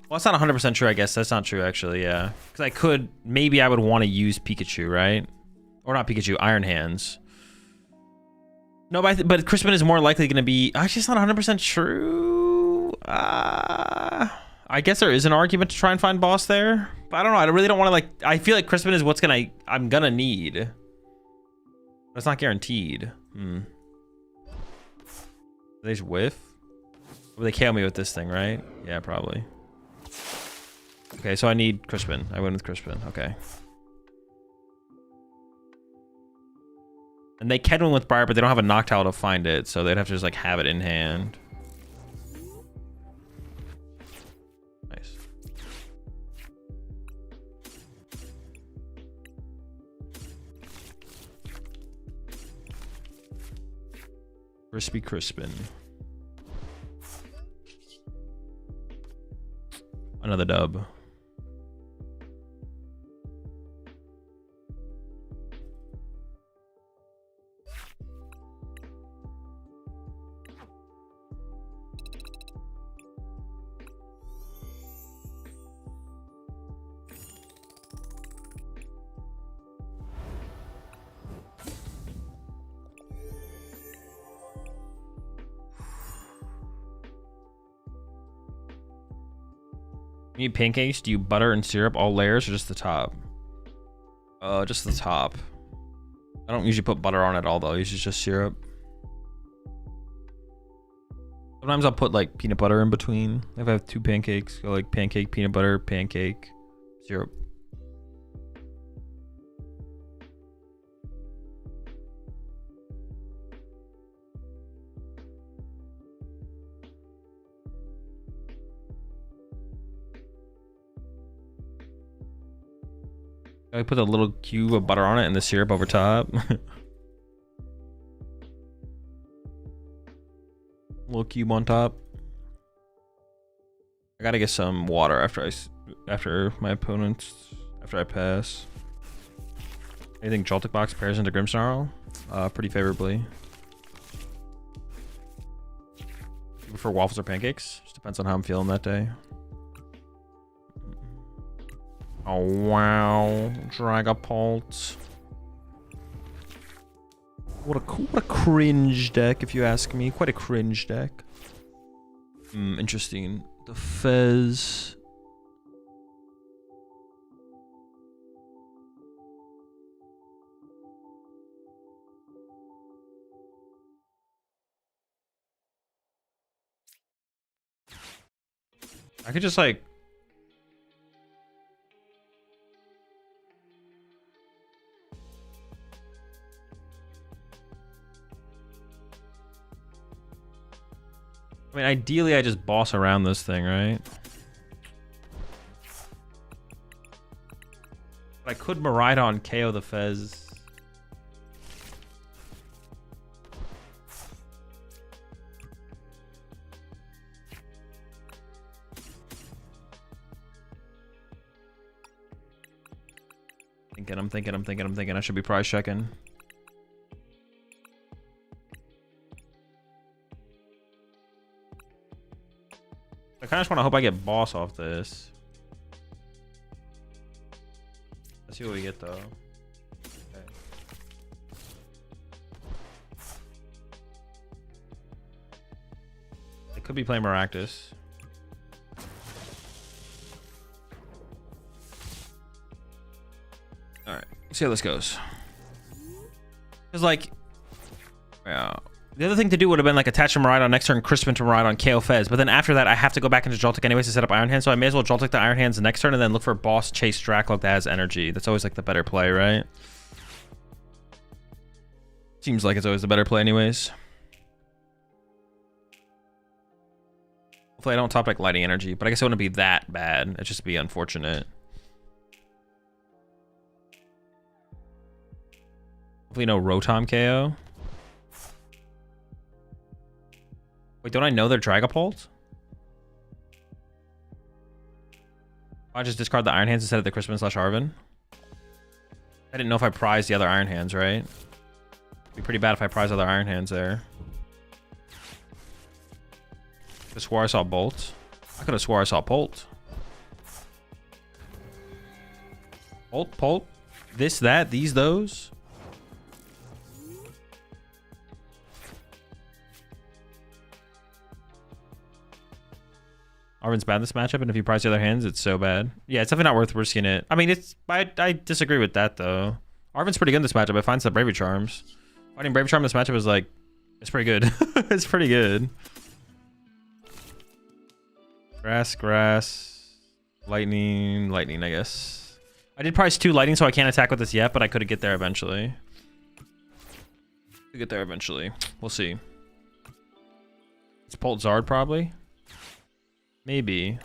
Well, that's not 100% true, I guess. That's not true, actually, yeah. Because maybe I would want to use Pikachu, right? Or not Pikachu, Iron Hands. No, but Crispin is more likely going to be... Actually, it's not 100% true. I guess there is an argument to try and find boss there. But I don't know. I really don't want to, like... I feel like Crispin is what's I'm going to need. But it's not guaranteed. They just whiff? Or they KO me with this thing, right? Yeah, probably. Okay, so I need Crispin. I win with Crispin. Okay. And they can win with Briar, but they don't have a Noctowl to find it, so they'd have to just like have it in hand. Nice. Crispy Crispin. Another dub. You need pancakes? Do you butter and syrup all layers or just the top? Just the top. I don't usually put butter on it all though. Usually just syrup. Sometimes I'll put like peanut butter in between. If I have two pancakes, go like pancake, peanut butter, pancake, syrup. I put a little cube of butter on it and the syrup over top. Little cube on top. I gotta get some water after my opponents, after I pass. I think Joltik box pairs into Grimmsnarl pretty favorably. You prefer waffles or pancakes? Just depends on how I'm feeling that day. Oh wow, Dragapult. What a cringe deck, if you ask me. Quite a cringe deck. Interesting. The Fez. I could just like... I mean, ideally, I just boss around this thing, right? But I could Miraidon KO the Fez. I'm thinking. I should be prize checking. I kind of just want to hope I get boss off this. Let's see what we get though. Okay. I could be playing Maractus. All right, let's see how this goes. Cause like, yeah. The other thing to do would have been like attach a Miraidon next turn, Crispin to Miraidon, KO Fez. But then after that, I have to go back into Joltik anyways to set up Iron Hands. So I may as well Joltik the Iron Hands the next turn and then look for boss chase Dracloak that has energy. That's always like the better play, right? Seems like it's always the better play anyways. Hopefully I don't top like Lighting Energy, but I guess it wouldn't be that bad. It'd just be unfortunate. Hopefully no Rotom KO. Wait, don't I know they're Dragapult? I just discard the Iron Hands instead of the Crispin / Arven. I didn't know if I prized the other Iron Hands, right? It'd be pretty bad if I prize other Iron Hands there. I could have swore I saw Bolt. I could have swore I saw Bolt. Bolt. This, that, these, those. Arven's bad in this matchup, and if you prize the other hands, it's so bad. Yeah, it's definitely not worth risking it. I mean, I disagree with that, though. Arven's pretty good in this matchup. I find some Bravery Charms. Finding Bravery Charm in this matchup is like... It's pretty good. It's pretty good. Grass. Lightning, I guess. I did prize 2 Lightning, so I can't attack with this yet, but I could get there eventually. We'll see. It's Pult Zard, probably. Maybe.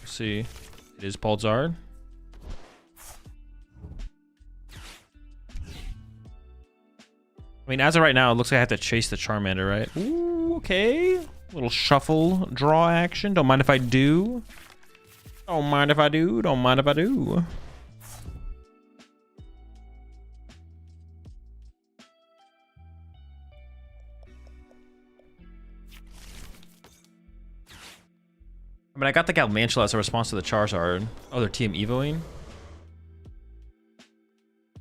We'll see. It is Pult Zard. I mean, as of right now, it looks like I have to chase the Charmander, right? Ooh, okay. Little shuffle draw action. Don't mind if I do. Don't mind if I do. I mean, I got the Galvantula as a response to the Charizard. Oh, they're Team Evoing?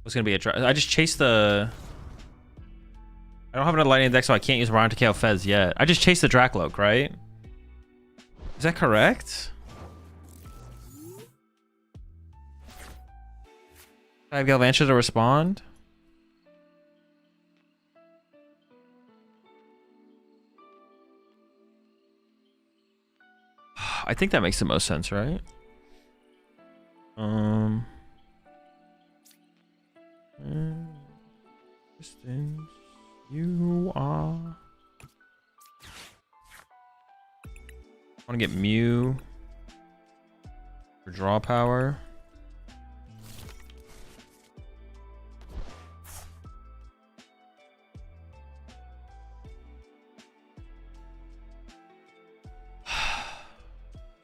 What's gonna be a... I just chased the... I don't have another Lightning deck, so I can't use Miraidon to KO Fez yet. I just chased the Dracloak, right? Is that correct? I have Galvantula to respond? I think that makes the most sense, right? Distance. You are... I want to get Mew for draw power.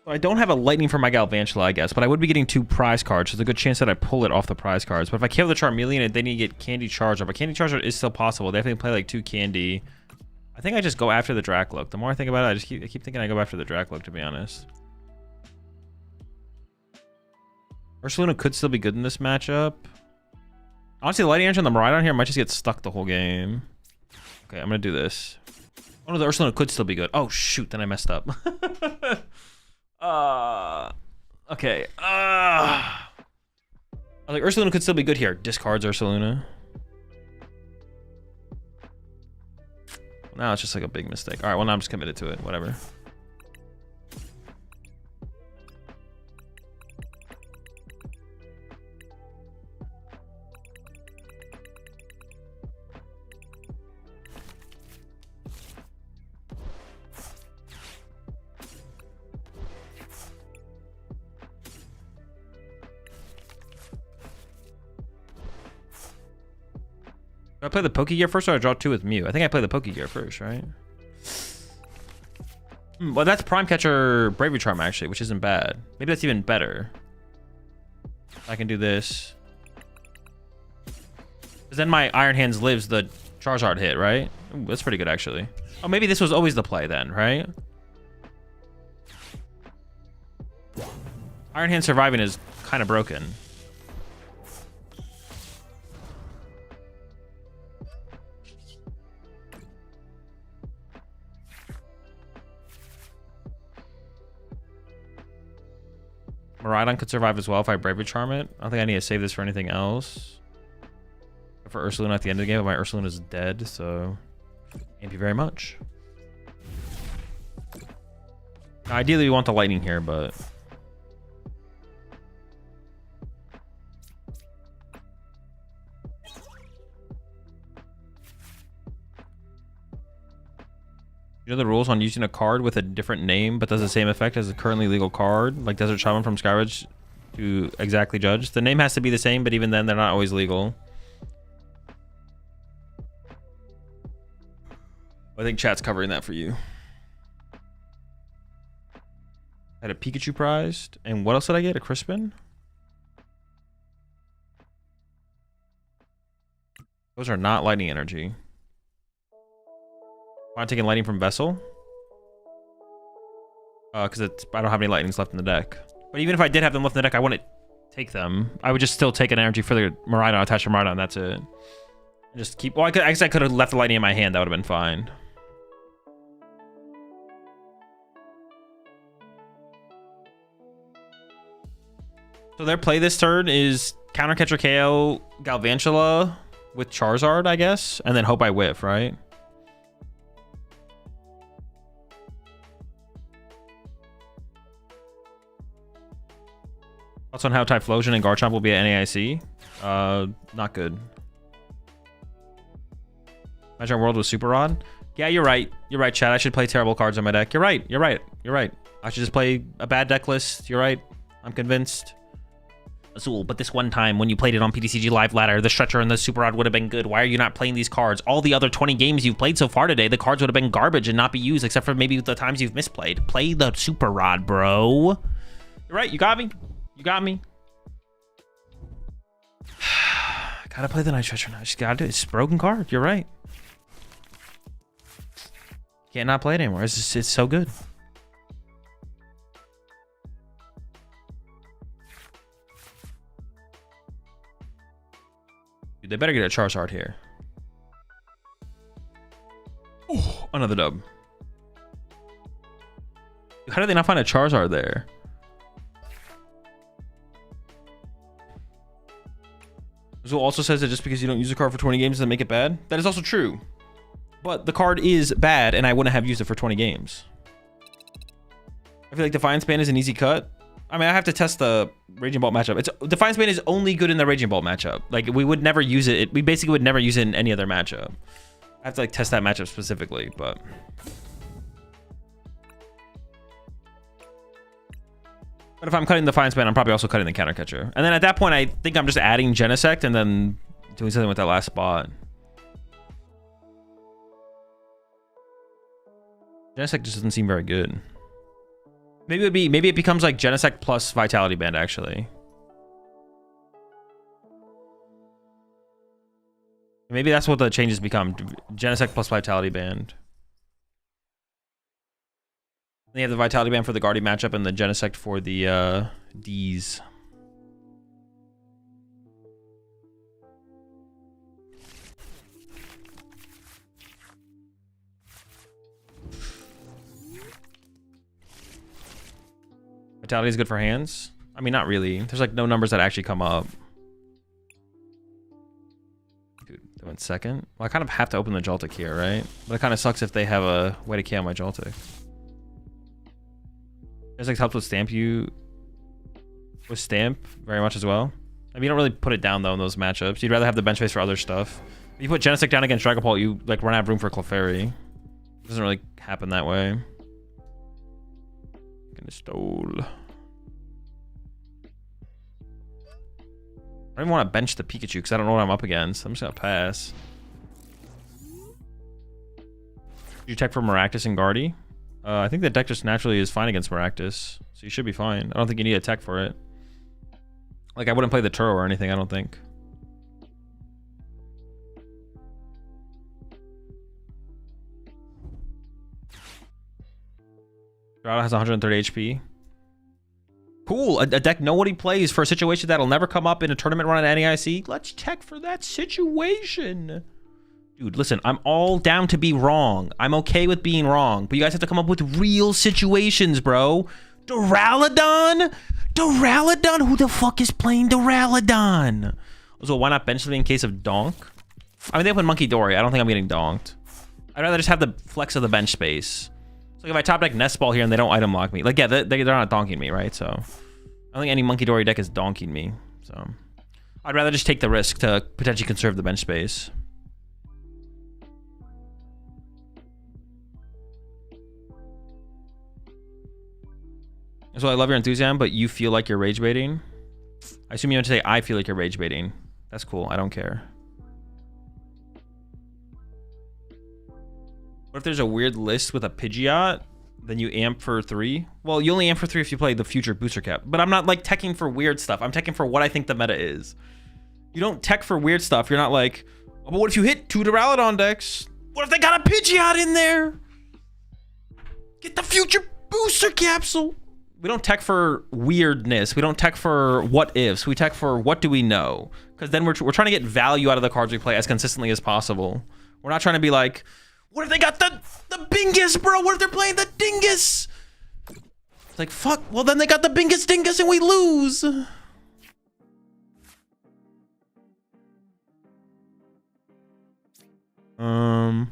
I don't have a Lightning for my Galvantula, I guess, but I would be getting 2 prize cards, so there's a good chance that I pull it off the prize cards. But if I kill the Charmeleon, then you get Candy Charger. But Candy Charger is still possible. Definitely play like 2 Candy. I think I just go after the Dracloak. The more I think about it, I keep thinking I go after the Dracloak, to be honest. Ursaluna could still be good in this matchup. Honestly, the Lightning Energy on the Miraidon here might just get stuck the whole game. Okay, I'm gonna do this. Oh no, the Ursaluna could still be good. Oh shoot, then I messed up. Okay. I was like, Ursaluna could still be good here. Discards Ursaluna. Now it's just like a big mistake. All right, well now I'm just committed to it. Whatever. Do I play the Pokegear first or I draw 2 with Mew? I think I play the Pokegear first, right? Well, that's Prime Catcher Bravery Charm, actually, which isn't bad. Maybe that's even better. I can do this. Because then my Iron Hands lives the Charizard hit, right? Ooh, that's pretty good, actually. Oh, maybe this was always the play then, right? Iron Hand surviving is kind of broken. Miraidon could survive as well if I Bravery Charm it. I don't think I need to save this for anything else. For Ursaluna at the end of the game, but my Ursaluna is dead, so thank you very much. Ideally, we want the Lightning here, but you know the rules on using a card with a different name but does the same effect as a currently legal card, like Desert Shaman from Skyridge to exactly judge? The name has to be the same, but even then they're not always legal. I think chat's covering that for you. I had a Pikachu prized, and what else did I get? A Crispin? Those are not Lightning Energy. I'm taking Lightning from Vessel. Because I don't have any Lightnings left in the deck. But even if I did have them left in the deck, I wouldn't take them. I would just still take an energy for the Miraidon, attach to Miraidon, that's it. Just keep... Well, I guess I could have left the Lightning in my hand. That would have been fine. So their play this turn is Counter Catcher KO Galvantula with Charizard, I guess. And then hope I whiff, right? Thoughts on how Typhlosion and Garchomp will be at NAIC? Not good. Imagine our world with Super Rod. Yeah, you're right. You're right, Chad. I should play terrible cards on my deck. You're right. You're right. You're right. I should just play a bad deck list. You're right. I'm convinced. Azul, but this one time when you played it on PTCG Live Ladder, the Stretcher and the Super Rod would have been good. Why are you not playing these cards? All the other 20 games you've played so far today, the cards would have been garbage and not be used, except for maybe the times you've misplayed. Play the Super Rod, bro. You're right. You got me. You got me. Gotta play the Night Stretcher now. Just gotta do it. It's a broken card. You're right. Can't not play it anymore. It's so good. Dude, they better get a Charizard here. Oh, another dub. How did they not find a Charizard there? Azul also says that just because you don't use a card for 20 games doesn't make it bad. That is also true. But the card is bad, and I wouldn't have used it for 20 games. I feel like Defiance Band is an easy cut. I mean, I have to test the Raging Bolt matchup. Defiance Band is only good in the Raging Bolt matchup. Like, we would never use it. We basically would never use it in any other matchup. I have to, like, test that matchup specifically, but... But if I'm cutting the Defiance Band, I'm probably also cutting the Counter Catcher. And then at that point, I think I'm just adding Genesect and then doing something with that last spot. Genesect just doesn't seem very good. Maybe it becomes like Genesect plus Vitality Band, actually. Maybe that's what the changes become. Genesect plus Vitality Band. Then you have the Vitality Band for the Guardian matchup and the Genesect for the D's. Vitality is good for hands. I mean, not really. There's like no numbers that actually come up. Dude, they went second. Well, I kind of have to open the Joltik here, right? But it kind of sucks if they have a way to KO my Joltik. There's like helps with Stamp you. With Stamp very much as well. I mean, you don't really put it down though in those matchups. You'd rather have the bench space for other stuff. If you put Genestic down against Dragapult, you like run out of room for Clefairy. It doesn't really happen that way. Gonna stole. I don't even want to bench the Pikachu because I don't know what I'm up against. I'm just gonna pass. Did you tech for Maractus and Guardy? I think the deck just naturally is fine against Maractus, so you should be fine. I don't think you need a tech for it. Like, I wouldn't play the Turo or anything, I don't think. Dorado has 130 HP. Cool, a deck nobody plays for a situation that'll never come up in a tournament run at NAIC. Let's tech for that situation. Dude, listen, I'm all down to be wrong. I'm okay with being wrong, but you guys have to come up with real situations, bro. Duraludon? Duraludon? Who the fuck is playing Duraludon? So why not bench me in case of donk? I mean, they open Monkey Dory. I don't think I'm getting donked. I'd rather just have the flex of the bench space. So if I top deck Nest Ball here and they don't item lock me, like, yeah, they're not donking me, right? So I don't think any Monkey Dory deck is donking me. So I'd rather just take the risk to potentially conserve the bench space. So I love your enthusiasm, but you feel like you're rage baiting. I assume you want to say I feel like you're rage baiting. That's cool. I don't care. What if there's a weird list with a Pidgeot? Then you amp for 3? Well, you only amp for 3 if you play the future booster cap. But I'm not like teching for weird stuff. I'm teching for what I think the meta is. You don't tech for weird stuff. You're not like, oh, but what if you hit 2 Duraludon decks? What if they got a Pidgeot in there? Get the future booster capsule. We don't tech for weirdness. We don't tech for what ifs. We tech for what do we know? Because then we're trying to get value out of the cards we play as consistently as possible. We're not trying to be like, what if they got the Bingus, bro? What if they're playing the Dingus? It's like, fuck. Well, then they got the Bingus Dingus and we lose.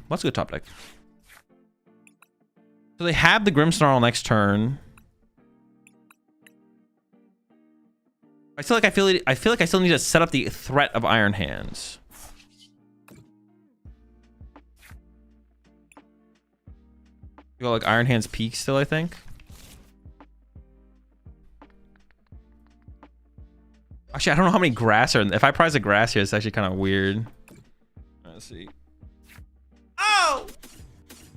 Let's go top deck. So they have the Grimmsnarl next turn. I feel like I still need to set up the threat of Iron Hands. You got like Iron Hands peak still, I think. Actually, I don't know how many grass are in. If I prize a grass here, it's actually kind of weird. Let's see. Oh!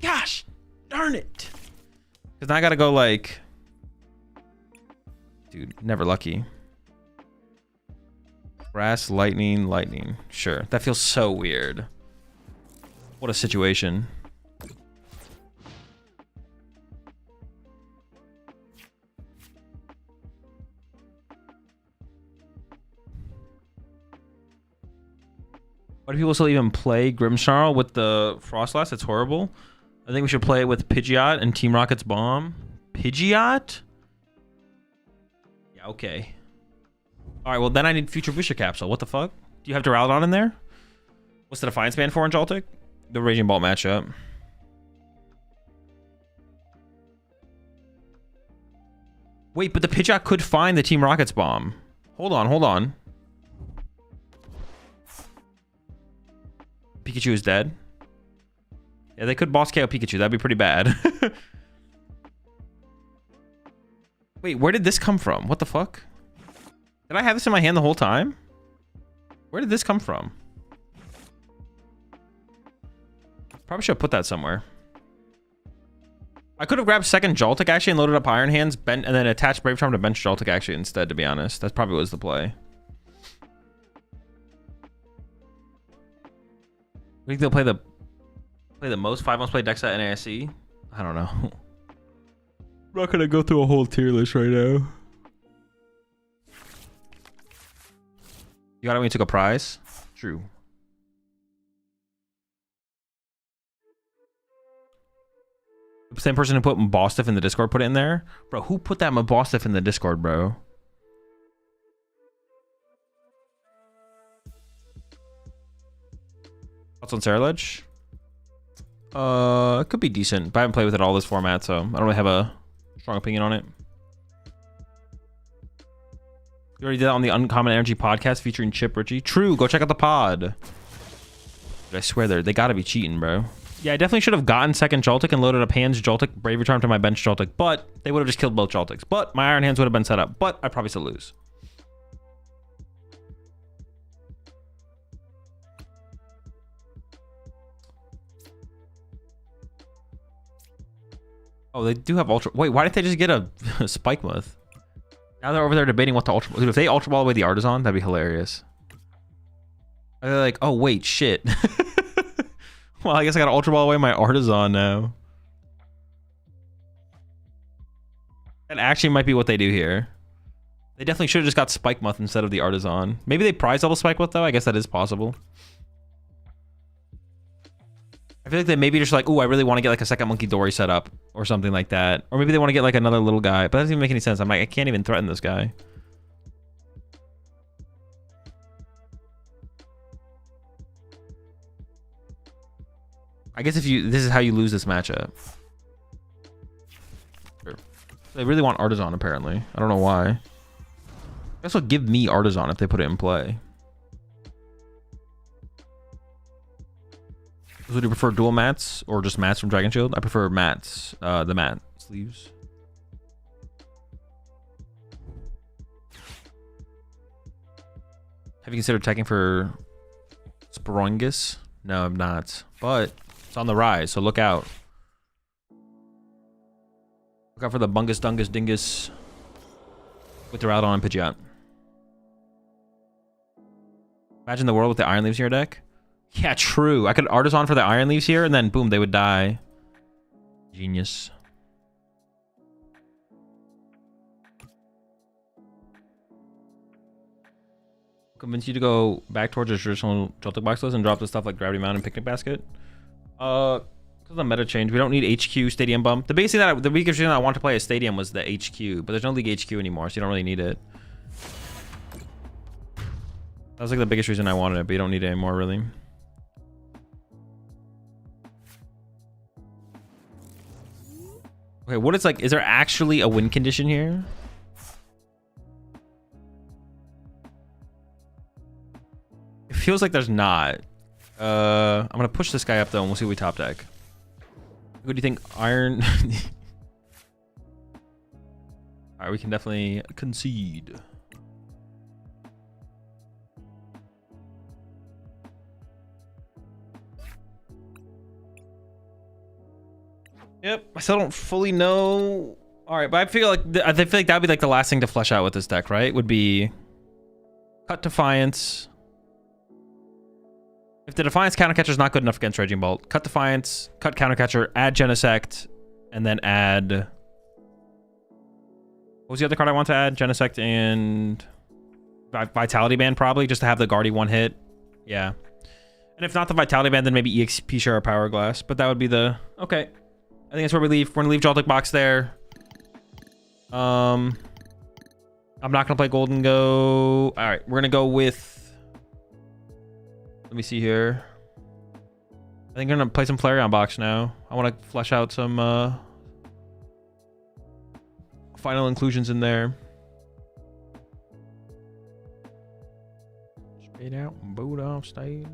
Gosh! Darn it! Because now I gotta go like... Dude, never lucky. Grass, lightning, lightning. Sure. That feels so weird. What a situation. Why do people still even play Grimmsnarl with the Frostlass? It's horrible. I think we should play it with Pidgeot and Team Rocket's Bomb. Pidgeot? Yeah, okay. Alright, well then I need Future Booster Capsule. What the fuck? Do you have Duraludon in there? What's the Defiance Band for in Joltik? The Raging Bolt matchup. Wait, but the Pidgeot could find the Team Rocket's Bomb. Hold on, hold on. Pikachu is dead. Yeah, they could boss KO Pikachu. That'd be pretty bad. Wait, where did this come from? What the fuck? Did I have this in my hand the whole time? Where did this come from? Probably should have put that somewhere. I could have grabbed second Joltik actually and loaded up Iron Hands, and then attached Brave Charm to bench Joltik actually instead, to be honest. That probably was the play. I think they'll play the most 5 most played decks at NASC. I don't know. I'm not gonna go through a whole tier list right now. You got it when you took a prize? True. Same person who put Mabostiff in the Discord put it in there. Bro, who put that Mabostiff in the Discord, bro? Thoughts on Saraledge? It could be decent, but I haven't played with it all this format, so I don't really have a strong opinion on it. You already did that on the Uncommon Energy podcast featuring Chip Ritchie. True, go check out the pod. Dude, I swear they gotta be cheating, bro. Yeah, I definitely should have gotten second Joltik and loaded up hands Joltik, Brave Return to my bench Joltik, but they would have just killed both Joltiks. But my Iron Hands would have been set up, but I'd probably still lose. Oh, they do have Ultra... Wait, why didn't they just get a Spike Myth? Now they're over there debating what to Ultra Ball. Dude, if they Ultra Ball away the Artisan, that'd be hilarious. They're like, oh, wait, shit. Well, I guess I gotta Ultra Ball away my Artisan now. That actually might be what they do here. They definitely should have just got Spike Muth instead of the Artisan. Maybe they prize double Spike Muth, though. I guess that is possible. I feel like they maybe just like, oh, I really want to get like a second Monkey Dory set up or something like that. Or maybe they want to get like another little guy. But that doesn't even make any sense. I'm like, I can't even threaten this guy. I guess this is how you lose this matchup. Sure. They really want Artisan, apparently. I don't know why. I guess they'll give me Artisan if they put it in play. So do you prefer dual mats or just mats from Dragon Shield? I prefer mats, the mat sleeves. Have you considered teching for Sporongus? No, I'm not. But it's on the rise, so look out. Look out for the Bungus Dungus Dingus with the Rowdon and Pidgeot. Imagine the world with the Iron Leaves in your deck. Yeah, true. I could Artisan for the Iron Leaves here, and then boom, they would die. Genius. Convince you to go back towards your traditional Joltik box list and drop the stuff like Gravity Mountain and Picnic Basket. Because of the meta change, we don't need HQ Stadium Bump. The biggest reason I wanted to play a Stadium was the HQ, but there's no League HQ anymore, so you don't really need it. That was like the biggest reason I wanted it, but you don't need it anymore, really. Okay, what is like, is there actually a win condition here? It feels like there's not. I'm gonna push this guy up though and we'll see what we top deck. What do you think? Iron. Alright, we can definitely concede. Yep, I still don't fully know. All right, but I feel like that'd be like the last thing to flesh out with this deck, right? Would be cut Defiance. If the Defiance countercatcher is not good enough against Raging Bolt, cut Defiance, cut countercatcher, add Genesect, and then add. What was the other card I want to add? Genesect and Vitality Band, probably, just to have the Guardy one hit. Yeah. And if not the Vitality Band, then maybe EXP Share or Power Glass. But that would be the okay. I think that's where we leave. We're gonna leave Joltik box there. I'm not gonna play Gholdengo. All right, we're gonna go with. Let me see here. I think I'm gonna play some Flareon box now. I want to flesh out some final inclusions in there. Straight out and boot off stage.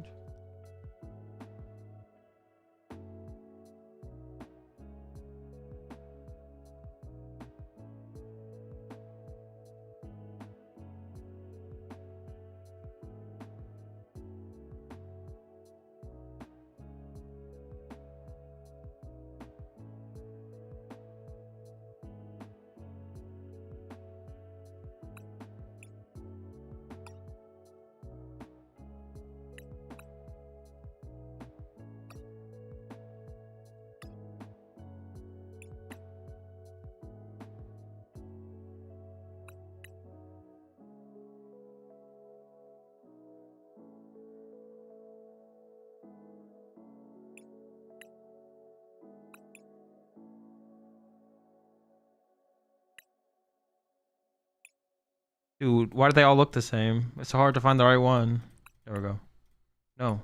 Dude, why do they all look the same? It's so hard to find the right one. There we go. No.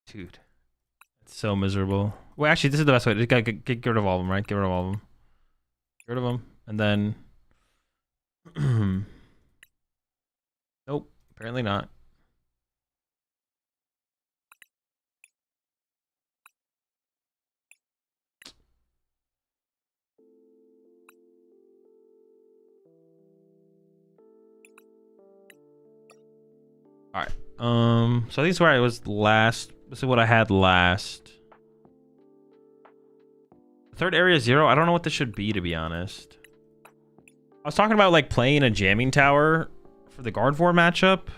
Dude. It's so miserable. Well, actually, this is the best way. Just gotta get rid of all of them, right? Get rid of all of them. Get rid of them. And then... Nope. Apparently not. All right. So I think it's where I was last. This is what I had last. Third area 0. I don't know what this should be, to be honest. I was talking about like playing a jamming tower for the Gardevoir matchup.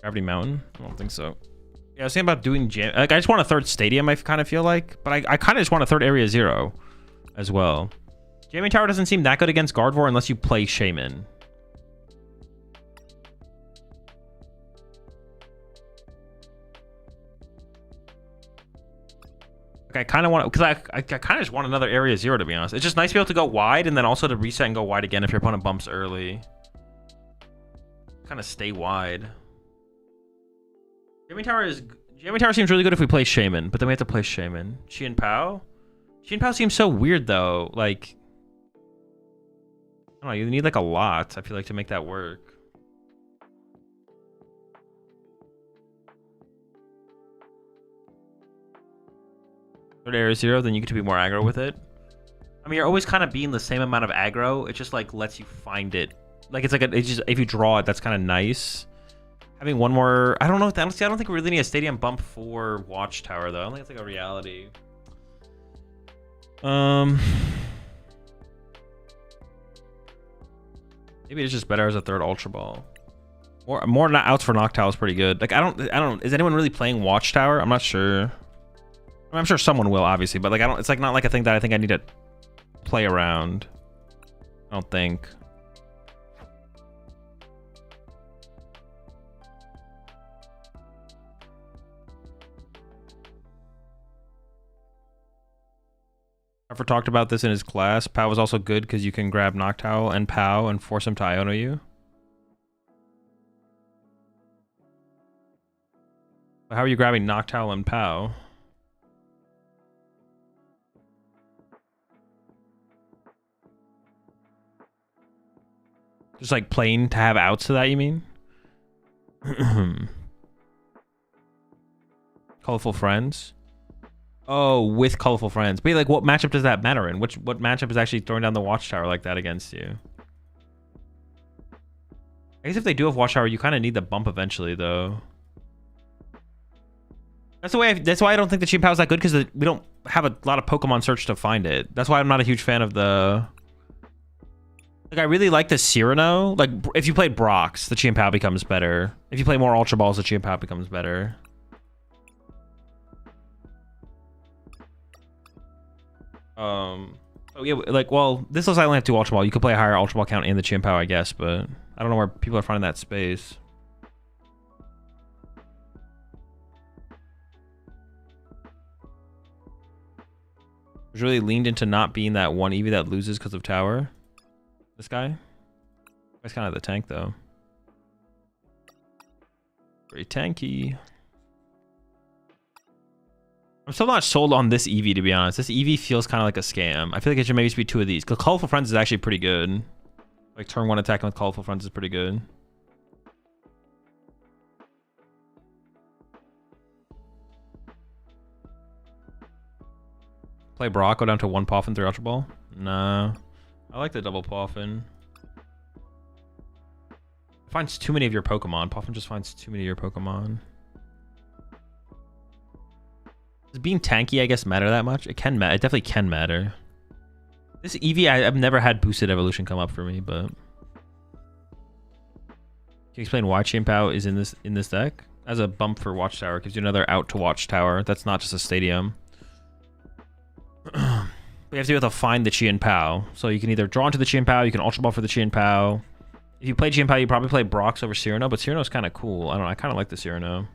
Gravity Mountain? I don't think so. Yeah, I was thinking about doing jam. Like, I just want a third stadium, I kind of feel like. But I kind of just want a third area 0 as well. Jamming Tower doesn't seem that good against Gardevoir unless you play Shaman. Like, I kind of want to, because I kind of just want another area 0, to be honest. It's just nice to be able to go wide and then also to reset and go wide again if your opponent bumps early. Kind of stay wide. Jamming Tower seems really good if we play Shaman, but then we have to play Shaman. Qian Pao? Qian Pao seems so weird though. Like, I don't know, you need like a lot, I feel like, to make that work. Third area 0, then you get to be more aggro with it. I mean, you're always kind of being the same amount of aggro. It just like lets you find it. Like, it's like it's just, if you draw it, that's kind of nice. Having one more, I don't know. Honestly, I don't think we really need a stadium bump for Watchtower though. I don't think it's like a reality. Maybe it's just better as a third Ultra Ball. More outs for Noctowl is pretty good. Like, I don't. Is anyone really playing Watchtower? I'm not sure. I mean, I'm sure someone will, obviously, but like, I don't. It's like not like a thing that I think I need to play around. I don't think. Trevor talked about this in his class. Pao was also good because you can grab Noctowl and Pao and force him to Iono you. How are you grabbing Noctowl and Pao? Just like playing to have outs to that, you mean? Colorful Friends. Oh, with Colorful Friends. But like, what matchup does that matter in? What matchup is actually throwing down the Watchtower like that against you? I guess if they do have Watchtower, you kind of need the bump eventually, though. That's the way. That's why I don't think the Qian Pao is that good, because we don't have a lot of Pokemon search to find it. That's why I'm not a huge fan of the. Like, I really like the Cyrano. Like, if you play Brox, the Qian Pao becomes better. If you play more Ultra Balls, the Qian Pao becomes better. Oh yeah, like, well, this looks like I only have 2 Ultra Ball. You could play a higher Ultra Ball count in the Qian Pao, I guess, but I don't know where people are finding that space. Was really leaned into not being that one Eevee that loses because of Tower. This guy? That's kind of the tank, though. Very tanky. I'm still not sold on this Eevee, to be honest. This Eevee feels kind of like a scam. I feel like it should maybe be 2 of these. Because Colorful Friends is actually pretty good. Like, turn 1 attacking with Colorful Friends is pretty good. Play Brock, go down to 1 Poffin, 3 Ultra Ball? No. I like the double Poffin. It finds too many of your Pokemon. Poffin just finds too many of your Pokemon. Does being tanky, I guess, matter that much? It can matter. It definitely can matter. This Eevee, I've never had boosted evolution come up for me, but can you explain why Qian Pao is in this deck? As a bump for Watchtower, gives you another out to Watchtower. That's not just a stadium. We have to be able to find the Qian Pao. So you can either draw into the Qian Pao, you can Ultra Ball for the Qian Pao. If you play GM, you probably play Brox over Cyrano, but Cyrano's kind of cool. I don't know. I kind of like the Cyrano.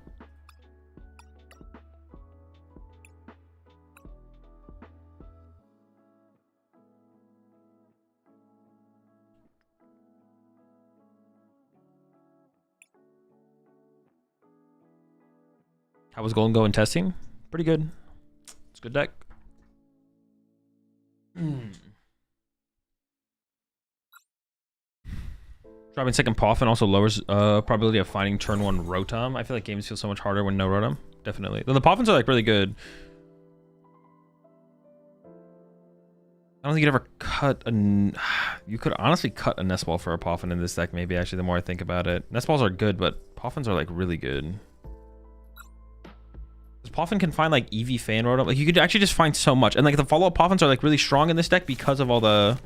How was Gholdengo in testing? Pretty good. It's a good deck. Dropping second Poffin also lowers probability of finding turn 1 Rotom. I feel like games feel so much harder when no Rotom. Definitely. Though the Poffins are like really good. I don't think you'd ever cut a... You could honestly cut a Nest Ball for a Poffin in this deck, maybe, actually, the more I think about it. Nest Balls are good, but Poffins are like really good. Poffin can find like Eevee fan Rotom. Like you could actually just find so much. And like the follow-up Poffins are like really strong in this deck because of all the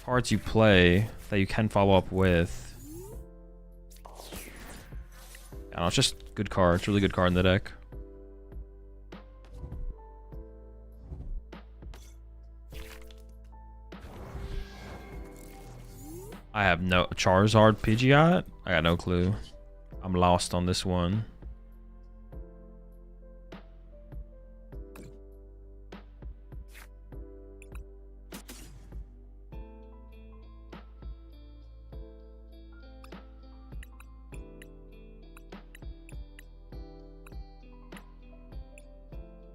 cards you play that you can follow up with. I don't know, it's just good card. It's a really good card in the deck. I have no Charizard Pidgeot. I got no clue. I'm lost on this one.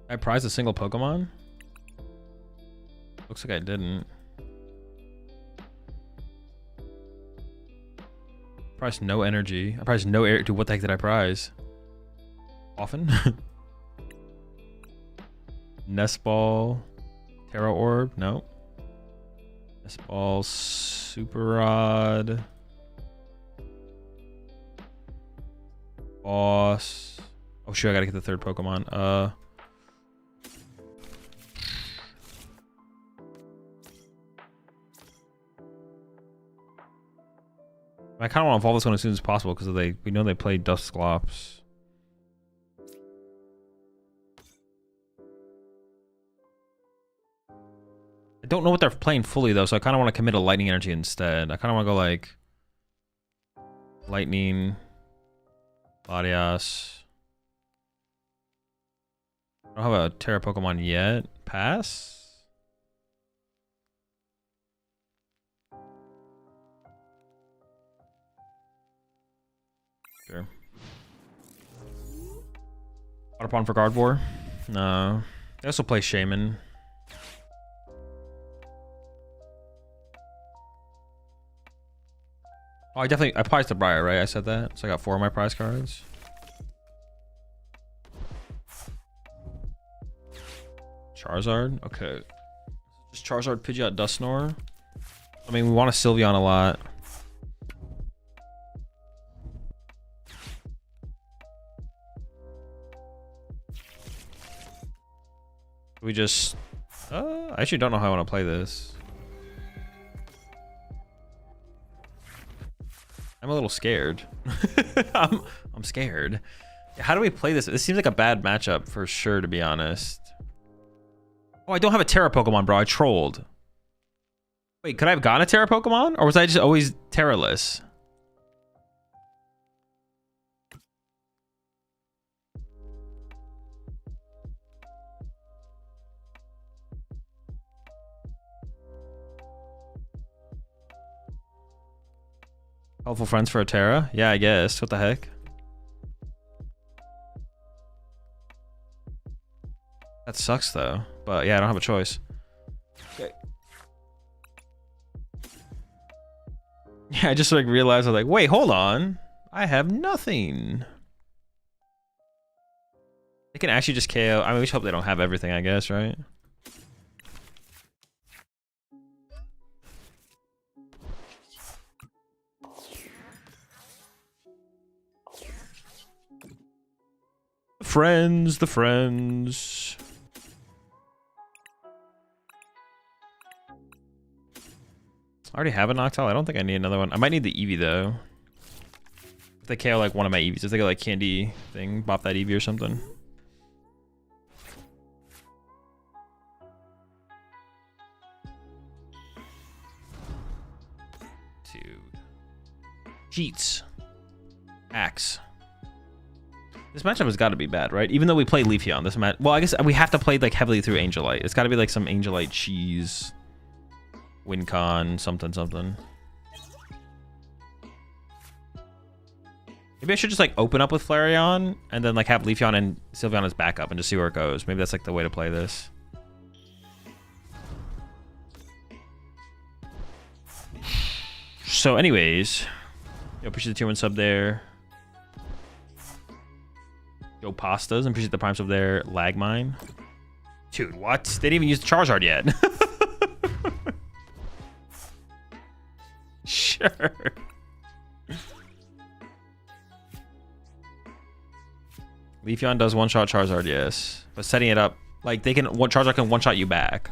I prized a single Pokemon? Looks like I didn't. Priced no energy. I priced no air. Dude, what the heck did I prize? Often? Nest Ball. Terra Orb? No. Nest Ball. Super Rod. Boss. Oh shoot, I gotta get the third Pokemon. I kind of want to evolve this one as soon as possible because we know they play Dusclops. I don't know what they're playing fully though, so I kind of want to commit a Lightning Energy instead. I kind of want to go like Lightning, Latias. I don't have a Terra Pokemon yet. Pass? Sure. Water Pond for Gardevoir? No. They also play Shaman. Oh, I prized the Briar, right? I said that. So I got 4 of my prize cards. Charizard? Okay. Just Charizard, Pidgeot, Dusknoir. I mean, we want a Sylveon a lot. We just... I actually don't know how I want to play this. I'm a little scared. I'm scared. How do we play this? This seems like a bad matchup for sure, to be honest. Oh, I don't have a Terra Pokemon, bro. I trolled. Wait, could I have gotten a Terra Pokemon? Or was I just always Terra-less? Helpful friends for a Terra? Yeah, I guess. What the heck? That sucks, though. But yeah, I don't have a choice. Okay. Yeah, I just like realized I was like, wait, hold on. I have nothing. They can actually just KO. I mean, we just hope they don't have everything, I guess, right? The friends. I already have a Noctowl. I don't think I need another one. I might need the Eevee though. If they KO like one of my Eevees, if they get like candy thing, bop that Eevee or something. Dude. Cheats. Axe. This matchup has got to be bad, right? Even though we play Leafeon, this match. Well, I guess we have to play like heavily through Angelite. It's got to be like some Angelite cheese, WinCon, something, something. Maybe I should just like open up with Flareon and then like have Leafeon and Sylveon as backup and just see where it goes. Maybe that's like the way to play this. So, anyways, yo, appreciate the tier 1 sub there. Yo, Pastas, and appreciate the prime sub there. Lagmine. Dude, what? They didn't even use the Charizard yet. Sure. Leafeon does one-shot Charizard, yes. But setting it up, like, Charizard can one-shot you back.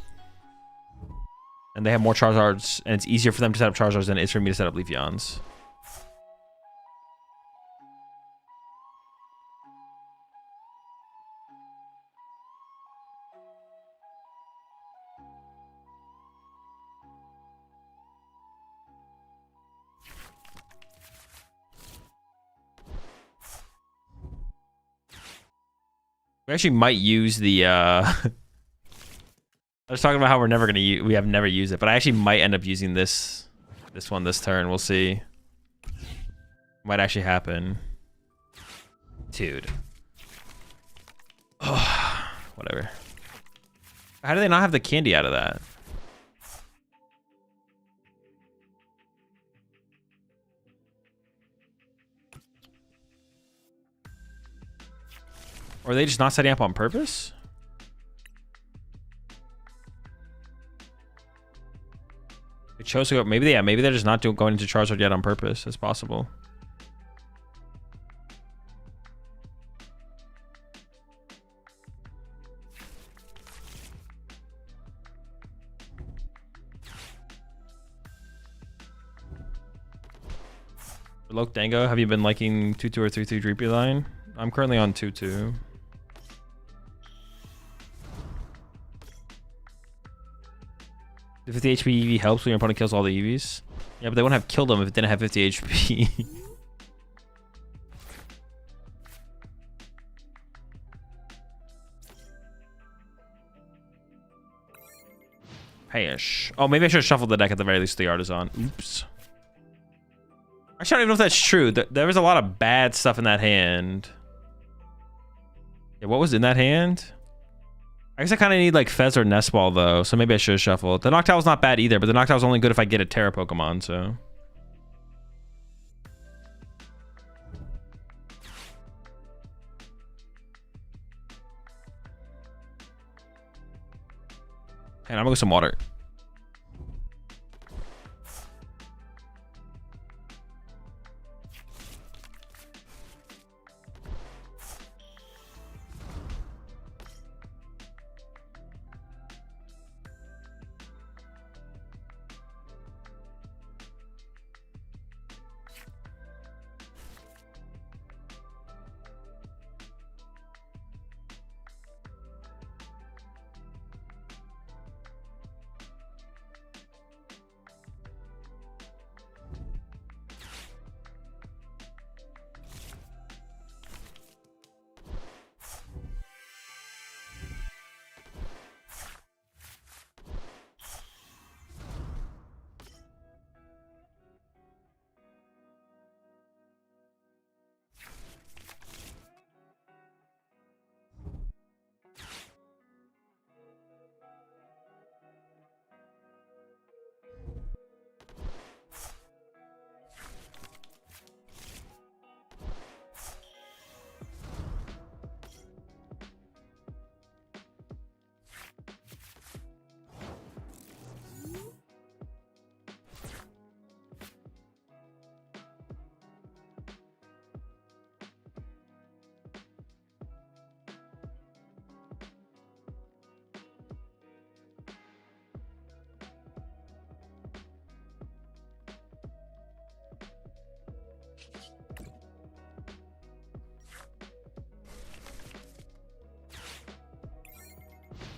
And they have more Charizards, and it's easier for them to set up Charizards than it is for me to set up Leafeons. We actually might use the I was talking about how we're never gonna use, we have never used it, but I actually might end up using this one this turn. We'll see. Might actually happen. Dude. Oh, whatever. How do they not have the candy out of that? Or are they just not setting up on purpose? They chose to go. Maybe they're just not going into Charizard yet on purpose. It's possible. Gholdengo, have you been liking 2-2 or 3-3 Dreepy line? I'm currently on 2-2. The 50 HP Eevee helps when your opponent kills all the Eevees. Yeah, but they wouldn't have killed them if it didn't have 50 HP. Payish. Oh, maybe I should have shuffled the deck at the very least. The Artisan. Oops. Actually, I don't even know if that's true. There was a lot of bad stuff in that hand. Yeah, what was in that hand? I guess I kind of need like Fez or Nestball though, so maybe I should have shuffled. The Noctowl's not bad either, but the Noctowl's only good if I get a Terra Pokemon, so. And I'm gonna go some water.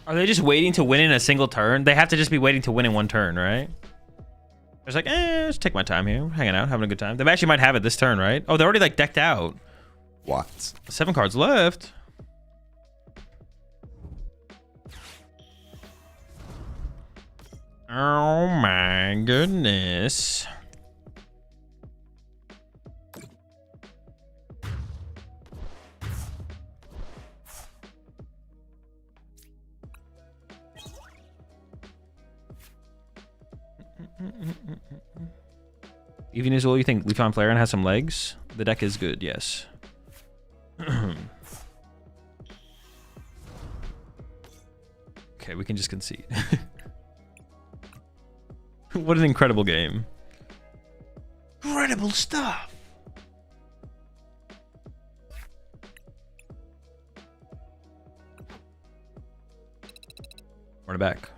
Are they just waiting to win in a single turn? They have to just be waiting to win in one turn, right? was like, just take my time here, hanging out, having a good time. They actually might have it this turn, right? Oh, they're already like decked out. What? 7 cards left. Oh my goodness. Even as well, you think Leafeon Flareon has some legs? The deck is good, yes. Okay, we can just concede. What an incredible game. Incredible stuff. Run it back.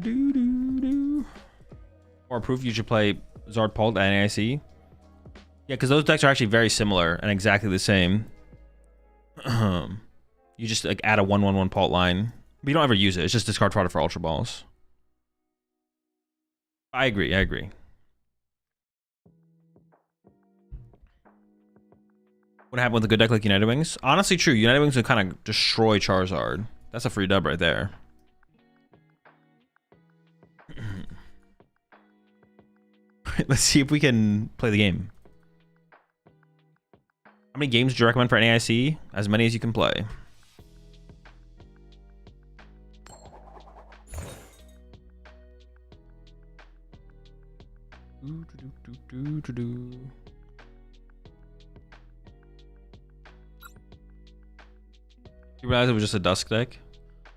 Do do do. Or proof you should play Zard Pult and NAIC. Yeah, because those decks are actually very similar and exactly the same. You just like add a 1/1/1 Pult line, but you don't ever use it. It's just discard fodder for Ultra Balls. I agree. I agree. What happened with a good deck like United Wings? Honestly, true. United Wings would kind of destroy Charizard. That's a free dub right there. Let's see if we can play the game. How many games do you recommend for NAIC? As many as you can play. You realize it was just a Dusk deck?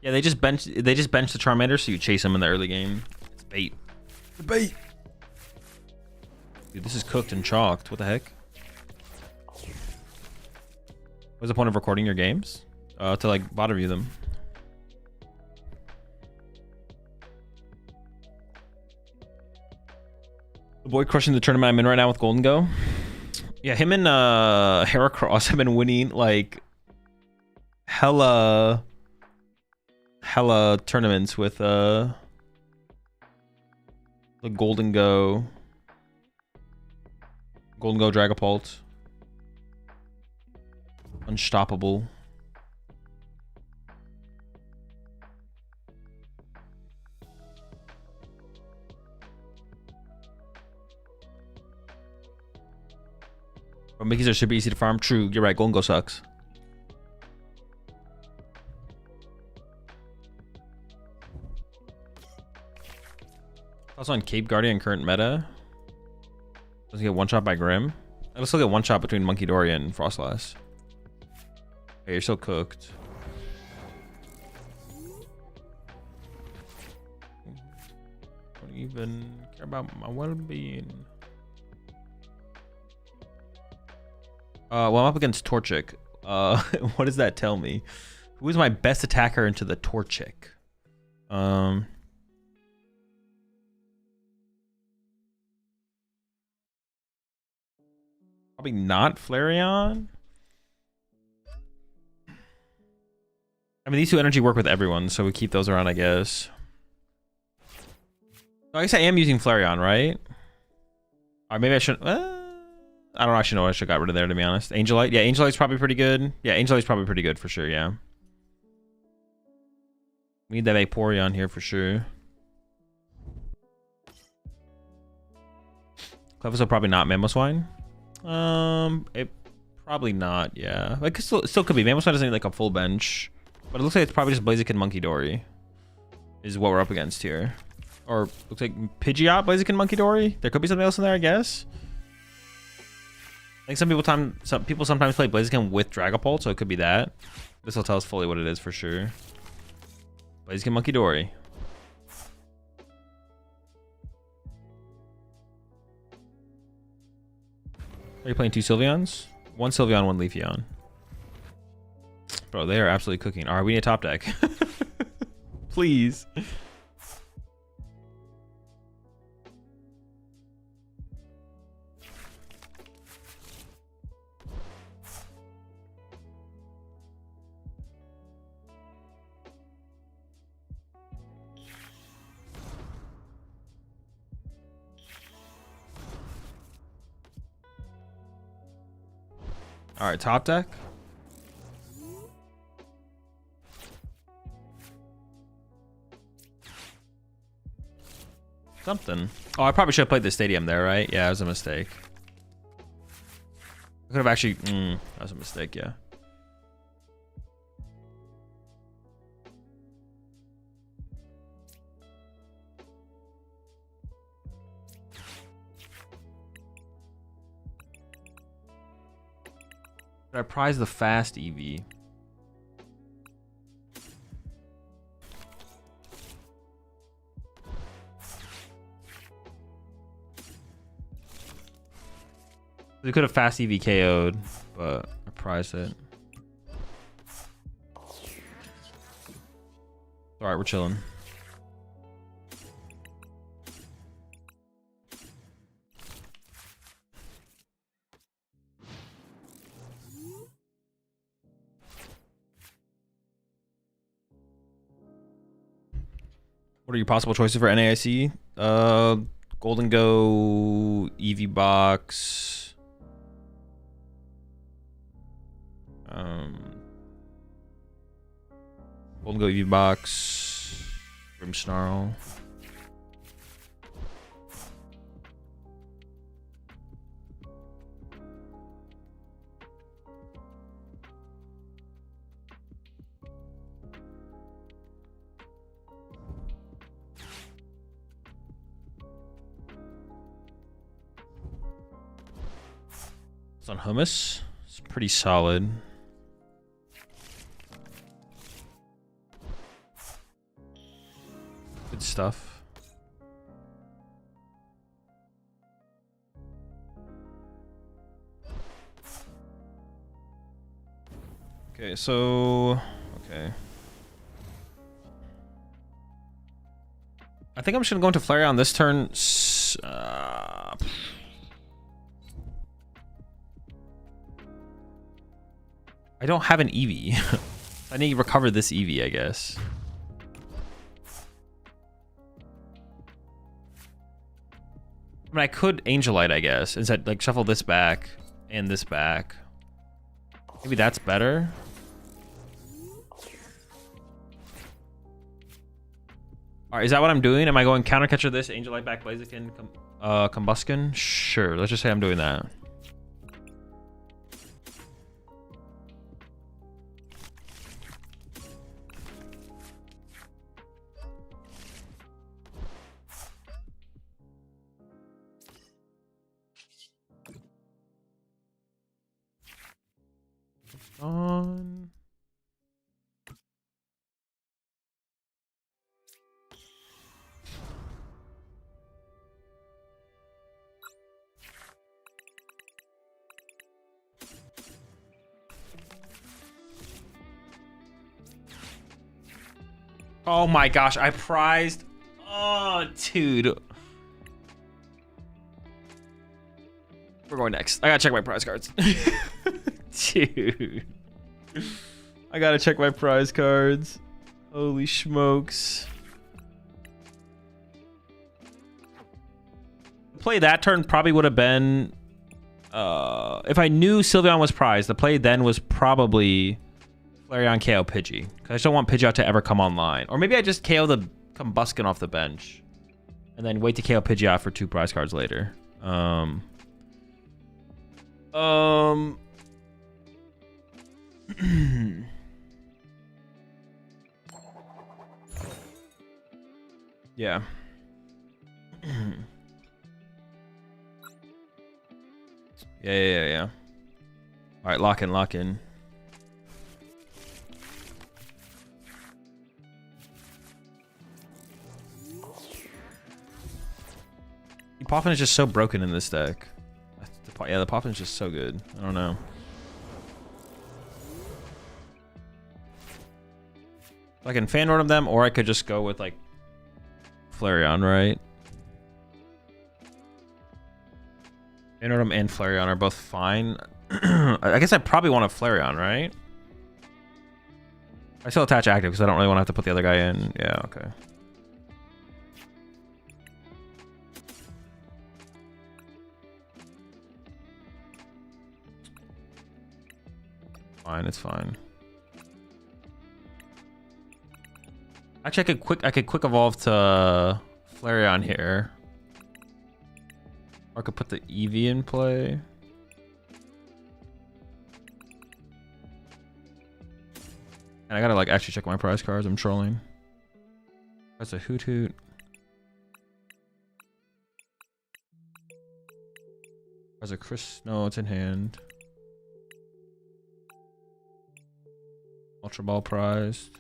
Yeah, they just bench the Charmander, so you chase them in the early game. It's bait. The bait. Dude, this is cooked and chalked. What the heck? What's the point of recording your games? To like bot review them. The boy crushing the tournament I'm in right now with Gholdengo. Yeah, him and Heracross have been winning like hella tournaments with the Gholdengo Dragapult. Unstoppable. But Mickeys are super easy to farm. True, you're right. Gholdengo sucks. Also on Cape Guardian current meta. Doesn't get one shot by Grim. It'll still get one shot between Monkey Dory and Frostlass. Hey, you're still cooked. Don't even care about my well-being. Well, I'm up against Torchic. What does that tell me? Who is my best attacker into the Torchic? Probably not Flareon. I mean, these two energy work with everyone, so we keep those around, I guess. I guess I am using Flareon, right? Or maybe I shouldn't. I don't actually know what I should have got rid of there, to be honest. Angelite? Yeah, Angelite's probably pretty good. Yeah, Angelite's probably pretty good for sure, yeah. We need that Vaporeon here for sure. Cleviso probably not Mamoswine. It probably not, yeah. Like, it still could be. Mamoswine doesn't need like a full bench. But it looks like it's probably just Blaziken Monkey Dory is what we're up against here. Or looks like Pidgeot, Blaziken Monkey Dory. There could be something else in there, I guess. I think some people sometimes play Blaziken with Dragapult, so it could be that. This will tell us fully what it is for sure. Blaziken Monkey Dory. Are you playing 2 Sylveons? 1 Sylveon, 1 Leafeon. Bro, they are absolutely cooking. All right, we need a top deck. Please. All right, top deck. Something. Oh, I probably should have played the stadium there, right? Yeah, it was a mistake. I could have actually... that was a mistake, yeah. But I prize the fast Eevee. We could have fast EV KO'd, but I prized it. Alright, we're chilling. What are your possible choices for NAIC? Gholdengo, Eevee box. Gholdengo, Eevee box. Grimmsnarl. On hummus, it's pretty solid. Good stuff. Okay, so okay. I think I'm just gonna go into Flareon this turn. I don't have an Eevee. I need to recover this Eevee, I guess. I mean, I could Angelite, I guess. Instead, like, shuffle this back and this back. Maybe that's better. Alright, is that what I'm doing? Am I going counter catcher this, Angelite back, Blaziken, Combuskin? Sure, let's just say I'm doing that. On. Oh my gosh, I prized. Oh, dude. We're going next. I gotta check my prize cards. Dude. I gotta check my prize cards. Holy smokes. Play that turn probably would have been... if I knew Sylveon was prized, the play then was probably Flareon KO Pidgey. Because I just don't want Pidgeot to ever come online. Or maybe I just KO the Combuskin off the bench. And then wait to KO Pidgeot for 2 prize cards later. Yeah. Yeah. All right, lock in. The Poffin is just so broken in this deck. Yeah, the Poffin is just so good. I don't know. I can fan order them, or I could just go with like Flareon, right? Fan order and Flareon are both fine. I guess I probably want a Flareon, right? I still attach active because I don't really want to have to put the other guy in. Yeah, okay. Fine, it's fine. Actually, I could quick evolve to Flareon here. Or I could put the Eevee in play. And I gotta like actually check my prize cards. I'm trolling. That's a Hoot Hoot. There's a Chris. No, it's in hand. Ultra Ball prized.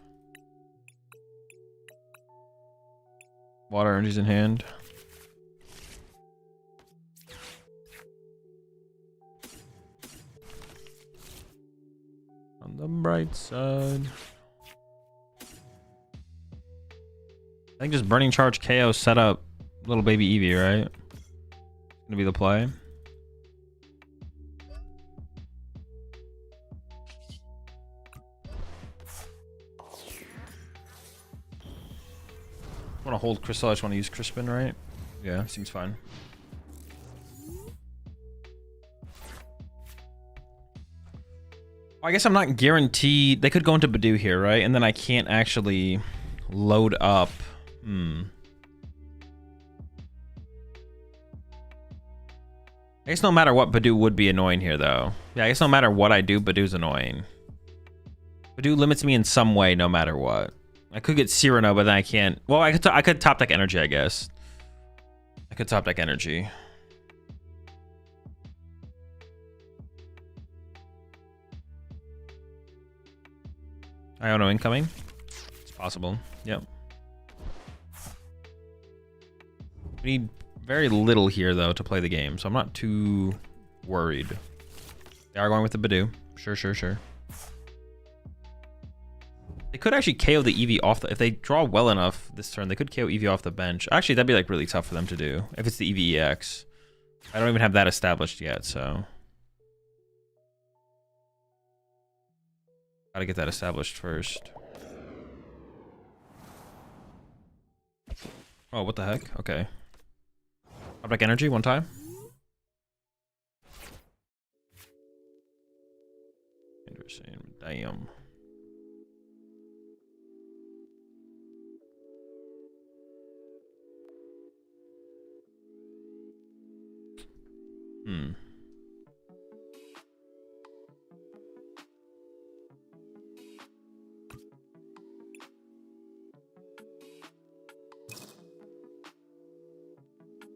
Water Energy's in hand. On the bright side. I think just Burning Charge KO set up little baby Eevee, right? Gonna be the play. I want to hold Crystal, I just want to use Crispin, right? Yeah, seems fine. I guess I'm not guaranteed. They could go into Badoo here, right? And then I can't actually load up. I guess no matter what, Badoo would be annoying here, though. Yeah, I guess no matter what I do, Badoo's annoying. Badoo limits me in some way, no matter what. I could get Cyrano, but then I can't. Well, I could top deck Energy, I guess. I could top deck Energy. Iono incoming. It's possible. Yep. We need very little here, though, to play the game, so I'm not too worried. They are going with the Badoo. Sure, sure, sure. They could actually KO the Eevee off the... If they draw well enough this turn, they could KO Eevee off the bench. Actually, that'd be like really tough for them to do. If it's the Eevee EX. I don't even have that established yet, so... Gotta get that established first. Oh, what the heck? Okay. Top deck Energy one time. Interesting. Damn.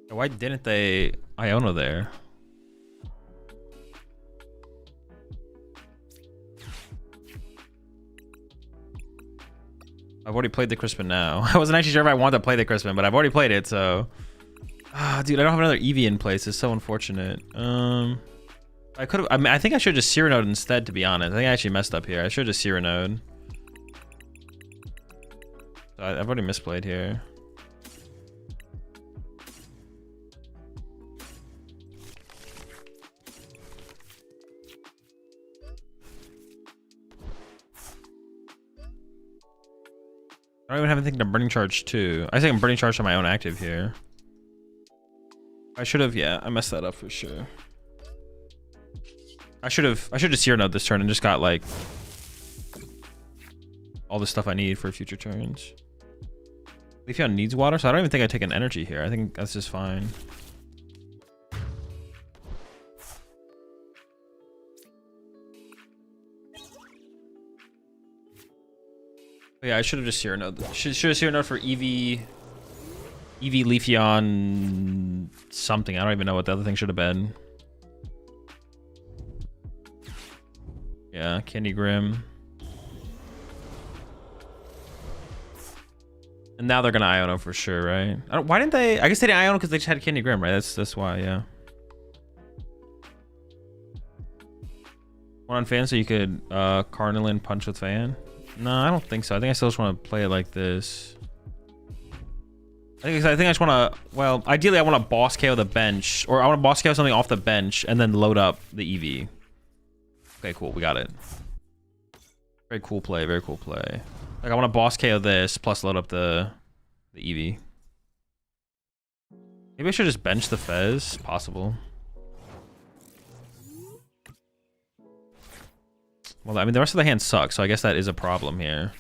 Why didn't they Iono there? I've already played the Crispin now. I wasn't actually sure if I wanted to play the Crispin, but I've already played it, so... Ah, dude, I don't have another Eevee in place. It's so unfortunate. I could have... I mean, I think I should have just Cyranoed instead, to be honest. I think I actually messed up here. I should have just Cyranoed. I've already misplayed here. I don't even have anything to Burning Charge too. I think I'm Burning Charge on my own active here. I should have, yeah, I messed that up for sure. I should have Cyranoed this turn and just got like all the stuff I need for future turns. Leafeon needs water, so I don't even think I take an energy here. I think that's just fine. But yeah, I should have just Cyranoed. Should have Cyranoed for Eevee, Leafeon, something. I don't even know what the other thing should have been. Yeah, Candy Grim. And now they're gonna Iono for sure, right? Why didn't they? I guess they didn't Iono because they just had Candy Grim, right? That's why, yeah. One on Fan, so you could Carnalin punch with Fan. No, I don't think so. I think I still just want to play it like this. I think I just want to... Well, ideally, I want to boss KO the bench, or I want to boss KO something off the bench and then load up the Eevee. Okay, cool. We got it. Very cool play. Very cool play. Like, I want to boss KO this plus load up the Eevee. Maybe I should just bench the Fez. Possible. Well, I mean, the rest of the hand sucks, so I guess that is a problem here.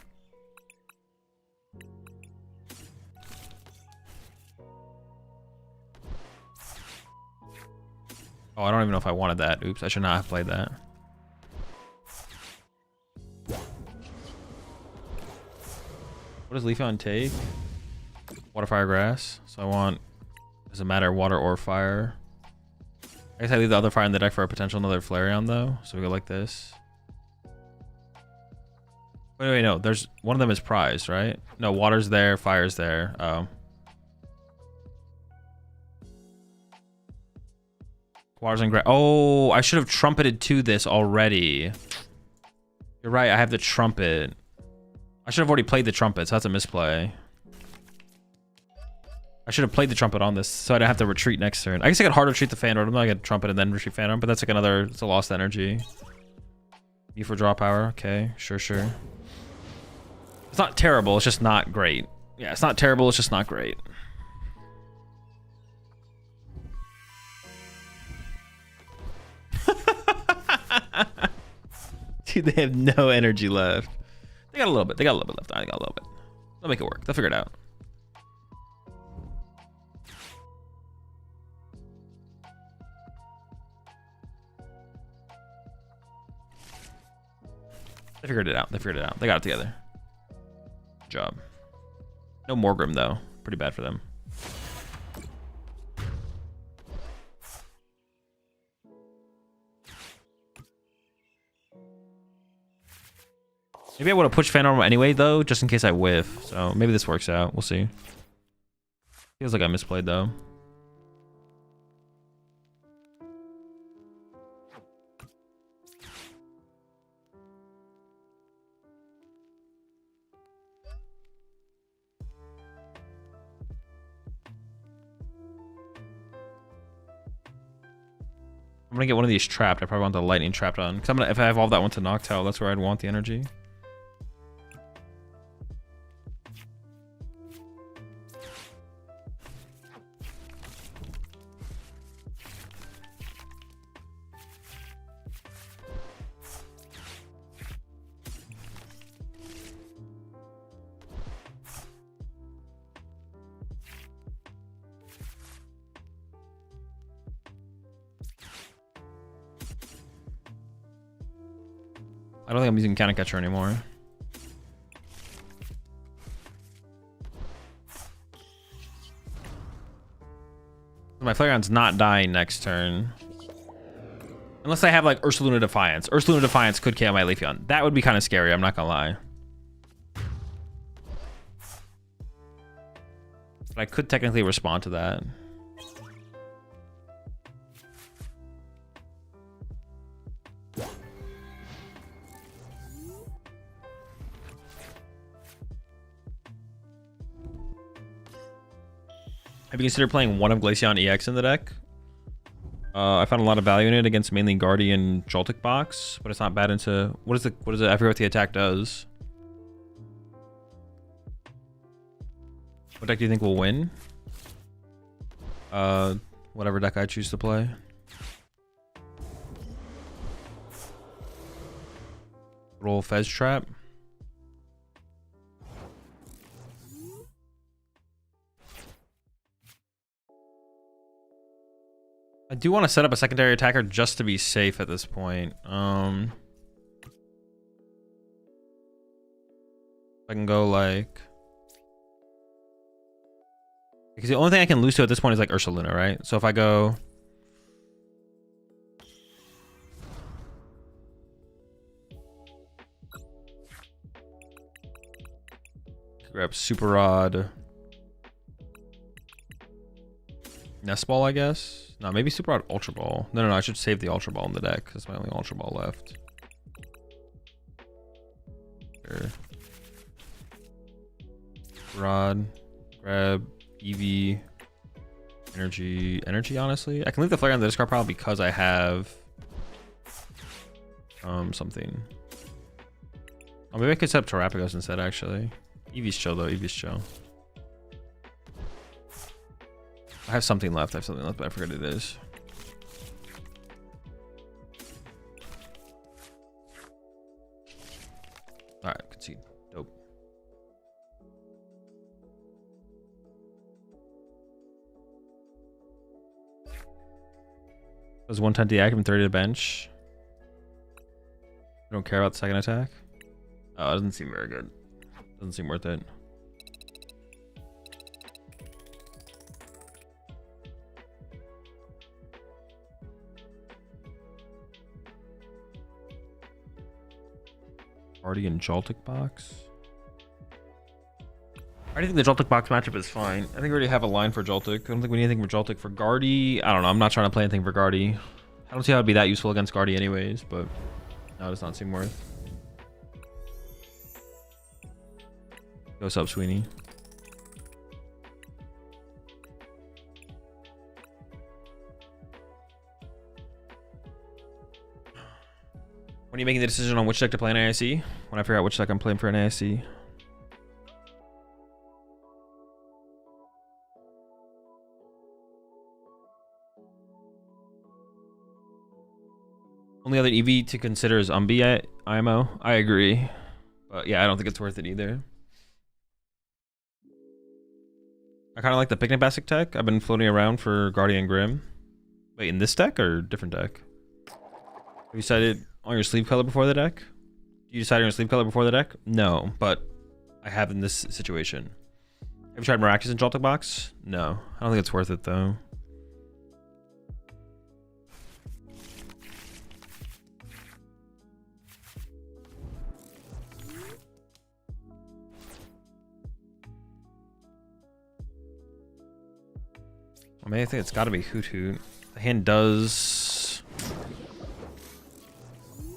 Oh, I don't even know if I wanted that. Oops, I should not have played that. What does Leafeon take? Water, fire, grass. So I want, doesn't matter, water or fire. I guess I leave the other fire in the deck for a potential another Flareon though. So we go like this. Wait, no. There's one of them is prized, right? No, water's there, fire's there. Oh. Water's and grass. Oh, I should have trumpeted to this already. You're right, I have the trumpet. I should have already played the trumpet, so that's a misplay. I should have played the trumpet on this, so I don't have to retreat next turn. I guess I could hard retreat the Phantom. I'm not gonna trumpet and then retreat Phantom, but that's like another, it's a lost energy. U for draw power, okay, sure. It's not terrible, it's just not great. Yeah, it's not terrible, it's just not great. Dude, they have no energy left. They got a little bit left. I got a little bit. They'll make it work. They'll figure it out. They figured it out. They got it together. Good job. No Morgrim, though. Pretty bad for them. Maybe I would have pushed Phantom anyway, though, just in case I whiff. So maybe this works out. We'll see. Feels like I misplayed, though. I'm gonna get one of these trapped. I probably want the lightning trapped on. Cause if I evolve that one to Noctowl, that's where I'd want the energy. I don't think I'm using Counter Catcher anymore. My Flareon's not dying next turn. Unless I have like Ursaluna Defiance. Ursaluna Defiance could KO my Leafeon. That would be kind of scary, I'm not gonna lie. But I could technically respond to that. Have you considered playing one of Glaceon EX in the deck? I found a lot of value in it against mainly Guardian Joltik box, but it's not bad into what is it? I forget what the attack does. What deck do you think will win? Whatever deck I choose to play. Roll Fez Trap. I do want to set up a secondary attacker just to be safe at this point. I can go like... Because the only thing I can lose to at this point is like Ursaluna, right? So if I go... Grab Super Rod. Nest Ball, I guess. No, maybe Super Rod Ultra Ball. No, I should save the Ultra Ball in the deck. That's my only Ultra Ball left. Sure. Rod. Grab Eevee. Energy, honestly. I can leave the Flare on the discard pile because I have something. Oh, maybe I could set up Terrapagos instead, actually. Eevee's chill, though. Eevee's chill. I have something left, but I forget it is. All right, concede. Dope. Does 110 deactive and 30 to bench. I don't care about the second attack. Oh, it doesn't seem very good. Doesn't seem worth it. Already in Joltik box. I think the Joltik box matchup is fine. I think we already have a line for Joltik. I don't think we need anything for Joltik. For Guardy, I don't know. I'm not trying to play anything for Guardy. I don't see how it'd be that useful against Guardy anyways, but no, it does not seem worth. Go sub, Sweeney. When are you making the decision on which deck to play in AIC? When I figure out which deck I'm playing for an AIC. Only other Eevee to consider is Umbi IMO. I agree. But yeah, I don't think it's worth it either. I kind of like the Picnic Basket deck. I've been floating around for Guardian Grim. Wait, in this deck or different deck? Have you decided on your sleeve color before the deck? Do you decide on your sleeve color before the deck? No, but I have in this situation. Have you tried Miraculous in Joltik box? No, I don't think it's worth it though. I mean, I think it's got to be Hoot Hoot. The hand does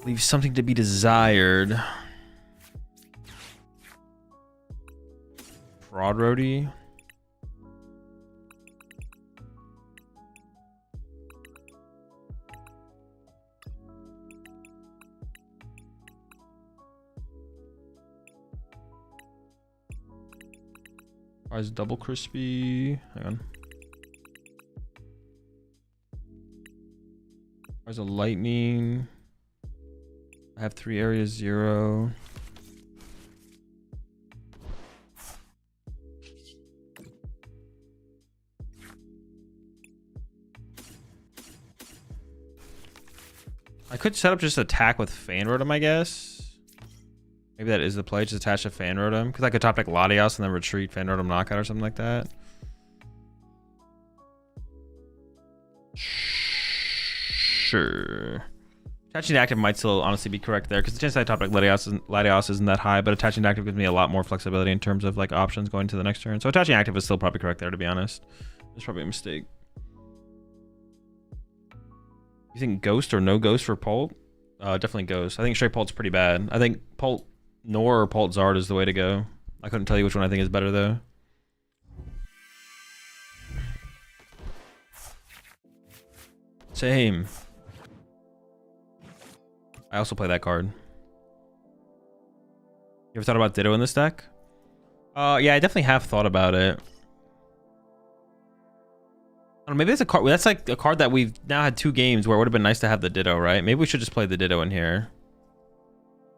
leave something to be desired. Fraud Roadie. Why is double crispy? Hang on. There's a lightning. I have 3 areas 0. I could set up just attack with Fan Rotom, I guess. Maybe that is the play, just attach a Fan Rotom. Because I could top deck Latios and then retreat Fan Rotom knockout or something like that. Sure. Attaching to active might still honestly be correct there because the chance that I top deck Latios isn't that high, but attaching to active gives me a lot more flexibility in terms of like options going to the next turn. So attaching active is still probably correct there, to be honest. It's probably a mistake. You think Ghost or no Ghost for Pult? Definitely Ghost. I think straight Pult's pretty bad. I think Pult Nor or Pult Zard is the way to go. I couldn't tell you which one I think is better though. Same. I also play that card. You ever thought about Ditto in this deck? Yeah, I definitely have thought about it. I don't know, maybe it's a card. That's like a card that we've now had 2 games where it would have been nice to have the Ditto, right? Maybe we should just play the Ditto in here.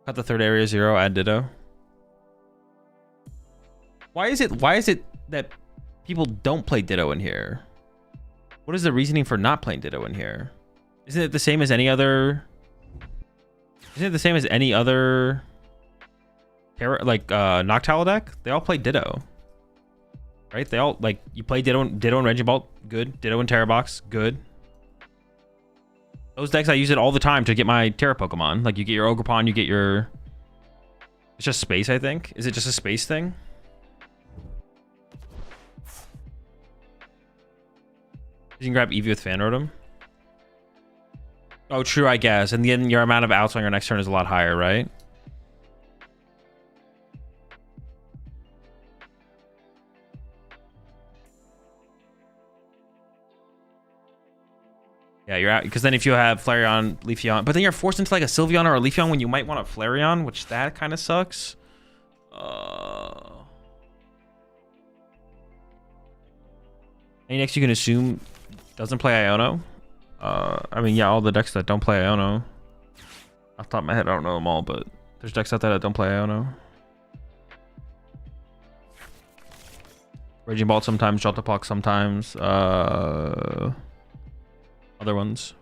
Cut the 3rd area 0, add Ditto. Why is it that people don't play Ditto in here? What is the reasoning for not playing Ditto in here? Isn't it the same as any other? Isn't it the same as any other Noctowl deck? They all play Ditto. Right? They all like you play Ditto and Regibolt, good. Ditto and Terra Box, good. Those decks I use it all the time to get my Terra Pokemon. Like you get your Ogerpon, you get your it's just space, I think. Is it just a space thing? You can grab Eevee with Fan Rotom. Oh, true, I guess. And then your amount of outs on your next turn is a lot higher, right? Yeah, you're out. Because then if you have Flareon, Leafeon, but then you're forced into like a Sylveon or a Leafeon when you might want a Flareon, which that kind of sucks. Any next you can assume doesn't play Iono. I mean, yeah, all the decks that don't play Iono. Off the top of my head, I don't know them all, but There's decks out there that don't play Iono. Raging Bolt sometimes, Joltik sometimes. Other ones.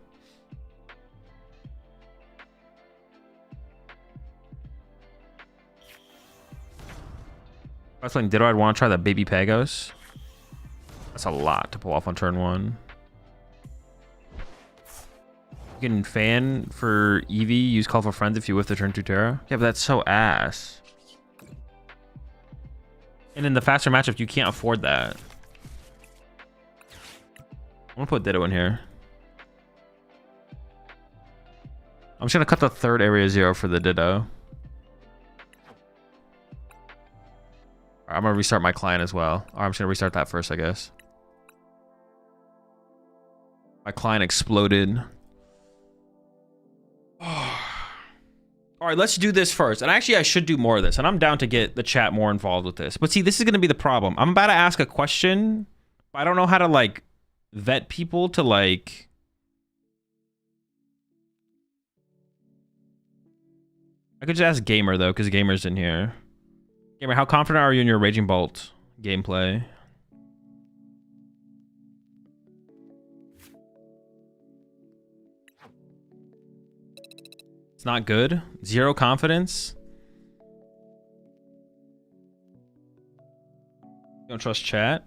I was thinking, Ditto, I'd want to try the Baby Pagos. That's a lot to pull off on turn 1. You can fan for Eevee, use Call for Friends if you whiff the turn 2 Terra. Yeah, but that's so ass. And in the faster matchup, you can't afford that. I'm gonna put Ditto in here. I'm just gonna cut the third area 0 for the Ditto. I'm gonna restart my client as well. Or I'm just gonna restart that first, I guess. My client exploded. All right, let's do this first. And actually, I should do more of this. And I'm down to get the chat more involved with this. But see, this is gonna be the problem. I'm about to ask a question, but I don't know how to like vet people to like. I could just ask Gamer though, because Gamer's in here. Gamer, how confident are you in your Raging Bolt gameplay? It's not good. 0 confidence. You don't trust chat?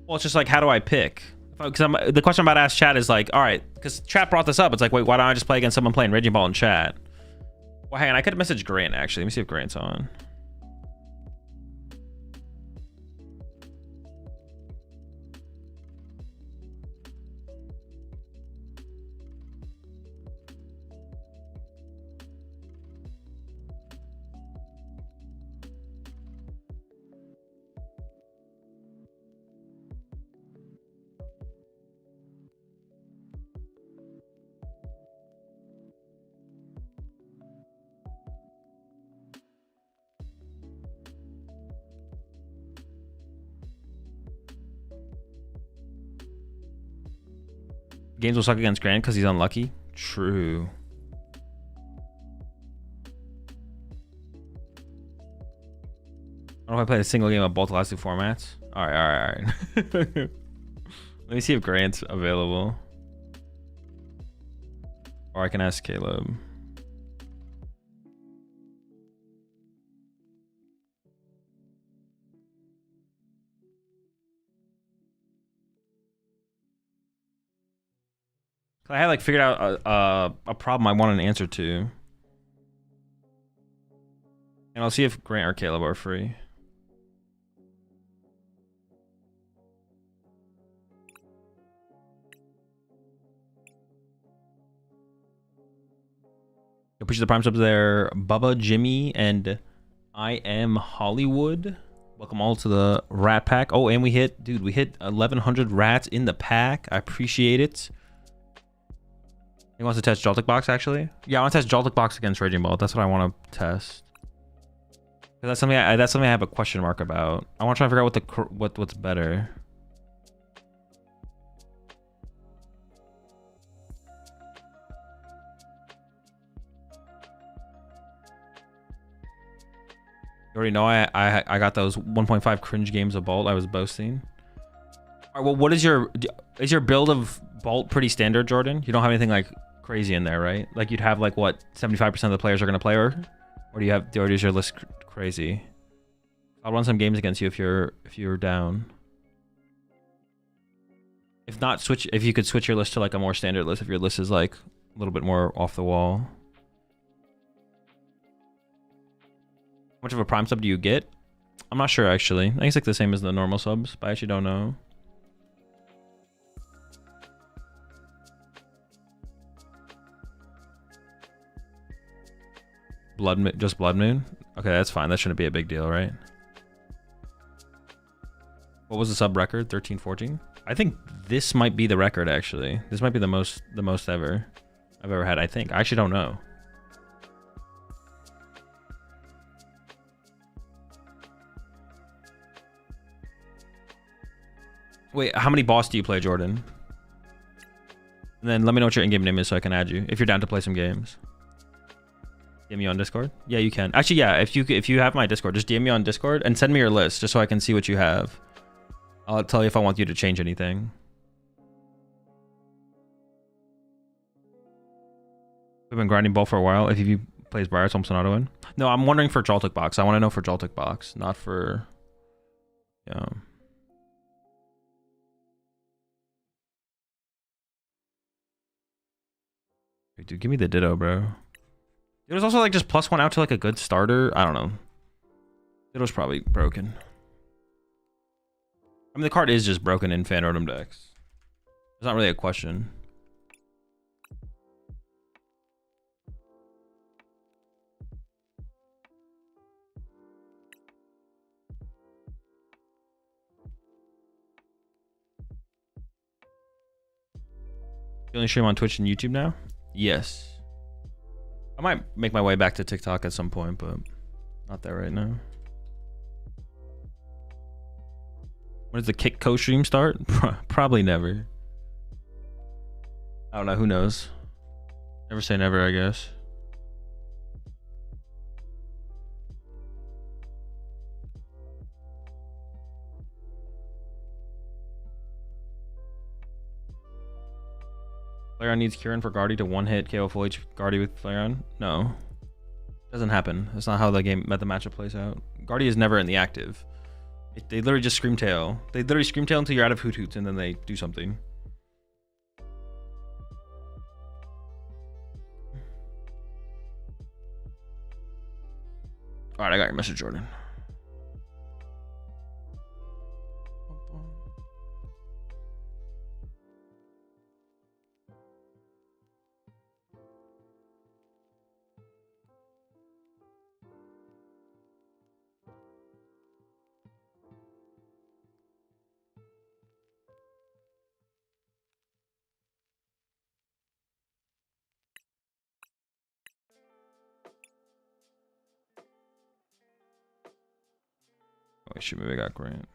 Well, it's just like, how do I pick? Because the question I'm about to ask chat is like, all right, because chat brought this up. It's like, wait, why don't I just play against someone playing Raging Bolt in chat? Well, hang on, I could message Grant, actually. Let me see if Grant's on. Games will suck against Grant because he's unlucky. True. I don't know if I played a single game of both the last 2 formats. All right. Let me see if Grant's available. Or I can ask Caleb. I had like figured out a problem I wanted an answer to. And I'll see if Grant or Caleb are free. Push the primes up there. Bubba, Jimmy, and I am Hollywood. Welcome all to the rat pack. Oh, and we hit 1,100 rats in the pack. I appreciate it. He wants to test Joltik box, actually. Yeah, I want to test Joltik box against Raging Bolt. That's what I want to test. That's something I have a question mark about. I want to try to figure out what's better. You already know I got those 1.5 cringe games of Bolt I was boasting. All right, well, what is your build of Bolt pretty standard, Jordan? You don't have anything like crazy in there, right? Like you'd have like what 75% of the players are gonna play, or is your list crazy? I'll run some games against you if you're down. If not, if you could switch your list to like a more standard list if your list is like a little bit more off the wall. How much of a prime sub do you get? I'm not sure actually. I think it's like the same as the normal subs, but I actually don't know. Just Blood Moon? Okay, that's fine. That shouldn't be a big deal, right? What was the sub record? 13, 14? I think this might be the record actually. This might be the most I've ever had, I think. I actually don't know. Wait, how many boss do you play, Jordan? And then let me know what your in-game name is so I can add you, if you're down to play some games. DM me on Discord. Yeah, you can. Actually, yeah. If you have my Discord, just DM me on Discord and send me your list just so I can see what you have. I'll tell you if I want you to change anything. We've been grinding ball for a while. If you plays Briar, Thompson auto win. No, I'm wondering for Joltik box. I want to know for Joltik box, not for. Yeah. Wait, dude, give me the Ditto, bro. It was also like just +1 out to like a good starter. I don't know. Ditto's probably broken. I mean, the card is just broken in fan rotom decks. It's not really a question. You only stream on Twitch and YouTube now? Yes. I might make my way back to TikTok at some point, but not there right now. When does the Kick co-stream start? Probably never. I don't know. Who knows? Never say never, I guess. Flareon needs Kieran for Guardy to one-hit KO full H Guardy with Flareon? No. Doesn't happen. That's not how the matchup plays out. Guardy is never in the active. They literally just Scream Tail. They literally Scream Tail until you're out of Hoot Hoots and then they do something. Alright, I got your message, Jordan. Oh shit, maybe I got Grant.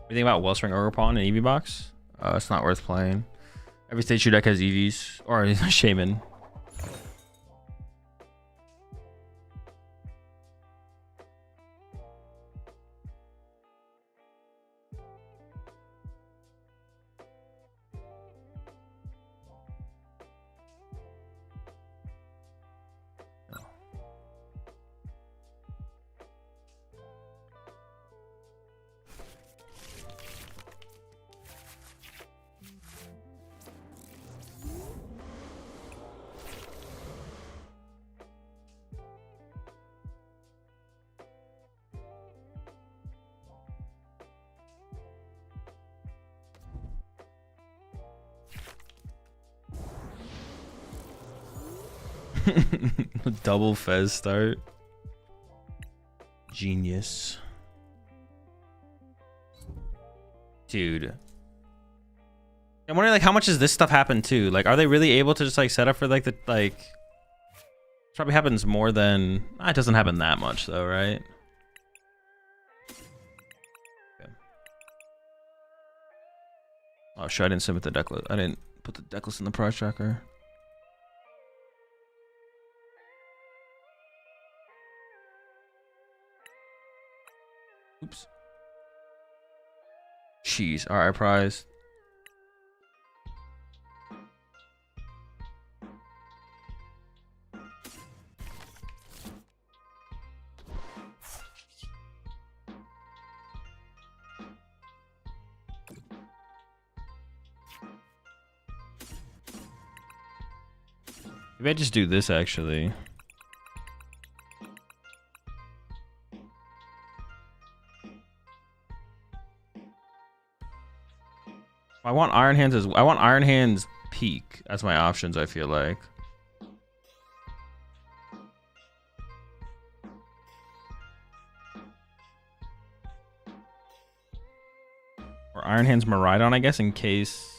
What do you think about Wellspring Ogerpon and Eevee box? It's not worth playing. Every stage your deck has Eevees or Shaman. Double Fez start. Genius. Dude. I'm wondering like how much does this stuff happen too? Like are they really able to just like set up for like the probably happens more than it doesn't happen that much though, right? Okay. Oh shit, I didn't submit the deck list. I didn't put the deck list in the prize tracker. Oops. Jeez. Alright, prize. Maybe I just do this actually. I want Iron Hands as I want Iron Hands Peak as my options, I feel like. Or Iron Hands Miraidon, I guess, in case.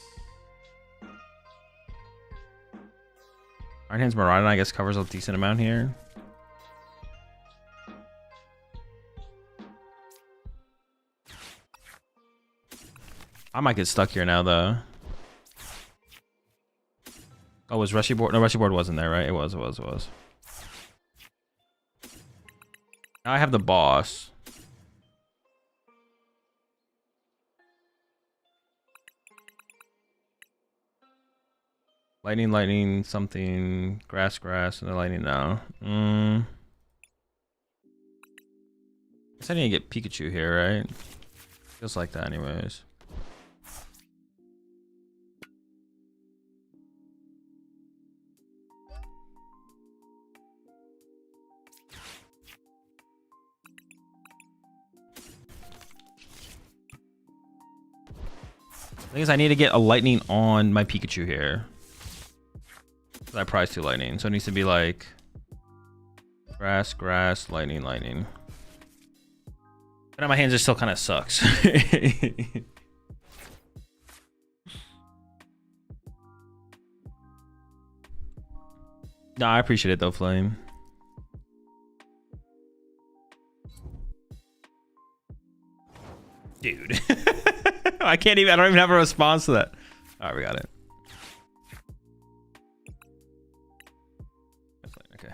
Iron Hands Miraidon, I guess, covers a decent amount here. I might get stuck here now, though. Oh, was Rushy Board? No, Rushy Board wasn't there, right? It was. Now I have the boss. Lightning, something. Grass, and then lightning now. I guess I need to get Pikachu here, right? Feels like that anyways. The thing is, I need to get a lightning on my Pikachu here. I prize 2 lightning, so it needs to be like grass, lightning. But on my hands, it still kind of sucks. No, I appreciate it though, Flame. Dude. I don't even have a response to that. All right, we got it. Okay.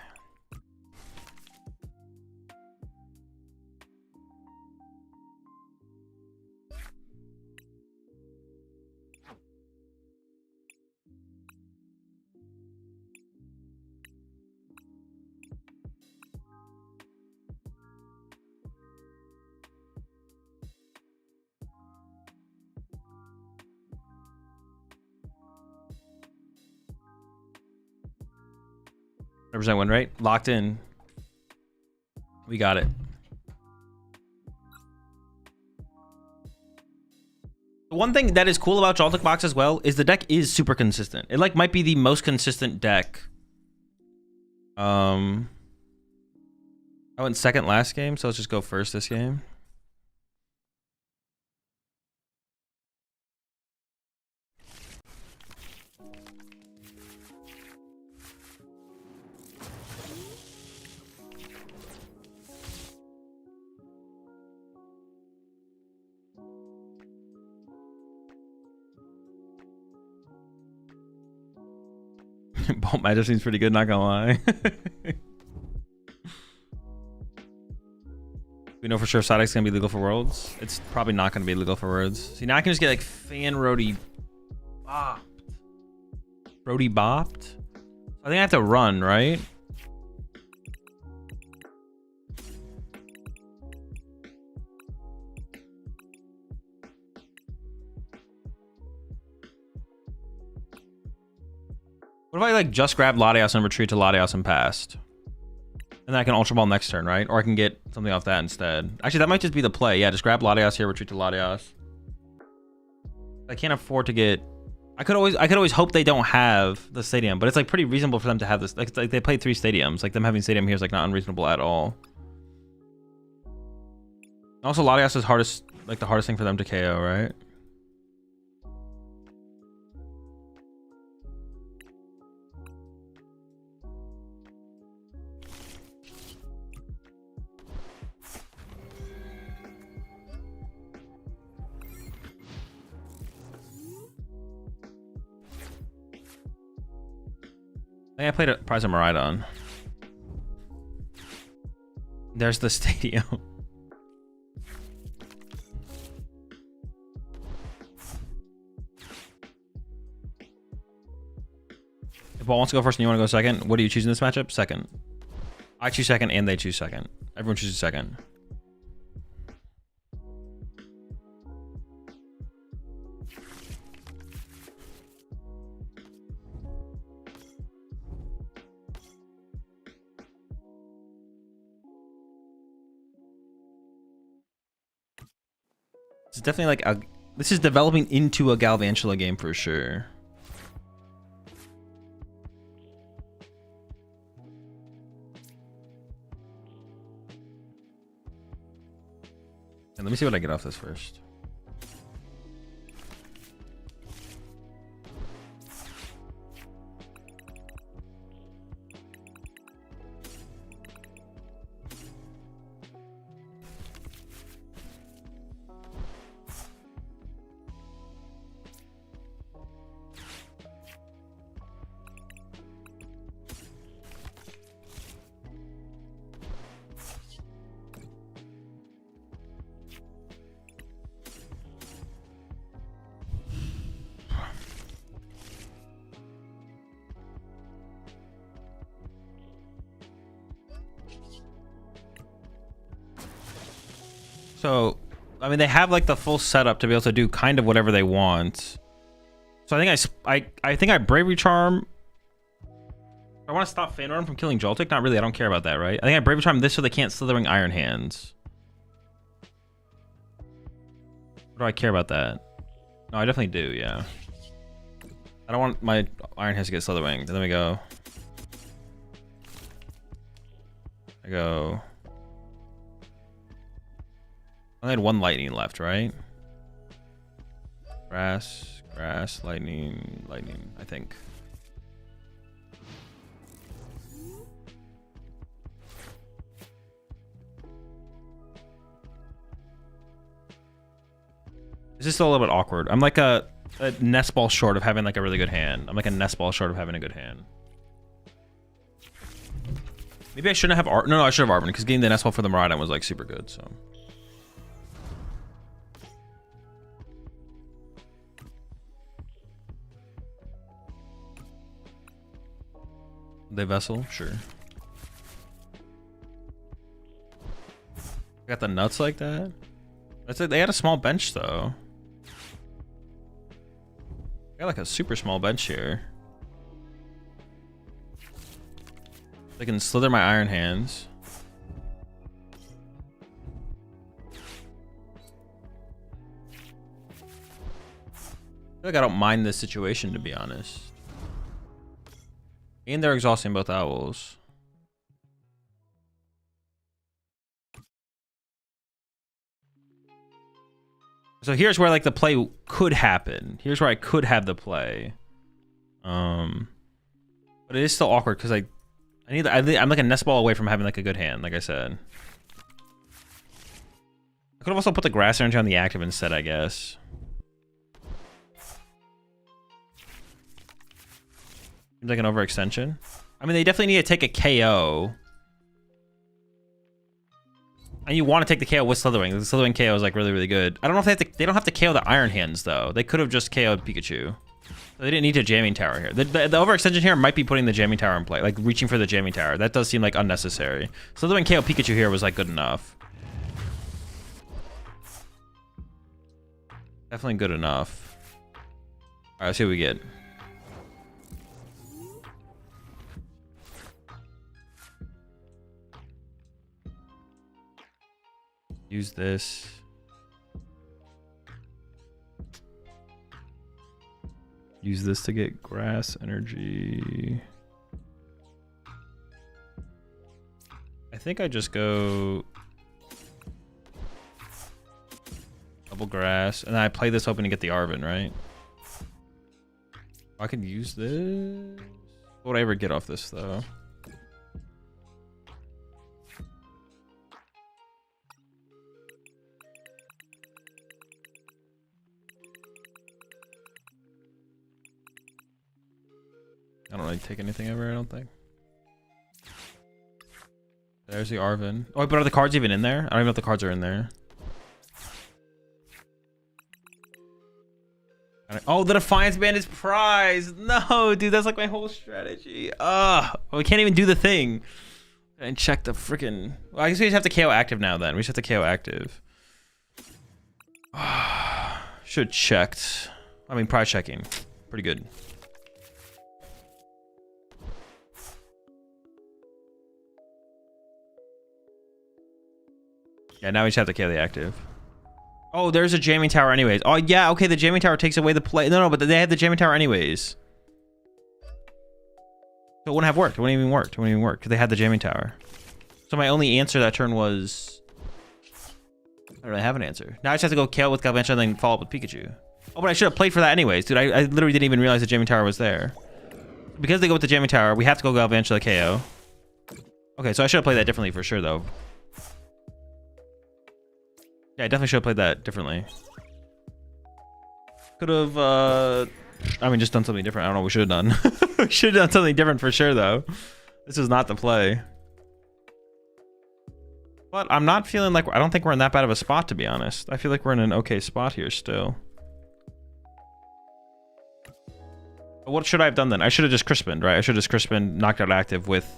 Represent win rate. Locked in. We got it. The one thing that is cool about Joltik Box as well is the deck is super consistent. It like might be the most consistent deck. I went second last game, so let's just go first this game. Bolt Magic seems pretty good, not gonna lie. We know for sure Psyduck's gonna be legal for Worlds. It's probably not gonna be legal for Worlds. See, now I can just get like Fan Roadie bopped. Roadie bopped? I think I have to run, right? What if I like just grab Latias and retreat to Latias and passed? And then I can Ultra Ball next turn, right? Or I can get something off that instead. Actually, that might just be the play. Yeah, just grab Latias here, retreat to Latias. I can't afford to get... I could always hope they don't have the stadium, but it's like pretty reasonable for them to have this. Like they played 3 stadiums. Like them having stadium here is like not unreasonable at all. Also, Latias is hardest, like the hardest thing for them to KO, right? I think I played a Prize of Miraidon. There's the stadium. If Ball wants to go first and you want to go second, what do you choose in this matchup? Second. I choose second and they choose second. Everyone chooses second. It's definitely like a... This is developing into a Galvantula game for sure. And let me see what I get off this first. So, I mean, they have like the full setup to be able to do kind of whatever they want. So I think I Bravery Charm. I want to stop Fanoran from killing Joltik. Not really. I don't care about that, right? I think I Bravery Charm this so they can't Slithering Iron Hands. What do I care about that? No, I definitely do. Yeah. I don't want my Iron Hands to get Slitherwinged. Then we go. I go. I only had one lightning left, right? Grass, grass, lightning, lightning, I think. This is still a little bit awkward. I'm like a nest ball short of having like a really good hand. I'm like a nest ball short of having a good hand. Maybe I shouldn't have Art. No, I should have Arbor because getting the nest ball for the Maraudon was like super good, so. They Vessel? Sure. Got the nuts like that? That's it. They had a small bench though. Got like a super small bench here. They can slither my Iron Hands. I feel like I don't mind this situation, to be honest. And they're exhausting both owls. So here's where like the play could happen. Here's where I could have the play. But it is still awkward because I'm like a nest ball away from having like a good hand, like I said. I could have also put the grass energy on the active instead, I guess. Seems like an overextension. I mean, they definitely need to take a KO. And you want to take the KO with Slithering. The Slithering KO is like really, really good. I don't know if they don't have to KO the Iron Hands though. They could have just KO'd Pikachu. They didn't need a Jamming Tower here. The overextension here might be putting the Jamming Tower in play, like reaching for the Jamming Tower. That does seem like unnecessary. Slithering KO Pikachu here was like good enough. Definitely good enough. All right, let's see what we get. Use this. Use this to get grass energy. I think I just go double grass, and then I play this hoping to get the Arven, right? I could use this. What would I ever get off this though? I don't really take anything ever, I don't think. There's the Arven. Oh, but are the cards even in there? I don't even know if the cards are in there. Oh, the Defiance Band is prized. No, dude, that's like my whole strategy. Ugh. Well, we can't even do the thing. And check the freaking. Well, I guess we just have to KO active now then. We just have to KO active. Should have checked. I mean, prize checking. Pretty good. Yeah, now we just have to KO the active. Oh, there's a jamming tower anyways. Oh, yeah, okay, the jamming tower takes away the play. No, but they had the jamming tower anyways. So it wouldn't have worked. It wouldn't even work. It wouldn't even work because they had the jamming tower. So my only answer that turn was... I don't really have an answer. Now I just have to go KO with Galvantula and then follow up with Pikachu. Oh, but I should have played for that anyways. Dude, I literally didn't even realize the jamming tower was there. Because they go with the jamming tower, we have to go Galvantula KO. Okay, so I should have played that differently for sure, though. Yeah, I definitely should have played that differently. Could have, I mean, just done something different. I don't know what we should have done. We should have done something different for sure, though. This is not the play. But I'm not feeling like... I don't think we're in that bad of a spot, to be honest. I feel like we're in an okay spot here still. What should I have done then? I should have just Crispined, right? I should have just Crispined, knocked out active with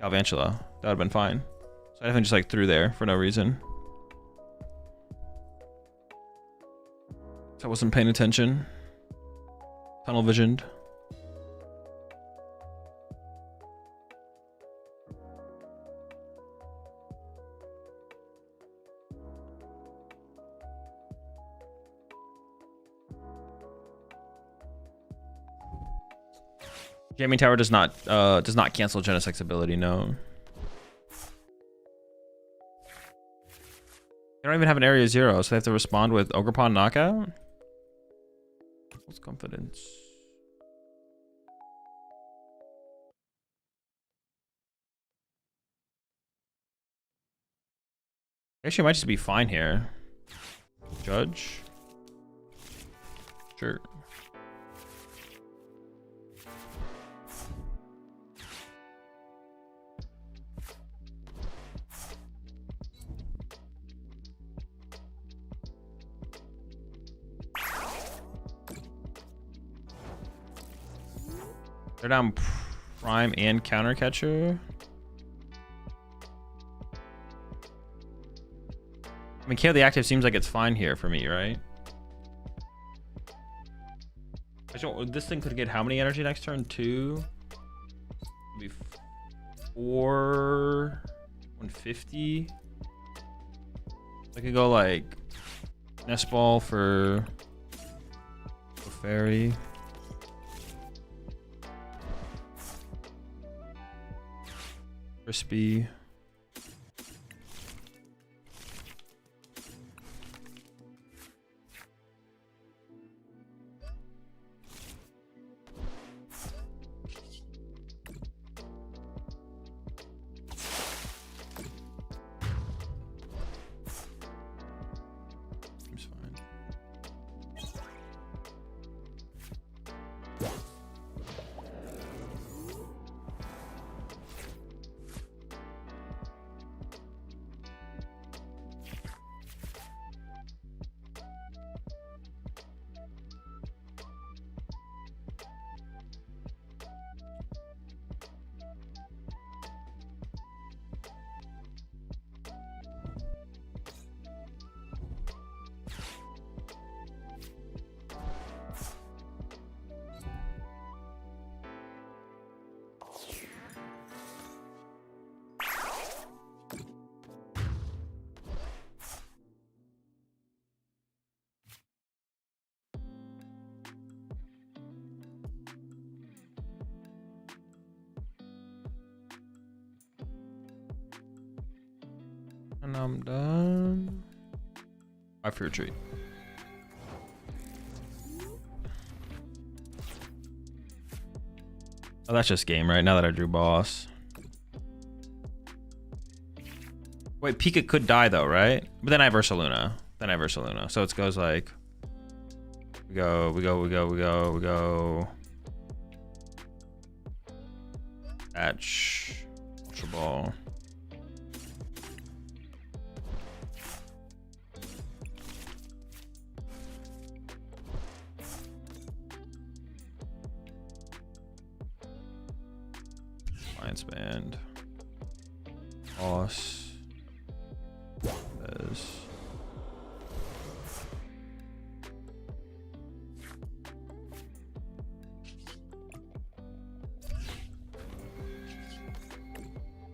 Galvantula. That would have been fine. So I definitely just like threw there for no reason. I wasn't paying attention. Tunnel visioned. Jamming Tower does not cancel Genesec's ability, no. They don't even have an area 0, so they have to respond with Ogerpon knockout? What's confidence? Actually, might just be fine here. Judge? Sure. They're down Prime and Counter Catcher. I mean, KO the active seems like it's fine here for me, right? This thing could get how many energy next turn? 2? Maybe 4... 150? I could go like Nest Ball for Fairy. Crispy. Seems fine. And I'm done. I for retreat. Oh, that's just game, right? Now that I drew boss. Wait, Pika could die though, right? But then I have Ursaluna. So it goes like we go. Batch. Ultra Ball. Lines Band. Boss.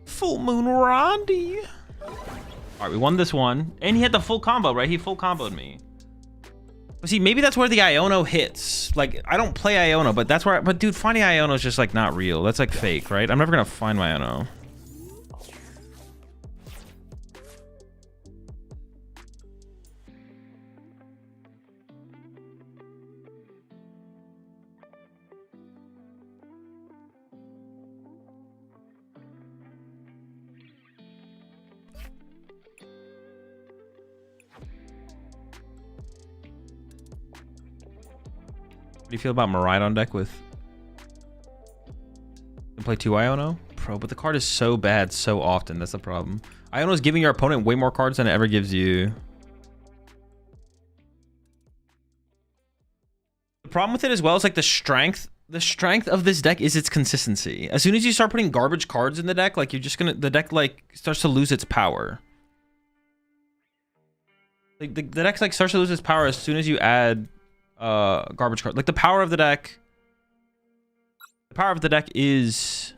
Full Moon Rondi. All right, we won this one. And he had the full combo, right? He full comboed me. But see, maybe that's where the Iono hits. Like, I don't play Iono, but that's where... But dude, finding Iono is just, like, not real. That's, like, fake, right? I'm never going to find my Iono. What do you feel about Miraidon deck with... You play 2 Iono? Bro, but the card is so bad so often. That's the problem. Iono is giving your opponent way more cards than it ever gives you. The problem with it as well is like the strength. The strength of this deck is its consistency. As soon as you start putting garbage cards in the deck, like you're just gonna... The deck like starts to lose its power. Like the deck like starts to lose its power as soon as you add... garbage card. Like the power of the deck is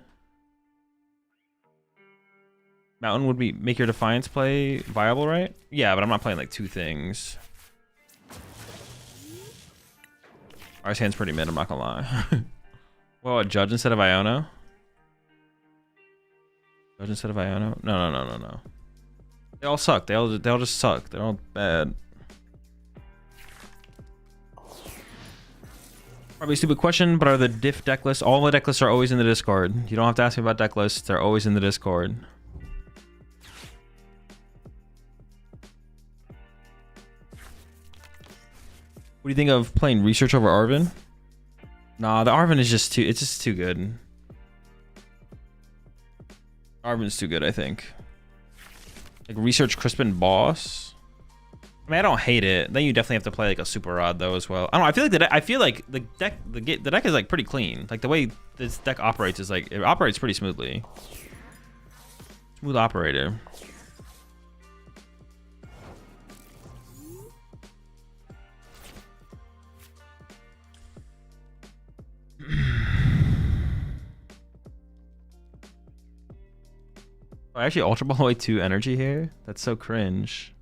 Mountain would be make your Defiance play viable, right? Yeah, but I'm not playing like 2 things. Our hand's pretty mid, I'm not gonna lie. Well, a Judge instead of Iono? Judge instead of Iono? No. They all suck. They all just suck. They're all bad. Probably a stupid question, but are the diff deck lists? All my deck lists are always in the Discord. You don't have to ask me about deck lists. They're always in the Discord. What do you think of playing Research over Arvin? Nah, the Arvin is just too... It's just too good. Arvin's too good, I think. Like Research Crispin Boss... I mean, I don't hate it. Then you definitely have to play like a super rod though as well. I don't know. I feel like the deck is like pretty clean. Like the way this deck operates is like it operates pretty smoothly. Smooth operator. Oh, actually, Ultra Ball away 2 energy here. That's so cringe.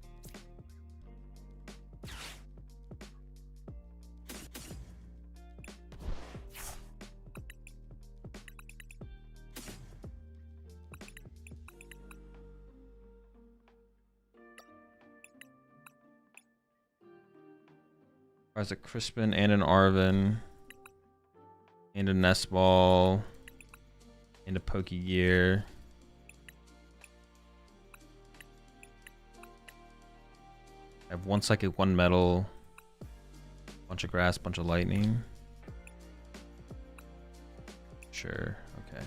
There's a Crispin and an Arvin. And a Nest Ball. And a Pokegear. I have 1 Psychic, 1 Metal. Bunch of Grass, bunch of Lightning. Sure, okay.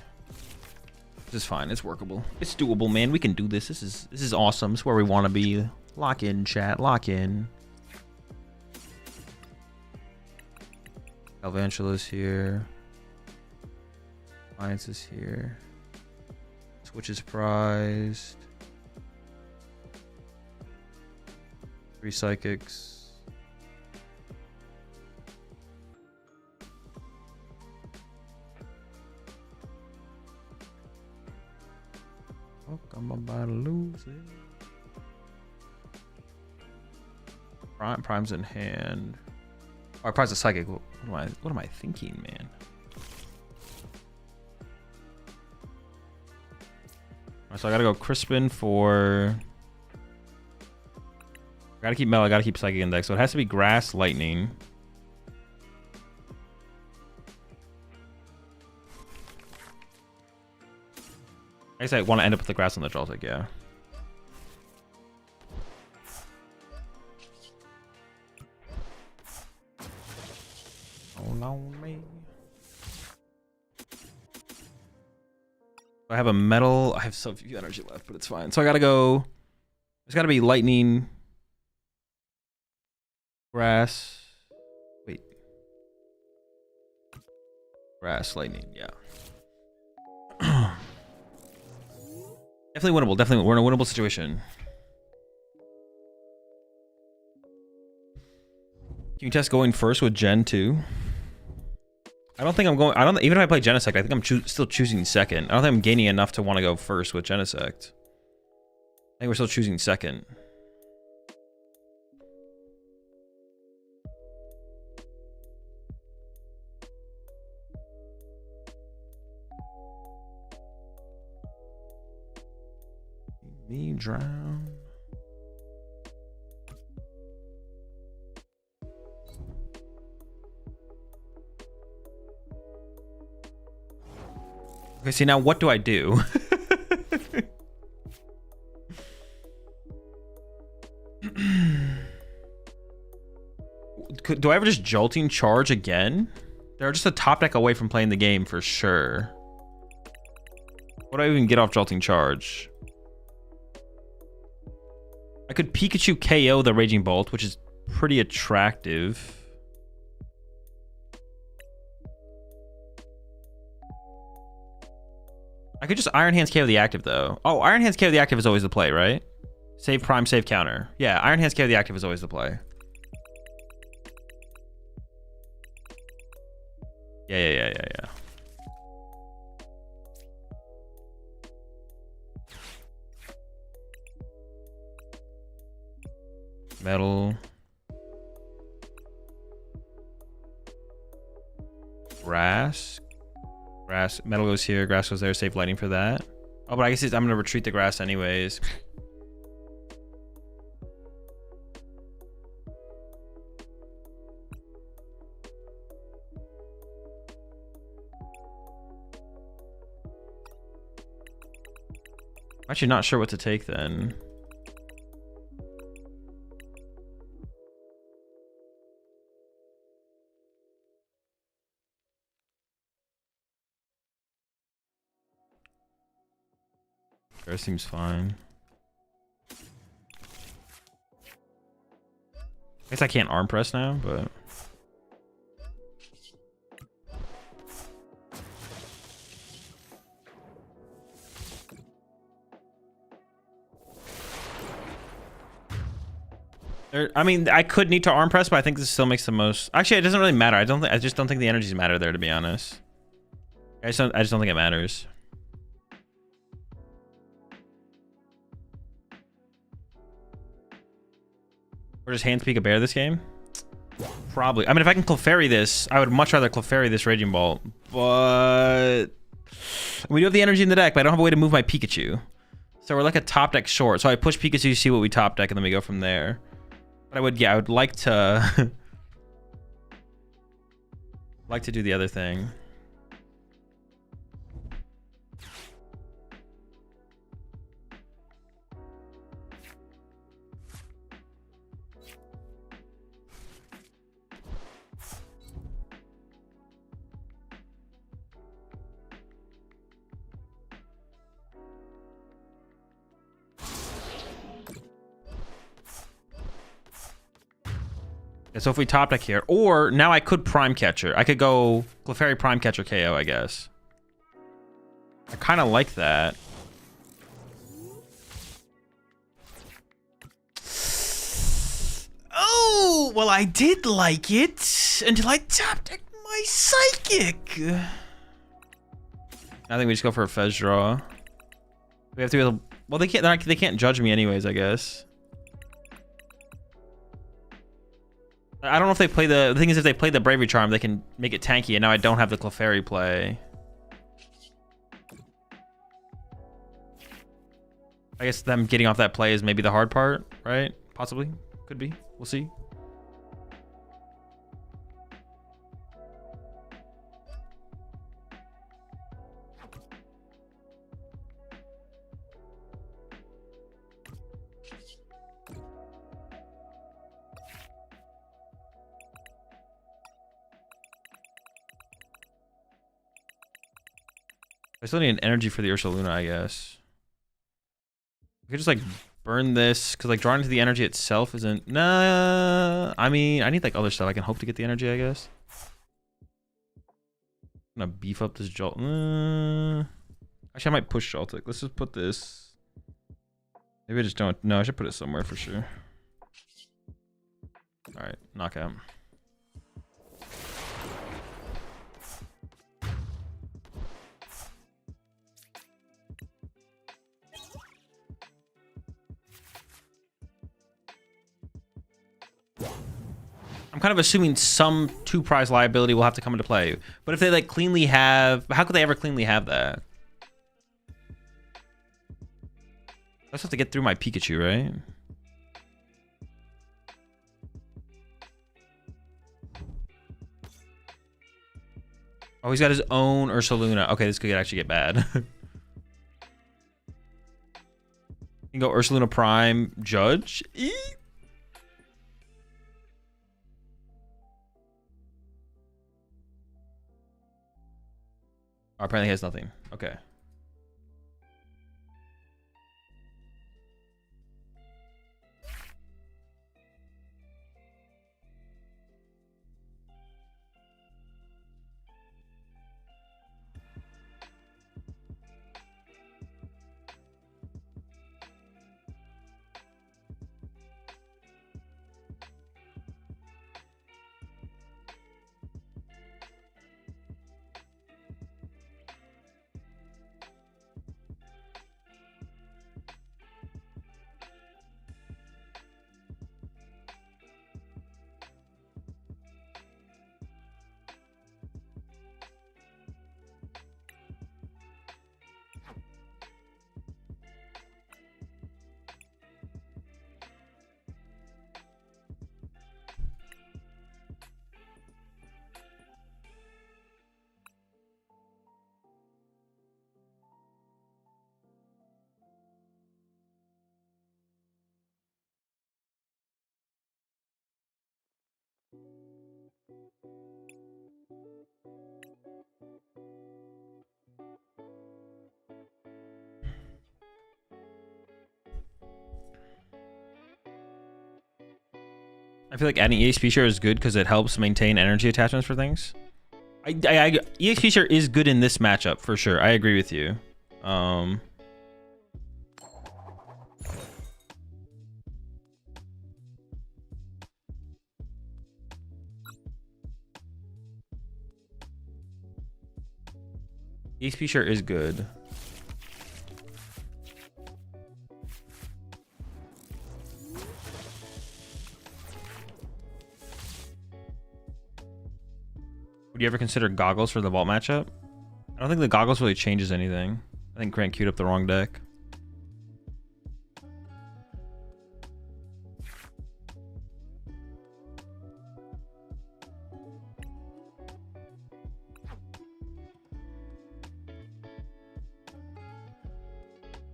This is fine, it's workable. It's doable, man. We can do this. This is awesome. This is where we want to be. Lock in, chat. Lock in. Galvantula's here. Alliance is here. Switch is prized. 3 Psychics. Oh, I'm about to lose it. Prime's in hand. Oh, prize a Psychic. What am I thinking, man? Alright, so I gotta go Crispin for... I gotta keep Metal, I gotta keep Psychic in deck. So it has to be Grass, Lightning. I guess I want to end up with the Grass on the Joltik, yeah. Me. I have a Metal. I have so few energy left, but it's fine. So I gotta go. It's gotta be Lightning, Grass. Wait. Grass, Lightning. Yeah. Definitely winnable. Definitely, we're in a winnable situation. Can you test going first with Gen 2? I don't think I'm going... even if I play Genesect, I think I'm still choosing second. I don't think I'm gaining enough to want to go first with Genesect. I think we're still choosing second. Me drown. Okay, see now what do I do? Do I ever just Jolting charge again? They're just a top deck away from playing the game for sure. What do I even get off Jolting charge? I could Pikachu KO the Raging Bolt, which is pretty attractive. I could just Iron Hands KO the active though. Oh, Iron Hands KO the active is always the play, right? Save prime, save counter. Yeah, Iron Hands KO the active is always the play. Yeah. Metal. Grass. Grass. Metal goes here. Grass goes there. Save lightning for that. Oh, but I guess I'm going to retreat the grass anyways. I'm actually not sure what to take then. That seems fine. I guess I can't arm press now, but... I mean, I could need to arm press, but I think this still makes the most... Actually, it doesn't really matter. I just don't think the energies matter there, to be honest. I just don't think it matters. Or just hand speak a bear this game? Probably. I mean, if I can Clefairy this, I would much rather Clefairy this Raging Bolt. But we do have the energy in the deck, but I don't have a way to move my Pikachu. So we're like a top deck short. So I push Pikachu, see what we top deck, and then we go from there. But I would like to do the other thing. So if we top deck here, or now I could Prime Catcher. I could go Clefairy Prime Catcher KO, I guess. I kind of like that. Oh, well, I did like it until I top decked my Psychic. I think we just go for a Fez draw. We have to. Well, they can't judge me anyways, I guess. I don't know if they play the thing is if they play the Bravery Charm, they can make it tanky, and now I don't have the Clefairy play. I guess them getting off that play is maybe the hard part, right? Possibly. Could be. We'll see. I still need an energy for the Ursaluna, I guess. We could just like burn this, because like drawing into the energy itself isn't... Nah, I mean, I need like other stuff. I can hope to get the energy, I guess. I'm gonna beef up this Jolt. Actually, I might push Joltik. Let's just put this... Maybe I just don't... No, I should put it somewhere for sure. Alright, knockout. I'm kind of assuming some 2 prize liability will have to come into play. But if they like cleanly have, how could they ever cleanly have that? I just have to get through my Pikachu, right? Oh, he's got his own Ursaluna. Okay, this could actually get bad. You can go Ursaluna Prime, Judge. Eee! Oh, apparently he has nothing. Okay. I feel like adding EXP share is good because it helps maintain energy attachments for things. EXP share is good in this matchup for sure. I agree with you. EXP share is good. Would you ever consider goggles for the vault matchup? I don't think the goggles really changes anything. I think Grant queued up the wrong deck.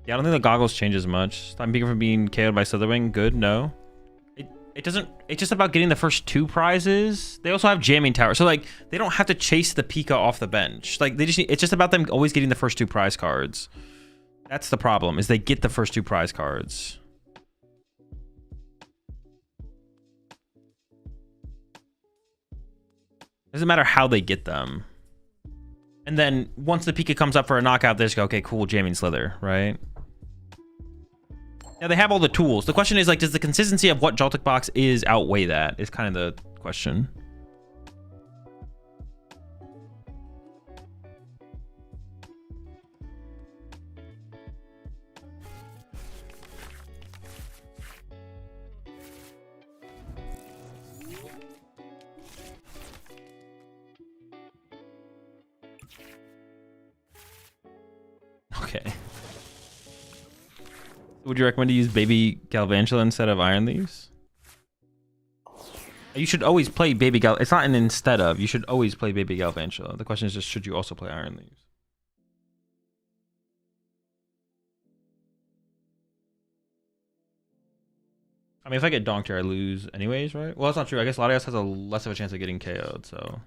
Yeah, I don't think the goggles changes much. Stop Pika from being KO'd by Slitherwing. Good, no. It doesn't. It's just about getting the first 2 prizes. They also have jamming tower, so like they don't have to chase the Pika off the bench. Like they just. It's just about them always getting the first 2 prize cards. That's the problem. Is they get the first 2 prize cards. Doesn't matter how they get them. And then once the Pika comes up for a knockout, they just go, okay, cool, jamming Slither, right? Yeah, they have all the tools. The question is, like, does the consistency of what Joltik box is outweigh that? Is kind of the question. Okay. Would you recommend to use Baby Galvantula instead of Iron Leaves? You should always play Baby Gal. It's not an instead of. You should always play Baby Galvantula. The question is just, should you also play Iron Leaves? I mean, if I get donked here, I lose anyways, right? Well, that's not true. I guess Latias has a less of a chance of getting KO'd, so.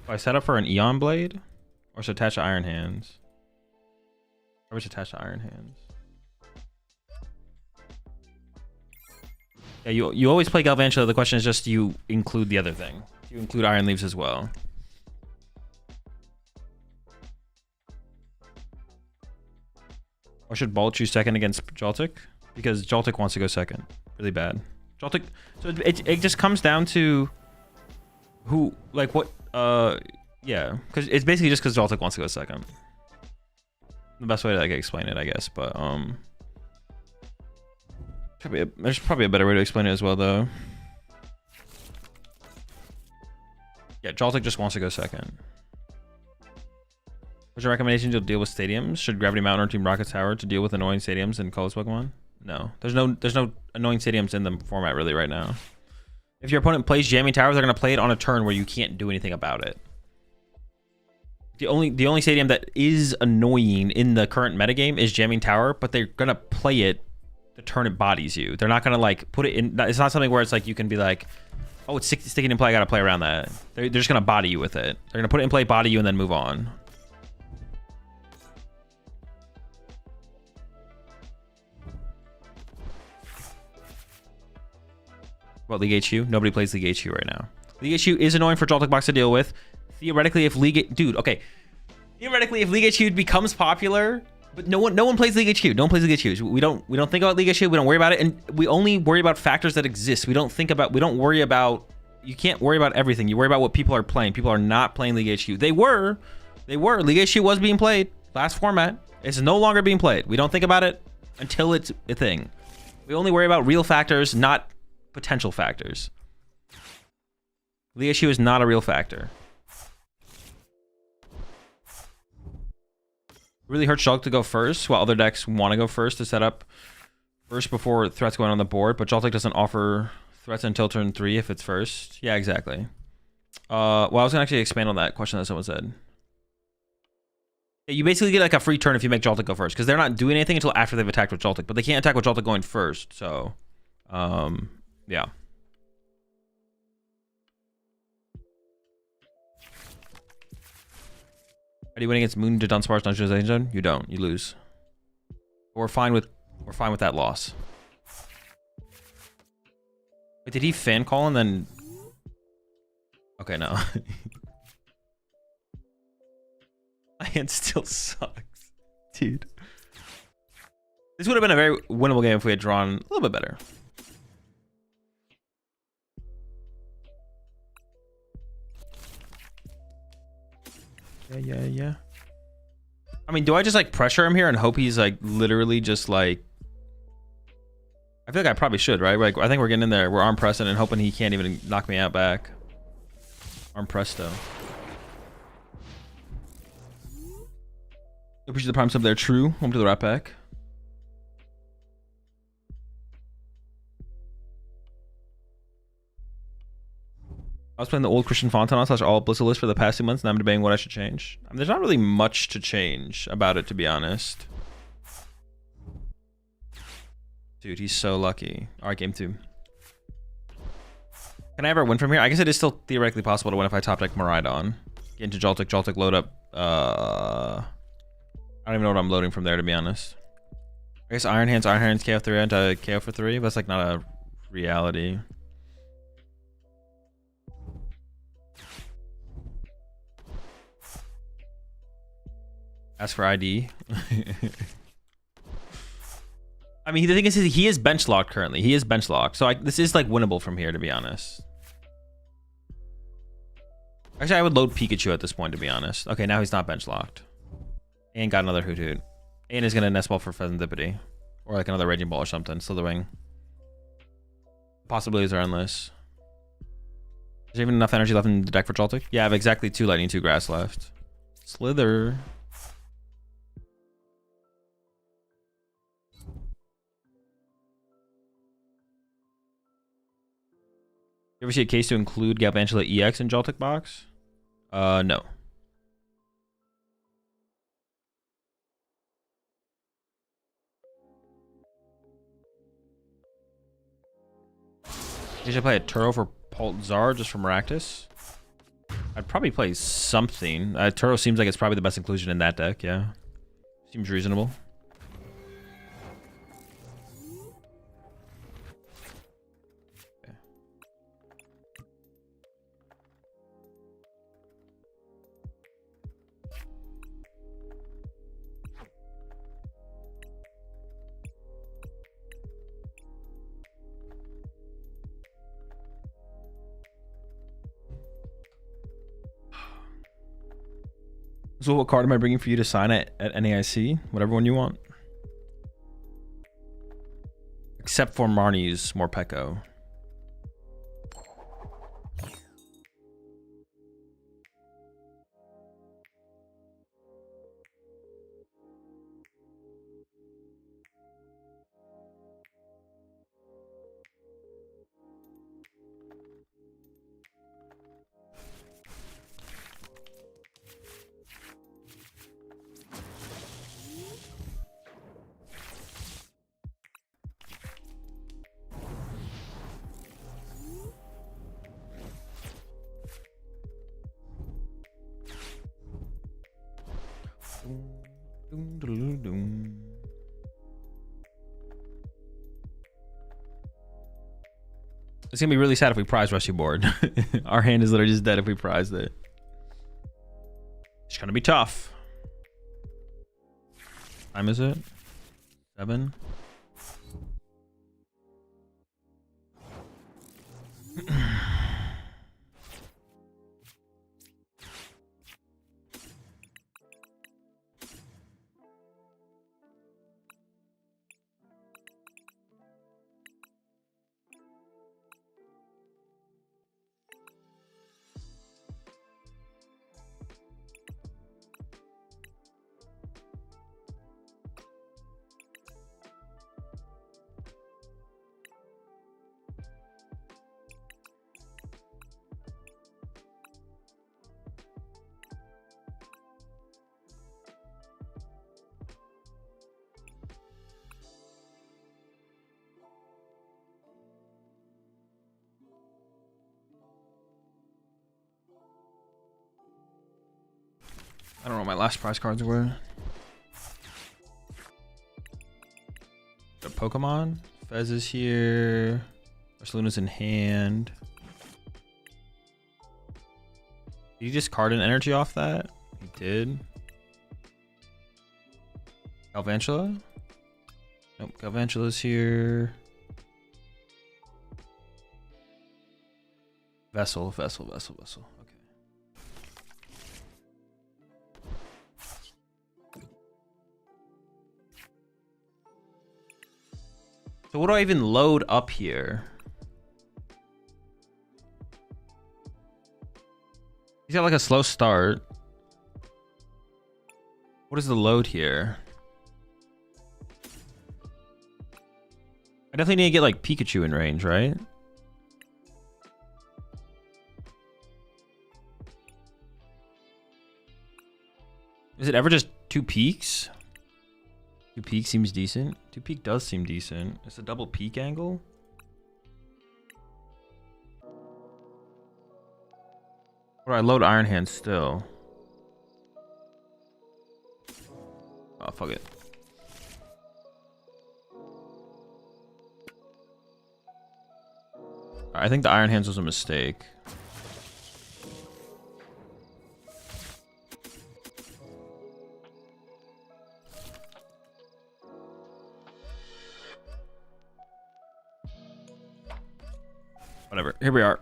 Do I set up for an Eon Blade? Or should attach to Iron Hands? Or should attach to Iron Hands? Yeah, you always play Galvantula. The question is just, do you include the other thing? Do you include Iron Leaves as well? Or should Ball choose second against Joltik? Because Joltik wants to go second. Really bad. Joltik... So it just comes down to... Who... Like, what... Yeah. Because it's basically just because Joltik wants to go second. The best way to, like, explain it, I guess. But, There's probably a better way to explain it as well, though. Yeah, Joltik just wants to go second. What's your recommendation to deal with stadiums? Should Gravity Mountain or Team Rocket Tower to deal with annoying stadiums in colorless Pokemon? No. There's no annoying stadiums in the format really right now. If your opponent plays Jamming Tower, they're gonna play it on a turn where you can't do anything about it. The only stadium that is annoying in the current metagame is Jamming Tower, but they're gonna play it the turn it bodies you. They're not gonna like put it in. It's not something where it's like you can be like, oh, it's sticking in play, I gotta play around that. They're just gonna body you with it. They're gonna put it in play, body you, and then move on. What, League HU? Nobody plays League HU right now. League HU is annoying for Joltik Box to deal with. Theoretically, if League... Dude, okay. Theoretically, if League HU becomes popular, but no one plays League HU. No one plays League HU. We don't think about League HU. We don't worry about it, and we only worry about factors that exist. We don't worry about... You can't worry about everything. You worry about what people are playing. People are not playing League HU. They were. League HU was being played last format. It's no longer being played. We don't think about it until it's a thing. We only worry about real factors, not potential factors. League HU is not a real factor. It really hurts Joltik to go first, while other decks want to go first to set up first before threats going on the board, but Joltik doesn't offer threats until turn 3 if it's first. Yeah, exactly. Well, I was gonna actually expand on that question that someone said. Yeah, you basically get like a free turn if you make Joltik go first, because they're not doing anything until after they've attacked with Joltik, but they can't attack with Joltik going first, so yeah. How do you win against Moon to Dunsparce Dungeon Zone? You don't. You lose. We're fine with that loss. Wait, did he fan call and then? Okay, no. My hand still sucks, dude. This would have been a very winnable game if we had drawn a little bit better. Yeah. I mean, do I just like pressure him here and hope he's like literally just like... I feel like I probably should, right? Like, I think we're getting in there. We're arm pressing and hoping he can't even knock me out back. Arm presto. Appreciate the prime sub there. True. Home to the Rat Pack. I was playing the old Christian Fontanon / all Blissful for the past 2 months, and I'm debating what I should change. I mean, there's not really much to change about it, to be honest. Dude, he's so lucky. Alright, game 2. Can I ever win from here? I guess it is still theoretically possible to win if I top deck Miraidon. Get into Joltik load up. I don't even know what I'm loading from there, to be honest. I guess Iron Hands KO 3 into KO for 3, but that's like not a reality. Ask for ID. I mean, the thing is, he is bench locked currently. He is bench locked. So this is like winnable from here, to be honest. Actually, I would load Pikachu at this point, to be honest. Okay, now he's not bench locked. And got another Hoot Hoot. And is going to Nest Ball for Pheasantipity. Or like another Raging Ball or something. Slitherwing. Possibilities are endless. Is there even enough energy left in the deck for Joltik? Yeah, I have exactly 2 Lightning, 2 Grass left. Slither. You ever see a case to include Galvantula EX in Joltik box? No. You should play a Turo for Poltzar just from Maractus. I'd probably play something. Turo seems like it's probably the best inclusion in that deck, yeah. Seems reasonable. So what card am I bringing for you to sign at NAIC? Whatever one you want. except for Marnie's Morpeko. It's gonna be really sad if we prize Rusty Board. Our hand is literally just dead if we prized it. It's gonna be tough. Time is it? 7. I don't know what my last prize cards were. The Pokemon. Fez is here. Barcelona's in hand. Did he discard an energy off that? He did. Galvantula? Nope, Galvantula's here. Vessel. Okay. So what do I even load up here? He's got like a slow start. What is the load here? I definitely need to get like Pikachu in range, right? Is it ever just 2 peaks? 2 peak seems decent. 2 peak does seem decent. It's a double peak angle. Or I load Iron Hand still. Oh, fuck it. I think the Iron Hands was a mistake. Whatever. Here we are.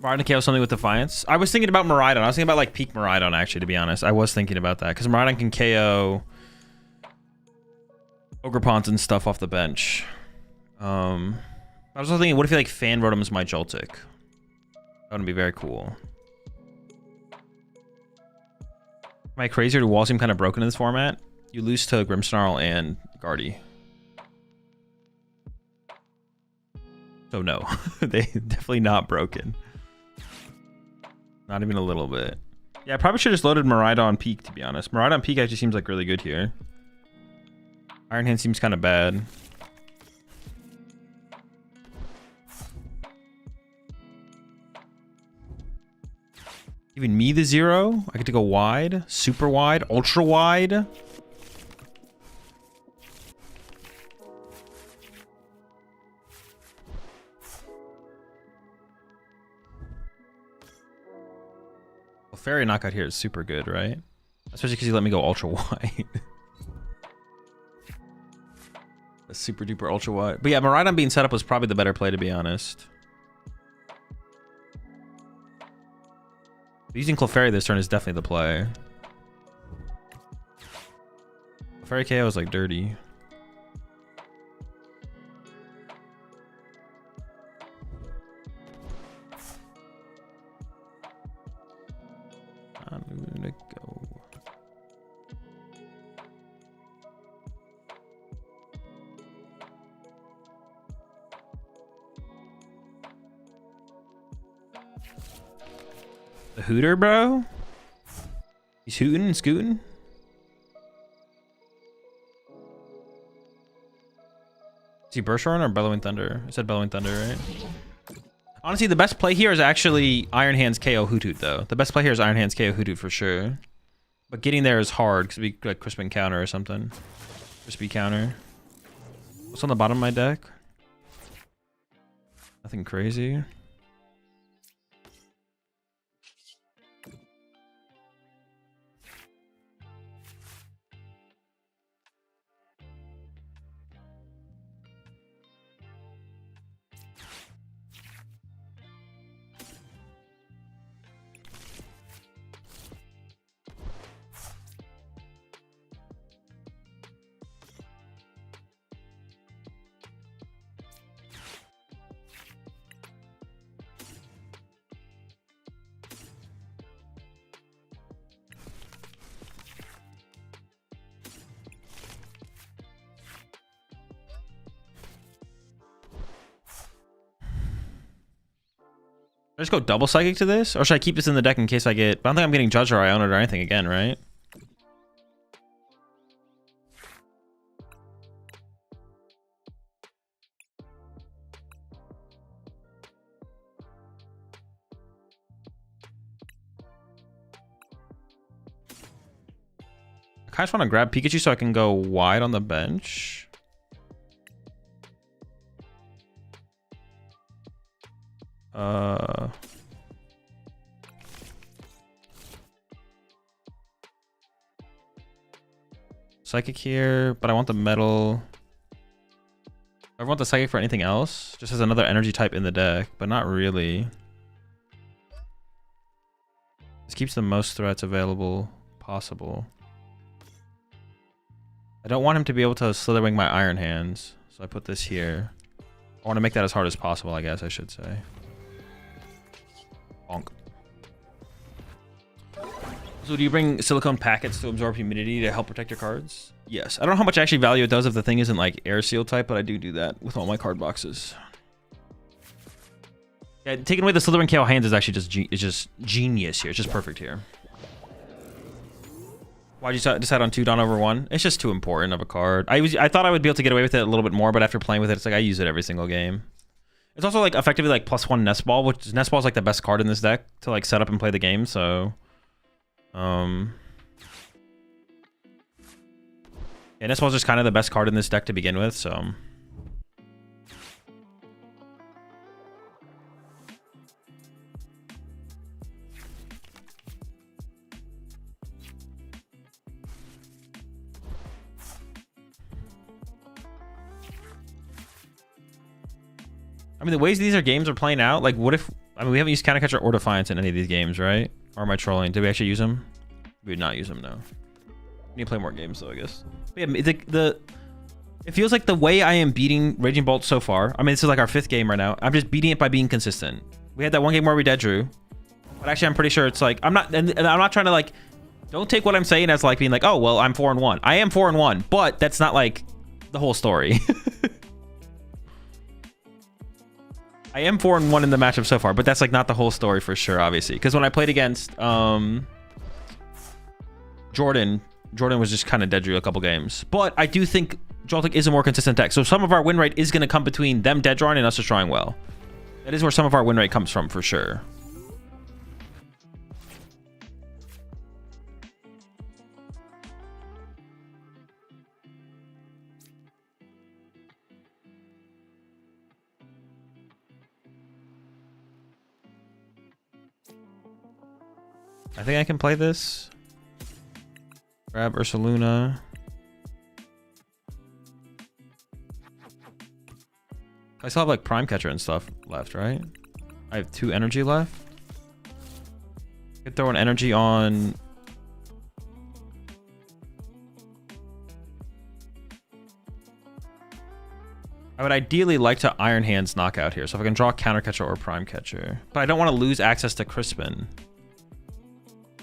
Miraidon KO something with Defiance. I was thinking about Miraidon. I was thinking about like peak Miraidon actually, to be honest. I was thinking about that because Miraidon can KO Ogerpons and stuff off the bench. I was also thinking, what if he like fan wrote him as my Joltik? That would be very cool. Am I crazy or do walls seem kind of broken in this format? You lose to Grimmsnarl and Guardy. So no, they definitely not broken. Not even a little bit. Yeah, I probably should have just loaded Miraidon Peak, to be honest. Miraidon Peak actually seems like really good here. Iron Hand seems kind of bad. Even me the 0? I get to go wide, super wide, ultra wide. Fairy knockout here is super good, right? Especially because you let me go ultra wide. A super duper ultra wide. But yeah, Miraidon being set up was probably the better play, to be honest. Using Clefairy this turn is definitely the play. Clefairy KO is like dirty. Time to go. The Hooter, bro? He's hooting and scooting? Is he Burst Run or Bellowing Thunder? I said Bellowing Thunder, right? Honestly, the best play here is actually Iron Hands KO Hoothoot, though. The best play here is Iron Hands KO Hoothoot for sure. But getting there is hard, because it'd be like Crispin counter or something. Crispy counter. What's on the bottom of my deck? Nothing crazy. I just go double psychic to this? Or should I keep this in the deck in case I get... I don't think I'm getting Judge or Ion or anything again, right? I just want to grab Pikachu so I can go wide on the bench. Psychic here, but I want the metal. I want the psychic for anything else. Just as another energy type in the deck, but not really. This keeps the most threats available possible. I don't want him to be able to Slitherwing my Iron Hands, so I put this here. I want to make that as hard as possible, I guess I should say. Bonk. So do you bring silicone packets to absorb humidity to help protect your cards? Yes. I don't know how much actually value it does if the thing isn't like air seal type, but I do that with all my card boxes. Yeah, taking away the Slithering KO hands is actually just genius here. It's just perfect here. Why'd you decide on 2 Dawn over 1? It's just too important of a card. I thought I would be able to get away with it a little bit more, but after playing with it, it's like I use it every single game. It's also like effectively like +1 Nest Ball, which Nest Ball is like the best card in this deck to like set up and play the game. So, yeah, Nest Ball is just kind of the best card in this deck to begin with. So. I mean, the ways these games are playing out, like, what if... I mean, we haven't used Counter Catcher or Defiance in any of these games, right? Or am I trolling? Did we actually use them? We did not use them, no. We need to play more games, though, I guess. But yeah, it feels like the way I am beating Raging Bolt so far... I mean, this is like our 5th game right now. I'm just beating it by being consistent. We had that one game where we dead drew. But actually, I'm pretty sure it's like... I'm not trying to, like... Don't take what I'm saying as, like, being like, oh, well, I'm 4-1. I am 4-1, but that's not, like, the whole story. I am 4-1 in the matchup so far, but that's like not the whole story for sure, obviously. Because when I played against Jordan was just kind of dead drew a couple games. But I do think Joltik is a more consistent deck. So some of our win rate is going to come between them dead drawing and us just drawing well. That is where some of our win rate comes from for sure. I think I can play this. Grab Ursaluna. I still have like Prime Catcher and stuff left, right? I have 2 energy left. Could throw an energy on. I would ideally like to Iron Hands knockout here. So if I can draw Counter Catcher or Prime Catcher. But I don't want to lose access to Crispin.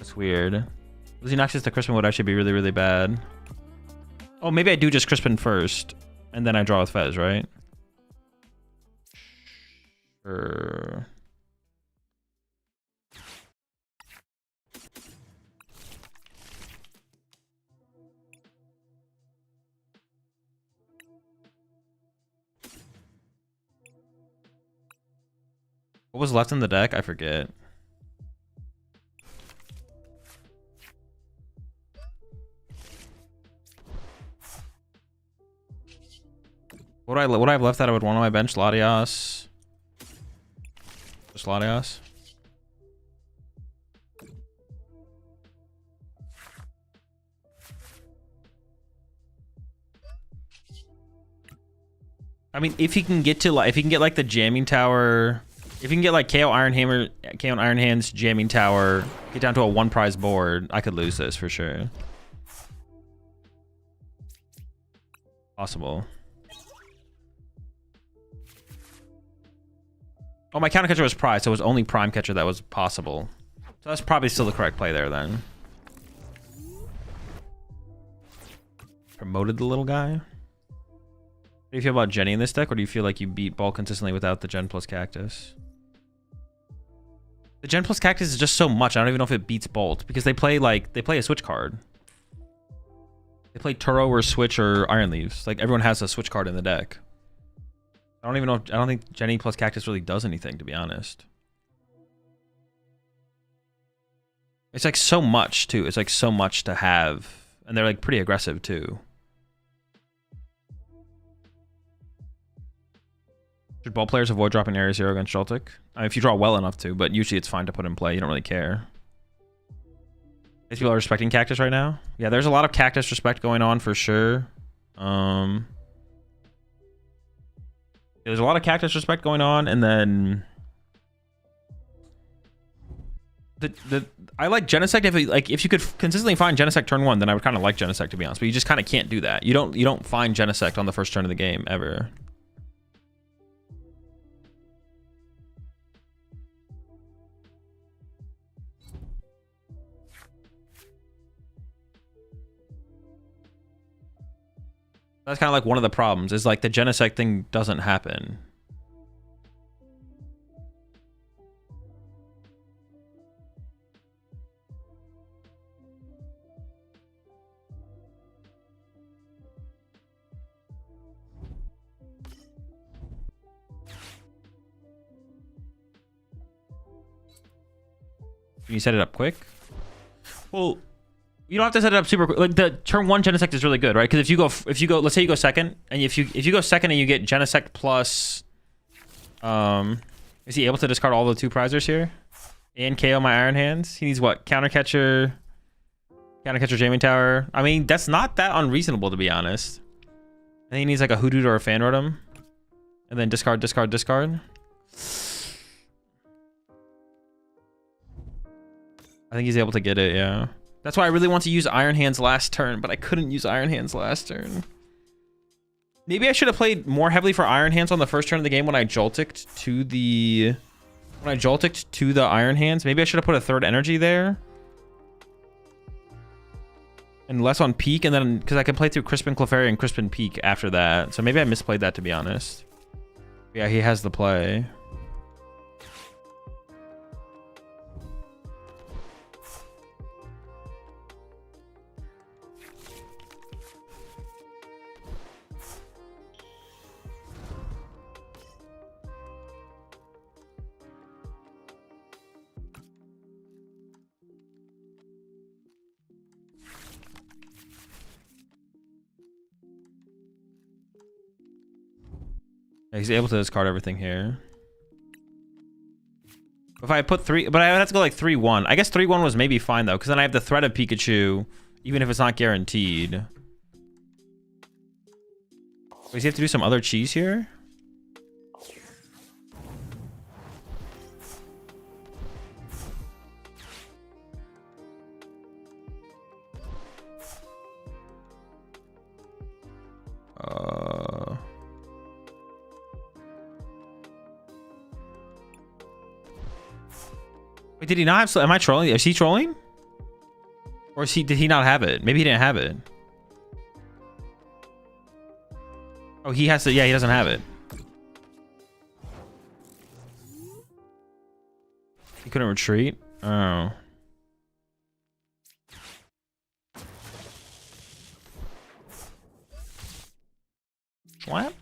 That's weird. Losing access to Crispin would actually be really, really bad. Oh, maybe I do just Crispin first, and then I draw with Fez, right? Sure. What was left in the deck? I forget. What I have left that I would want on my bench? Latias. Just Latias. I mean, if he can get to like, if he can get like the jamming tower, if he can get like KO Iron Hands, jamming tower, get down to a 1 prize board, I could lose this for sure. Possible. Oh, my counter catcher was prize, so it was only prime catcher that was possible. So that's probably still the correct play there then. Promoted the little guy. How do you feel about Jenny in this deck, or do you feel like you beat ball consistently without the Gen plus Cactus? The Gen plus Cactus is just so much. I don't even know if it beats Bolt, because they play a switch card. They play Turo or Switch or Iron Leaves. Like, everyone has a switch card in the deck. I don't even know. I don't think Jenny plus Cactus really does anything, to be honest. It's like so much too. It's like so much to have, and they're like pretty aggressive too. Should ball players avoid dropping Area 0 against Joltik? I mean, if you draw well enough to, but usually it's fine to put in play. You don't really care. These people are respecting Cactus right now. Yeah, there's a lot of Cactus respect going on for sure. There's a lot of Cactus respect going on, and then I like Genesect if you could consistently find Genesect turn 1, then I would kind of like Genesect, to be honest. But you just kind of can't do that. You don't find Genesect on the first turn of the game ever. That's kind of like one of the problems, is like the Genesect thing doesn't happen. Can you set it up quick? Well, you don't have to set it up super quick. Like, the turn 1 Genesect is really good, right? Because if you go, let's say you go second, and if you go second and you get Genesect plus, is he able to discard all the 2 prizers here and KO my Iron Hands? He needs what? Counter catcher, jamming tower. I mean, that's not that unreasonable, to be honest. I think he needs like a Hoodoo or a Fan Rotom, and then discard. I think he's able to get it, yeah. That's why I really want to use Iron Hands last turn, but I couldn't use Iron Hands last turn. Maybe I should have played more heavily for Iron Hands on the first turn of the game when I Joltiked to the Iron Hands. Maybe I should have put a 3rd energy there. And less on Peak, and then, because I can play through Crispin Clefairy and Crispin Peak after that. So maybe I misplayed that, to be honest. Yeah, he has the play. He's able to discard everything here. If I put 3, but I would have to go like 3-1. I guess 3-1 was maybe fine though, because then I have the threat of Pikachu, even if it's not guaranteed. Does he have to do some other cheese here? Wait, did he not have... Am I trolling? Is he trolling? Or did he not have it? Maybe he didn't have it. Oh, he has to. Yeah, he doesn't have it. He couldn't retreat. Oh. What?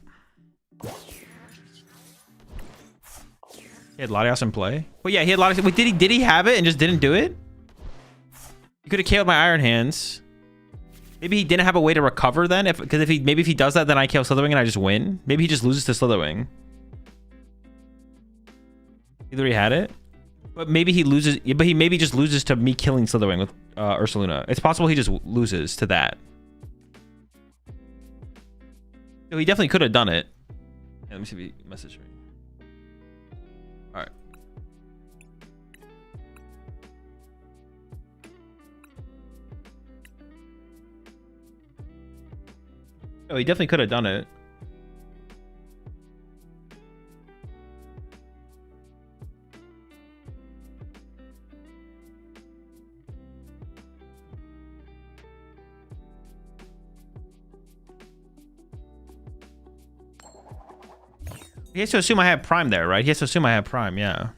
He had Latios in play. Well, yeah, he had Latios. Wait, did he have it and just didn't do it? He could have KO'd my Iron Hands. Maybe he didn't have a way to recover then. Because if he does that, then I KO Slitherwing and I just win. Maybe he just loses to Slitherwing. Either he had it, but maybe he loses. But he maybe just loses to me killing Slitherwing with Ursaluna. It's possible he just loses to that. So he definitely could have done it. Yeah, let me see if he messaged me. All right. Oh, he definitely could have done it. He has to assume I have Prime there, right? He has to assume I have Prime, yeah.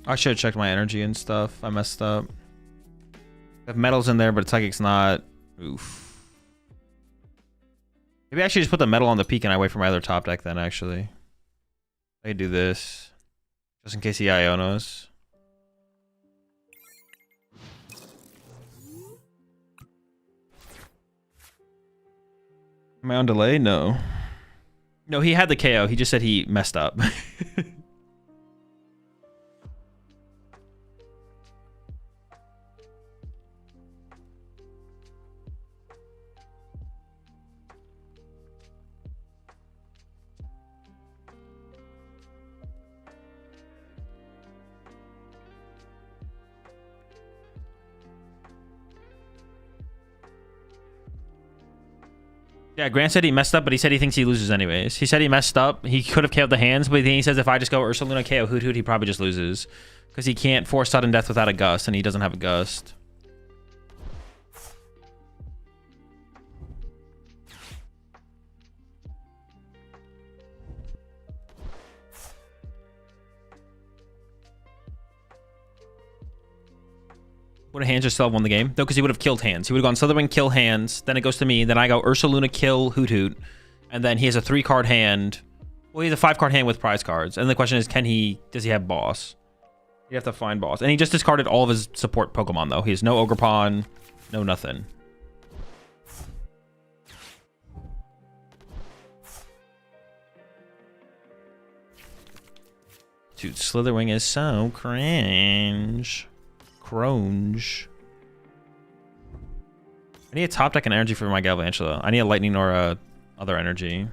I should have checked my energy and stuff. I messed up. I have metals in there, but Psychic's not. Oof. Maybe I should just put the metal on the peak and I wait for my other top deck then, actually. I could do this. Just in case he Ionos. Am I on delay? No. No, he had the KO. He just said he messed up. Yeah, Grant said he messed up, but he said he thinks he loses anyways. He said he messed up. He could have KO'd the hands, but then he says if I just go Ursaluna KO Hoot Hoot, he probably just loses. Because he can't force sudden death without a gust, and he doesn't have a gust. Would Hands just still have won the game? No, because he would have killed Hands. He would have gone Slitherwing, kill Hands, then it goes to me, then I go Ursaluna, kill Hoot Hoot, and then he has a 3-card hand. Well, he has a 5-card hand with prize cards. And the question is, does he have boss? You have to find boss. And he just discarded all of his support Pokemon, though. He has no Ogerpon, no nothing. Dude, Slitherwing is so cringe. Cronge. I need a top deck and energy for my Galvantula. I need a lightning or a other energy.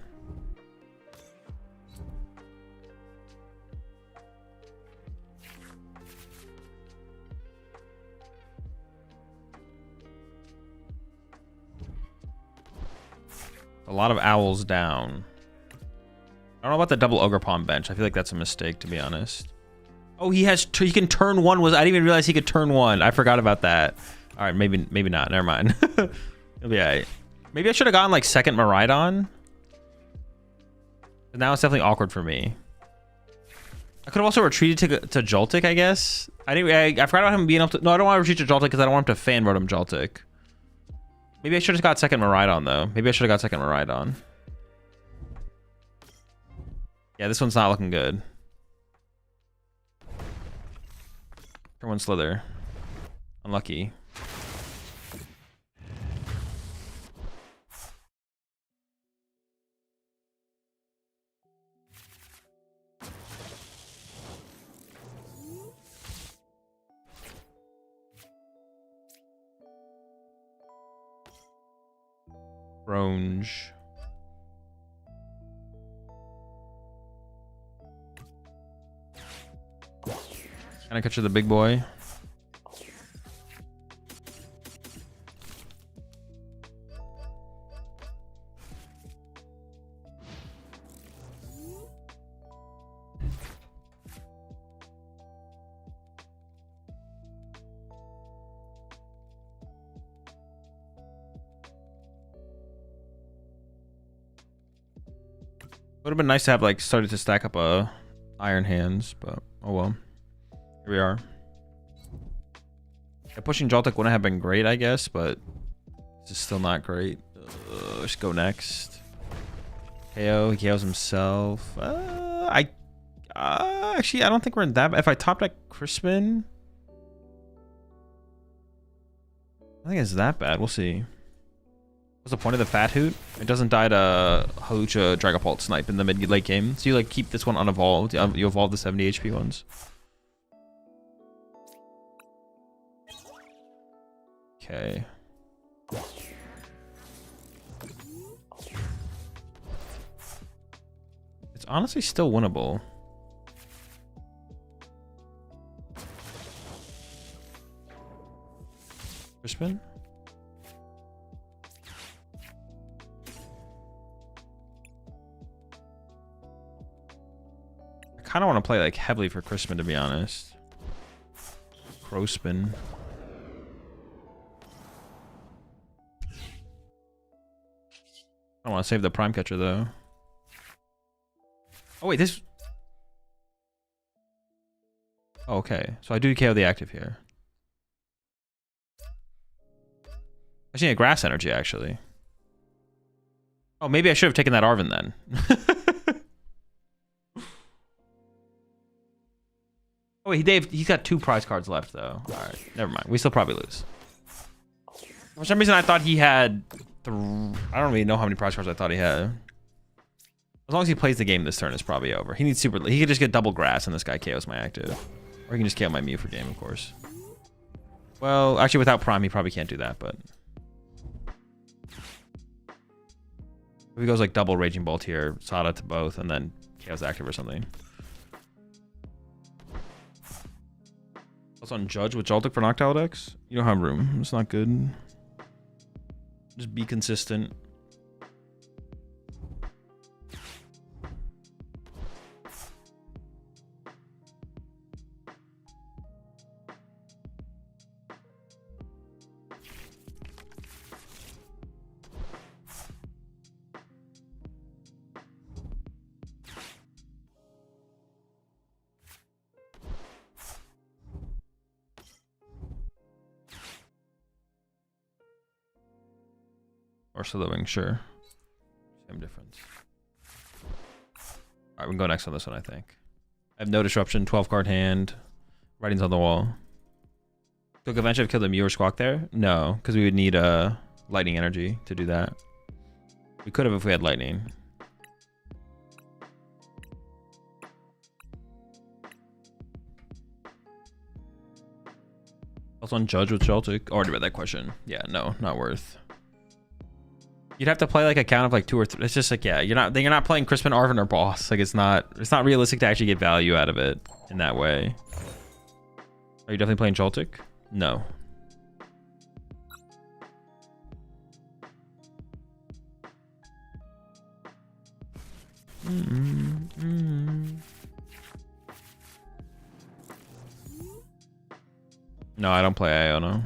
A lot of owls down. I don't know about the double Ogerpon bench. I feel like that's a mistake, to be honest. Oh, he can turn one. I didn't even realize he could turn one. I forgot about that. All right, maybe not. Never mind. It'll be all right. Maybe I should have gotten like second Miraidon. But now it's definitely awkward for me. I could have also retreated to Joltik, I guess. I forgot about him being able to. No, I don't want to retreat to Joltik because I don't want him to fan road him Joltik. Maybe I should have got second Miraidon though. Maybe I should have got second Miraidon. Yeah, this one's not looking good. Turn one Slither. Unlucky. Ronge. Can I catch you the big boy? Would have been nice to have like started to stack up iron hands, but oh well. Here we are. Yeah, pushing Joltik wouldn't have been great, I guess, but it's just still not great. Let's go next. KO, he KOs himself. Actually, I don't think we're in that bad. If I top deck Crispin, I think it's that bad. We'll see. What's the point of the Fat Hoot? It doesn't die to Halucha Dragapult Snipe in the mid-late game. So you like keep this one unevolved. You evolve the 70 HP ones. Okay. It's honestly still winnable. Crispin? I kind of want to play like heavily for Crispin, to be honest. Crowspin. I don't want to save the Prime Catcher though. Oh wait, this. Oh, okay, so I do KO the active here. I just need a Grass Energy actually. Oh, maybe I should have taken that Arven then. Oh wait, Dave, he's got 2 prize cards left though. All right, never mind. We still probably lose. For some reason, I thought he had. I don't really know how many prize cards I thought he had. As long as he plays the game this turn, it's probably over. He needs super. He could just get double grass and this guy KOs my active, or he can just KO my Mew for game, of course. Well, actually, without Prime, he probably can't do that. But if he goes like double Raging Bolt here, Sada to both, and then KOs active or something. Also on Judge with Joltik for Noctowl decks. You don't have room. It's not good. Just be consistent. Or Slowing, sure. Same difference. Alright, we can go next on this one, I think. I have no disruption, 12 card hand. Writing's on the wall. Could eventually have killed a Mew or Squawk there? No, because we would need lightning energy to do that. We could have if we had lightning. Also on Judge with Joltik. Already read that question. Yeah, no, not worth. You'd have to play like a count of like 2 or 3. It's just like, yeah, you're not playing Crispin, Arven, or Boss. Like it's not realistic to actually get value out of it in that way. Are you definitely playing Joltik? No. No, I don't play Iono.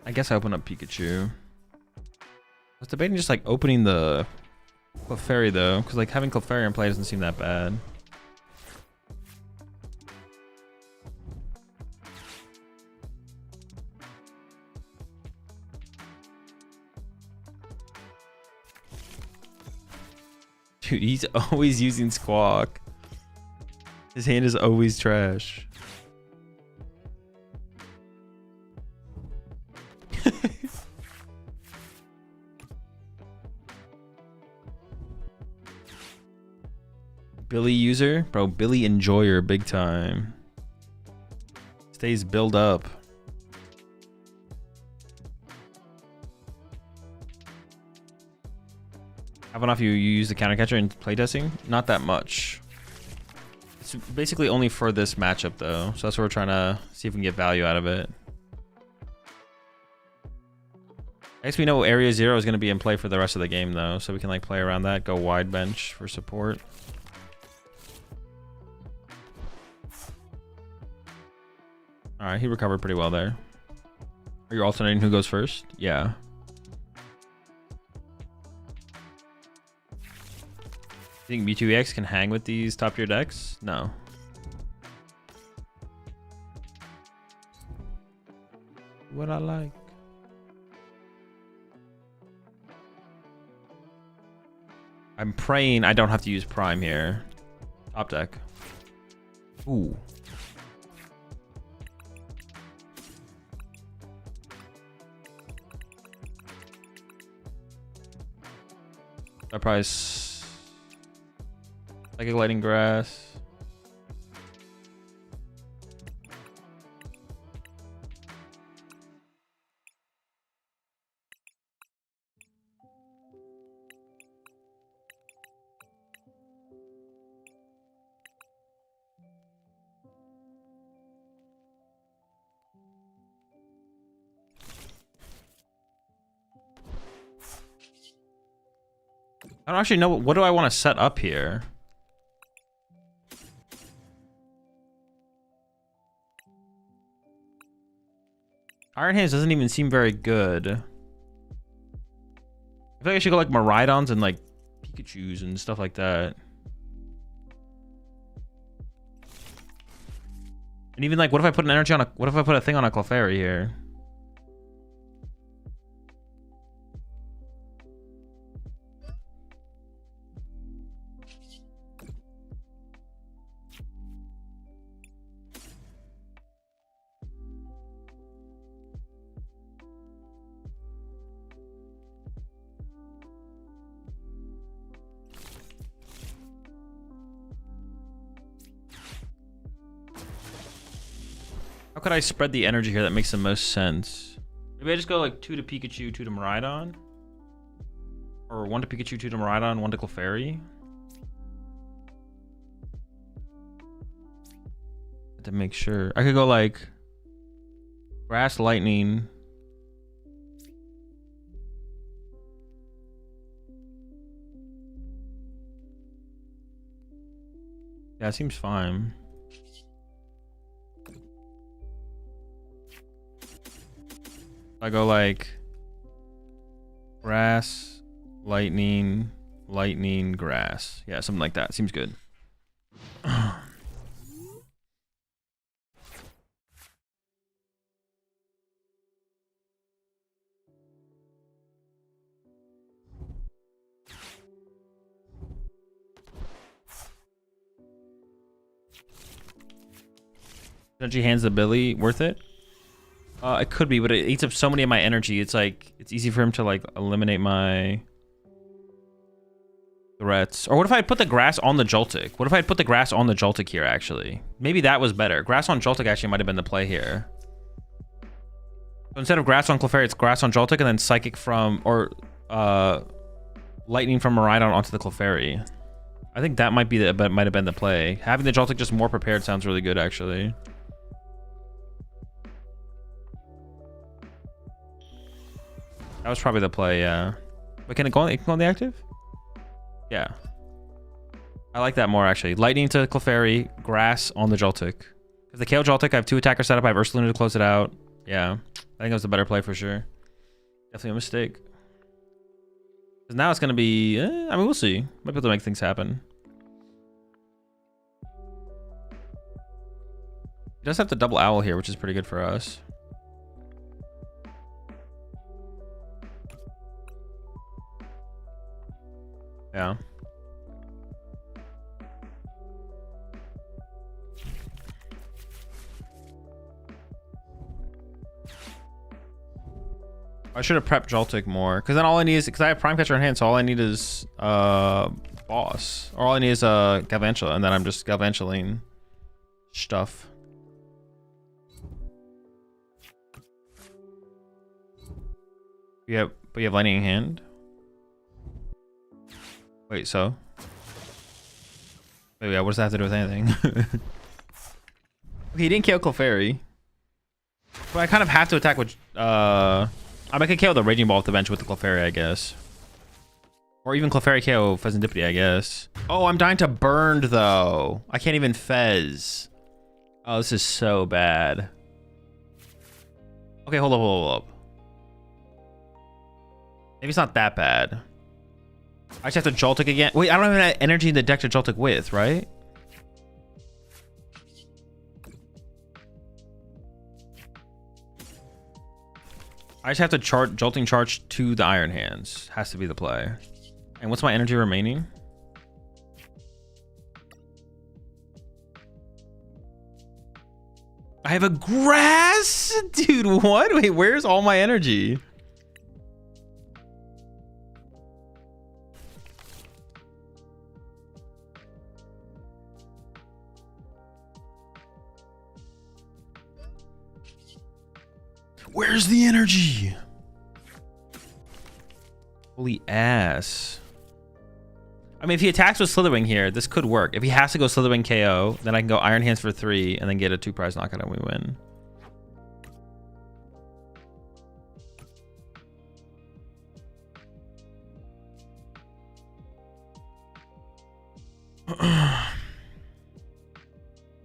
I guess I open up Pikachu. I was debating just like opening the Clefairy though, because like having Clefairy in play doesn't seem that bad. Dude, he's always using Squawk. His hand is always trash. Billy user? Bro, Billy enjoyer big time. Stays build up. How about if you use the counter catcher in playtesting? Not that much. It's basically only for this matchup though. So that's what we're trying to see if we can get value out of it. I guess we know Area 0 is going to be in play for the rest of the game though. So we can like play around that, go wide bench for support. Alright, he recovered pretty well there. Are you alternating who goes first? Yeah. You think Mewtwo EX can hang with these top tier decks? No. What I like. I'm praying I don't have to use Prime here. Top deck. Ooh. I probably like a lighting grass. I don't actually know what do I want to set up here. Iron Hands doesn't even seem very good. I feel like I should go like Miraidons and like Pikachus and stuff like that. And even like, what if I put an energy on a, what if I put a thing on a Clefairy here? How could I spread the energy here that makes the most sense? Maybe I just go like 2 to Pikachu, 2 to Miraidon. Or 1 to Pikachu, 2 to Miraidon, 1 to Clefairy. To make sure. I could go like Grass, Lightning. Yeah, it seems fine. I go like grass, lightning, lightning, grass. Yeah, something like that. Seems good. Energy Hands the Billy, worth it? It could be, but it eats up so many of my energy. It's like, it's easy for him to like eliminate my threats. Or what if I put the grass on the Joltik? What if I put the grass on the Joltik here, actually? Maybe that was better. Grass on Joltik actually might have been the play here. So instead of grass on Clefairy, it's grass on Joltik and then Psychic from, or Lightning from Miraidon onto the Clefairy. I think that might be the, but might have been the play. Having the Joltik just more prepared sounds really good, actually. That was probably the play, yeah. But can it go on, the active? Yeah. I like that more, actually. Lightning to Clefairy, grass on the Joltik. If the KO Joltik, I have 2 attackers set up. I have Ursaluna to close it out. Yeah. I think it was the better play for sure. Definitely a mistake. Because now it's going to be... I mean, we'll see. Might be able to make things happen. He does have the double owl here, which is pretty good for us. Yeah. I should have prepped Joltik more, because then all I need is, because I have Prime Catcher in hand, so all I need is Boss, or all I need is Galvantula, and then I'm just Galvantuling stuff. Yeah, but you have Lightning in hand. Wait, so? Wait, yeah, what does that have to do with anything? Okay, he didn't kill Clefairy. But I kind of have to attack with I could KO the Raging Ball at the bench with the Clefairy, I guess. Or even Clefairy KO Fezandipity, I guess. Oh, I'm dying to Burned, though. I can't even Fez. Oh, this is so bad. Okay, hold up. Maybe it's not that bad. I just have to Joltik again. Wait, I don't even have energy in the deck to Joltik with, right? I just have to Jolting Charge to the Iron Hands. Has to be the play. And what's my energy remaining? I have a Grass? Dude, what? Wait, where's all my energy? Where's the energy? Holy ass. I mean, if he attacks with Slitherwing here, this could work. If he has to go Slitherwing KO, then I can go Iron Hands for 3 and then get a 2-prize knockout and we win.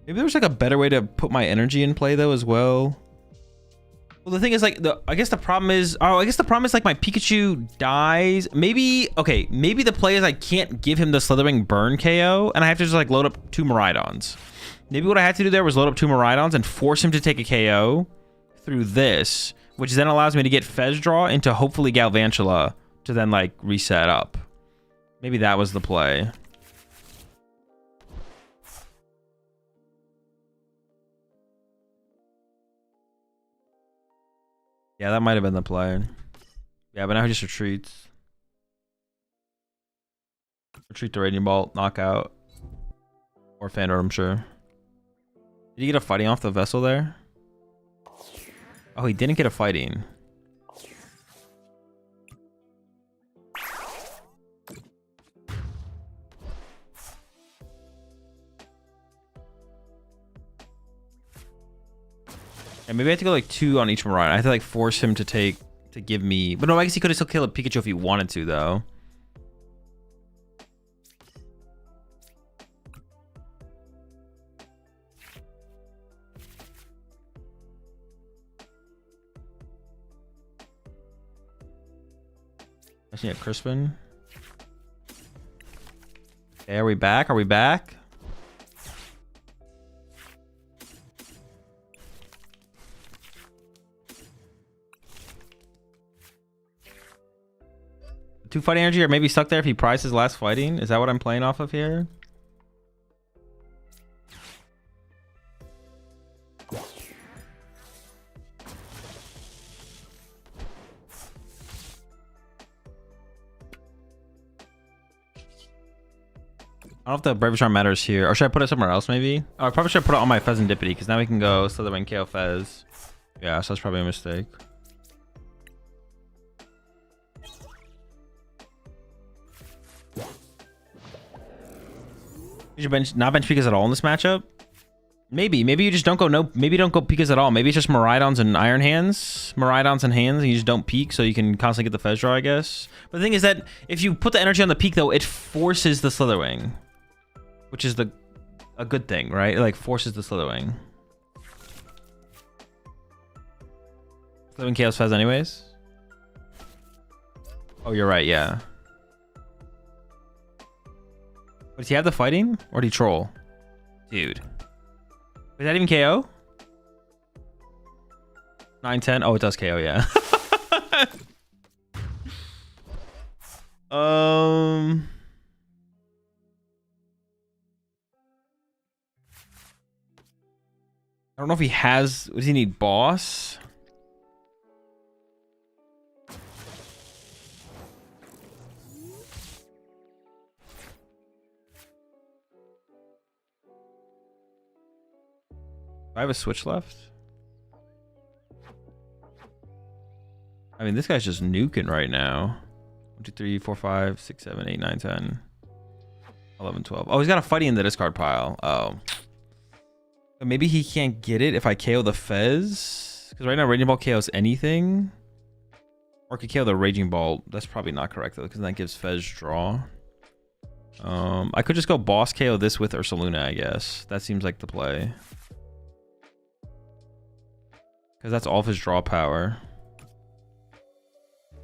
Maybe there's like a better way to put my energy in play though as well. Well, the thing is, like, I guess the problem is like my Pikachu dies. Maybe, okay, maybe the play is I can't give him the Slithering Burn KO, and I have to just, like, load up 2 Miraidons. Maybe what I had to do there was load up 2 Miraidons and force him to take a KO through this, which then allows me to get Fez Draw into hopefully Galvantula to then, like, reset up. Maybe that was the play. Yeah, that might have been the play. Yeah, but now he just retreats. Retreat the Raging Ball, knockout. Or Fandor, I'm sure. Did he get a fighting off the vessel there? Oh, he didn't get a fighting. Yeah, maybe I have to go like 2 on each Miraidon. I have to like force him to give me. But no, I guess he could have still killed a Pikachu if he wanted to, though. I see a Crispin. Okay, are we back? Are we back? Two fighting energy, or maybe stuck there if he prized his last fighting. Is that what I'm playing off of here? I don't know if the Brave Charm matters here. Or should I put it somewhere else, maybe? Oh, I probably should put it on my Fezandipity, because now we can go Slitherwing KO Fez. Yeah, so that's probably a mistake. Did you not bench Pikas at all in this matchup? Maybe you just don't go maybe don't go Pikas at all. Maybe it's just Miraidons and Iron Hands. Miraidons and hands, and you just don't peak, so you can constantly get the Fez draw, I guess. But the thing is that if you put the energy on the peak, though, it forces the Slitherwing. Which is a good thing, right? It like forces the Slitherwing. Living Chaos Fez anyways. Oh, you're right, yeah. But does he have the fighting? Or did he troll? Dude. Is that even KO? 9-10? Oh, it does KO, yeah. I don't know if he has... Does he need boss? I have a switch left. I mean, this guy's just nuking right now. 1, 2, 3, 4, 5, 6, 7, 8, 9, 10, 11, 12. Oh, he's got a fighting in the discard pile. Oh. But maybe he can't get it if I KO the Fez. Because right now, Raging Ball KOs anything. Or could KO the Raging Ball. That's probably not correct, though, because that gives Fez draw. I could just go boss KO this with Ursaluna, I guess. That seems like the play. Because that's all of his draw power.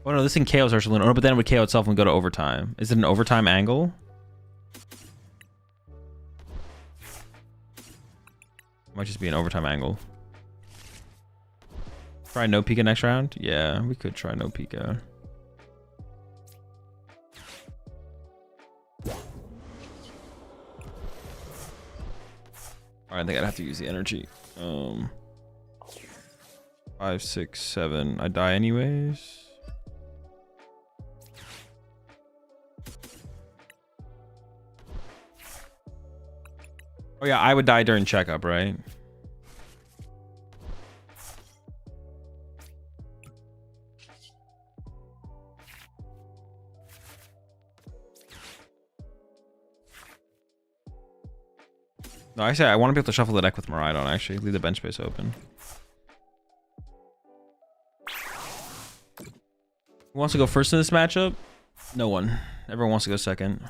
Oh no, this thing KOs Ursaluna. Oh, but then it would KO itself and go to overtime. Is it an overtime angle? Might just be an overtime angle. Try no Pika next round? Yeah, we could try no Pika. Alright, I think I'd have to use the energy. 5, 6, 7. I die anyways. Oh yeah, I would die during checkup, right? No, actually, I want to be able to shuffle the deck with Miraidon, actually. Leave the bench space open. Who wants to go first in this matchup? No one. Everyone wants to go second.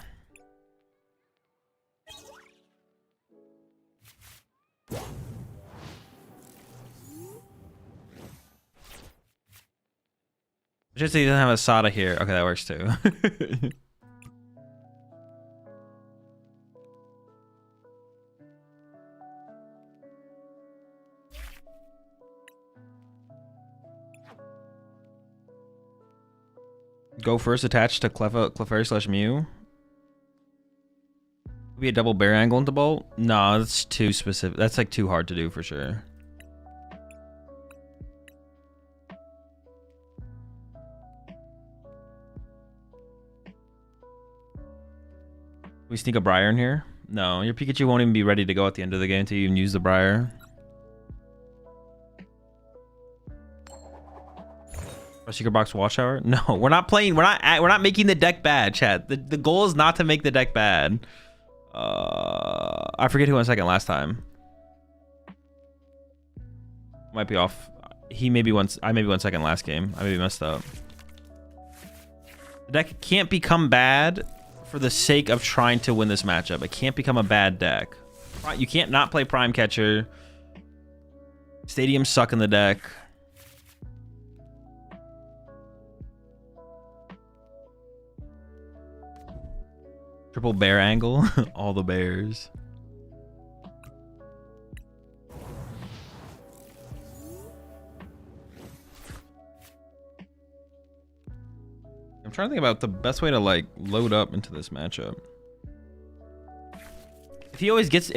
Just that he doesn't have a Sada here. Okay, that works too. Go first, attached to Clefairy / Mew. Be a double bear angle into Bolt? No, that's too specific. That's like too hard to do for sure. We sneak a Briar in here? No, your Pikachu won't even be ready to go at the end of the game until you even use the Briar. Or Secret Box Watchtower? No, we're not playing. We're not making the deck bad, chat. The goal is not to make the deck bad. I forget who went second last time. Might be off. He maybe went. I maybe went second last game. I maybe messed up. The deck can't become bad for the sake of trying to win this matchup. It can't become a bad deck. You can't not play Prime Catcher. Stadiums suck in the deck. Triple bear angle. All the bears. I'm trying to think about the best way to like load up into this matchup. If he always gets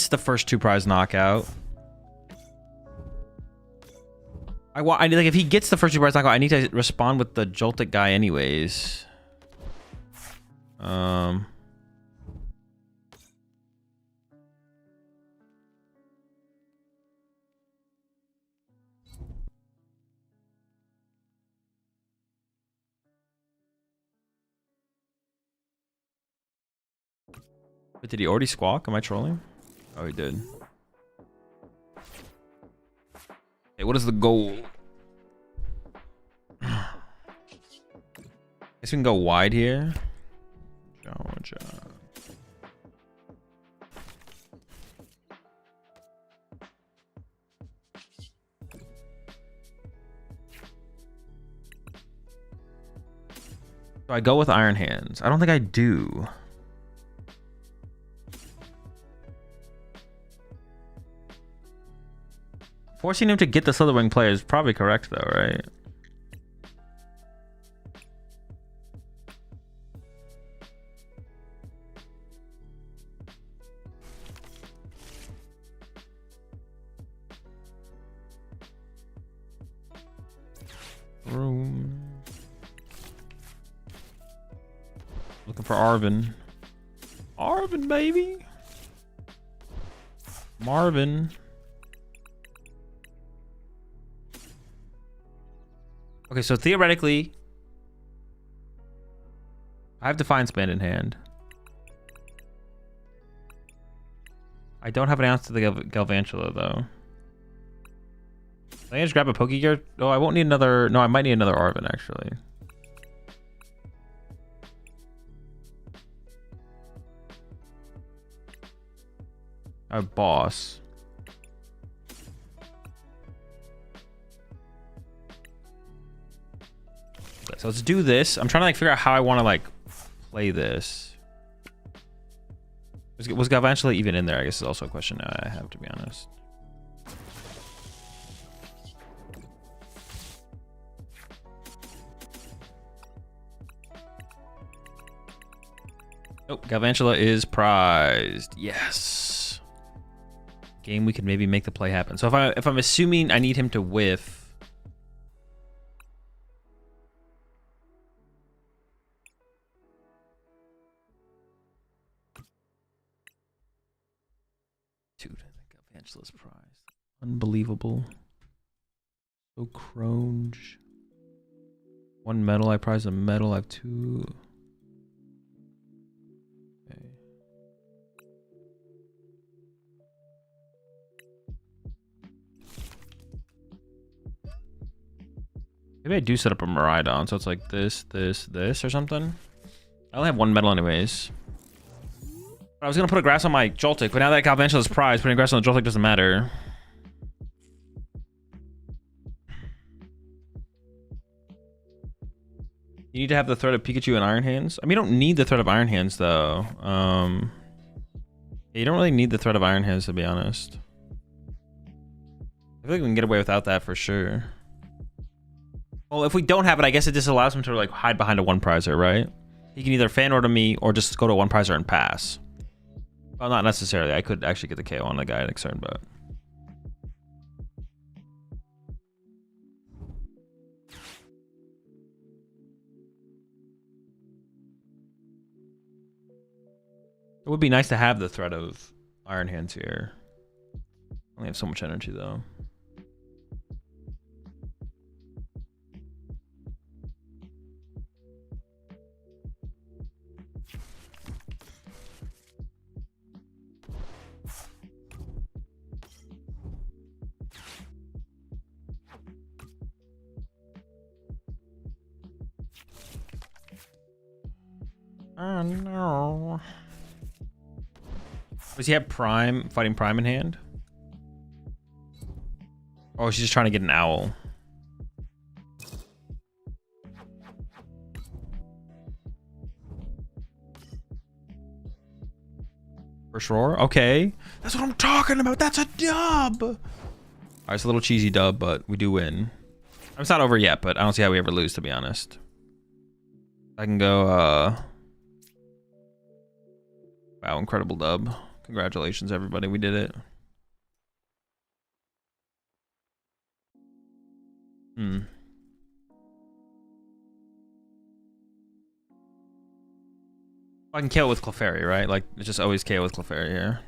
the first 2 prize knockout. I like if he gets the first 2 prize knockout, I need to respond with the Joltik guy anyways. But did he already squawk? Am I trolling? Oh, he did. Hey, what is the goal? Guess we can go wide here. Georgia. So I go with Iron Hands. I don't think I do. Forcing him to get the Slitherwing play is probably correct though, right? Room. Looking for Arvin. Arvin, baby. Marvin. Okay, so theoretically, I have Defiance Band in hand. I don't have an ounce to the Galvantula, though. Can I just grab a Pokegear? Oh, I won't need another... No, I might need another Arvin, actually. A boss. So let's do this. I'm trying to like figure out how I want to like play this. Was Galvantula even in there? I guess is also a question now I have, to be honest. Oh, Galvantula is prized. Yes. Game we could maybe make the play happen. So if I'm assuming I need him to whiff. Dude, I think Galvantula's prized. Unbelievable. So cronge. One medal, I prize a medal, I have two. Okay. Maybe I do set up a Miraidon, so it's like this or something. I only have one medal anyways. I was gonna put a grass on my Joltik, but now that Galvantula is prized, putting grass on the Joltik doesn't matter. You need to have the threat of Pikachu and Iron Hands. I mean, you don't need the threat of Iron Hands though. Yeah, you don't really need the threat of Iron Hands, to be honest. I feel like we can get away without that for sure. Well, if we don't have it, I guess it just allows him to like hide behind a one prizer, right? He can either fan order me or just go to one prizer and pass. Well, not necessarily. I could actually get the KO on the guy next turn, but it would be nice to have the threat of Iron Hands here. I only have so much energy though. Oh no. Does he have Prime, fighting Prime in hand? Oh, she's just trying to get an owl. First roar? Okay. That's what I'm talking about. That's a dub. All right, it's a little cheesy dub, but we do win. It's not over yet, but I don't see how we ever lose, to be honest. I can go, wow, incredible dub. Congratulations, everybody. We did it. I can KO with Clefairy, right? Like, it's just always KO with Clefairy here.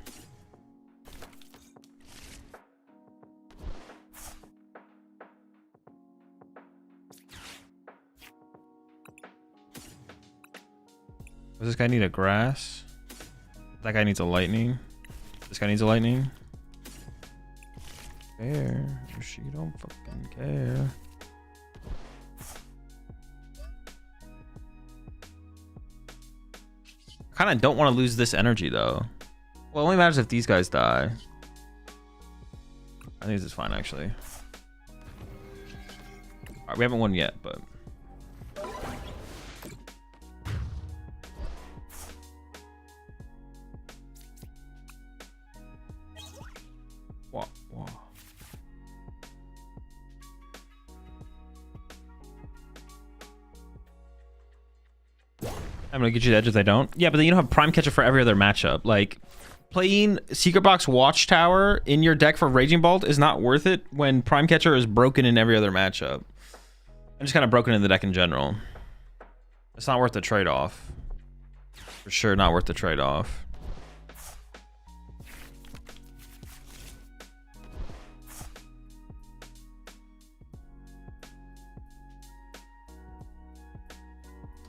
Does this guy need a grass? That guy needs a lightning. This guy needs a lightning. Care. She don't fucking care. Kind of don't want to lose this energy though. Well, it only matters if these guys die. I think this is fine actually. All right, we haven't won yet, but I'm gonna get you the edge if they don't. Yeah, but then you don't have Prime Catcher for every other matchup. Like, playing Secret Box Watchtower in your deck for Raging Bolt is not worth it when Prime Catcher is broken in every other matchup. I'm just kind of broken in the deck in general. It's not worth the trade-off. For sure not worth the trade-off.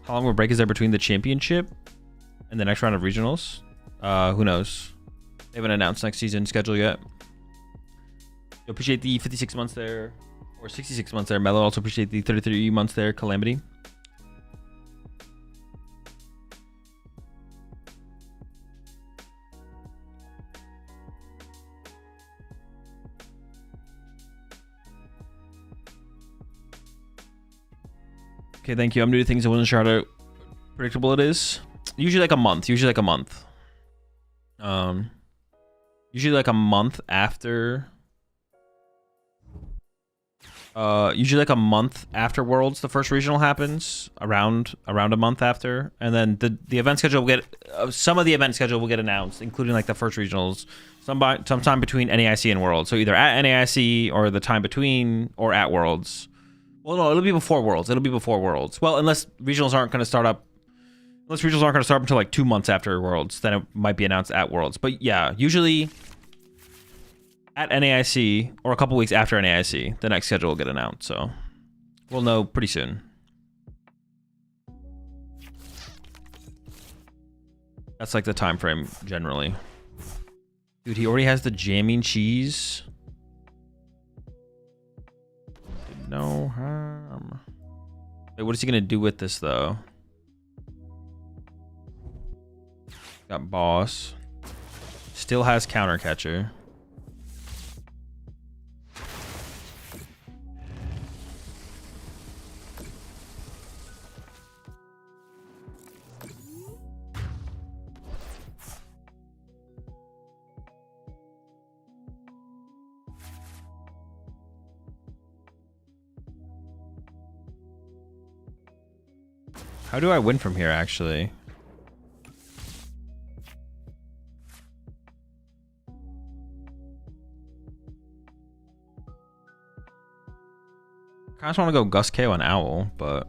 How long of a break is there between the championship and the next round of regionals? Who knows? They haven't announced next season schedule yet. I appreciate the 56 months there, or 66 months there. Mello also appreciate the 33 months there. Calamity. Okay, thank you. I'm new to things. I wasn't sure how predictable it is. Usually like a month. Usually like a month. Usually like a month after. Usually like a month after Worlds, the first regional happens. Around a month after, and then the event schedule will get some of the event schedule will get announced, including like the first regionals, sometime between NAIC and Worlds. So either at NAIC or the time between, or at Worlds. Well, no, it'll be before Worlds. It'll be before Worlds. Well, unless regionals aren't going to start up. Unless regionals aren't going to start up until like 2 months after Worlds, then it might be announced at Worlds. But yeah, usually at NAIC or a couple weeks after NAIC, the next schedule will get announced. So we'll know pretty soon. That's like the time frame generally. Dude, he already has the jamming cheese. No harm. Wait, what is he gonna do with this though? Got boss. Still has counter catcher. How do I win from here, actually? I just want to go Gus KO and Owl, but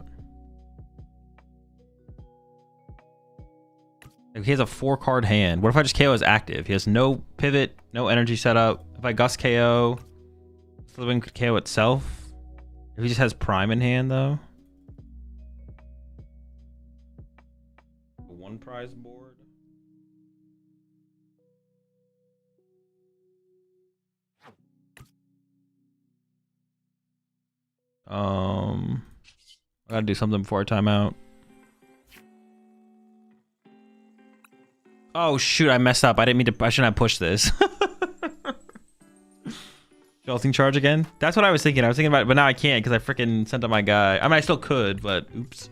he has a 4-card hand. What if I just KO is active? He has no pivot, no energy setup. If I Gus KO, Sliving could KO itself. If he just has Prime in hand, though. One prize board. I gotta do something before I time out. Oh shoot, I messed up. I didn't mean to. I shouldn't have pushed this. Jolting charge again? That's what I was thinking. I was thinking about it, but now I can't because I freaking sent out my guy. I mean, I still could, but oops.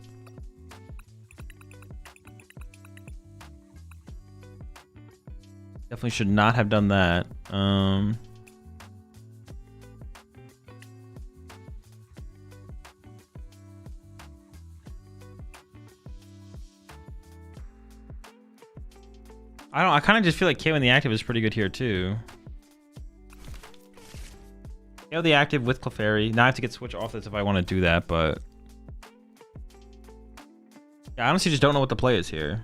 Definitely should not have done that. I kind of just feel like KO in the active is pretty good here too. KO the active with Clefairy. Now I have to get switch off this if I want to do that, but yeah, I honestly just don't know what the play is here.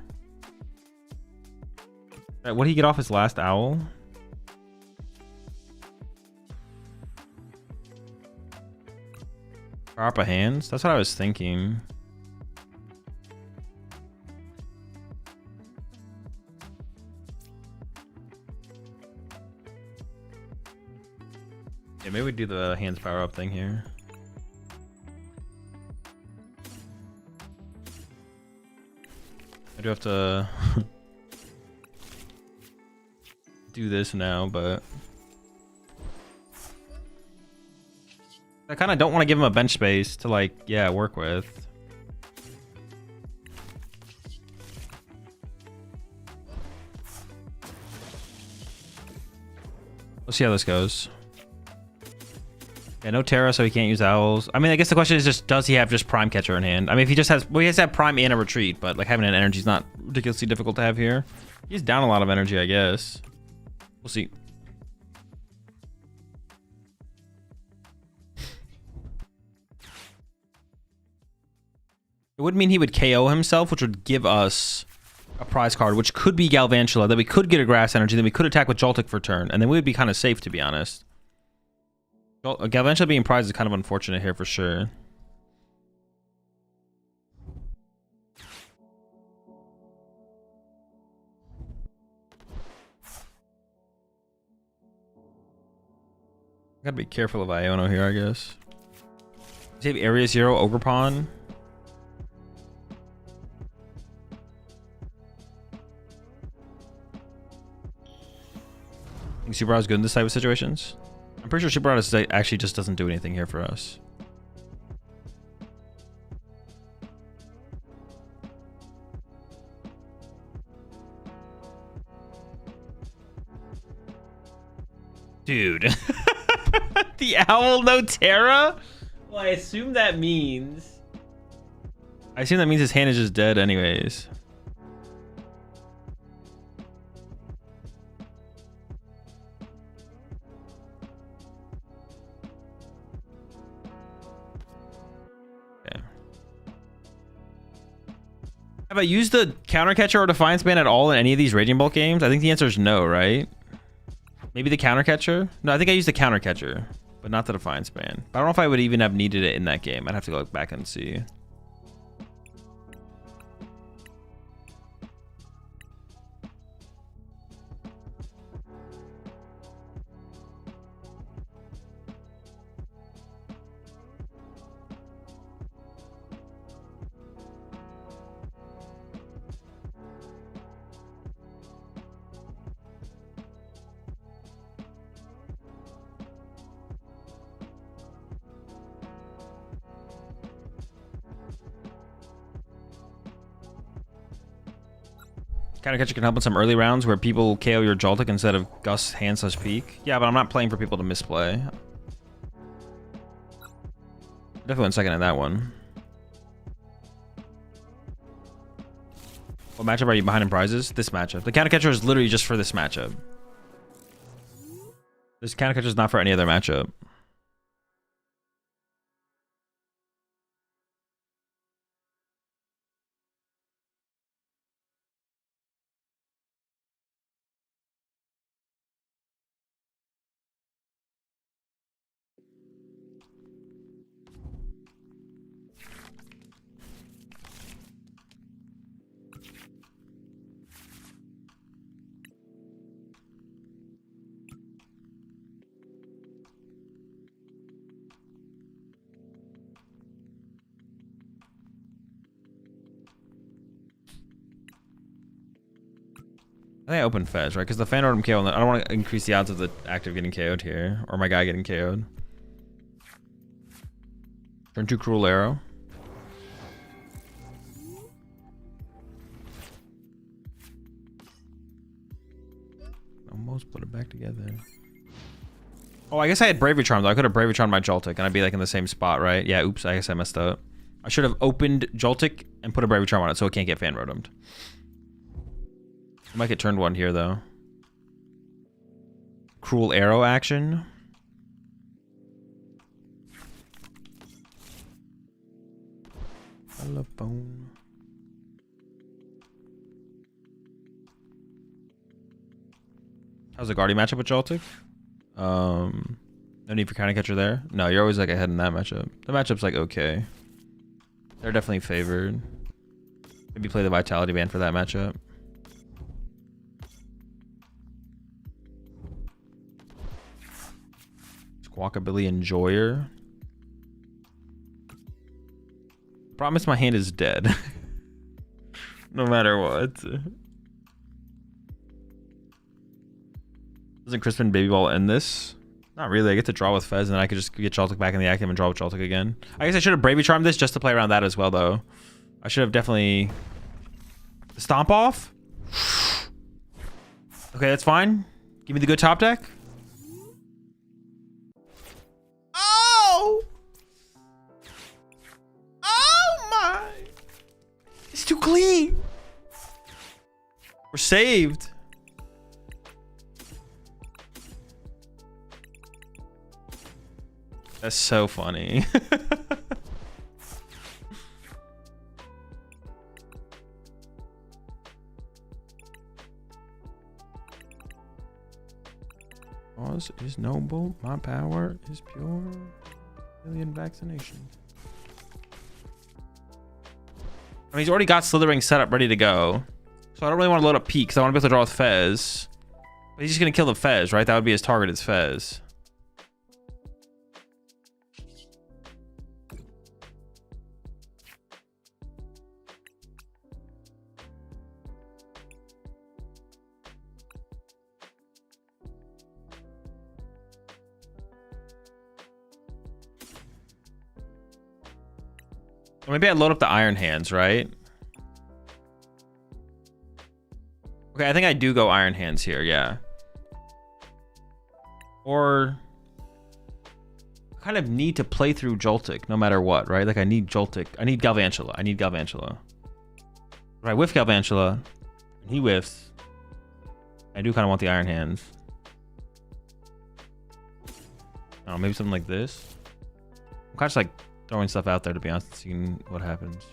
Right, what did he get off his last Owl? ARPA hands? That's what I was thinking. Yeah, maybe we do the hands power up thing here. I do have to do this now, but I kind of don't want to give him a bench space to, like, yeah, work with. Let's see how this goes. Yeah, no Terra, so he can't use Owls. I mean, I guess the question is just, does he have just Prime Catcher in hand? I mean, if he just has, well, he has to have Prime and a Retreat, but like having an energy is not ridiculously difficult to have here. He's down a lot of energy, I guess. We'll see. It would mean he would KO himself, which would give us a prize card, which could be Galvantula, then we could get a Grass Energy, then we could attack with Joltik for turn, and then we would be kind of safe, to be honest. Galvantula being prized is kind of unfortunate here for sure. Gotta be careful of Iono here, I guess. Does he have Area Zero Ogerpon? I think Super Rod is good in this type of situations. I'm pretty sure Super Rod actually just doesn't do anything here for us. Dude. The Owl no Terra? Well, I assume that means his hand is just dead anyways. Have I used the Counter Catcher or Defiance Band at all in any of these Raging Bolt games? I think the answer is no, right? Maybe the Counter Catcher? No, I think I used the Counter Catcher, but not the Defiance Band. I don't know if I would even have needed it in that game. I'd have to go back and see. Counter Catcher can help in some early rounds where people KO your Joltik instead of Gus hand/peak. Yeah, but I'm not playing for people to misplay. Definitely went second in that one. What matchup are you behind in prizes? This matchup. The Counter Catcher is literally just for this matchup. This Counter Catcher is not for any other matchup. I think I open Fez, right? Because the Fan Rotom KO, I don't want to increase the odds of the active getting KO'd here. Or my guy getting KO'd. Turn 2 Cruel Arrow. Almost put it back together. Oh, I guess I had Bravery Charm though. I could have Bravery Charmed my Joltik and I'd be like in the same spot, right? Yeah, oops, I guess I messed up. I should have opened Joltik and put a Bravery Charm on it so it can't get Fan Rotomed. I might get turned 1 here though. Cruel Arrow action. Telephone. How's the Guardian matchup with Joltik? No need for Counter Catcher there. No, you're always like ahead in that matchup. The matchup's like okay. They're definitely favored. Maybe play the Vitality Band for that matchup. Squawkabilly Enjoyer. Problem is my hand is dead. No matter what. Doesn't Crispin Baby Ball end this? Not really. I get to draw with Fez and then I could just get Joltik back in the active and draw with Joltik again. I guess I should have Bravely Charmed this just to play around that as well though. I should have definitely... Stomp off? Okay, that's fine. Give me the good top deck. clean. We're saved. That's so funny. Cause is noble, my power is pure. Alien vaccination. I mean, he's already got Slithering set up ready to go. So I don't really want to load up Peak because I want to be able to draw with Fez. But he's just going to kill the Fez, right? That would be his target is Fez. Or maybe I load up the Iron Hands, right? Okay, I think I do go Iron Hands here, yeah. Or I kind of need to play through Joltik no matter what, right? Like I need Joltik. I need Galvantula. I need Galvantula. But I whiff Galvantula, and he whiffs. I do kind of want the Iron Hands. I don't know, maybe something like this. I'm kind of just like throwing stuff out there to be honest, and seeing what happens.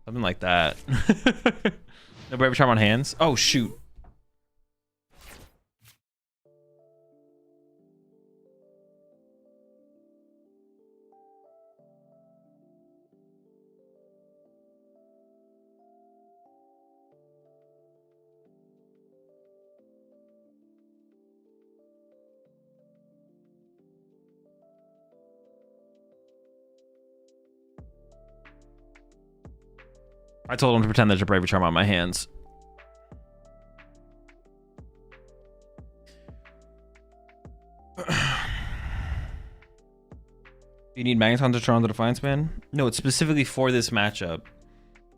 Something like that. No Brave Charm on hands. Oh shoot. I told him to pretend there's a Bravery Charm on my hands. You need Magneton to turn on the Defiance Man? No, it's specifically for this matchup.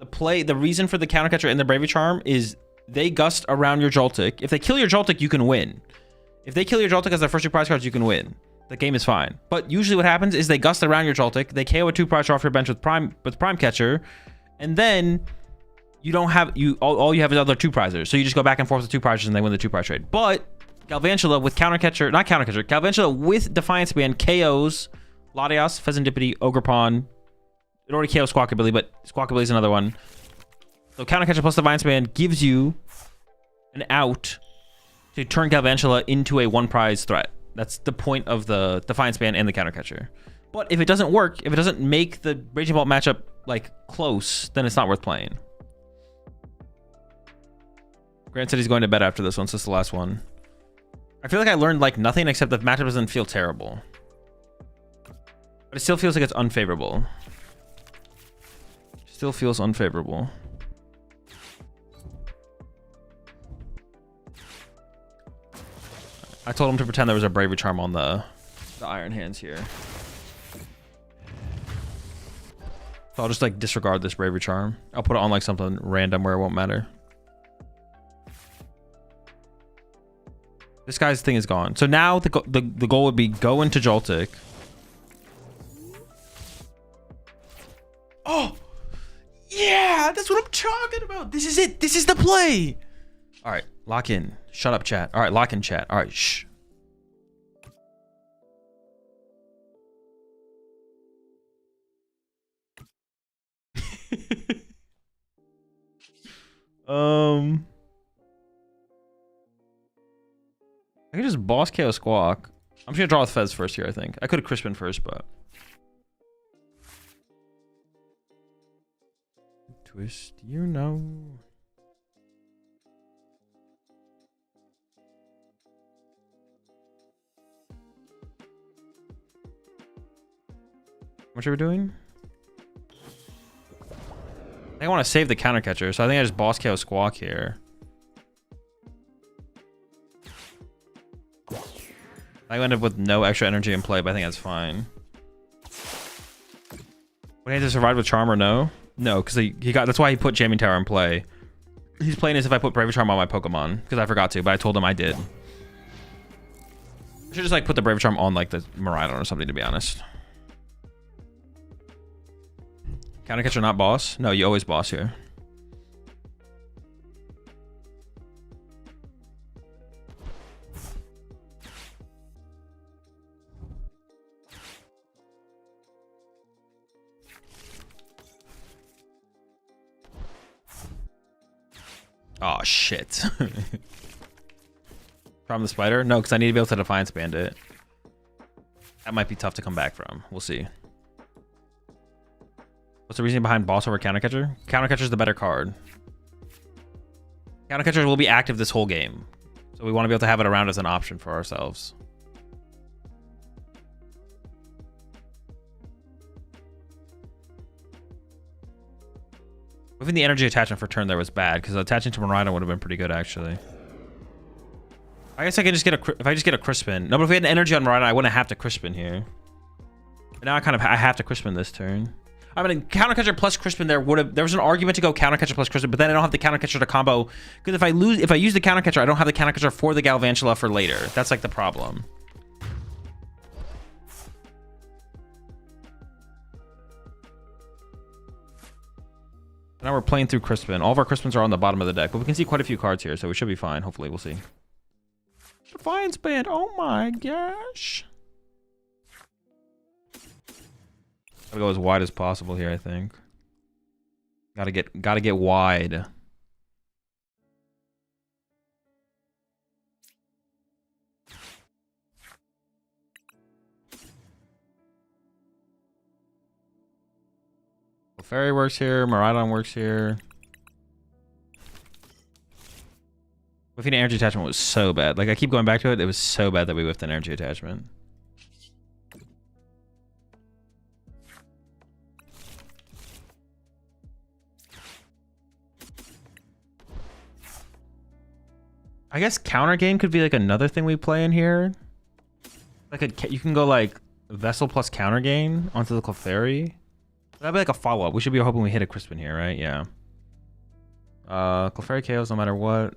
The reason for the counter catcher and the Bravery Charm is they gust around your Joltik. If they kill your Joltik, you can win. If they kill your Joltik as their first 2 prize cards, you can win. The game is fine. But usually what happens is they gust around your Joltik, they KO a 2 prize off your bench with Prime Catcher, and then you don't have all you have is other 2 prizers. So you just go back and forth with 2 prizers and they win the 2 prize trade. But Galvantula with Galvantula with Defiance Band KOs Latias, Pheasantipity, Ogerpon. It already KOs Squawkabilly, but Squawkabilly is another one. So counter catcher plus Defiance Band gives you an out to turn Galvantula into a 1 prize threat. That's the point of the Defiance Band and the counter catcher. But if it doesn't work, if it doesn't make the Raging Bolt matchup like close, then it's not worth playing. Grant said he's going to bed after this one, so this is the last one. I feel like I learned like nothing except the matchup doesn't feel terrible. But it still feels like it's unfavorable. Still feels unfavorable. I told him to pretend there was a Bravery Charm on the Iron Hands here. So I'll just like disregard this Bravery Charm. I'll put it on like something random where it won't matter. This guy's thing is gone. So now the goal would be go into Joltik. Oh! Yeah! That's what I'm talking about! This is it! This is the play! Alright, lock in. Shut up, chat. Alright, lock in, chat. Alright, shh. I could just boss KO Squawk. I'm just gonna draw with Fez first here, I think. I could have Crispin first, but... Twist, you know. How much are we doing? I want to save the counter catcher, so I think I just boss KO Squawk here. I end up with no extra energy in play, but I think that's fine. Would he have to survive with Charm or no? No, because he got. That's why he put Jamming Tower in play. He's playing as if I put Brave Charm on my Pokemon because I forgot to, but I told him I did. I should just like put the Brave Charm on like the Miraidon or something, to be honest. Counter catcher, not boss. No, you always boss here. Oh shit. From the spider? No, because I need to be able to Defiance Bandit. That might be tough to come back from. We'll see. What's the reason behind boss over counter catcher? Counter catcher is the better card. Counter catcher will be active this whole game, so we want to be able to have it around as an option for ourselves. Moving the energy attachment for turn there was bad because attaching to Miraidon would have been pretty good actually. I guess I can just get if I just get a Crispin. No, but if we had an energy on Miraidon, I wouldn't have to Crispin here. But now I have to Crispin this turn. I mean, counter catcher plus Crispin there was an argument to go counter catcher plus Crispin, but then I don't have the counter catcher to combo because if I use the counter catcher, I don't have the counter catcher for the Galvantula for later. That's like the problem. Now we're playing through Crispin. All of our Crispins are on the bottom of the deck, but we can see quite a few cards here, so we should be fine. Hopefully, we'll see. Defiance Band. Oh my gosh. Gotta go as wide as possible here, I think. Gotta get wide. Fairy works here, Miraidon works here. Whiffing energy attachment was so bad. Like I keep going back to it, it was so bad that we whiffed an energy attachment. I guess counter game could be like another thing we play in here. Like you can go like Vessel plus counter game onto the Clefairy. That'd be like a follow-up. We should be hoping we hit a Crispin here, right? Yeah. Clefairy KOs no matter what.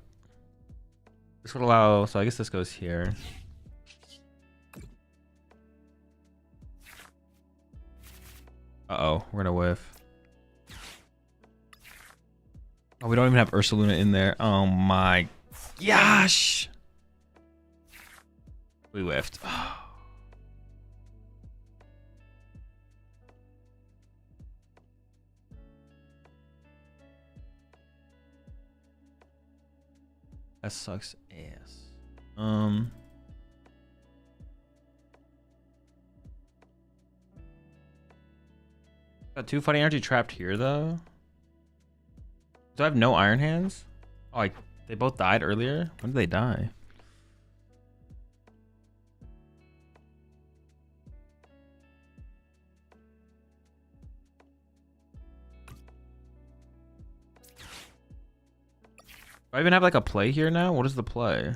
This would allow... So I guess this goes here. Uh-oh. We're gonna whiff. Oh, we don't even have Ursaluna in there. Oh my gosh! We whiffed. That sucks ass. Got 2 Fighting Energy trapped here though. Do I have no Iron Hands? Oh, they both died earlier? When did they die? Do I even have like a play here now? What is the play?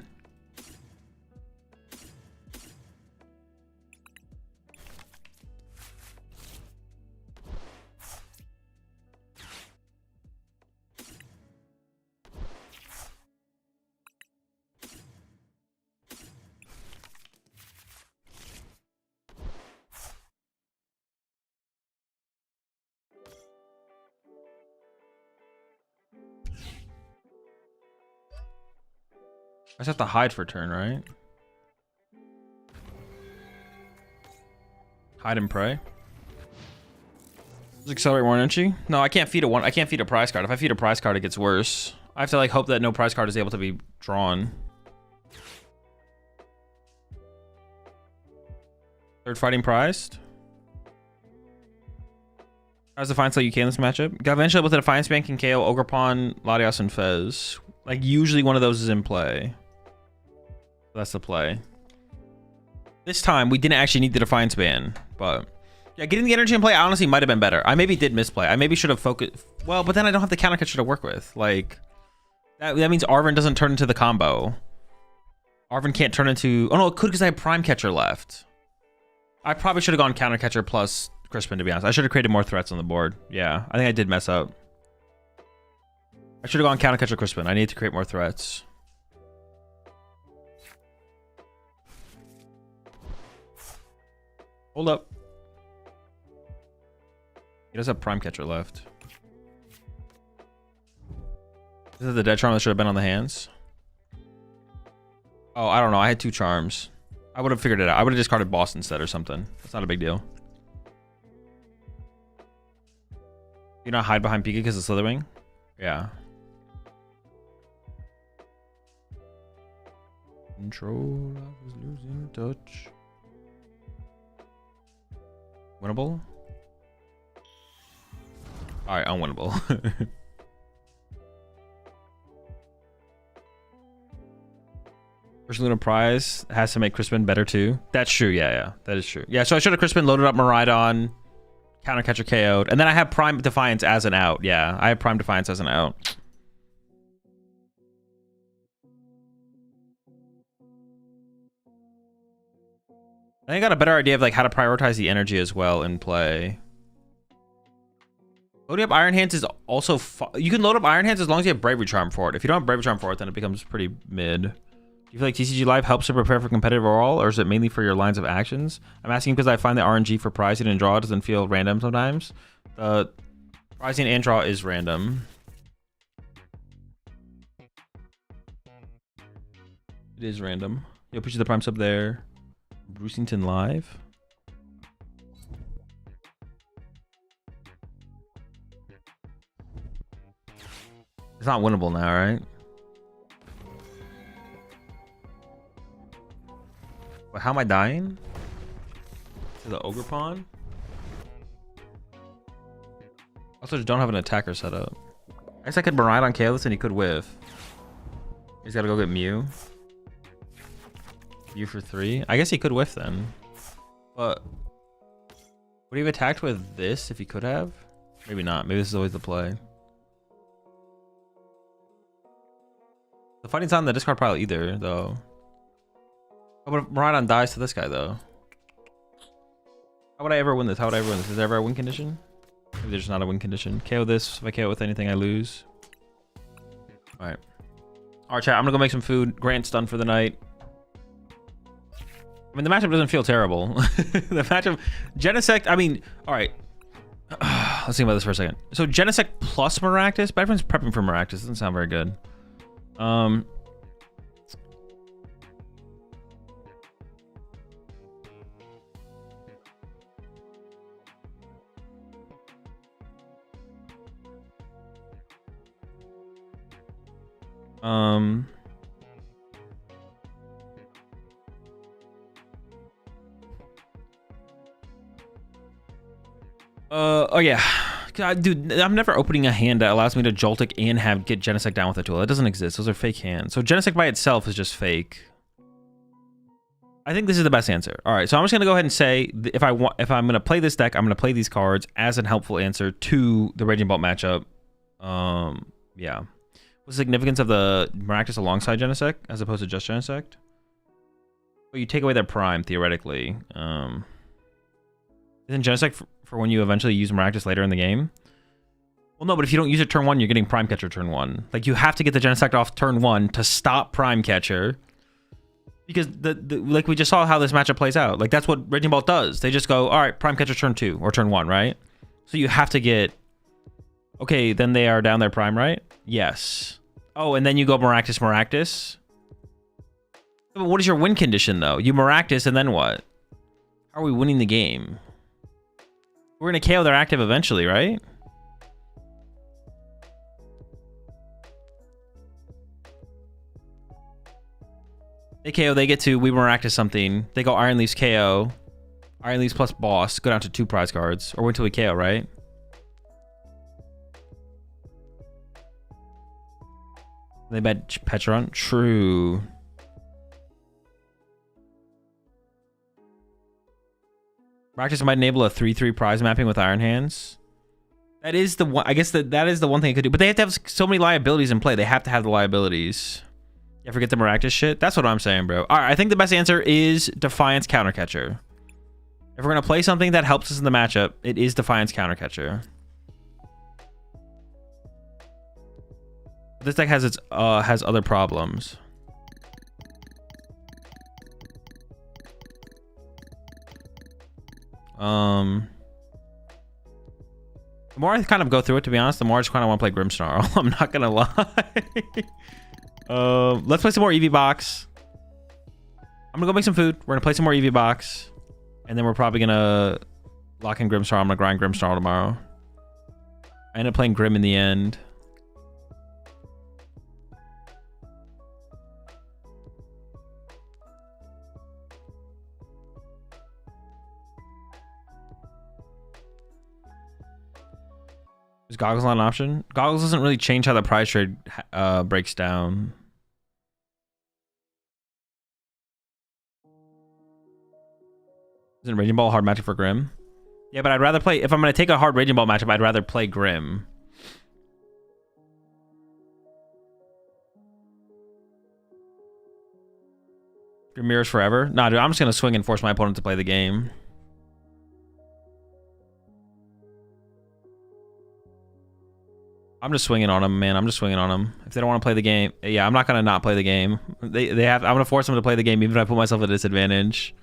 I just have to hide for turn, right? Hide and pray. Does accelerate more energy? No, I can't feed a I can't feed a prize card. If I feed a prize card, it gets worse. I have to like hope that no prize card is able to be drawn. Third fighting prized. How's Defiance like you can in this matchup? Galvantula with a Defiance Band can KO Ogerpon, Latios, and Fez. Like usually one of those is in play. That's the play. This time we didn't actually need the Defiance Band, but yeah, getting the energy in play honestly might have been better. I maybe did misplay. I maybe should have focused. Well, but then I don't have the counter catcher to work with. Like that means Arven doesn't turn into the combo. Arvin can't turn into... Oh, no, it could because I have Prime Catcher left. I probably should have gone Counter Catcher plus Crispin, to be honest. I should have created more threats on the board. Yeah, I think I did mess up. I should have gone Counter Catcher Crispin. I need to create more threats. Hold up. He does have Prime Catcher left. This is the dead charm that should have been on the hands. Oh, I don't know. I had 2 charms. I would have figured it out. I would have discarded Boss instead or something. That's not a big deal. You not hide behind Pika because of Slitherwing? Yeah. Control, I was losing touch. Winnable? Alright, unwinnable. First Luna Prize has to make Crispin better too. That's true, yeah. That is true. Yeah, so I should have Crispin loaded up Miraidon, Counter Catcher KO'd, and then I have Prime Defiance as an out. Yeah, I have Prime Defiance as an out. I think I got a better idea of like how to prioritize the energy as well in play. Loading up Iron Hands is also you can load up Iron Hands as long as you have Bravery Charm for it. If you don't have Bravery Charm for it, then it becomes pretty mid. Do you feel like TCG Live helps to prepare for competitive overall, or is it mainly for your lines of actions? I'm asking because I find the RNG for prizing and draw doesn't feel random sometimes. Prizing and draw is random. It is random. Yo, put you the Prime sub there. Brucington Live. It's not winnable now, right? But how am I dying? To the Ogre Pawn? Also, just don't have an attacker set up. I guess I could Miraidon KO this and he could whiff. He's gotta go get Mew. Mew for 3. I guess he could whiff then. But would he have attacked with this if he could have? Maybe not. Maybe this is always the play. The fighting's not in the discard pile either, though. Oh, but if Miraidon dies to this guy, though. How would I ever win this? How would I ever win this? Is there ever a win condition? Maybe there's not a win condition. KO this. If I KO with anything, I lose. Alright. Alright, chat. I'm gonna go make some food. Grant's done for the night. I mean, the matchup doesn't feel terrible. The matchup... Genesect, I mean... Alright. Let's think about this for a second. So, Genesect plus Maractus? But everyone's prepping for Maractus. Doesn't sound very good. Oh yeah. God, dude, I'm never opening a hand that allows me to Joltik and get Genesect down with a tool. That doesn't exist. Those are fake hands. So Genesect by itself is just fake. I think this is the best answer. All right, so I'm just gonna go ahead and say if I'm gonna play this deck, I'm gonna play these cards as a helpful answer to the Raging Bolt matchup. Yeah. What's the significance of the Maractus alongside Genesect as opposed to just Genesect? Well, you take away their prime theoretically. Isn't Genesect for when you eventually use Maractus later in the game? Well, no, but if you don't use it turn 1, you're getting Prime Catcher turn 1. Like, you have to get the Genesect off turn 1 to stop Prime Catcher. Because, like, we just saw how this matchup plays out. Like, that's what Raging Bolt does. They just go, all right, Prime Catcher turn 2 or turn 1, right? So you have to get... Okay, then they are down their Prime, right? Yes. Oh, and then you go Maractus. But what is your win condition, though? You Maractus, and then what? How are we winning the game? We're going to KO their active eventually, right? They KO, they get to, we Maractus something. They go Iron Leafs KO. Iron Leafs plus Boss. Go down to 2 prize cards. Or wait until we KO, right? They bet Petron? True. Maractus might enable a 3/3 prize mapping with Iron Hands. That is the one. I guess that is the one thing it could do. But they have to have so many liabilities in play. They have to have the liabilities. Yeah, forget the Maractus shit. That's what I'm saying, bro. All right, I think the best answer is Defiance Countercatcher. If we're gonna play something that helps us in the matchup, it is Defiance Countercatcher. This deck has other problems. The more I kind of go through it, to be honest, the more I just kind of want to play Grimmsnarl. I'm not gonna lie. Let's play some more Eevee box. I'm gonna go make some food. We're gonna play some more Eevee box, and then we're probably gonna lock in Grimmsnarl. I'm gonna grind Grimmsnarl tomorrow. I end up playing Grim in the end. Is Goggles not an option? Goggles doesn't really change how the prize trade breaks down. Isn't Raging Ball a hard matchup for Grim? Yeah, but I'd rather play... If I'm going to take a hard Raging Ball matchup, I'd rather play Grim. Grim Mirrors forever? Nah, dude, I'm just going to swing and force my opponent to play the game. I'm just swinging on them, man. I'm just swinging on them. If they don't want to play the game, yeah, I'm not gonna not play the game. They have. I'm gonna force them to play the game, even if I put myself at a disadvantage.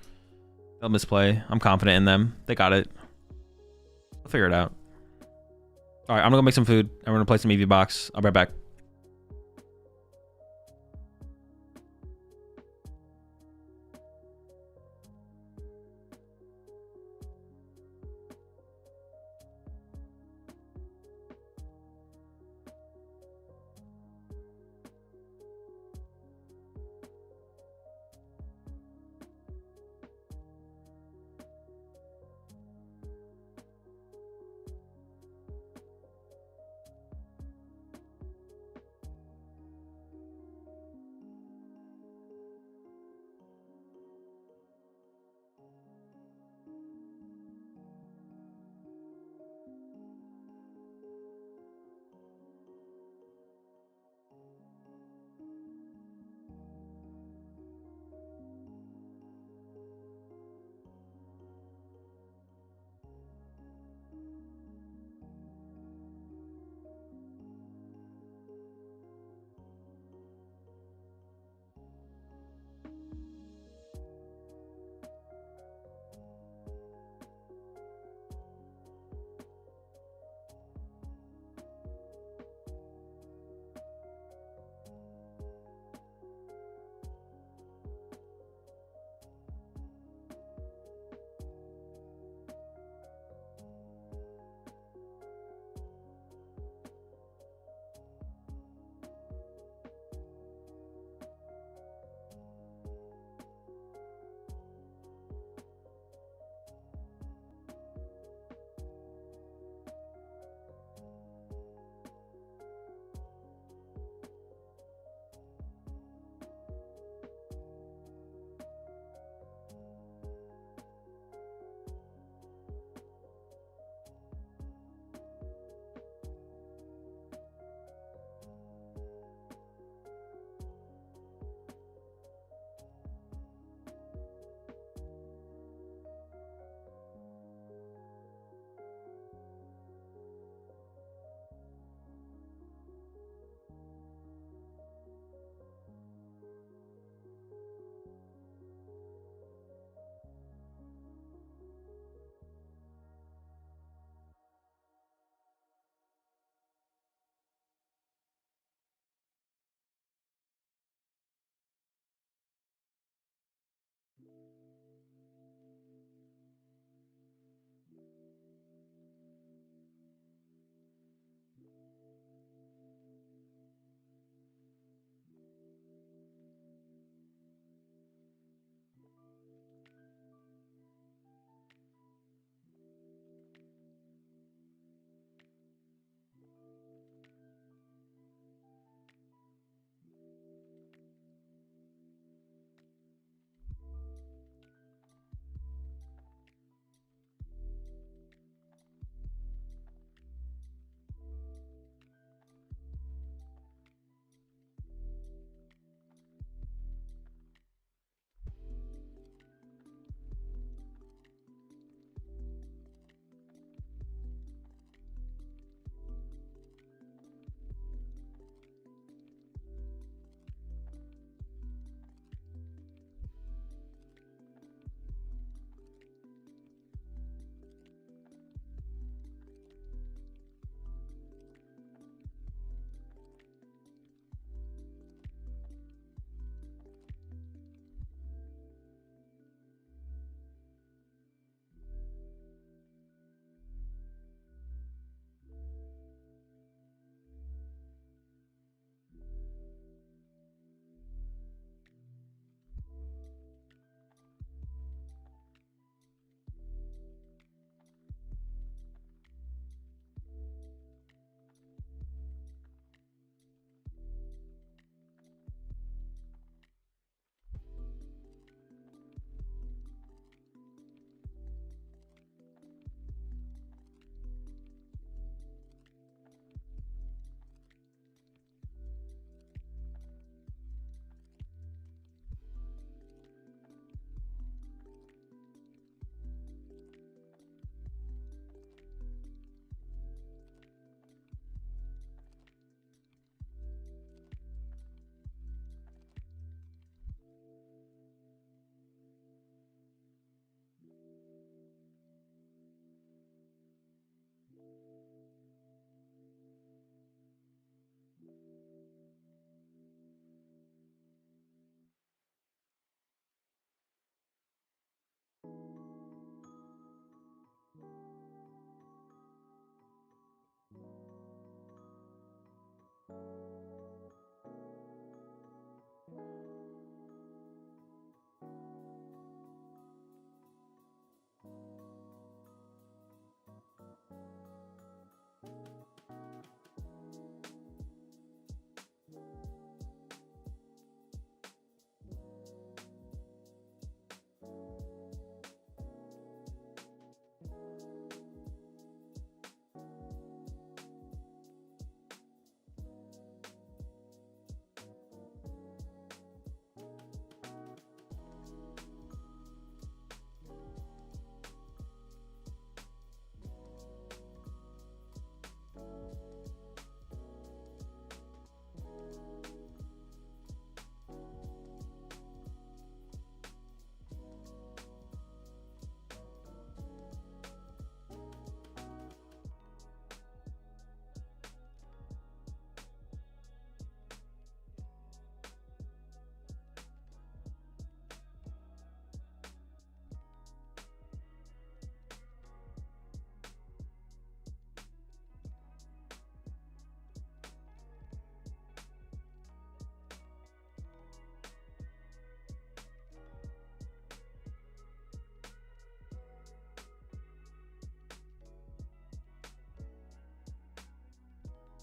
They'll misplay. I'm confident in them. They got it. I'll figure it out. All right, I'm gonna go make some food. I'm gonna play some Eevee box. I'll be right back.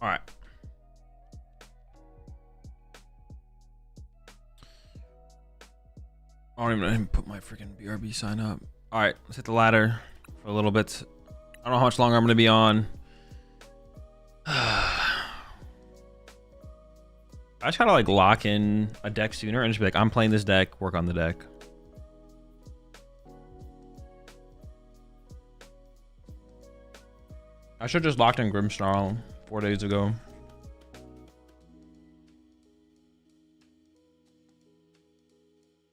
All right. I don't even put my freaking BRB sign up. All right, let's hit the ladder for a little bit. I don't know how much longer I'm gonna be on. I just gotta like lock in a deck sooner and just be like, I'm playing this deck, work on the deck. I should just locked in Grimmsnarl 4 days ago.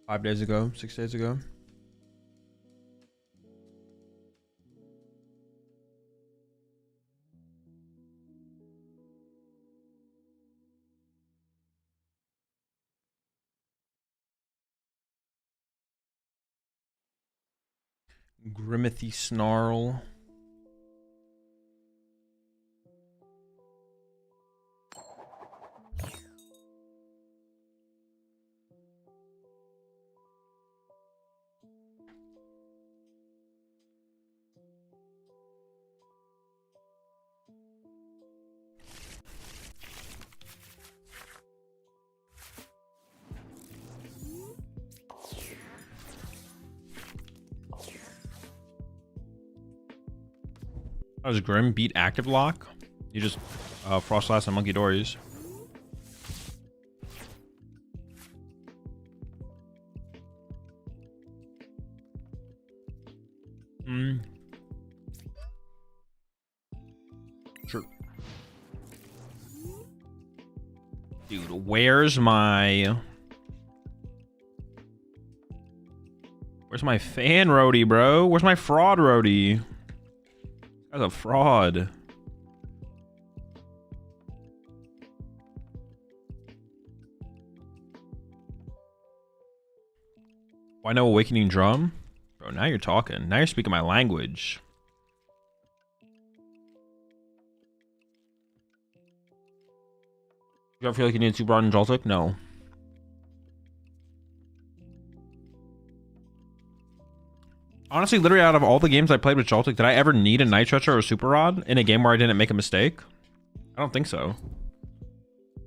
$5 days ago, 6 days ago. Grimothy Snarl. How does Grim beat Active Lock? You just Frost Blast and Monkey Dories. Sure. Dude, where's my fan roadie, bro? Where's my fraud roadie? That's a fraud. Why no Awakening Drum? Bro, now you're talking. Now you're speaking my language. You ever feel like you need to broaden Joltik? No. Honestly, literally out of all the games I played with Joltik, did I ever need a Night Stretcher or a Super Rod in a game where I didn't make a mistake? I don't think so.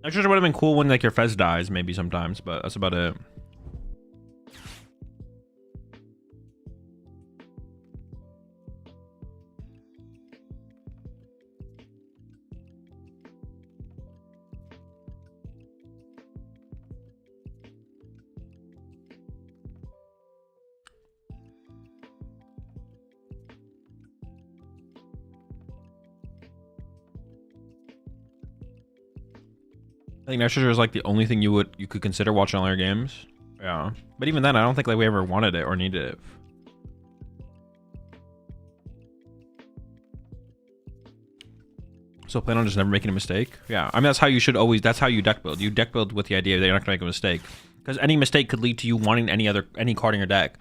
Night Stretcher would have been cool when like your Fez dies maybe sometimes, but that's about it. I think Night Stretcher is like the only thing you could consider watching all your games. Yeah, but even then, I don't think like we ever wanted it or needed it. So plan on just never making a mistake. Yeah, I mean that's how you should always. That's how you deck build. You deck build with the idea that you're not gonna make a mistake, because any mistake could lead to you wanting any card in your deck.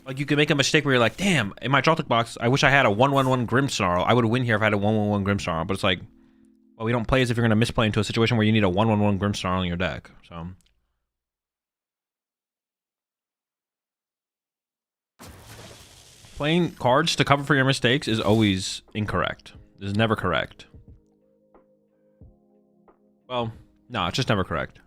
Like you could make a mistake where you're like, damn, in my Joltik box, I wish I had a 1/1/1 Grimmsnarl. I would win here if I had a 1/1/1 Grimmsnarl. But it's like, well, we don't play as if you're gonna misplay into a situation where you need a 1/1/1 Grimmsnarl in your deck. So. Playing cards to cover for your mistakes is always incorrect. It's never correct. Well, no, it's just never correct.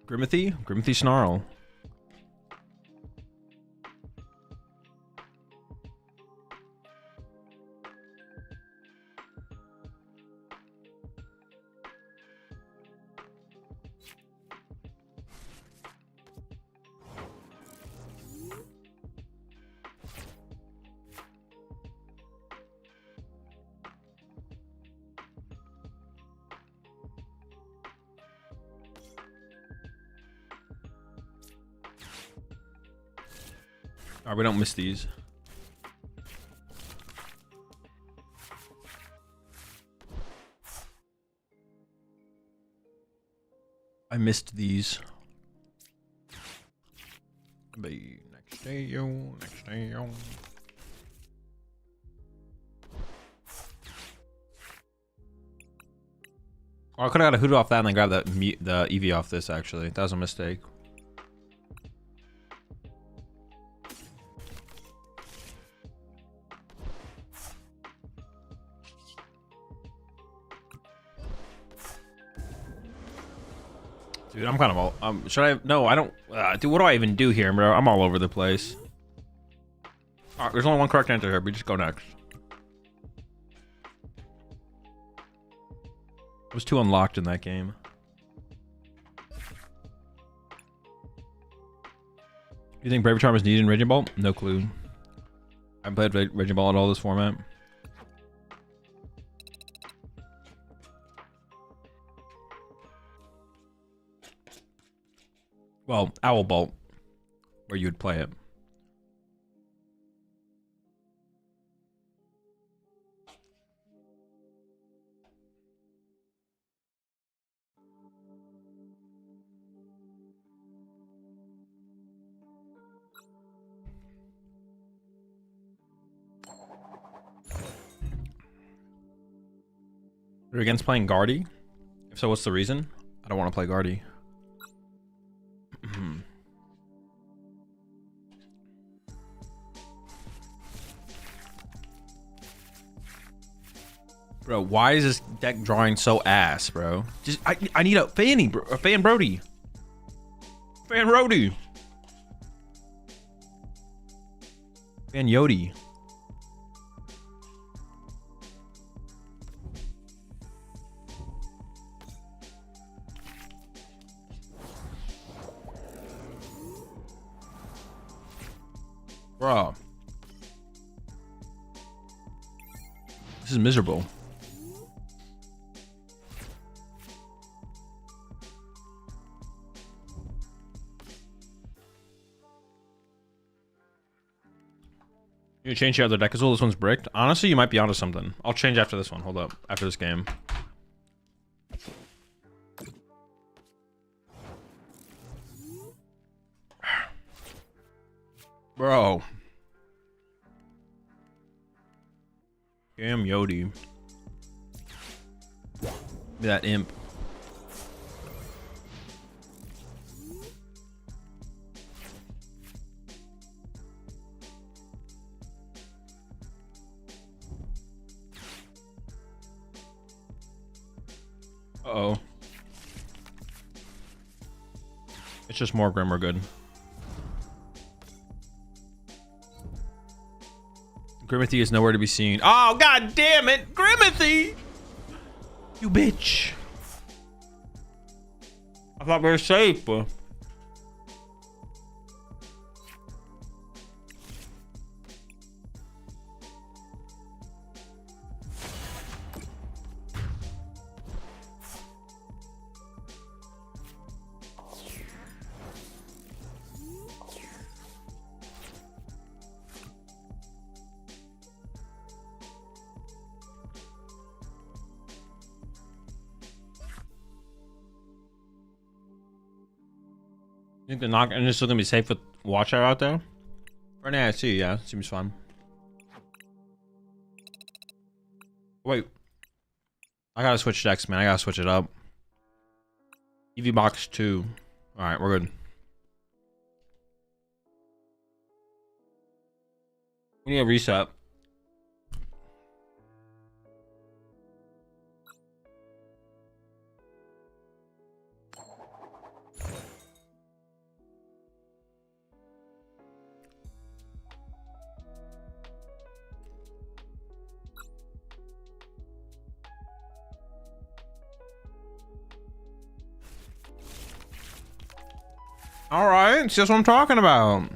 Grimothy Snarl. Alright, we don't miss these. I missed these. Be next day, yo. Next day, yo. Or I could have got a Hoodoo off that and then grab the Eevee off this, actually. That was a mistake. Dude, I'm kind of all... should I... No, I don't... dude, what do I even do here, bro? I'm all over the place. Alright, there's only one correct answer here. We just go next. I was too unlocked in that game. You think Bravery Charm is needed in Raging Ball? No clue. I haven't played Raging Ball at all this format. Well, Owl Bolt, where you would play it. You're against playing Guardy? If so, what's the reason? I don't want to play Guardy. Bro, why is this deck drawing so ass, bro? Just I need a Fanny, bro, a Fan Brody. Fan Rody. Fan Yodi. Bro. This is miserable. You change your other deck as well. This one's bricked. Honestly, you might be onto something. I'll change after this one. Hold up. After this game. Bro. Damn Yodi. That imp. Uh-oh. It's just more Grim or good. Grimithy is nowhere to be seen. Oh, god damn it! Grimithy! You bitch. I thought we were safe, but... You think the knock and is still gonna be safe with Watcher out there? Right now, I see. Yeah, seems fun. Wait, I gotta switch decks, man. I gotta switch it up. EV box 2. All right, we're good. We need a reset. All right, see, that's what I'm talking about.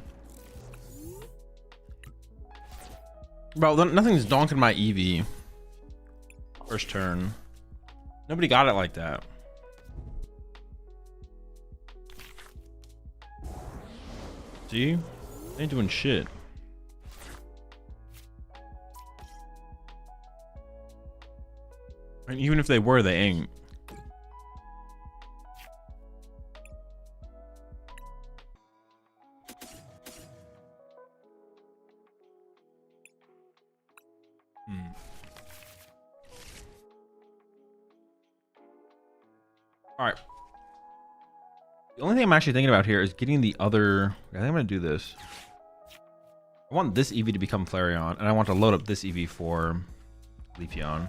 Bro, nothing's donking my Eevee. First turn. Nobody got it like that. See? They ain't doing shit. And even if they were, they ain't. All right. The only thing I'm actually thinking about here is getting the other. I think I'm gonna do this. I want this Eevee to become Flareon, and I want to load up this Eevee for Leafeon.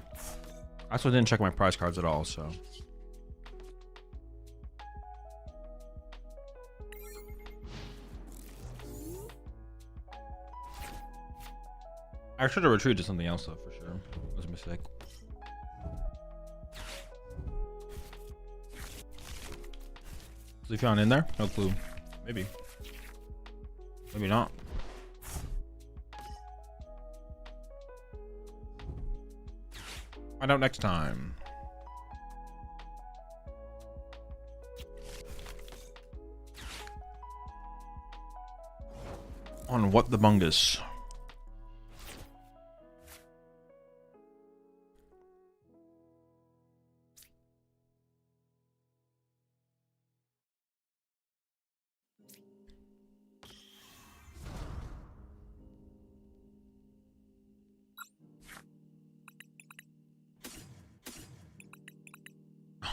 I also didn't check my prize cards at all, so. I should have retreated to something else though, for sure. It was a mistake. Is Leafeon in there? No clue. Maybe. Maybe not. Find out next time. On What the Bungus.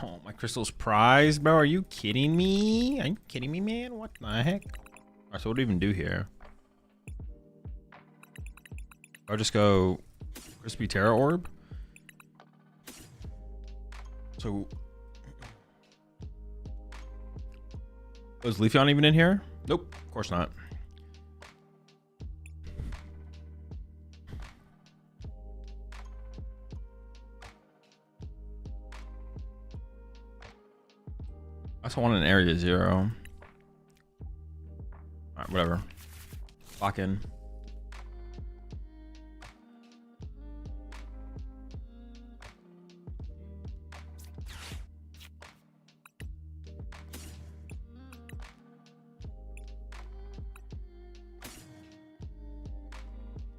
Oh, my crystal's prized, bro. Are you kidding me? Are you kidding me, man? What the heck? All right, so what do we even do here? I'll just go Crispy Terra Orb. So, is Leafeon even in here? Nope, of course not. I also want an area 0. Alright, whatever. Lock in.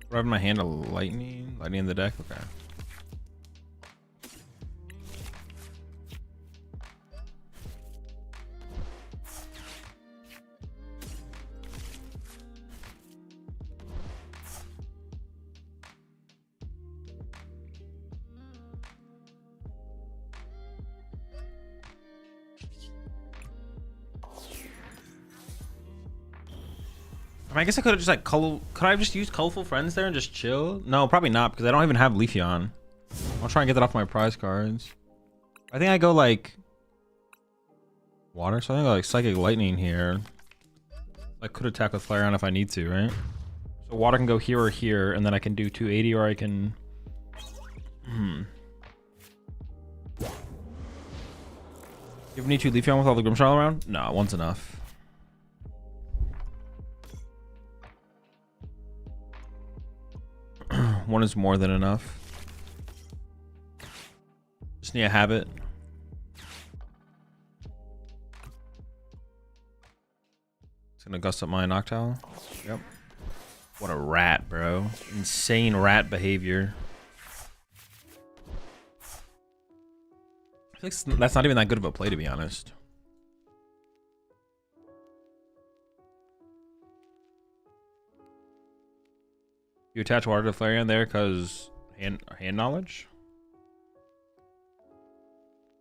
Do I have in my hand a lightning? Lightning in the deck? Okay. I mean, I guess I could have just like could I have just used colorful friends there and just chill? No, probably not, because I don't even have Leafeon. I'll try and get that off my prize cards. I think I go like water, so I think I go like Psychic Lightning here. I could attack with Flareon if I need to, right? So water can go here or here, and then I can do 280, or I can. You ever need to Leafeon with all the Grimmsharl around? No, one's enough. One is more than enough. Just need to have it. It's gonna gust up my Noctowl. Yep. What a rat, bro. Insane rat behavior. I think that's not even that good of a play, to be honest. You attach water to Flareon there because hand knowledge?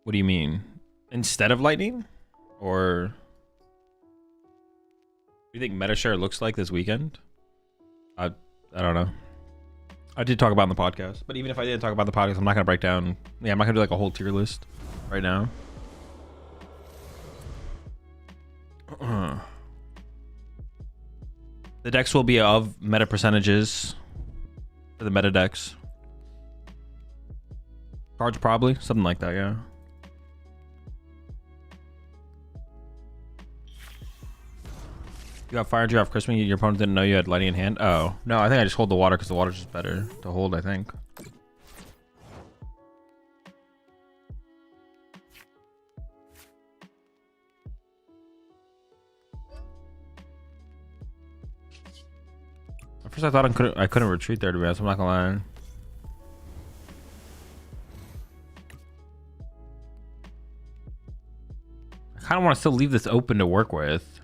What do you mean? Instead of lightning? Or what do you think Metashare looks like this weekend? I don't know. I did talk about it in the podcast, but even if I didn't talk about the podcast, I'm not gonna break down. Yeah, I'm not gonna do like a whole tier list right now. The decks will be of meta percentages for the meta decks. Cards probably, something like that, yeah. You got fire, you have Christmas, your opponent didn't know you had lightning in hand? Oh, no, I think I just hold the water because the water's just better to hold, I think. At first I thought I couldn't retreat there, to be honest, I'm not gonna lie. I kind of want to still leave this open to work with.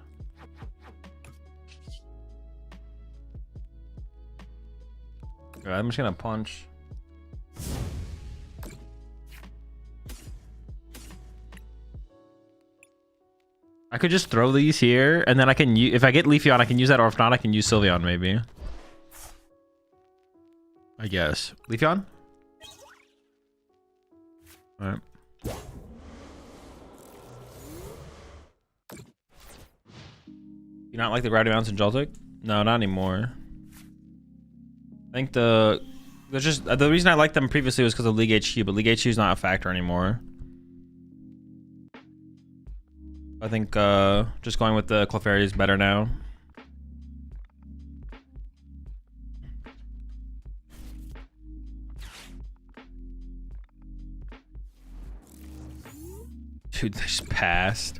Okay, I'm just gonna punch. I could just throw these here, and then I can if I get Leafeon, I can use that, or if not, I can use Sylveon maybe. I guess. Leafeon? Alright. You not like the Gravity Mounts in Joltik? No, not anymore. I think there's just the reason I liked them previously was because of League HQ, but League HQ is not a factor anymore. I think just going with the Clefairy is better now. Dude, they just passed.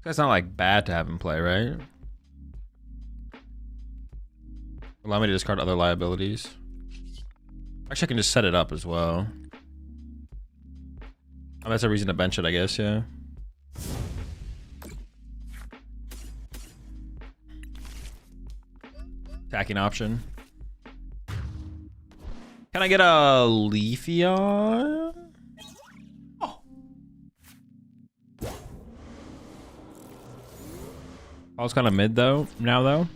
It's not like bad to have him play, right? Allow me to discard other liabilities. Actually, I can just set it up as well. Oh, that's a reason to bench it, I guess, yeah. Attacking option. Can I get a Leafeon? Oh. I was kind of mid though, now though.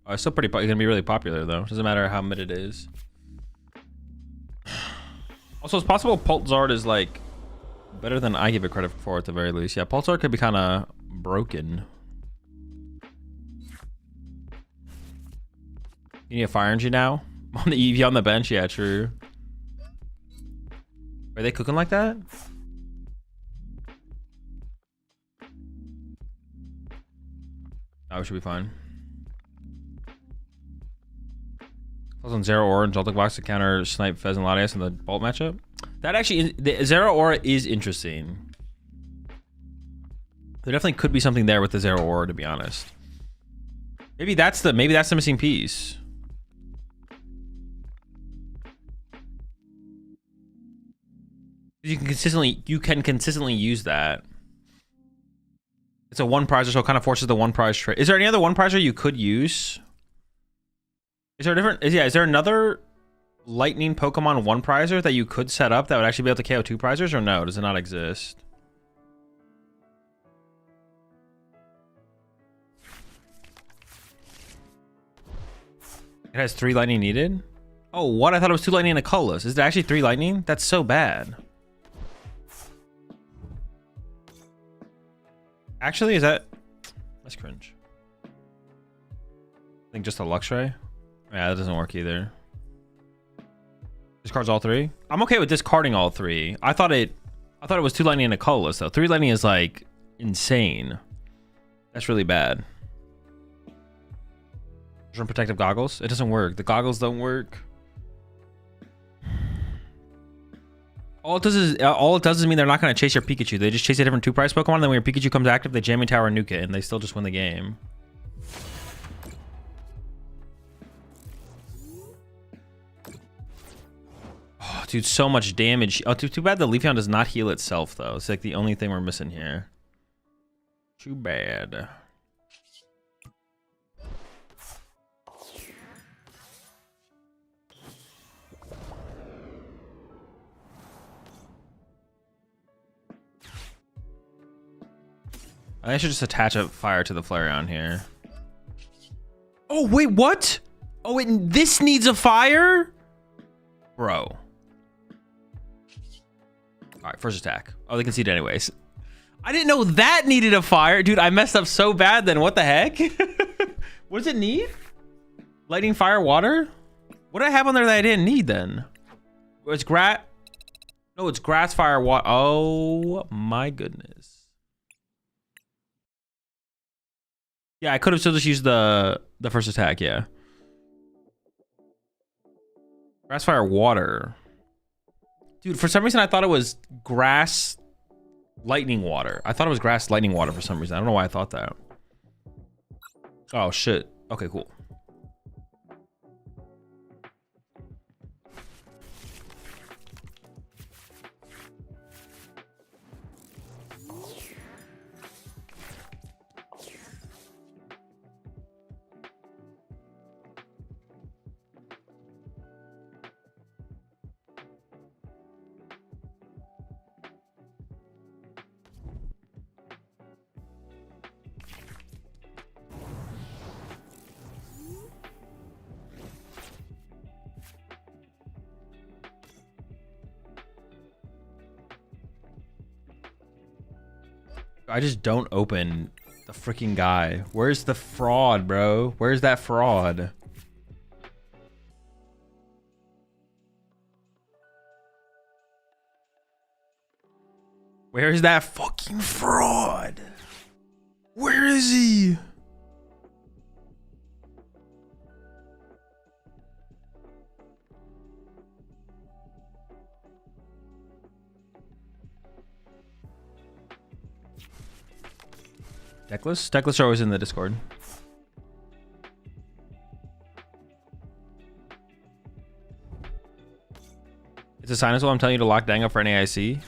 Oh, it's still pretty, gonna be really popular though. Doesn't matter how mid it is. Also, it's possible Pultzard is like better than I give it credit for at the very least. Yeah, Pultzard could be kind of broken. You need a Fire Energy now? On the Eevee on the bench? Yeah, true. Are they cooking like that? Oh, we should be fine. Plus on Zero Aura and Joltik Box to counter Snipe, Fez, and Latias in the Bolt matchup. That actually, the Zero Aura is interesting. There definitely could be something there with the Zero Aura, to be honest. Maybe that's the missing piece. You can consistently use that. It's a one prizer, so it kind of forces the one prize trade. Is there any other one prizer you could use? Is there a different? Is there another lightning Pokemon one prizer that you could set up that would actually be able to KO two prizers, or no? Does it not exist? It has 3 lightning needed. Oh, what? I thought it was 2 lightning and a colorless. Is it actually 3 lightning? That's so bad. Actually, is that... That's cringe. I think just a Luxray. Yeah, that doesn't work either. Discards all 3. I'm okay with discarding all 3. I thought it was 2 lightning and a colorless though. 3 lightning is like insane. That's really bad. From protective goggles. It doesn't work. The goggles don't work. All it does is mean they're not going to chase your Pikachu. They just chase a different 2-price Pokemon, and then when your Pikachu comes active, they jam your tower and nuke it, and they still just win the game. Oh, dude, so much damage. Oh, too bad the Leafeon does not heal itself, though. It's like the only thing we're missing here. Too bad. I should just attach a fire to the Flareon here. Oh, wait, what? Oh, wait, this needs a fire? Bro. All right, first attack. Oh, they conceded anyways. I didn't know that needed a fire. Dude, I messed up so bad then. What the heck? What does it need? Lightning, fire, water? What did I have on there that I didn't need then? It's grass. No, it's grass, fire, water. Oh, my goodness. Yeah, I could have still just used the first attack, yeah. Grass, fire, water. Dude, for some reason I thought it was grass, lightning, water. I thought it was grass, lightning, water for some reason. I don't know why I thought that. Oh, shit. Okay, cool. I just don't open the freaking guy. Where's the fraud, bro? Where's that fraud? Where's that fucking fraud? Where is he? Deckless? Deckless are always in the Discord. It's a sign as well. I'm telling you to lock Dango for an AIC.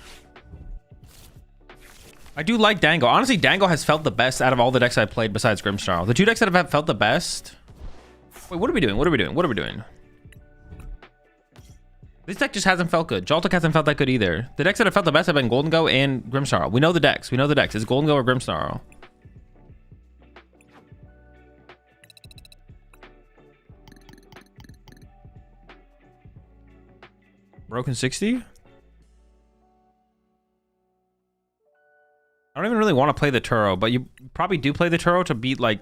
I do like Dango. Honestly, Dango has felt the best out of all the decks I've played besides Grimmsnarl. The two decks that have felt the best. Wait, what are we doing? What are we doing? What are we doing? This deck just hasn't felt good. Joltik hasn't felt that good either. The decks that have felt the best have been Gholdengo and Grimmsnarl. We know the decks. We know the decks. It's Gholdengo or Grimmsnarl. Broken 60? I don't even really want to play the Turo, but you probably do play the Turo to beat like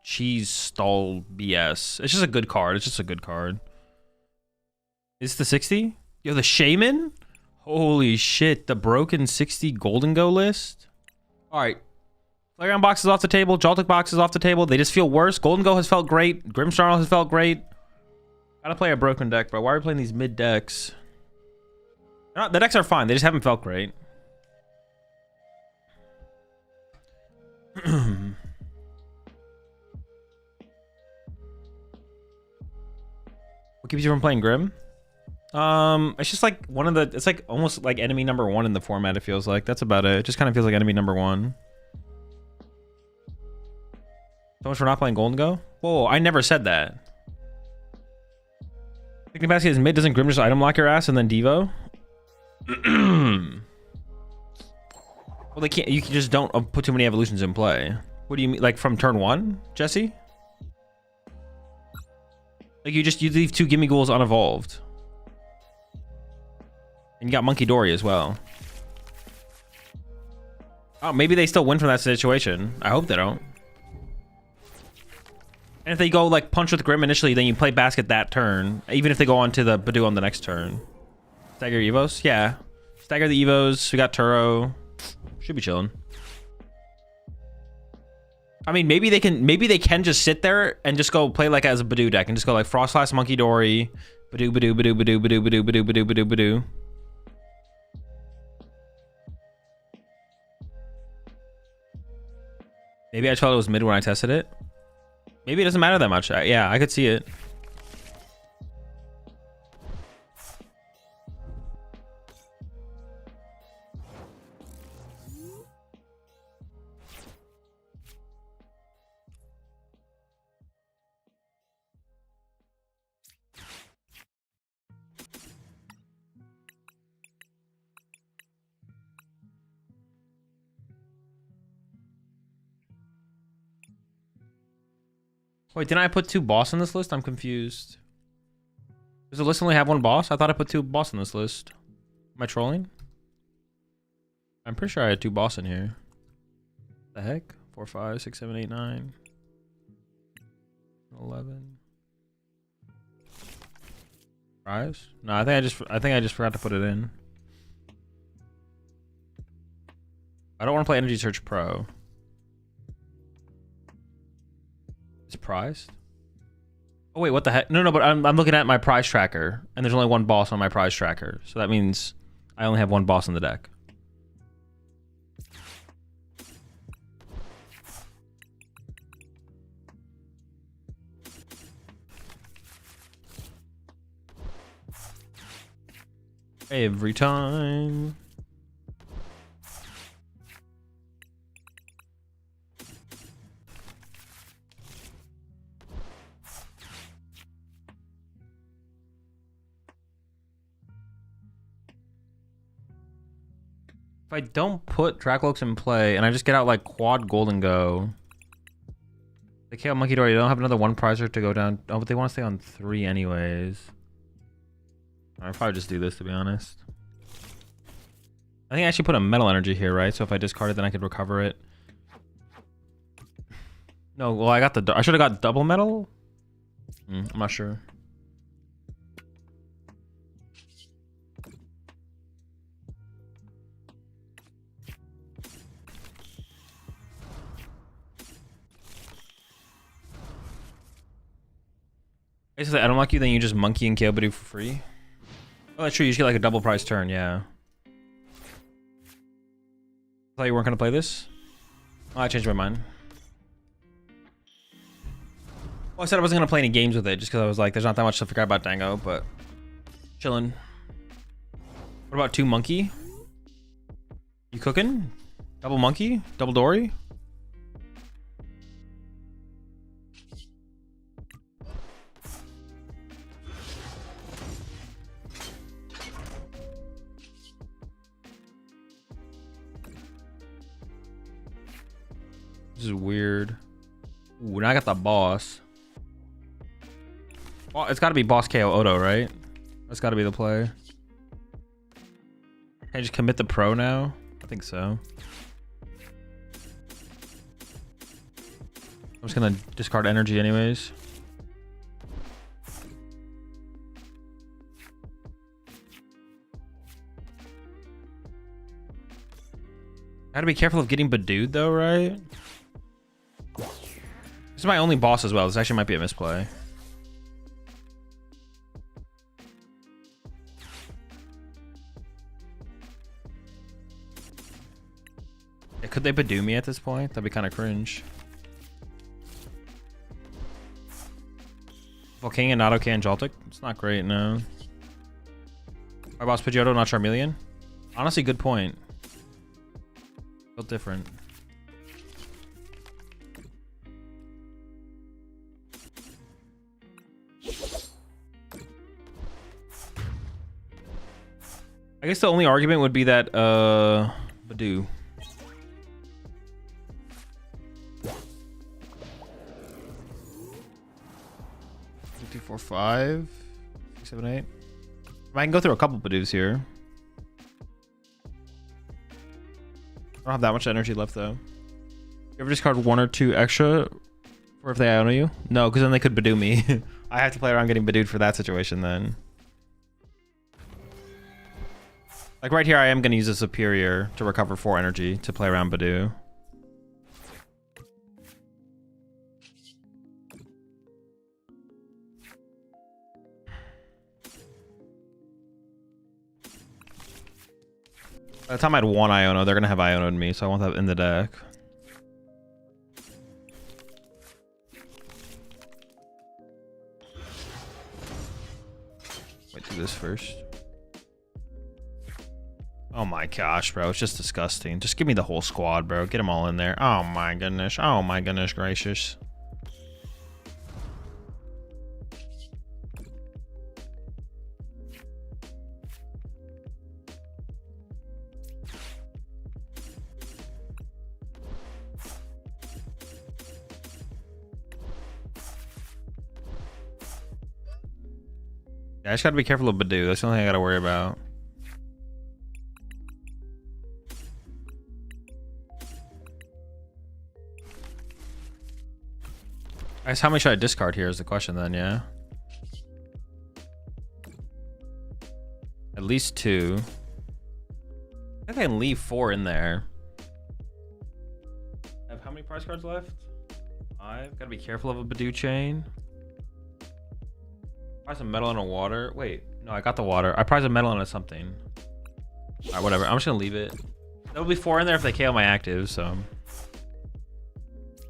cheese stall BS. It's just a good card. It's just a good card. Is the 60? Yo, the Shaman? Holy shit. The broken 60 Gholdengo list? Alright. Playground box is off the table. Joltik box is off the table. They just feel worse. Gholdengo has felt great. Grimmsnarl has felt great. Gotta play a broken deck, bro. Why are we playing these mid decks? The decks are fine. They just haven't felt great. What keeps you from playing Grim? It's just like one of the. It's like almost like enemy number one in the format. It feels like that's about it. It just kind of feels like enemy number one. So much for not playing Gholdengo. Whoa, I never said that. Picking basket is mid. Doesn't Grim just item lock your ass and then Devo? Well, they can't. You just don't put too many evolutions in play. What do you mean, like from turn one, Jesse? Like you leave two Gimme Ghouls unevolved, and you got Monkey Dory as well. Oh, maybe they still win from that situation. I hope they don't. And if they go like punch with Grim initially, then you play basket that turn. Even if they go on to the Badoo on the next turn. Stagger Evos? Yeah. Stagger the Evos. We got Turo. Should be chilling. I mean, maybe they can just sit there and just go play like as a Badoo deck and just go like Frostlass, Monkey Dory, Badoo, Badoo, Badoo, Badoo, Badoo, Badoo, Badoo, Badoo, Badoo, Badoo. Maybe I thought it was mid when I tested it. Maybe it doesn't matter that much. Yeah, I could see it. Wait, didn't I put two boss on this list? I'm confused. Does the list only have one boss? I thought I put two boss on this list. Am I trolling? I'm pretty sure I had two boss in here. The heck? 4, 5, 6, 7, 8, 9, 11. Prize? No, I think I just forgot to put it in. I don't want to play Energy Search Pro. It's prized? Oh wait, what the heck? No, but I'm looking at my prize tracker, and there's only one boss on my prize tracker, so that means I only have one boss in the deck. Every time. If I don't put Dracloaks in play and I just get out like quad Gholdengo, they KO Monkey Dory. They don't have another one prizer to go down. Oh, but they want to stay on 3 anyways. I'll probably just do this, to be honest. I think I actually put a metal energy here, right? So if I discard it, then I could recover it. No, well, I should have got double metal. I'm not sure. Basically, I don't like you, then you just monkey and KO Badoo for free. Oh, that's true. You just get like a double prize turn, yeah. Thought you weren't gonna play this? Oh, I changed my mind. Well, I said I wasn't gonna play any games with it just because I was like, there's not that much to figure out about Dango, but chilling. What about 2 monkey? You cooking? Double monkey? Double dory? This is weird. Ooh, now I got the boss. Well, it's got to be boss KO Odo, right? That's got to be the play. Can I just commit the pro now? I think so. I'm just gonna discard energy anyways. Gotta be careful of getting Badooed though, right? This is my only boss as well. This actually might be a misplay. Yeah, could they Badoo me at this point? That'd be kind of cringe. Volcano, not okay, and Joltik. It's not great, no. My boss Pidgeotto, not Charmeleon. Honestly, good point. Built different. I guess the only argument would be that Badoo. Two, 4, 5, 6, 7, 8. I can go through a couple Badoos here. I don't have that much energy left though. You ever discard 1 or 2 extra for if they Iono you? No, because then they could Badoo me. I have to play around getting Badooed for that situation then. Like right here, I am going to use a Superior to recover 4 energy to play around Badoo. By the time I had 1 Iono, they're going to have Iono'd me, so I want that in the deck. Wait, do this first. Oh my gosh, bro. It's just disgusting. Just give me the whole squad, bro. Get them all in there. Oh my goodness. Oh my goodness gracious. Yeah, I just gotta be careful of Badoo. That's the only thing I gotta worry about. I guess how many should I discard here is the question then, yeah? At least 2. I think I can leave 4 in there. I have how many prize cards left? 5. Gotta be careful of a Badoo chain. Prize a metal and a water. Wait, no, I got the water. I prize a metal and a something. Alright, whatever. I'm just gonna leave it. There'll be 4 in there if they KO my active, so.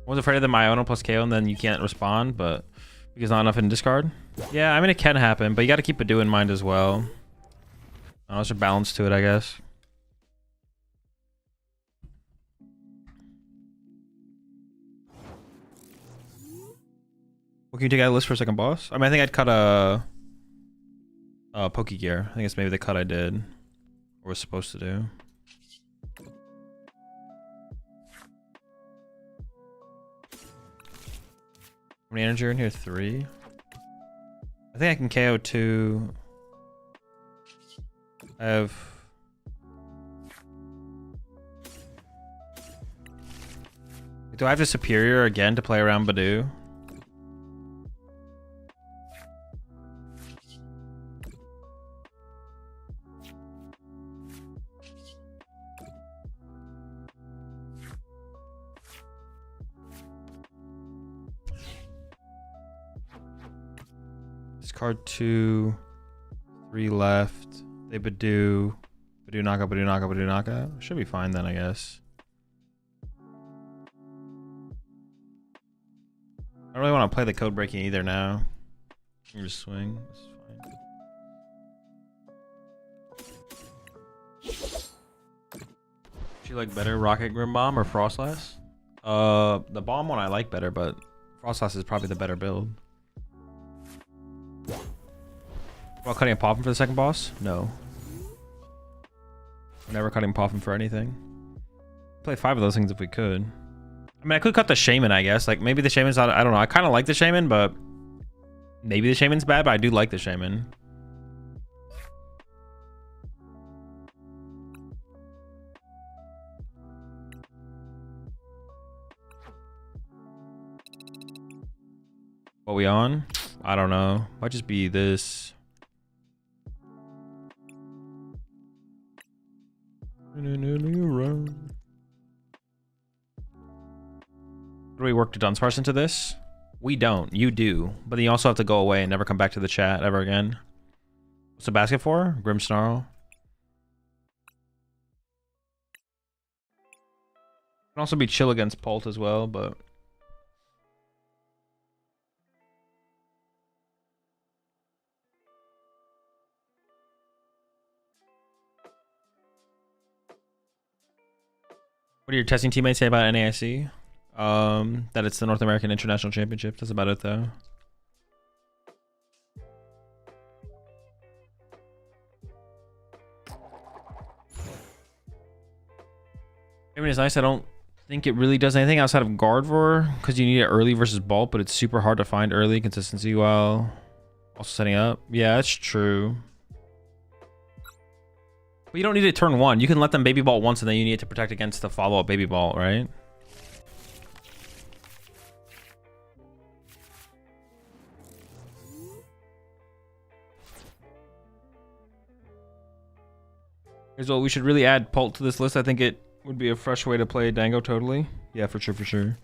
I was afraid of the Iono plus KO and then you can't respond, but because not enough in discard. Yeah, I mean, it can happen, but you got to keep Badoo in mind as well. There's a balance to it, I guess. What can you take out of the list for a second boss? I mean, I think I'd cut a Pokegear. I think it's maybe the cut I did or was supposed to do. How many energy are in here? 3. I think I can KO 2. I have Do I have the Superior again to play around Badoo? Discard 2. 3 left. They Badoo. Badoo knockout, Badoo knockout, Badoo knockout. Should be fine then, I guess. I don't really want to play the code breaking either now. You just swing. This is fine. Do you like better, Rocket Grim Bomb or Frostlass? The bomb one I like better, but Frostlass is probably the better build. While cutting a Poffin for the second boss? No. We're never cutting Poffin for anything. Play 5 of those things if we could. I mean, I could cut the Shaman, I guess. Like, maybe the Shaman's not... I don't know. I kind of like the Shaman, but... Maybe the Shaman's bad, but I do like the Shaman. What we on? I don't know. Might just be this. Do we work to Dunsparce into this? We don't. You do. But then you also have to go away and never come back to the chat ever again. What's the basket for? Grim Snarl. Can also be chill against Pult as well, but... What do your testing teammates say about NAIC? That it's the North American International Championship. That's about it, though. I mean, it's nice. I don't think it really does anything outside of Gardevoir because you need it early versus Bulk, but it's super hard to find early consistency while also setting up. Yeah, that's true. But you don't need it turn 1. You can let them Baby Ball once and then you need it to protect against the follow-up Baby Ball, right? Here's what we should really add Pult to this list. I think it would be a fresh way to play Dango totally. Yeah, for sure, for sure.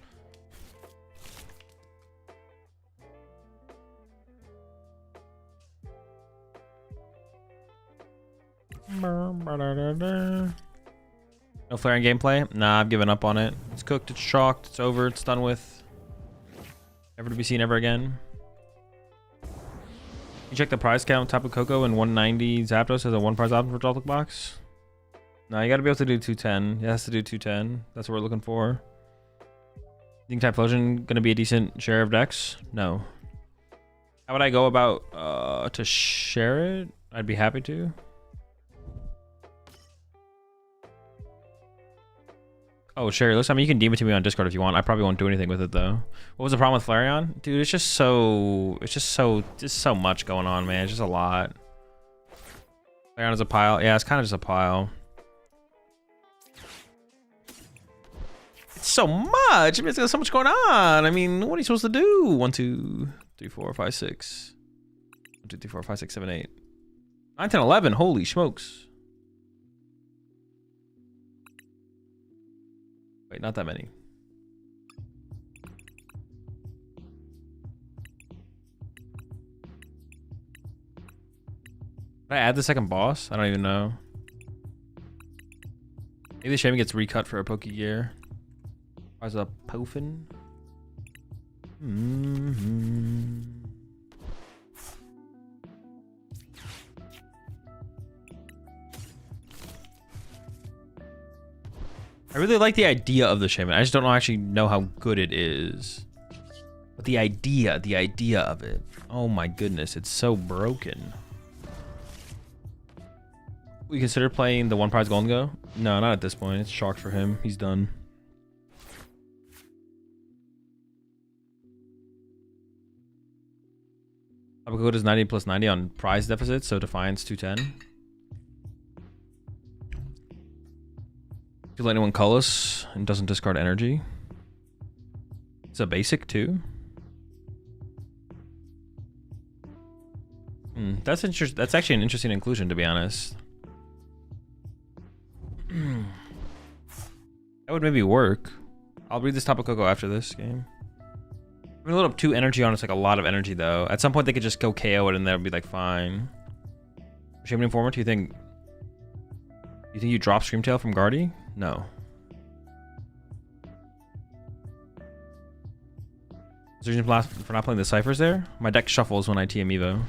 No flaring gameplay? Nah, I've given up on it. It's cooked, it's chalked, it's over, it's done with. Never to be seen ever again. You check the prize count. Tapu Koko and 190 Zapdos has a 1 prize option for Joltik box. No, you gotta be able to do 210. It has to do 210. That's what we're looking for. You think Typhlosion gonna be a decent share of decks? No. How would I go about to share it? I'd be happy to. Oh, share list. I mean, you can DM it to me on Discord if you want. I probably won't do anything with it though. What was the problem with Flareon? Dude, it's just so much going on, man. It's just a lot. Flareon is a pile. Yeah, it's kind of just a pile. It's so much. I mean, there's so much going on. I mean, what are you supposed to do? 1, 2, 3, 4, 5, 6. 1, 2, 3, 4, 5, 6, 7, 8. 9, 10, 11. Holy smokes. Wait, not that many. Did I add the second boss? I don't even know. Maybe the Shaman gets recut for a Pokegear. As a Poffin. I really like the idea of the Shaman. I just don't actually know how good it is. But the idea of it. Oh my goodness, it's so broken. We consider playing the 1 prize Gholdengo? No, not at this point. It's chalked for him. He's done. Tapu does 90 plus 90 on prize deficit, so Defiance 210. To let anyone call us and doesn't discard energy. It's a basic too. That's interesting. That's actually an interesting inclusion, to be honest. That would maybe work. I'll read this Tapu Koko after this game. I'm gonna load up 2 energy on it's like a lot of energy though. At some point they could just go KO it and that'll be like fine. Shaman Informer, do you think you drop Screamtail from Guardy? No. Is there a reason for not playing the ciphers there? My deck shuffles when I TM Evo.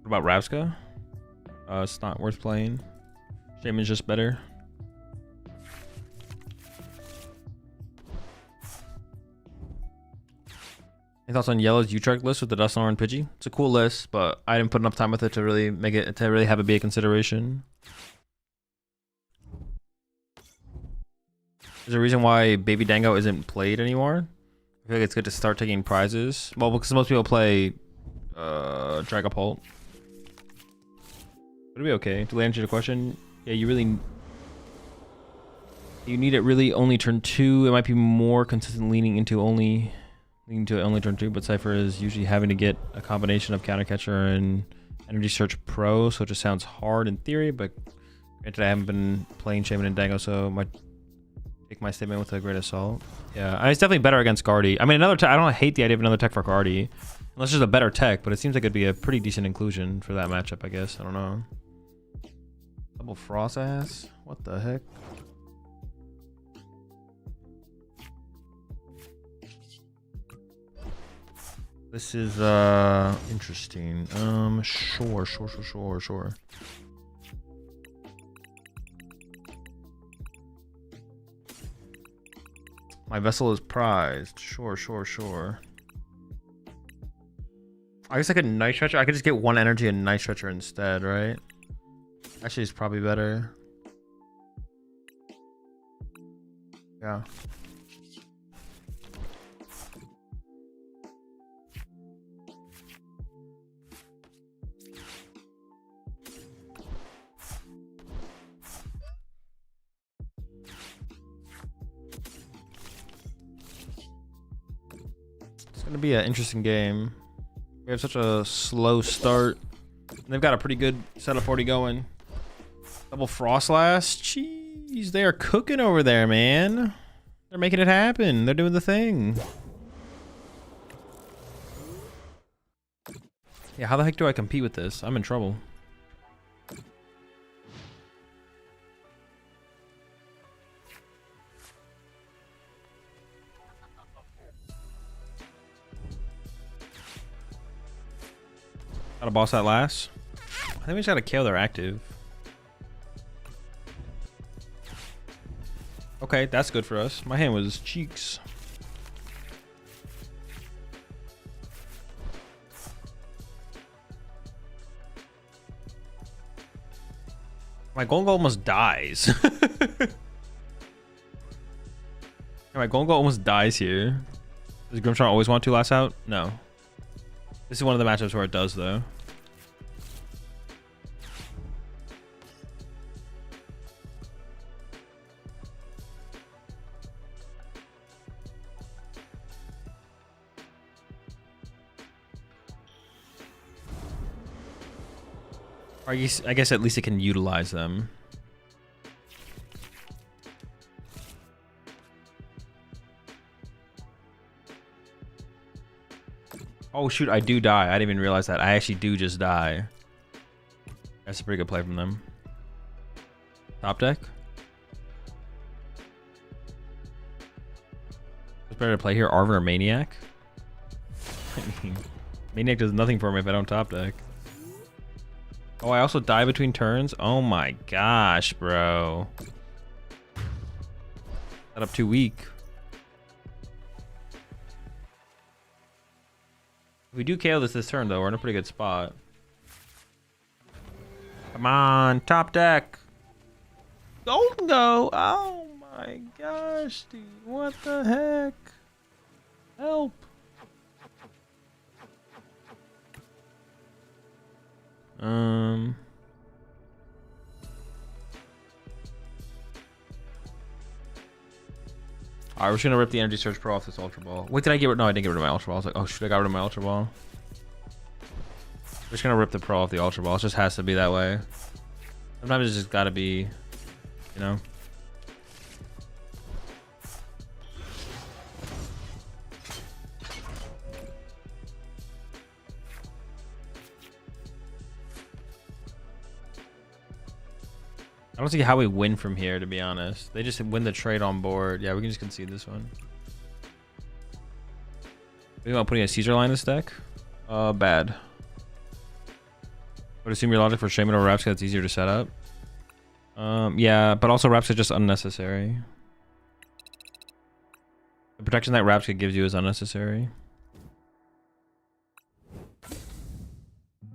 What about Ravska? It's not worth playing. Shaman's just better. Any thoughts on Yellow's Utrecht list with the Dusknoir and Pidgey? It's a cool list, but I didn't put enough time with it to really make it to really have it be a consideration. There's a reason why Baby Dango isn't played anymore. I feel like it's good to start taking prizes. Well, because most people play Dragapult. It'll be okay. To answer your question, yeah, you need it really only turn 2. It might be more consistent leaning to it only turn 2, but Cypher is usually having to get a combination of Counter Catcher and Energy Search Pro, so it just sounds hard in theory, but granted I haven't been playing Shaman and Dango, so I might take my statement with a great assault. Yeah, it's definitely better against Guardy. I mean, I don't hate the idea of another tech for Guardy, unless there's a better tech, but it seems like it'd be a pretty decent inclusion for that matchup, I guess. I don't know. Double Frost Ass? What the heck? This is interesting. Sure. My vessel is prized. Sure. I guess I could Night Stretcher. I could just get 1 energy and Night Stretcher instead, right? Actually, it's probably better. Yeah. It's gonna be an interesting game. We have such a slow start. And they've got a pretty good setup already going. Double Frostlass. Jeez, they are cooking over there, man. They're making it happen. They're doing the thing. Yeah, how the heck do I compete with this? I'm in trouble. Got a boss that last. I think we just gotta kill their active. Okay, that's good for us. My hand was cheeks. My Gholdengo almost dies. My Gholdengo almost dies here. Does Grimmshark always want to last out? No. This is one of the matchups where it does, though. I guess at least it can utilize them. Oh shoot, I do die. I didn't even realize that. I actually do just die. That's a pretty good play from them. Top deck. What's better to play here, Arver or Maniac? I mean, Maniac does nothing for me if I don't top deck. Oh, I also die between turns? Oh my gosh, bro. Set up too weak. If we do KO this turn, though, we're in a pretty good spot. Come on, top deck. Gholdengo. Oh my gosh, dude. What the heck? Help. All right, we're just gonna rip the Energy Surge Pro off this Ultra Ball. Wait, did I get rid? No, I didn't get rid of my Ultra Ball. I was like, oh shoot, I got rid of my Ultra Ball. We're just gonna rip the Pro off the Ultra Ball. It just has to be that way. Sometimes it's just gotta be, you know. I don't see how we win from here, to be honest. They just win the trade on board. Yeah, we can just concede this one. We want putting a Caesar line in this deck? Bad. Would assume your logic for Shaman over Rapska, that's easier to set up. Yeah, but also Rapska is just unnecessary. The protection that Rapska gives you is unnecessary.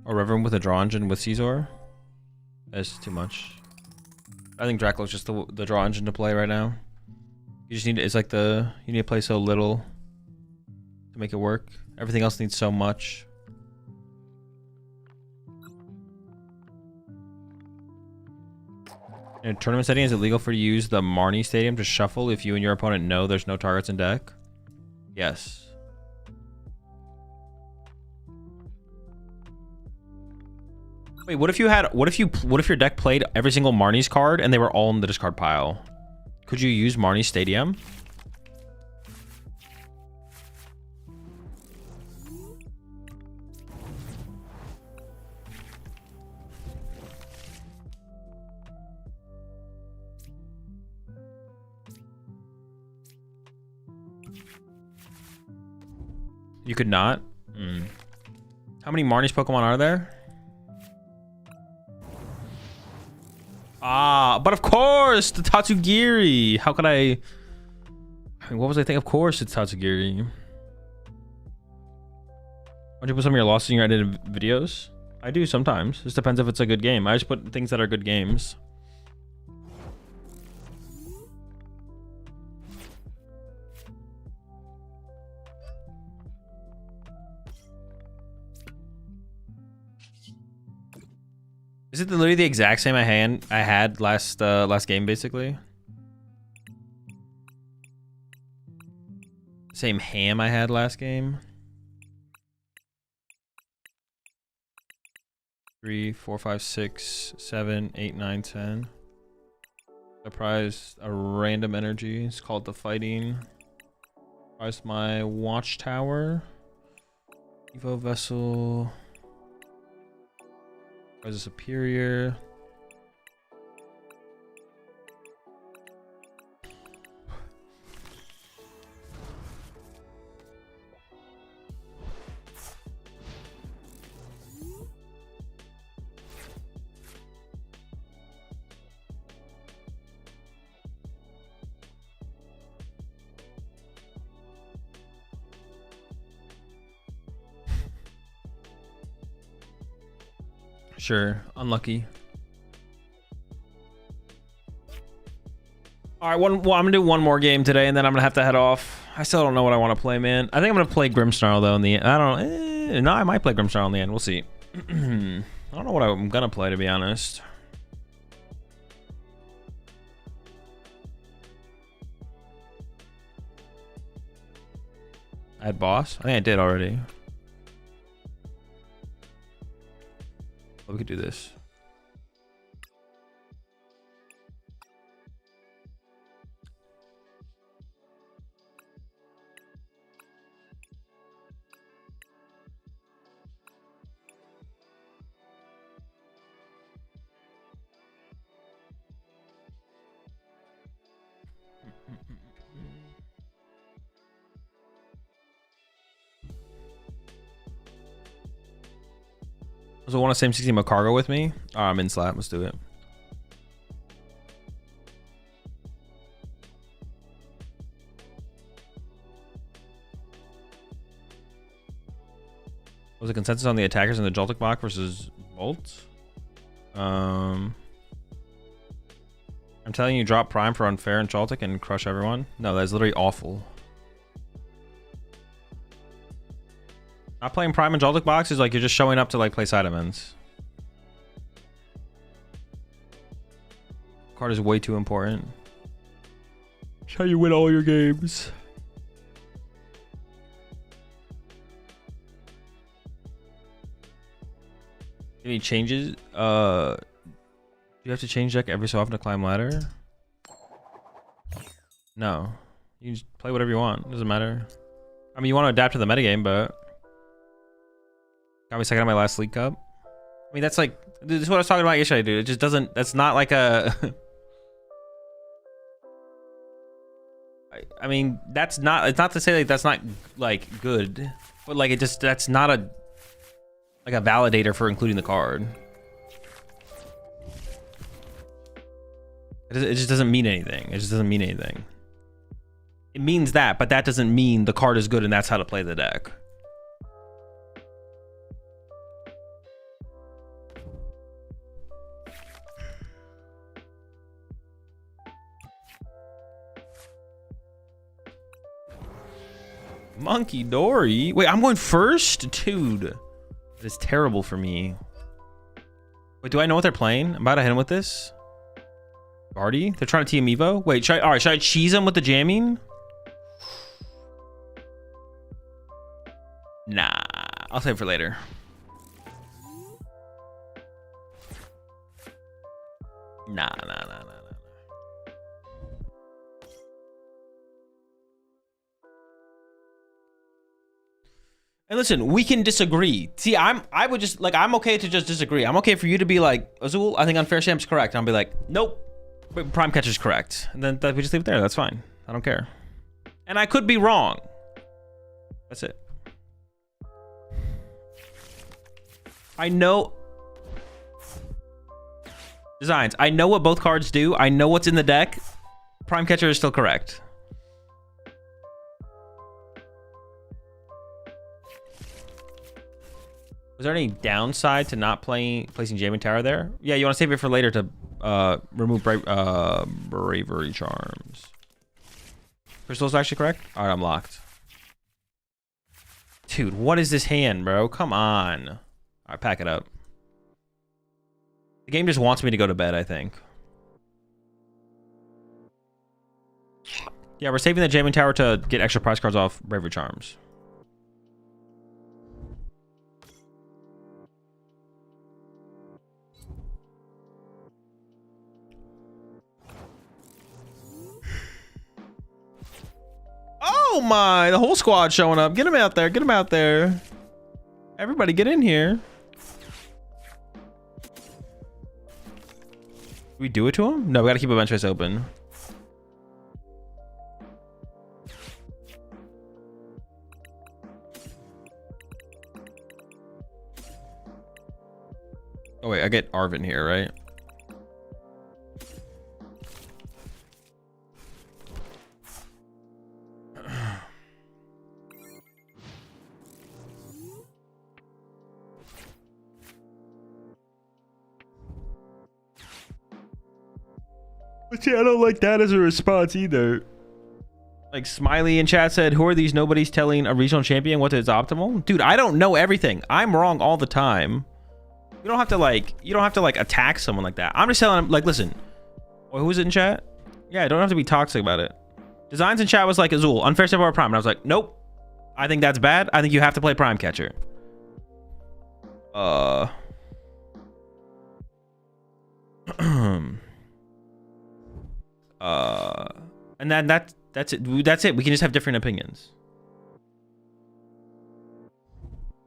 Or Reverend with a draw engine with Caesar? That's too much. I think Dracula's just the draw engine to play right now. You just need, it's like you need to play so little to make it work. Everything else needs so much. In tournament setting, is it legal for you to use the Marnie Stadium to shuffle if you and your opponent know there's no targets in deck? Yes. Wait, what if your deck played every single Marnie's card and they were all in the discard pile? Could you use Marnie Stadium? You could not? How many Marnie's Pokemon are there? Ah, but of course, the Tatsugiri. How could I mean, what was I thinking? Of course, it's Tatsugiri. Don't you put some of your losses in your edited videos? I do sometimes. Just depends if it's a good game. I just put things that are good games. Is it literally the exact same I had last game, basically? Same ham I had last game. 3, 4, 5, 6, 7, 8, 9, 10. I prized a random energy. It's called the Fighting. Prized my Watchtower. Evo Vessel. As a superior. Sure, unlucky. All right, well, I'm gonna do one more game today, and then I'm gonna have to head off. I still don't know what I want to play, man. I think I'm gonna play Grimmsnarl though in the end. I don't know. No, I might play Grimmsnarl in the end. We'll see. I don't know what I'm gonna play, to be honest. I had boss. I think I did already. We could do this. So want a same 60 Macargo with me? I'm in slap. Let's do it. Was the consensus on the attackers in the Joltik block versus Bolt? I'm telling you, drop Prime for unfair and Joltik and crush everyone. No, that's literally awful. Not playing Prime and Joltik box is like you're just showing up to like play side events. Card is way too important. It's how you win all your games. Any changes? Do you have to change deck every so often to climb ladder? No. You can just play whatever you want. Doesn't matter. I mean, you want to adapt to the metagame, but... Got me second on my last League Cup. I mean, that's like... This is what I was talking about yesterday, dude. It just doesn't... That's not like a... I mean, that's not... It's not to say like that's not, like, good. But, like, it just... That's not a... Like, a validator for including the card. It just doesn't mean anything. It just doesn't mean anything. It means that, but that doesn't mean the card is good and that's how to play the deck. Monkey Dory? Wait, I'm going first? Dude. That is terrible for me. Wait, do I know what they're playing? I'm about to hit him with this. Guardy? They're trying to team Evo? Wait, should I cheese him with the jamming? Nah, I'll save it for later. Nah. And listen, we can disagree. See, I would just like, I'm okay to just disagree. I'm okay for you to be like, Azul, I think Unfair Stamp's correct. I'll be like, nope, Prime Catcher's correct. And then we just leave it there. That's fine. I don't care. And I could be wrong. That's it. I know designs. I know what both cards do. I know what's in the deck. Prime Catcher is still correct. Was there any downside to not placing Jamming Tower there? Yeah, you want to save it for later to remove Bravery Charms. Crystal's actually correct? All right, I'm locked. Dude, what is this hand, bro? Come on. All right, pack it up. The game just wants me to go to bed, I think. Yeah, we're saving the Jamming Tower to get extra prize cards off Bravery Charms. Oh my, the whole squad showing up. Get him out there, get him out there. Everybody get in here. We do it to him? No, we gotta keep a bench face open. Oh wait, I get Arvin here, right? But yeah, I don't like that as a response either. Like Smiley in chat said, who are these nobody's telling a regional champion what is optimal? Dude, I don't know everything. I'm wrong all the time. You don't have to like, attack someone like that. I'm just telling him, like, listen. Who was it in chat? Yeah, don't have to be toxic about it. Designs in chat was like, Azul, Unfair Step or Prime. And I was like, nope. I think that's bad. I think you have to play Prime Catcher. And then that's it. That's it. We can just have different opinions.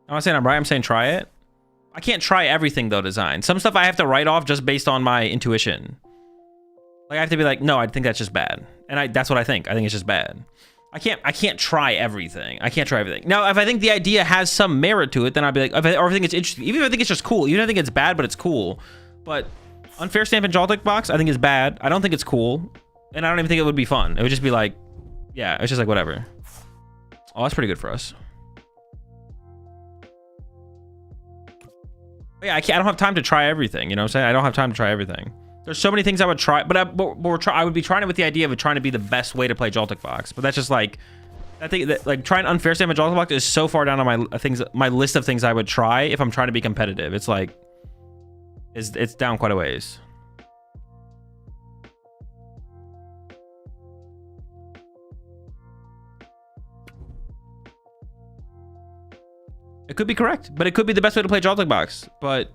I'm not saying I'm right. I'm saying try it. I can't try everything though, design. Some stuff I have to write off just based on my intuition. Like I have to be like, no, I think that's just bad. And that's what I think. I think it's just bad. I can't try everything. I can't try everything. Now, if I think the idea has some merit to it, then I'd be like, or I think it's interesting. Even if I think it's just cool. Even if I think it's bad, but it's cool. But Unfair Stamp and Joltik box, I think is bad. I don't think it's cool. And I don't even think it would be fun. It would just be like, yeah, it's just like whatever. Oh, that's pretty good for us. But yeah, I don't have time to try everything. You know what I'm saying? I don't have time to try everything. There's so many things I would try, but I would be trying it with the idea of trying to be the best way to play Joltik box. But that's just like, I think that like trying Unfair Stamp and Joltik box is so far down on my list of things I would try if I'm trying to be competitive. It's like, it's down quite a ways. It could be correct, but it could be the best way to play Joltik box. But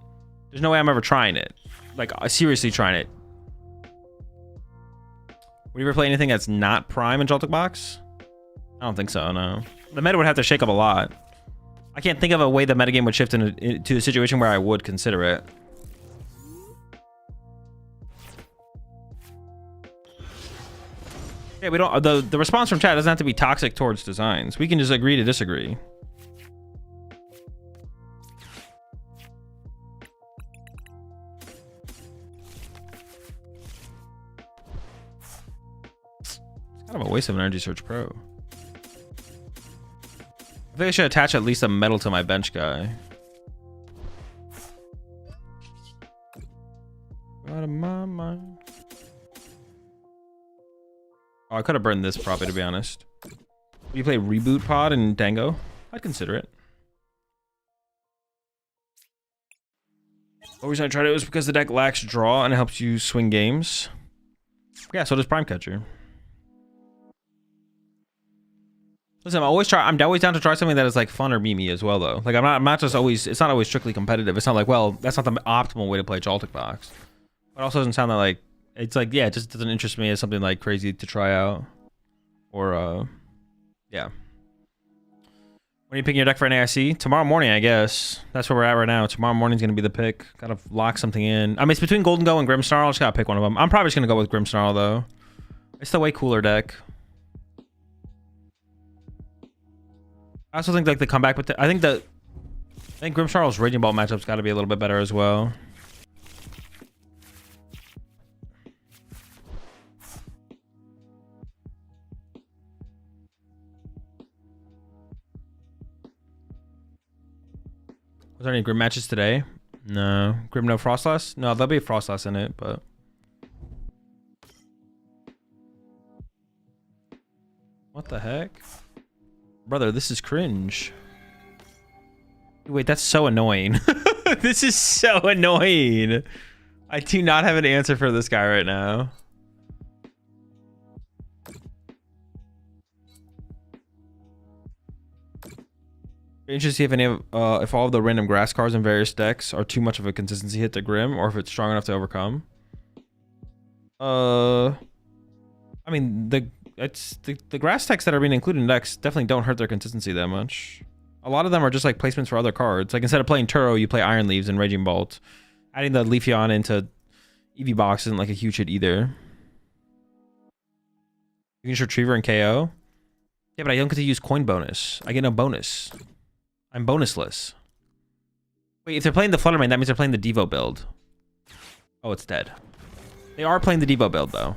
there's no way I'm ever trying it. Like, seriously trying it. Would you ever play anything that's not prime in Joltik box? I don't think so, no. The meta would have to shake up a lot. I can't think of a way the metagame would shift into a situation where I would consider it. Yeah, we don't. The response from chat doesn't have to be toxic towards designs. We can just agree to disagree. It's kind of a waste of an Energy Search Pro. I think I should attach at least a metal to my bench guy. Out of my mind. Oh, I could have burned this probably, to be honest. You play Reboot Pod and Dango? I'd consider it. The reason I tried it was because the deck lacks draw and it helps you swing games. Yeah, so does Prime Catcher. Listen, I'm always down to try something that is like fun or memey as well, though. Like I'm not just always. It's not always strictly competitive. It's not like, well, that's not the optimal way to play Joltik box. But it also doesn't sound like it's like, yeah, it just doesn't interest me as something like crazy to try out. Or yeah. When are you picking your deck for NAIC? Tomorrow morning, I guess. That's where we're at right now. Tomorrow morning's gonna be the pick. Gotta lock something in. I mean, it's between Gholdengo and Grimmsnarl. I just gotta pick one of them. I'm probably just gonna go with Grimmsnarl though. It's the way cooler deck. I also think like the comeback with I think Grimmsnarl's Raging Ball matchup's got to be a little bit better as well. Was there any Grim matches today? No. Grim no Frostless? No, there'll be a Frostless in it, but what the heck? Brother, this is cringe. Wait, that's so annoying. This is so annoying. I do not have an answer for this guy right now. Interested to see if any of if all of the random grass cards in various decks are too much of a consistency hit to Grim, or if it's strong enough to overcome. I mean the grass decks that are being included in decks definitely don't hurt their consistency that much. A lot of them are just like placements for other cards. Like instead of playing Turo, you play Iron Leaves and Raging Bolt. Adding the Leafeon into Eevee box isn't like a huge hit either. You can use Retriever and KO. Yeah, but I don't get to use coin bonus. I get no bonus. I'm bonusless. Wait, if they're playing the Fluttermane, that means they're playing the Devo build. Oh, it's dead. They are playing the Devo build though.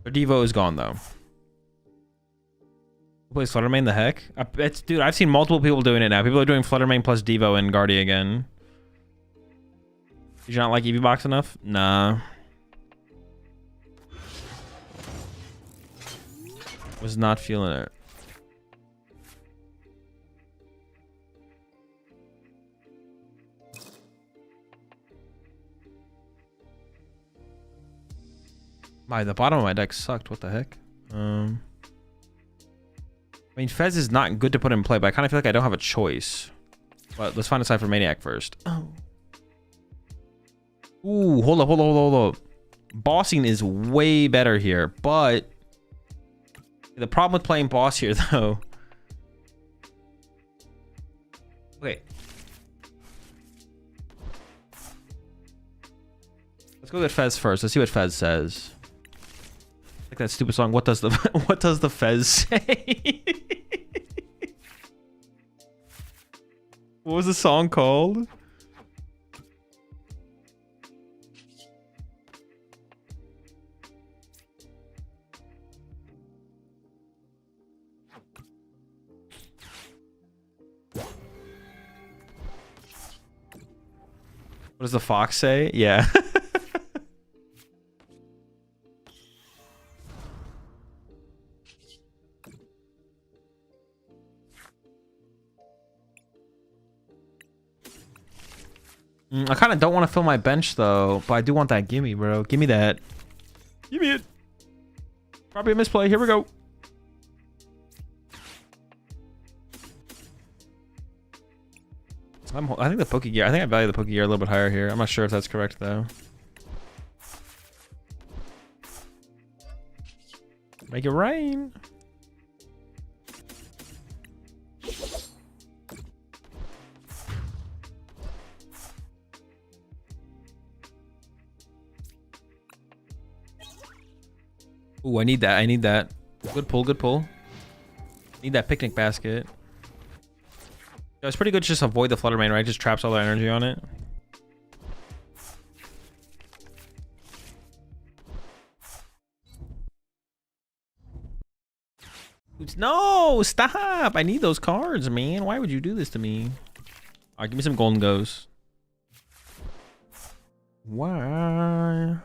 Their Devo is gone though. Who plays Fluttermane? The heck? Dude, I've seen multiple people doing it now. People are doing Fluttermane plus Devo and Guardy again. Did you not like Eevee box enough? Nah. Was not feeling it. The bottom of my deck sucked. What the heck? I mean, Fez is not good to put in play, but I kind of feel like I don't have a choice. But let's find a side for Maniac first. Oh. Ooh, hold up. Bossing is way better here, but the problem with playing boss here, though. Okay. Let's go with Fez first. Let's see what Fez says. Like that stupid song. What does the Fez say? What was the song called? What does the fox say? Yeah. I kind of don't want to fill my bench though, but I do want that gimme, bro. Give me that. Give me it. Probably a misplay. Here we go. I think the Poke Gear. I think I value the Poke Gear a little bit higher here. I'm not sure if that's correct though. Make it rain. Ooh, I need that. I need that. Good pull. Good pull. Need that picnic basket. Yeah, it's pretty good to just avoid the Flutter Mane, right? Just traps all the energy on it. No, stop. I need those cards, man. Why would you do this to me? All right, give me some Gholdengos. Why?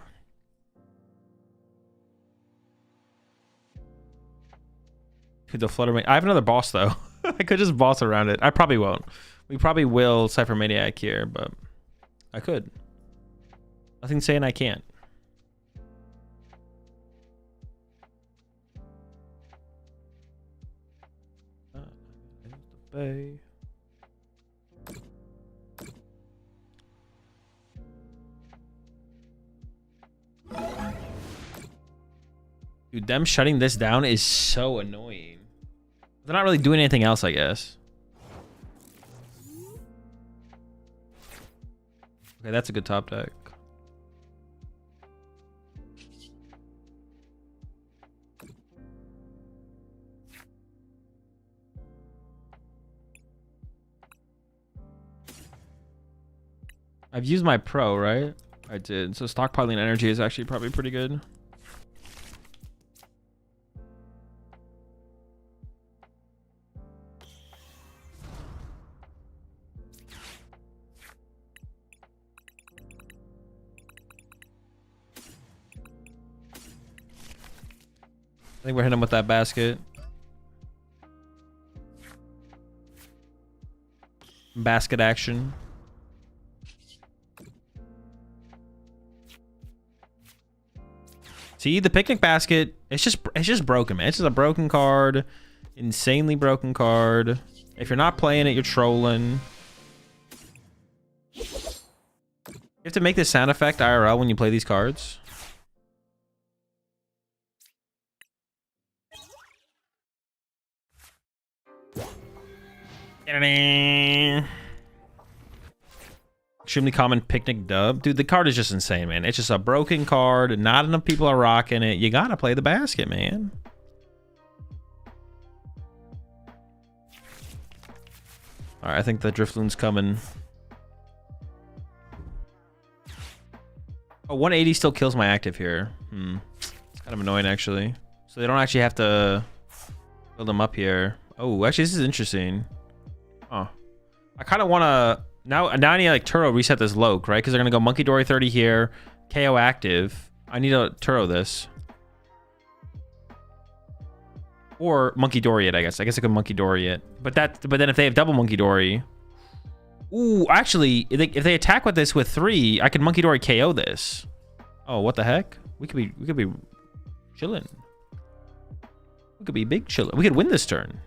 The Flutter Mane. I have another boss, though. I could just boss around it. I probably won't. We probably will Cypher Maniac here, but I could. Nothing saying I can't. Bay. Dude, them shutting this down is so annoying. They're not really doing anything else, I guess. Okay, that's a good top deck. I've used my pro, right? I did. So stockpiling energy is actually probably pretty good. I think we're hitting him with that basket. Basket action. See, the picnic basket, it's just broken, man. It's just a broken card. Insanely broken card. If you're not playing it, you're trolling. You have to make this sound effect IRL when you play these cards. Extremely common picnic dub. Dude, the card is just insane, man. It's just a broken card. Not enough people are rocking it. You gotta play the basket, man. Alright, I think the Driftloon's coming. Oh, 180 still kills my active here. It's kind of annoying, actually. So they don't actually have to build them up here. Oh, actually, this is interesting. Oh, I kind of want to... Now I need to, like, Turo reset this Loke, right? Because they're going to go Monkey Dory 30 here. KO active. I need to Turo this. Or Monkey Dory it, I guess. I guess I could Monkey Dory it. But then if they have double Monkey Dory... Ooh, actually, if they attack with this with 3, I could Monkey Dory KO this. Oh, what the heck? We could be chilling. We could be big chilling. We could win this turn.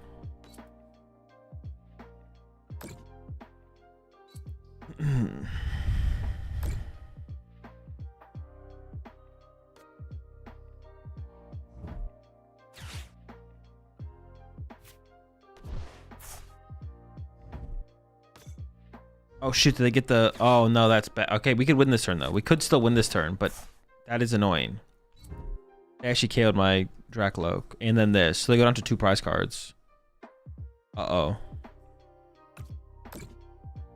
Oh shit, did they get the... Oh no, that's bad. Okay, we could win this turn though. We could still win this turn, but that is annoying. They actually KO'd my Dracloak. And then this. So they go down to 2 prize cards. Uh-oh.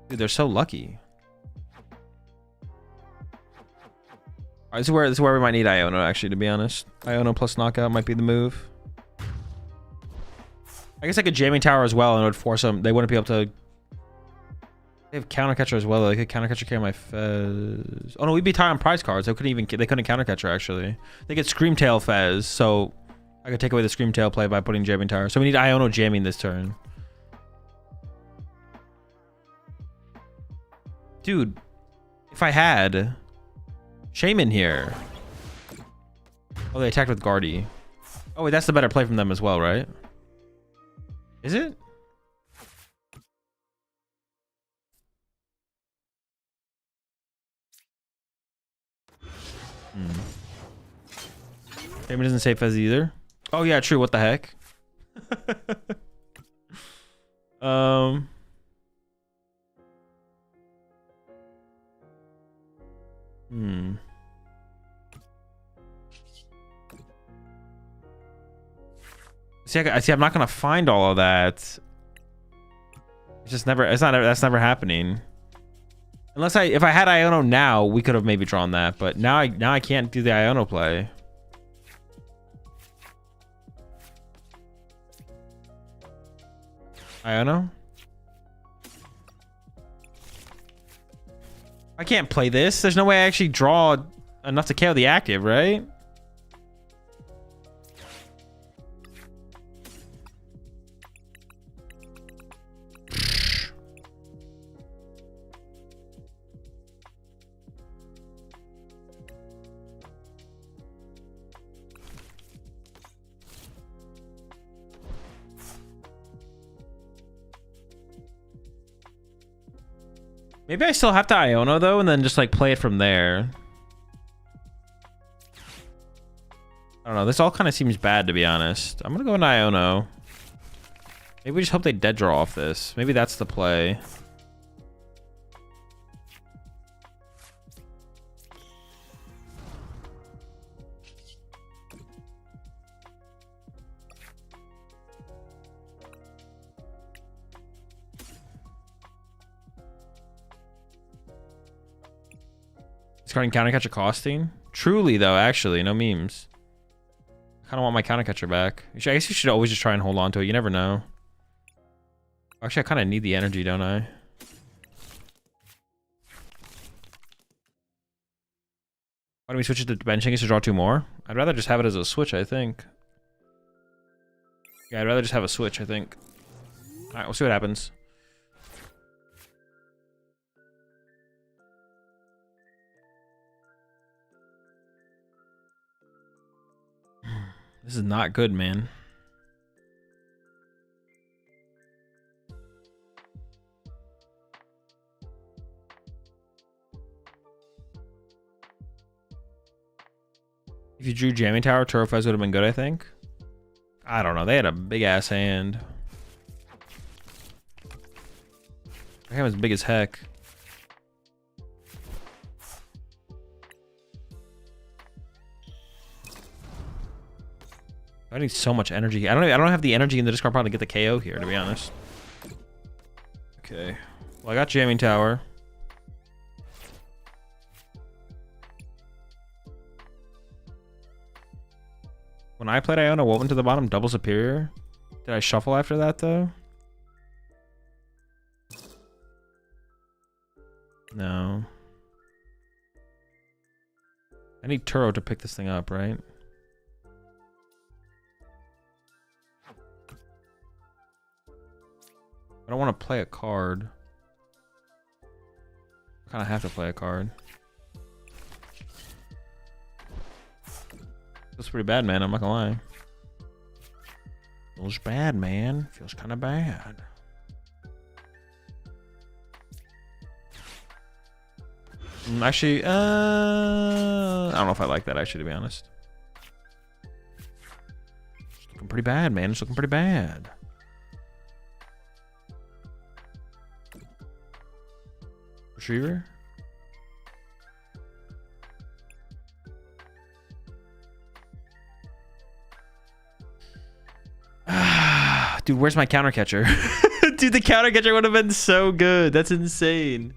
Dude, they're so lucky. Alright, this is where we might need Iono, actually, to be honest. Iono plus knockout might be the move. I guess I could Jamming Tower as well, and it would force them. They wouldn't be able to... They have Counter Catcher as well. They could Counter Catcher carry my Fez. Oh no, we'd be tied on prize cards. They couldn't Counter Catcher, actually. They get Screamtail Fez, so I could take away the Screamtail play by putting Jamming Tower. So we need Iono jamming this turn. Dude, If I had Shaman here. Oh, they attacked with Guardy. Oh, wait, that's the better play from them as well, right? Is it? Shaman isn't safe as either. Oh, yeah, true. What the heck? See, I'm not gonna find all of that. It's just never. It's not. That's never happening. Unless if I had Iono now, we could have maybe drawn that. But now I can't do the Iono play. Iono? I can't play this. There's no way I actually draw enough to KO the active, right? Maybe I still have to Iono though, and then just like play it from there. I don't know. This all kind of seems bad, to be honest. I'm gonna go into Iono. Maybe we just hope they dead draw off this. Maybe that's the play. Discarding counter catcher costing? Truly though, actually, no memes. I kind of want my counter catcher back. I guess you should always just try and hold on to it. You never know. Actually, I kind of need the energy, don't I? Why don't we switch it to benching to draw 2 more? I'd rather just have it as a switch, I think. Yeah, I'd rather just have a switch, I think. Alright, we'll see what happens. This is not good, man. If you drew Jamming Tower, Turbo Fez would have been good, I think. I don't know. They had a big ass hand. Their hand was big as heck. I need so much energy. I don't have the energy in the discard pile to get the KO here, to be honest. Okay. Well, I got Jamming Tower. When I played Iona Woven to the bottom, double superior. Did I shuffle after that though? No. I need Turo to pick this thing up, right? I don't want to play a card. I kind of have to play a card. Feels pretty bad, man. I'm not gonna lie. Feels bad, man. Feels kind of bad. Actually, I don't know if I like that, actually, to be honest. It's looking pretty bad, man. It's looking pretty bad. Retriever? Dude, where's my counter catcher? Dude, the counter catcher would have been so good. That's insane.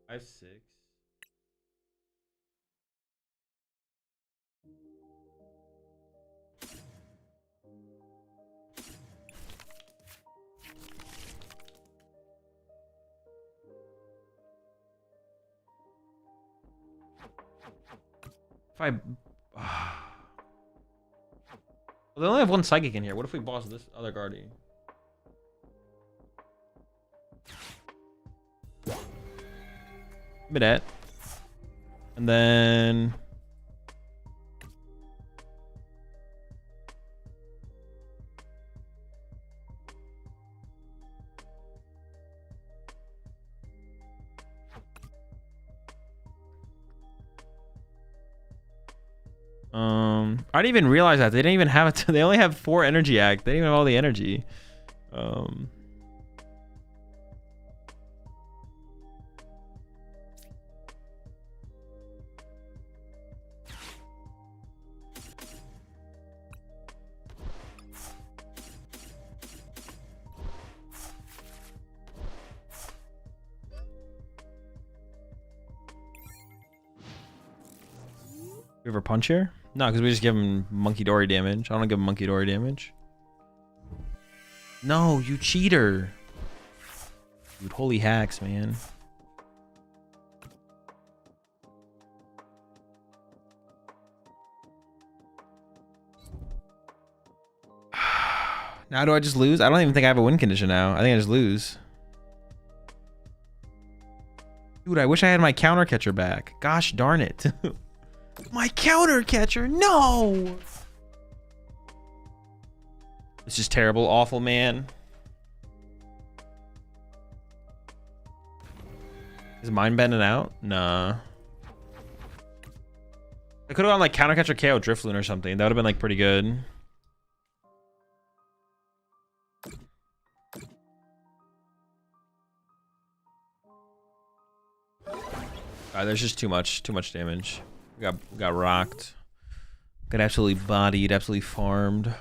5, 6. If I... Well, they only have one psychic in here. What if we boss this other guardian? Give me that. And then... I didn't even realize that they didn't even have it. They only have 4 energy act. They didn't even have all the energy. You ever punch here? No, because we just give him Monkey Dory damage. I don't give him Monkey Dory damage. No, you cheater. Dude, holy hacks, man. Now do I just lose? I don't even think I have a win condition now. I think I just lose. Dude, I wish I had my counter catcher back. Gosh darn it. My counter catcher, no! This is terrible, awful, man. Is mine bending out? Nah. I could have gone like counter catcher KO Drifloon or something. That would have been like pretty good. There's just too much damage. We got rocked. Got absolutely bodied, absolutely farmed.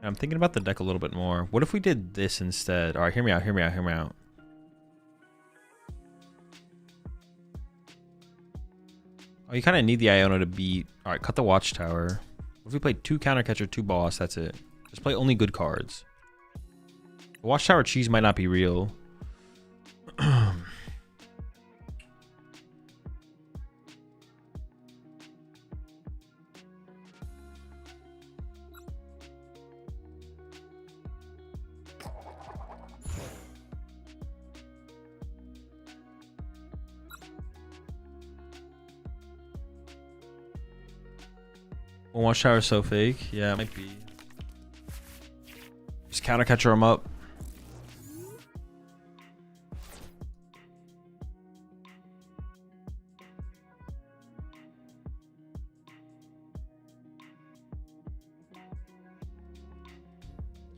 I'm thinking about the deck a little bit more. What if we did this instead? All right, hear me out, hear me out, hear me out. Oh, you kind of need the Iono to beat. All right, cut the Watchtower. What if we play 2 counter catcher, 2 boss? That's it. Just play only good cards. The Watchtower cheese might not be real. Watchtower is so fake. Yeah, it might be. Just counter catcher him up.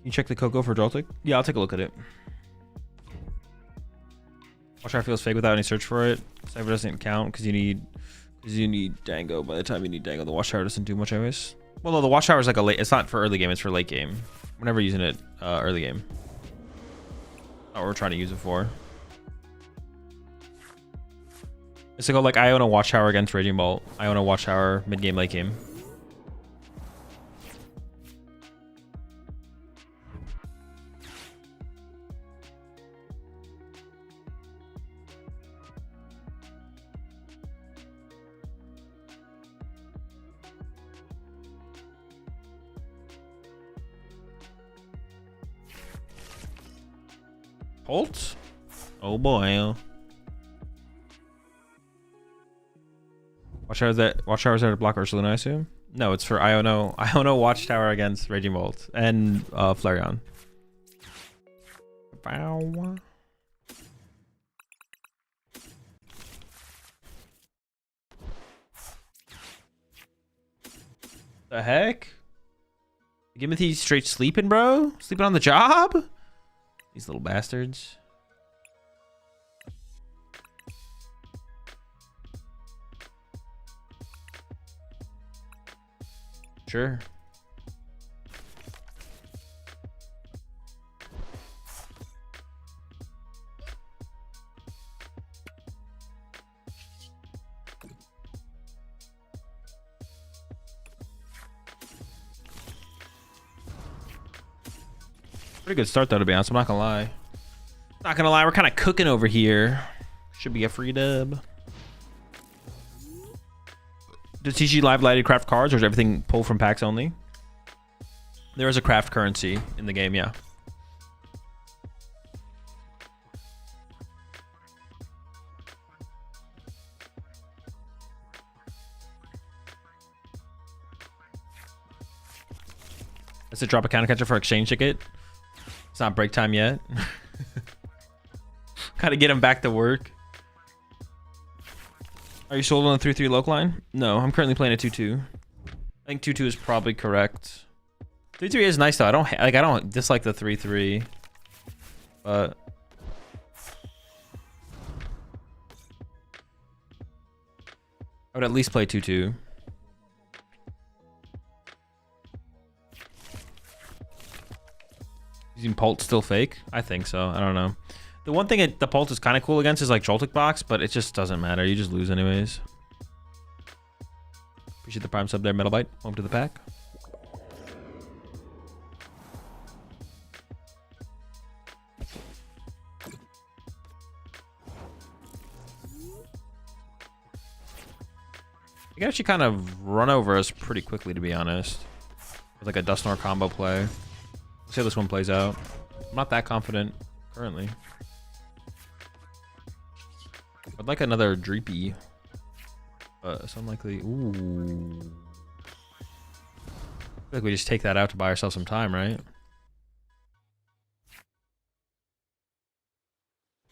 Can you check the Coco for Joltik? Yeah, I'll take a look at it. Watchtower feels fake without any search for it. Cypher doesn't count because you need Dango. By the time you need Dango, the Watchtower doesn't do much anyways. Well, no, the Watchtower is like a late. It's not for early game. It's for late game. We're never using it early game. Not what we're trying to use it for. It's to go like I own a Watchtower against Raging Bolt. I own a Watchtower mid game, late game. Holt? Oh boy. Watchtower's there to block Ursulina, I assume? No, it's for Iono Watchtower against Raging Bolt and Flareon. Bow. The heck? Give me these straight sleeping, bro? Sleeping on the job? These little bastards. Sure. Pretty good start though, to be honest. I'm not gonna lie. Not gonna lie, we're kind of cooking over here. Should be a free dub. Does TCG Live let you craft cards, or is everything pulled from packs only? There is a craft currency in the game, yeah. Let's drop a counter catcher for exchange ticket. It's not break time yet. Gotta get him back to work. Are you sold on the 3-3 local line? No, I'm currently playing a 2-2. I think 2-2 is probably correct. 3-3 is nice though. I don't dislike the 3-3, but I would at least play 2-2. Using Pult still fake? I think so. I don't know. The one thing the Pult is kind of cool against is like Joltik box, but it just doesn't matter. You just lose anyways. Appreciate the prime sub there, Metal Bite. Home to the pack. You can actually kind of run over us pretty quickly, to be honest. With like a Dusknoir combo play. Let's see how this one plays out. I'm not that confident currently. I'd like another Dreepy, but it's unlikely. Ooh. I feel like we just take that out to buy ourselves some time, right?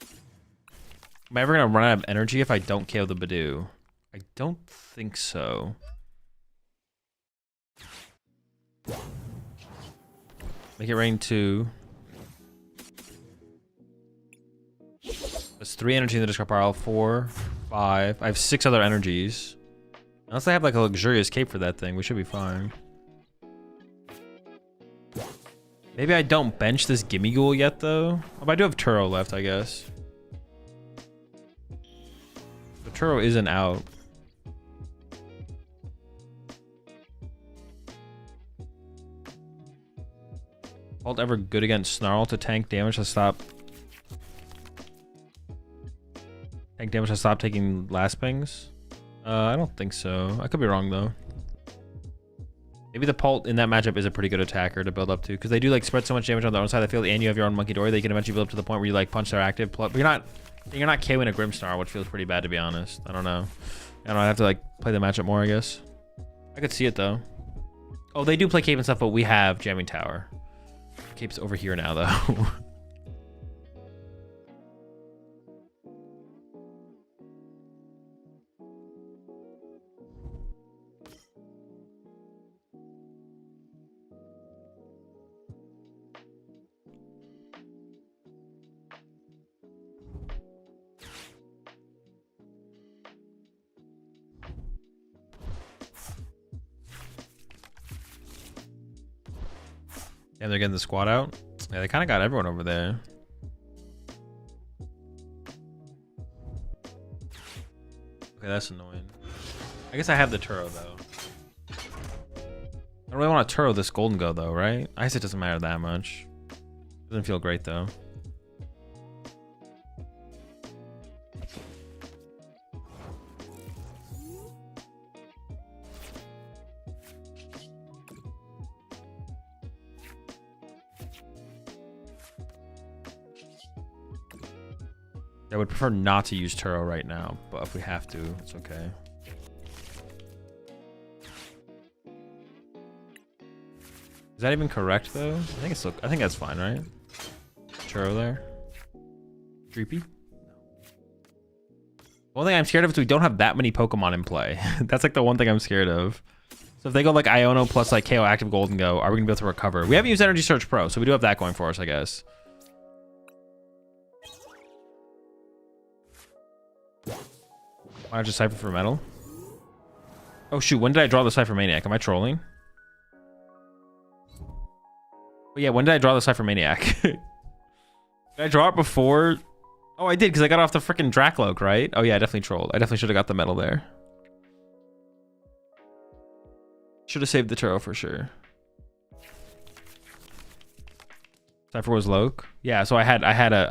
Am I ever gonna run out of energy if I don't KO the Badoo? I don't think so. Make it rain 2. There's 3 energy in the discard pile. 4, 5. I have 6 other energies. Unless I have like a luxurious cape for that thing, we should be fine. Maybe I don't bench this Gimme Ghoul yet though. Oh, but I do have Turo left, I guess. The Turo isn't out. Ult ever good against Snarl to tank damage to stop? Tank damage to stop taking last pings? I don't think so. I could be wrong though. Maybe the Pult in that matchup is a pretty good attacker to build up to, because they do like spread so much damage on the own side of the field, and you have your own Monkey Dory. They can eventually build up to the point where you like punch their active. But you're not KOing a Grimmsnarl, which feels pretty bad to be honest. I don't know. I have to like play the matchup more, I guess. I could see it though. Oh, they do play Cape and stuff, but we have Jamming Tower. Cape's over here now though. And they're getting the squad out. Yeah, they kind of got everyone over there. Okay, that's annoying. I guess I have the Turo though. I don't really want to Turo this Gholdengo though, right? I guess it doesn't matter that much. Doesn't feel great though. I would prefer not to use Turo right now, but if we have to, it's okay. Is that even correct though? I think that's fine, right? Turo there. Dreepy? One thing I'm scared of is we don't have that many Pokemon in play. That's like the one thing I'm scared of. So if they go like Iono plus like KO active Gholdengo, are we gonna be able to recover? We haven't used Energy Search Pro, so we do have that going for us, I guess. Why not just Cypher for metal? Oh shoot, when did I draw the Cypher Maniac? Am I trolling? Oh yeah, when did I draw the Cypher Maniac? Did I draw it before? Oh, I did, because I got off the freaking Dracloak, right? Oh yeah, I definitely trolled. I definitely should have got the metal there. Should have saved the Turo for sure. Cypher was Loke. Yeah, so I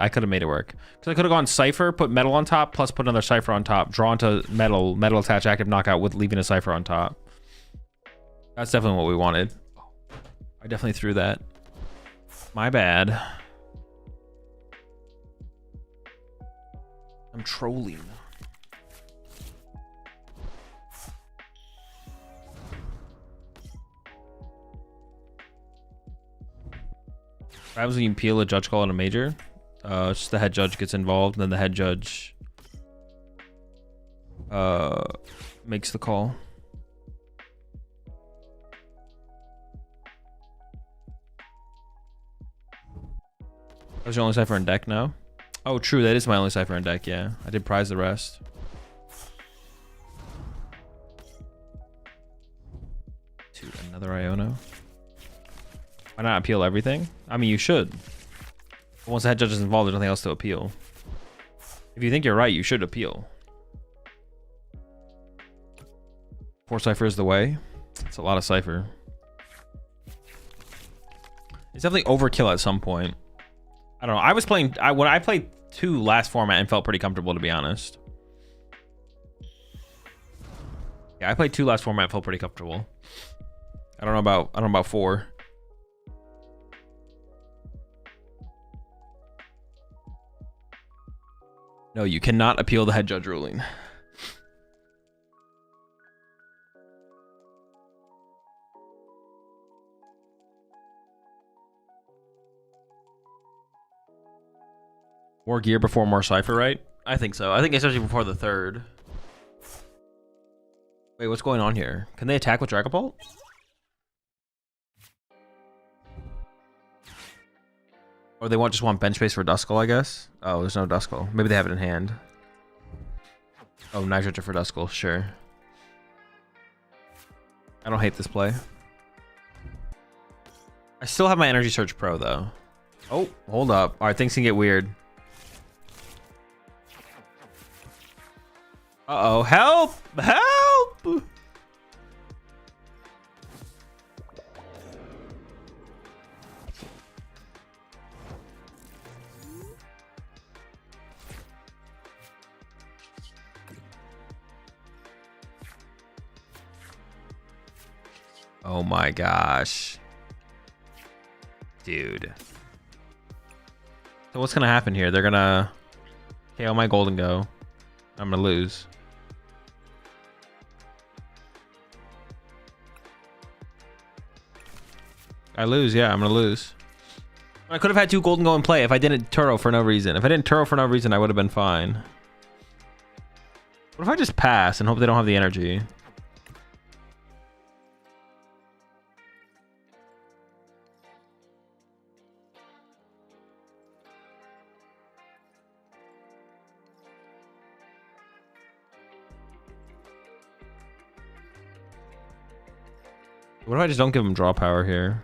could have made it work. Because I could have gone Cypher, put metal on top, plus put another Cypher on top, draw into metal, metal attach active knockout with leaving a Cypher on top. That's definitely what we wanted. I definitely threw that. My bad. I'm trolling. What happens when you peel a judge call in a major? It's just the head judge gets involved, and then the head judge makes the call. That was your only Cypher in deck now? Oh, true. That is my only Cypher in deck, yeah. I did prize the rest. Dude, another Iono. Why not appeal everything? I mean, you should. But once the head judge is involved, there's nothing else to appeal. If you think you're right, you should appeal. 4 Cypher is the way. It's a lot of Cypher. It's definitely overkill at some point. I don't know. I was playing... when I played 2 last format and felt pretty comfortable, to be honest. Yeah, I played 2 last format and felt pretty comfortable. I don't know about 4. No, you cannot appeal the head judge ruling. More gear before more Cypher, right? I think so. I think especially before the 3rd. Wait, what's going on here? Can they attack with Dragapult? Or they just want bench space for Duskull, I guess. Oh, there's no Duskull. Maybe they have it in hand. Oh, Nitrogen for Duskull, sure. I don't hate this play. I still have my Energy Surge Pro, though. Oh, hold up. All right, things can get weird. Uh-oh, help! Help! Oh my gosh. Dude. So what's gonna happen here? They're gonna KO my Gholdengo. I'm gonna lose. I lose, yeah, I'm gonna lose. I could have had 2 Gholdengo in play if I didn't Turo for no reason. If I didn't Turo for no reason, I would have been fine. What if I just pass and hope they don't have the energy? What if I just don't give them draw power here?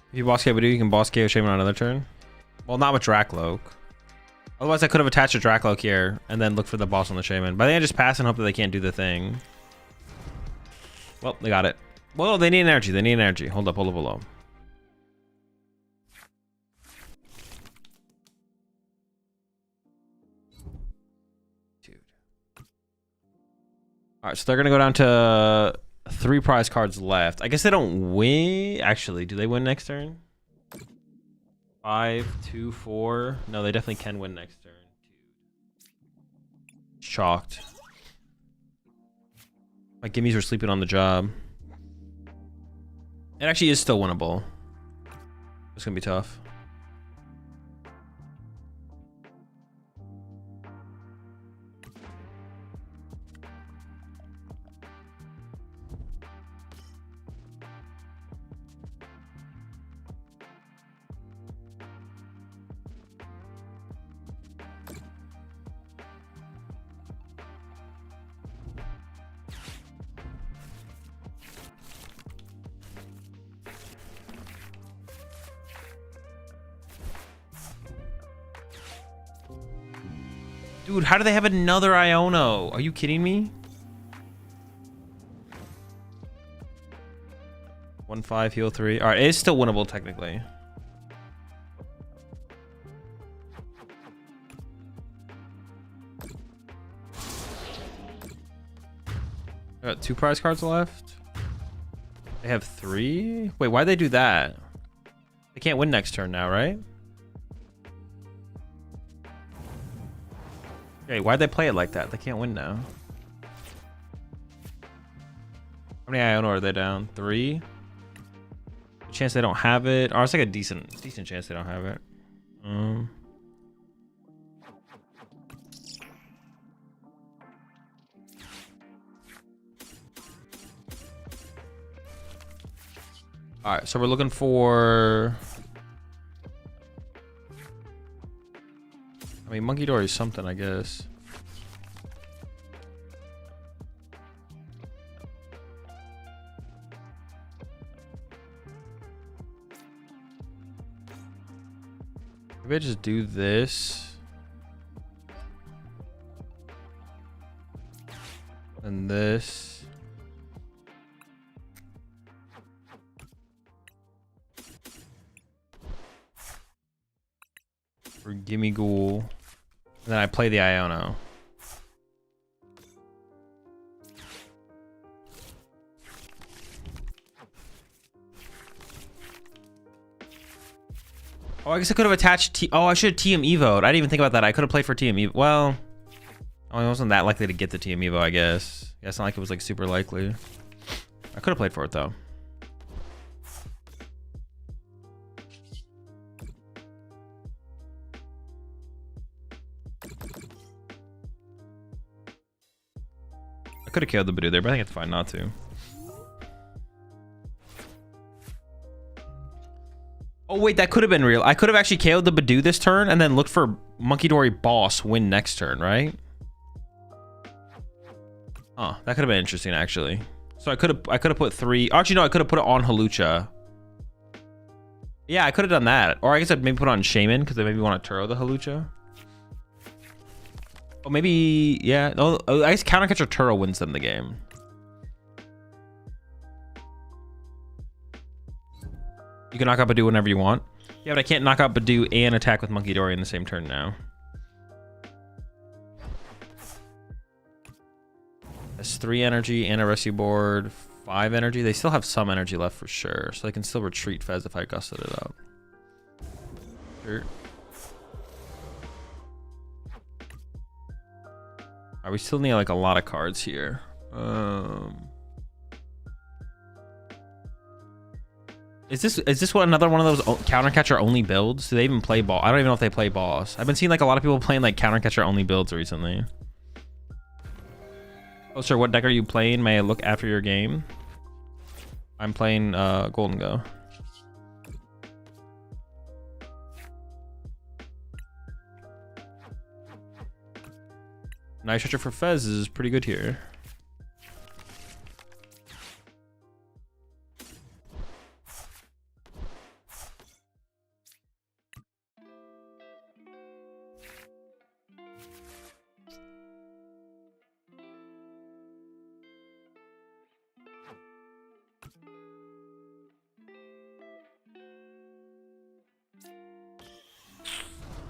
If you boss KO, you can boss KO Shaman on another turn. Well, not with Drakloak. Otherwise, I could have attached a Drakloak here and then looked for the boss on the Shaman. But I think I just pass and hope that they can't do the thing. Well, they got it. Well, they need energy. They need energy. Hold up, hold up, hold up. Dude. All right, so they're going to go down to 3 prize cards left. I guess they don't win. Actually, do they win next turn? 5, 2, 4. No, they definitely can win next turn. Shocked. My gimmies were sleeping on the job. It actually is still winnable. It's gonna be tough. Dude, how do they have another Iono? Are you kidding me? 1-5, heal 3. Alright, it is still winnable technically. I got 2 prize cards left. They have 3? Wait, why'd they do that? They can't win next turn now, right? Okay, why'd they play it like that? They can't win now. How many Iono are they down? 3? Chance they don't have it. Or it's like a decent chance they don't have it. Alright, so we're looking for... I mean, Monkey Door is something, I guess. Maybe I just do this. And this. For Gimme Ghoul. And then I play the Iono. Oh, I guess I could have attached I should have TM Evo'd. I didn't even think about that. I could have played for TM Evo. Well, I wasn't that likely to get the TM Evo, I guess. Yeah, it's not like it was like super likely. I could have played for it though. I could have killed the Badoo there, but I think it's fine not to. Oh wait, that could have been real. I could have actually KO'd the Badoo this turn and then looked for Monkey Dory Boss win next turn, right? Oh, that could have been interesting actually. So I could have put 3. Actually, no, I could have put it on Halucha. Yeah, I could have done that. Or I guess I'd maybe put it on Shaman because they maybe want to Turo the Halucha. Oh, maybe, yeah. No, I guess Countercatcher Turo wins them the game. You can knock out Badoo whenever you want. Yeah, but I can't knock out Badoo and attack with Monkey Dory in the same turn now. That's 3 energy and a rescue board. 5 energy. They still have some energy left for sure. So they can still retreat Fez if I gusted it up. Sure. Alright, we still need like a lot of cards here. Is this what another one of those Countercatcher only builds? Do they even play ball? I don't even know if they play boss. I've been seeing like a lot of people playing like Countercatcher only builds recently. Oh, sir, what deck are you playing? May I look after your game? I'm playing Gholdengo. Nice Stretcher for Fez is pretty good here.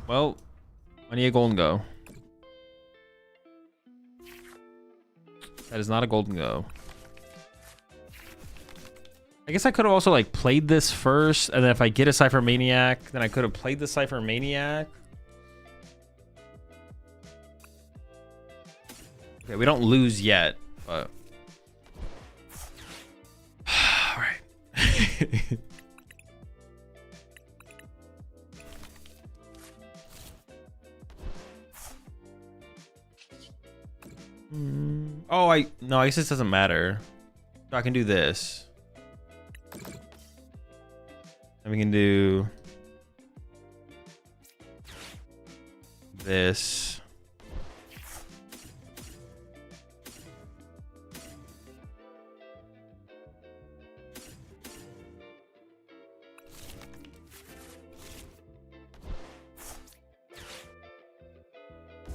Well, I need a Gholdengo. That is not a Gholdengo. I guess I could have also like played this first, and then if I get a Cypher Maniac, then I could have played the Cypher Maniac. Okay, we don't lose yet, but all right. Oh, no, I guess this doesn't matter. So I can do this. And we can do this.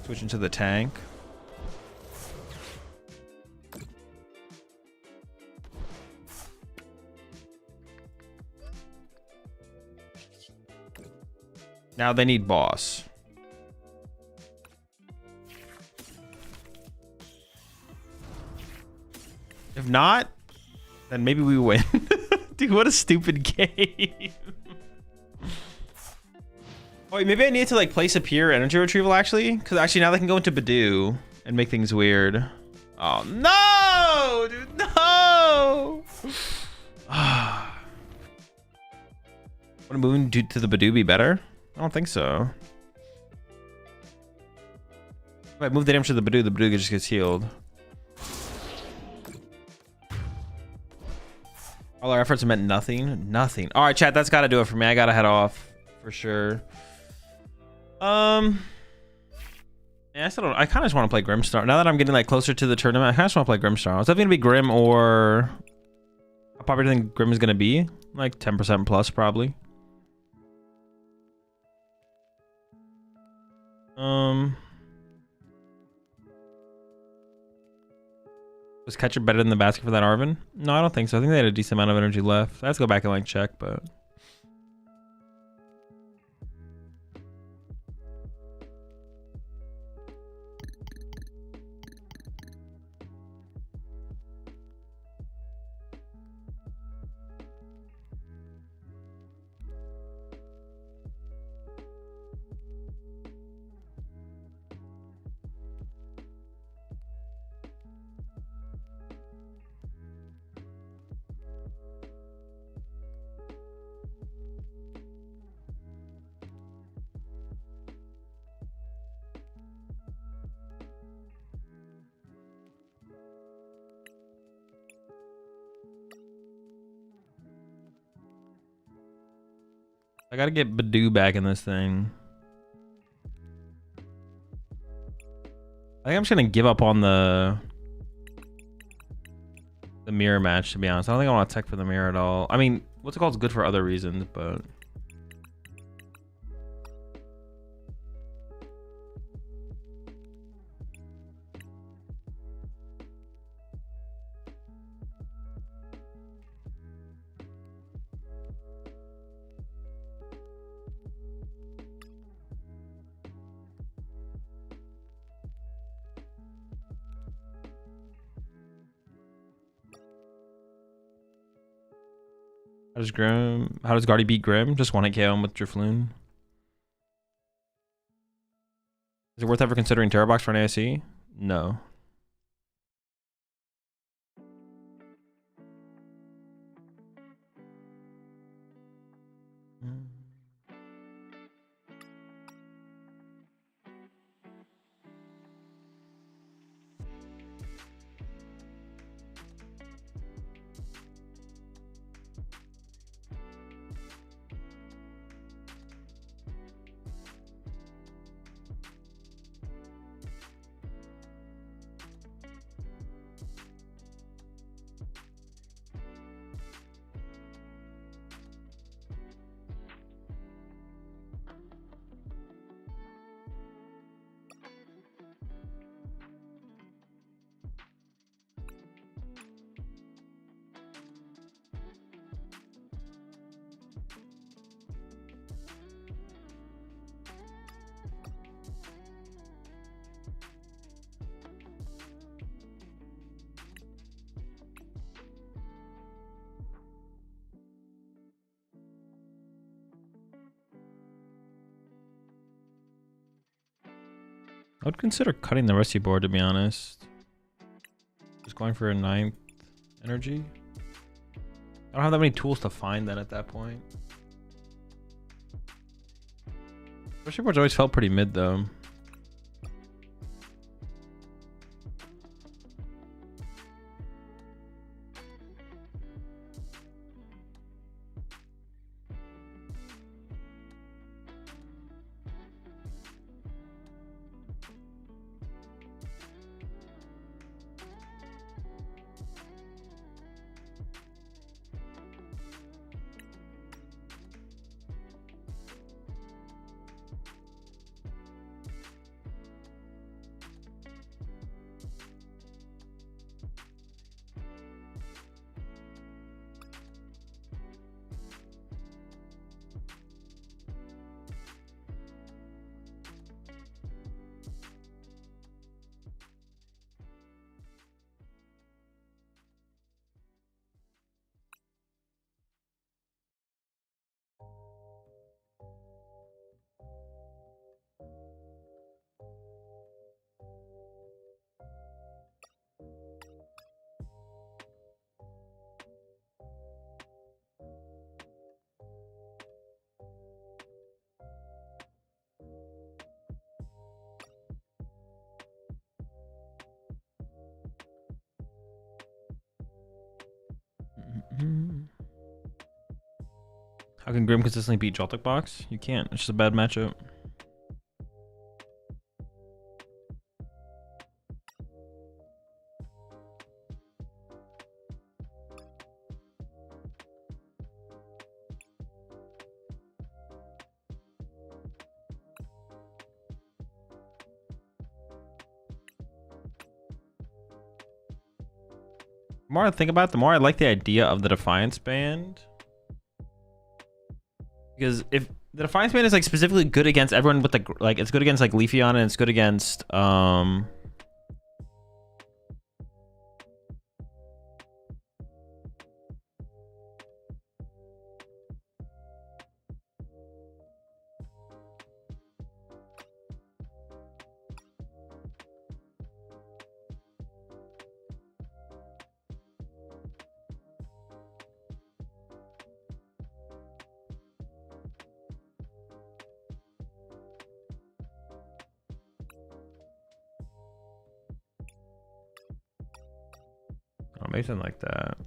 Switch into the tank. Now they need boss. If not, then maybe we win. Dude, what a stupid game. Oh, wait, maybe I need to like place a pure energy retrieval actually, because actually now they can go into Badoo and make things weird. Oh no, dude, no. Would a moon do to the Badoo be better? I don't think so. If I move the damage to the Badoo just gets healed. All our efforts meant nothing. Nothing. All right, chat. That's got to do it for me. I gotta head off for sure. Yeah, I still don't. I kind of just want to play Grimstar. Now that I'm getting like closer to the tournament, I kind of just want to play Grimstar. It's definitely gonna be Grim or how popular do you think Grim is gonna be? Like 10% plus probably. Was Catcher better than the basket for that Arvin? No, I don't think so. I think they had a decent amount of energy left. I have to go back and like check, but I gotta get Badoo back in this thing. I think I'm just gonna give up on the mirror match, to be honest. I don't think I want to tech for the mirror at all. I mean, what's it called is good for other reasons, but how does Guardy beat Grim? Just 1 KO him with Drifloon. Is it worth ever considering Terror Box for an ASE? No. I would consider cutting the Rusty board, to be honest. Just going for a 9th energy. I don't have that many tools to find that at that point. Rusty boards always felt pretty mid though. How can Grim consistently beat Joltik box? You can't. It's just a bad matchup. The more I think about it, the more I like the idea of the Defiance Band. Because if the Defiance Band is like specifically good against everyone with the like, it's good against like Leafeon and it's good against oh, maybe something like that.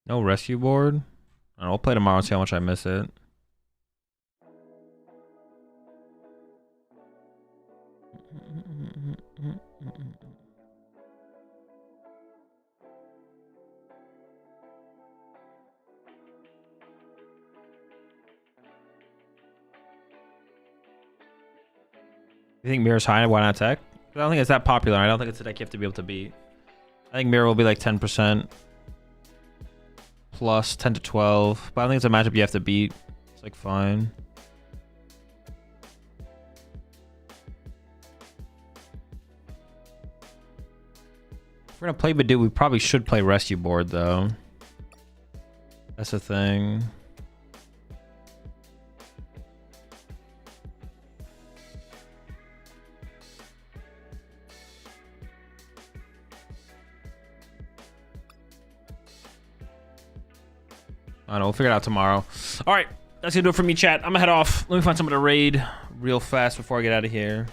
No rescue board? I'll play tomorrow and see how much I miss it. You think Mirror's high? Why not tech? I don't think it's that popular. I don't think it's a deck you have to be able to beat. I think Mirror will be like 10%. Plus 10 to 12. But I don't think it's a matchup you have to beat. It's like fine. If we're gonna play Badoo, we probably should play Rescue Board though. That's the thing. I don't know, we'll figure it out tomorrow. All right, that's gonna do it for me, chat. I'm gonna head off. Let me find someone to raid real fast before I get out of here.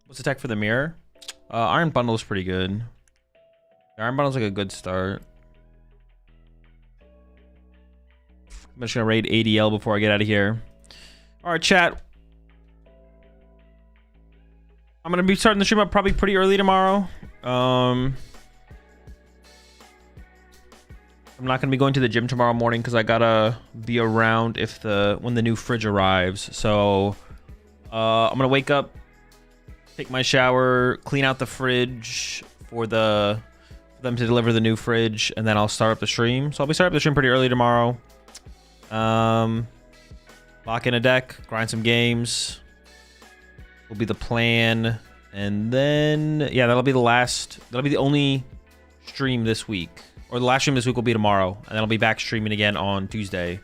What's the tech for the mirror? Iron Bundle is pretty good. Iron Bundle's like a good start. I'm just gonna raid ADL before I get out of here. All right, chat. I'm gonna be starting the stream up probably pretty early tomorrow. I'm not gonna be going to the gym tomorrow morning because I gotta be around if when the new fridge arrives. So I'm gonna wake up, take my shower, clean out the fridge for them to deliver the new fridge, and then I'll start up the stream. So I'll be starting up the stream pretty early tomorrow. Lock in a deck, grind some games will be the plan, and then yeah, that'll be the only stream this week, or the last stream this week will be tomorrow, and then I'll be back streaming again on Tuesday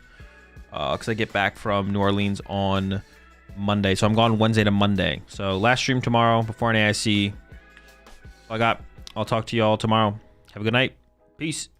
because I get back from New Orleans on Monday, so I'm gone Wednesday to Monday. So last stream tomorrow before an AIC. I'll talk to y'all tomorrow. Have a good night. Peace.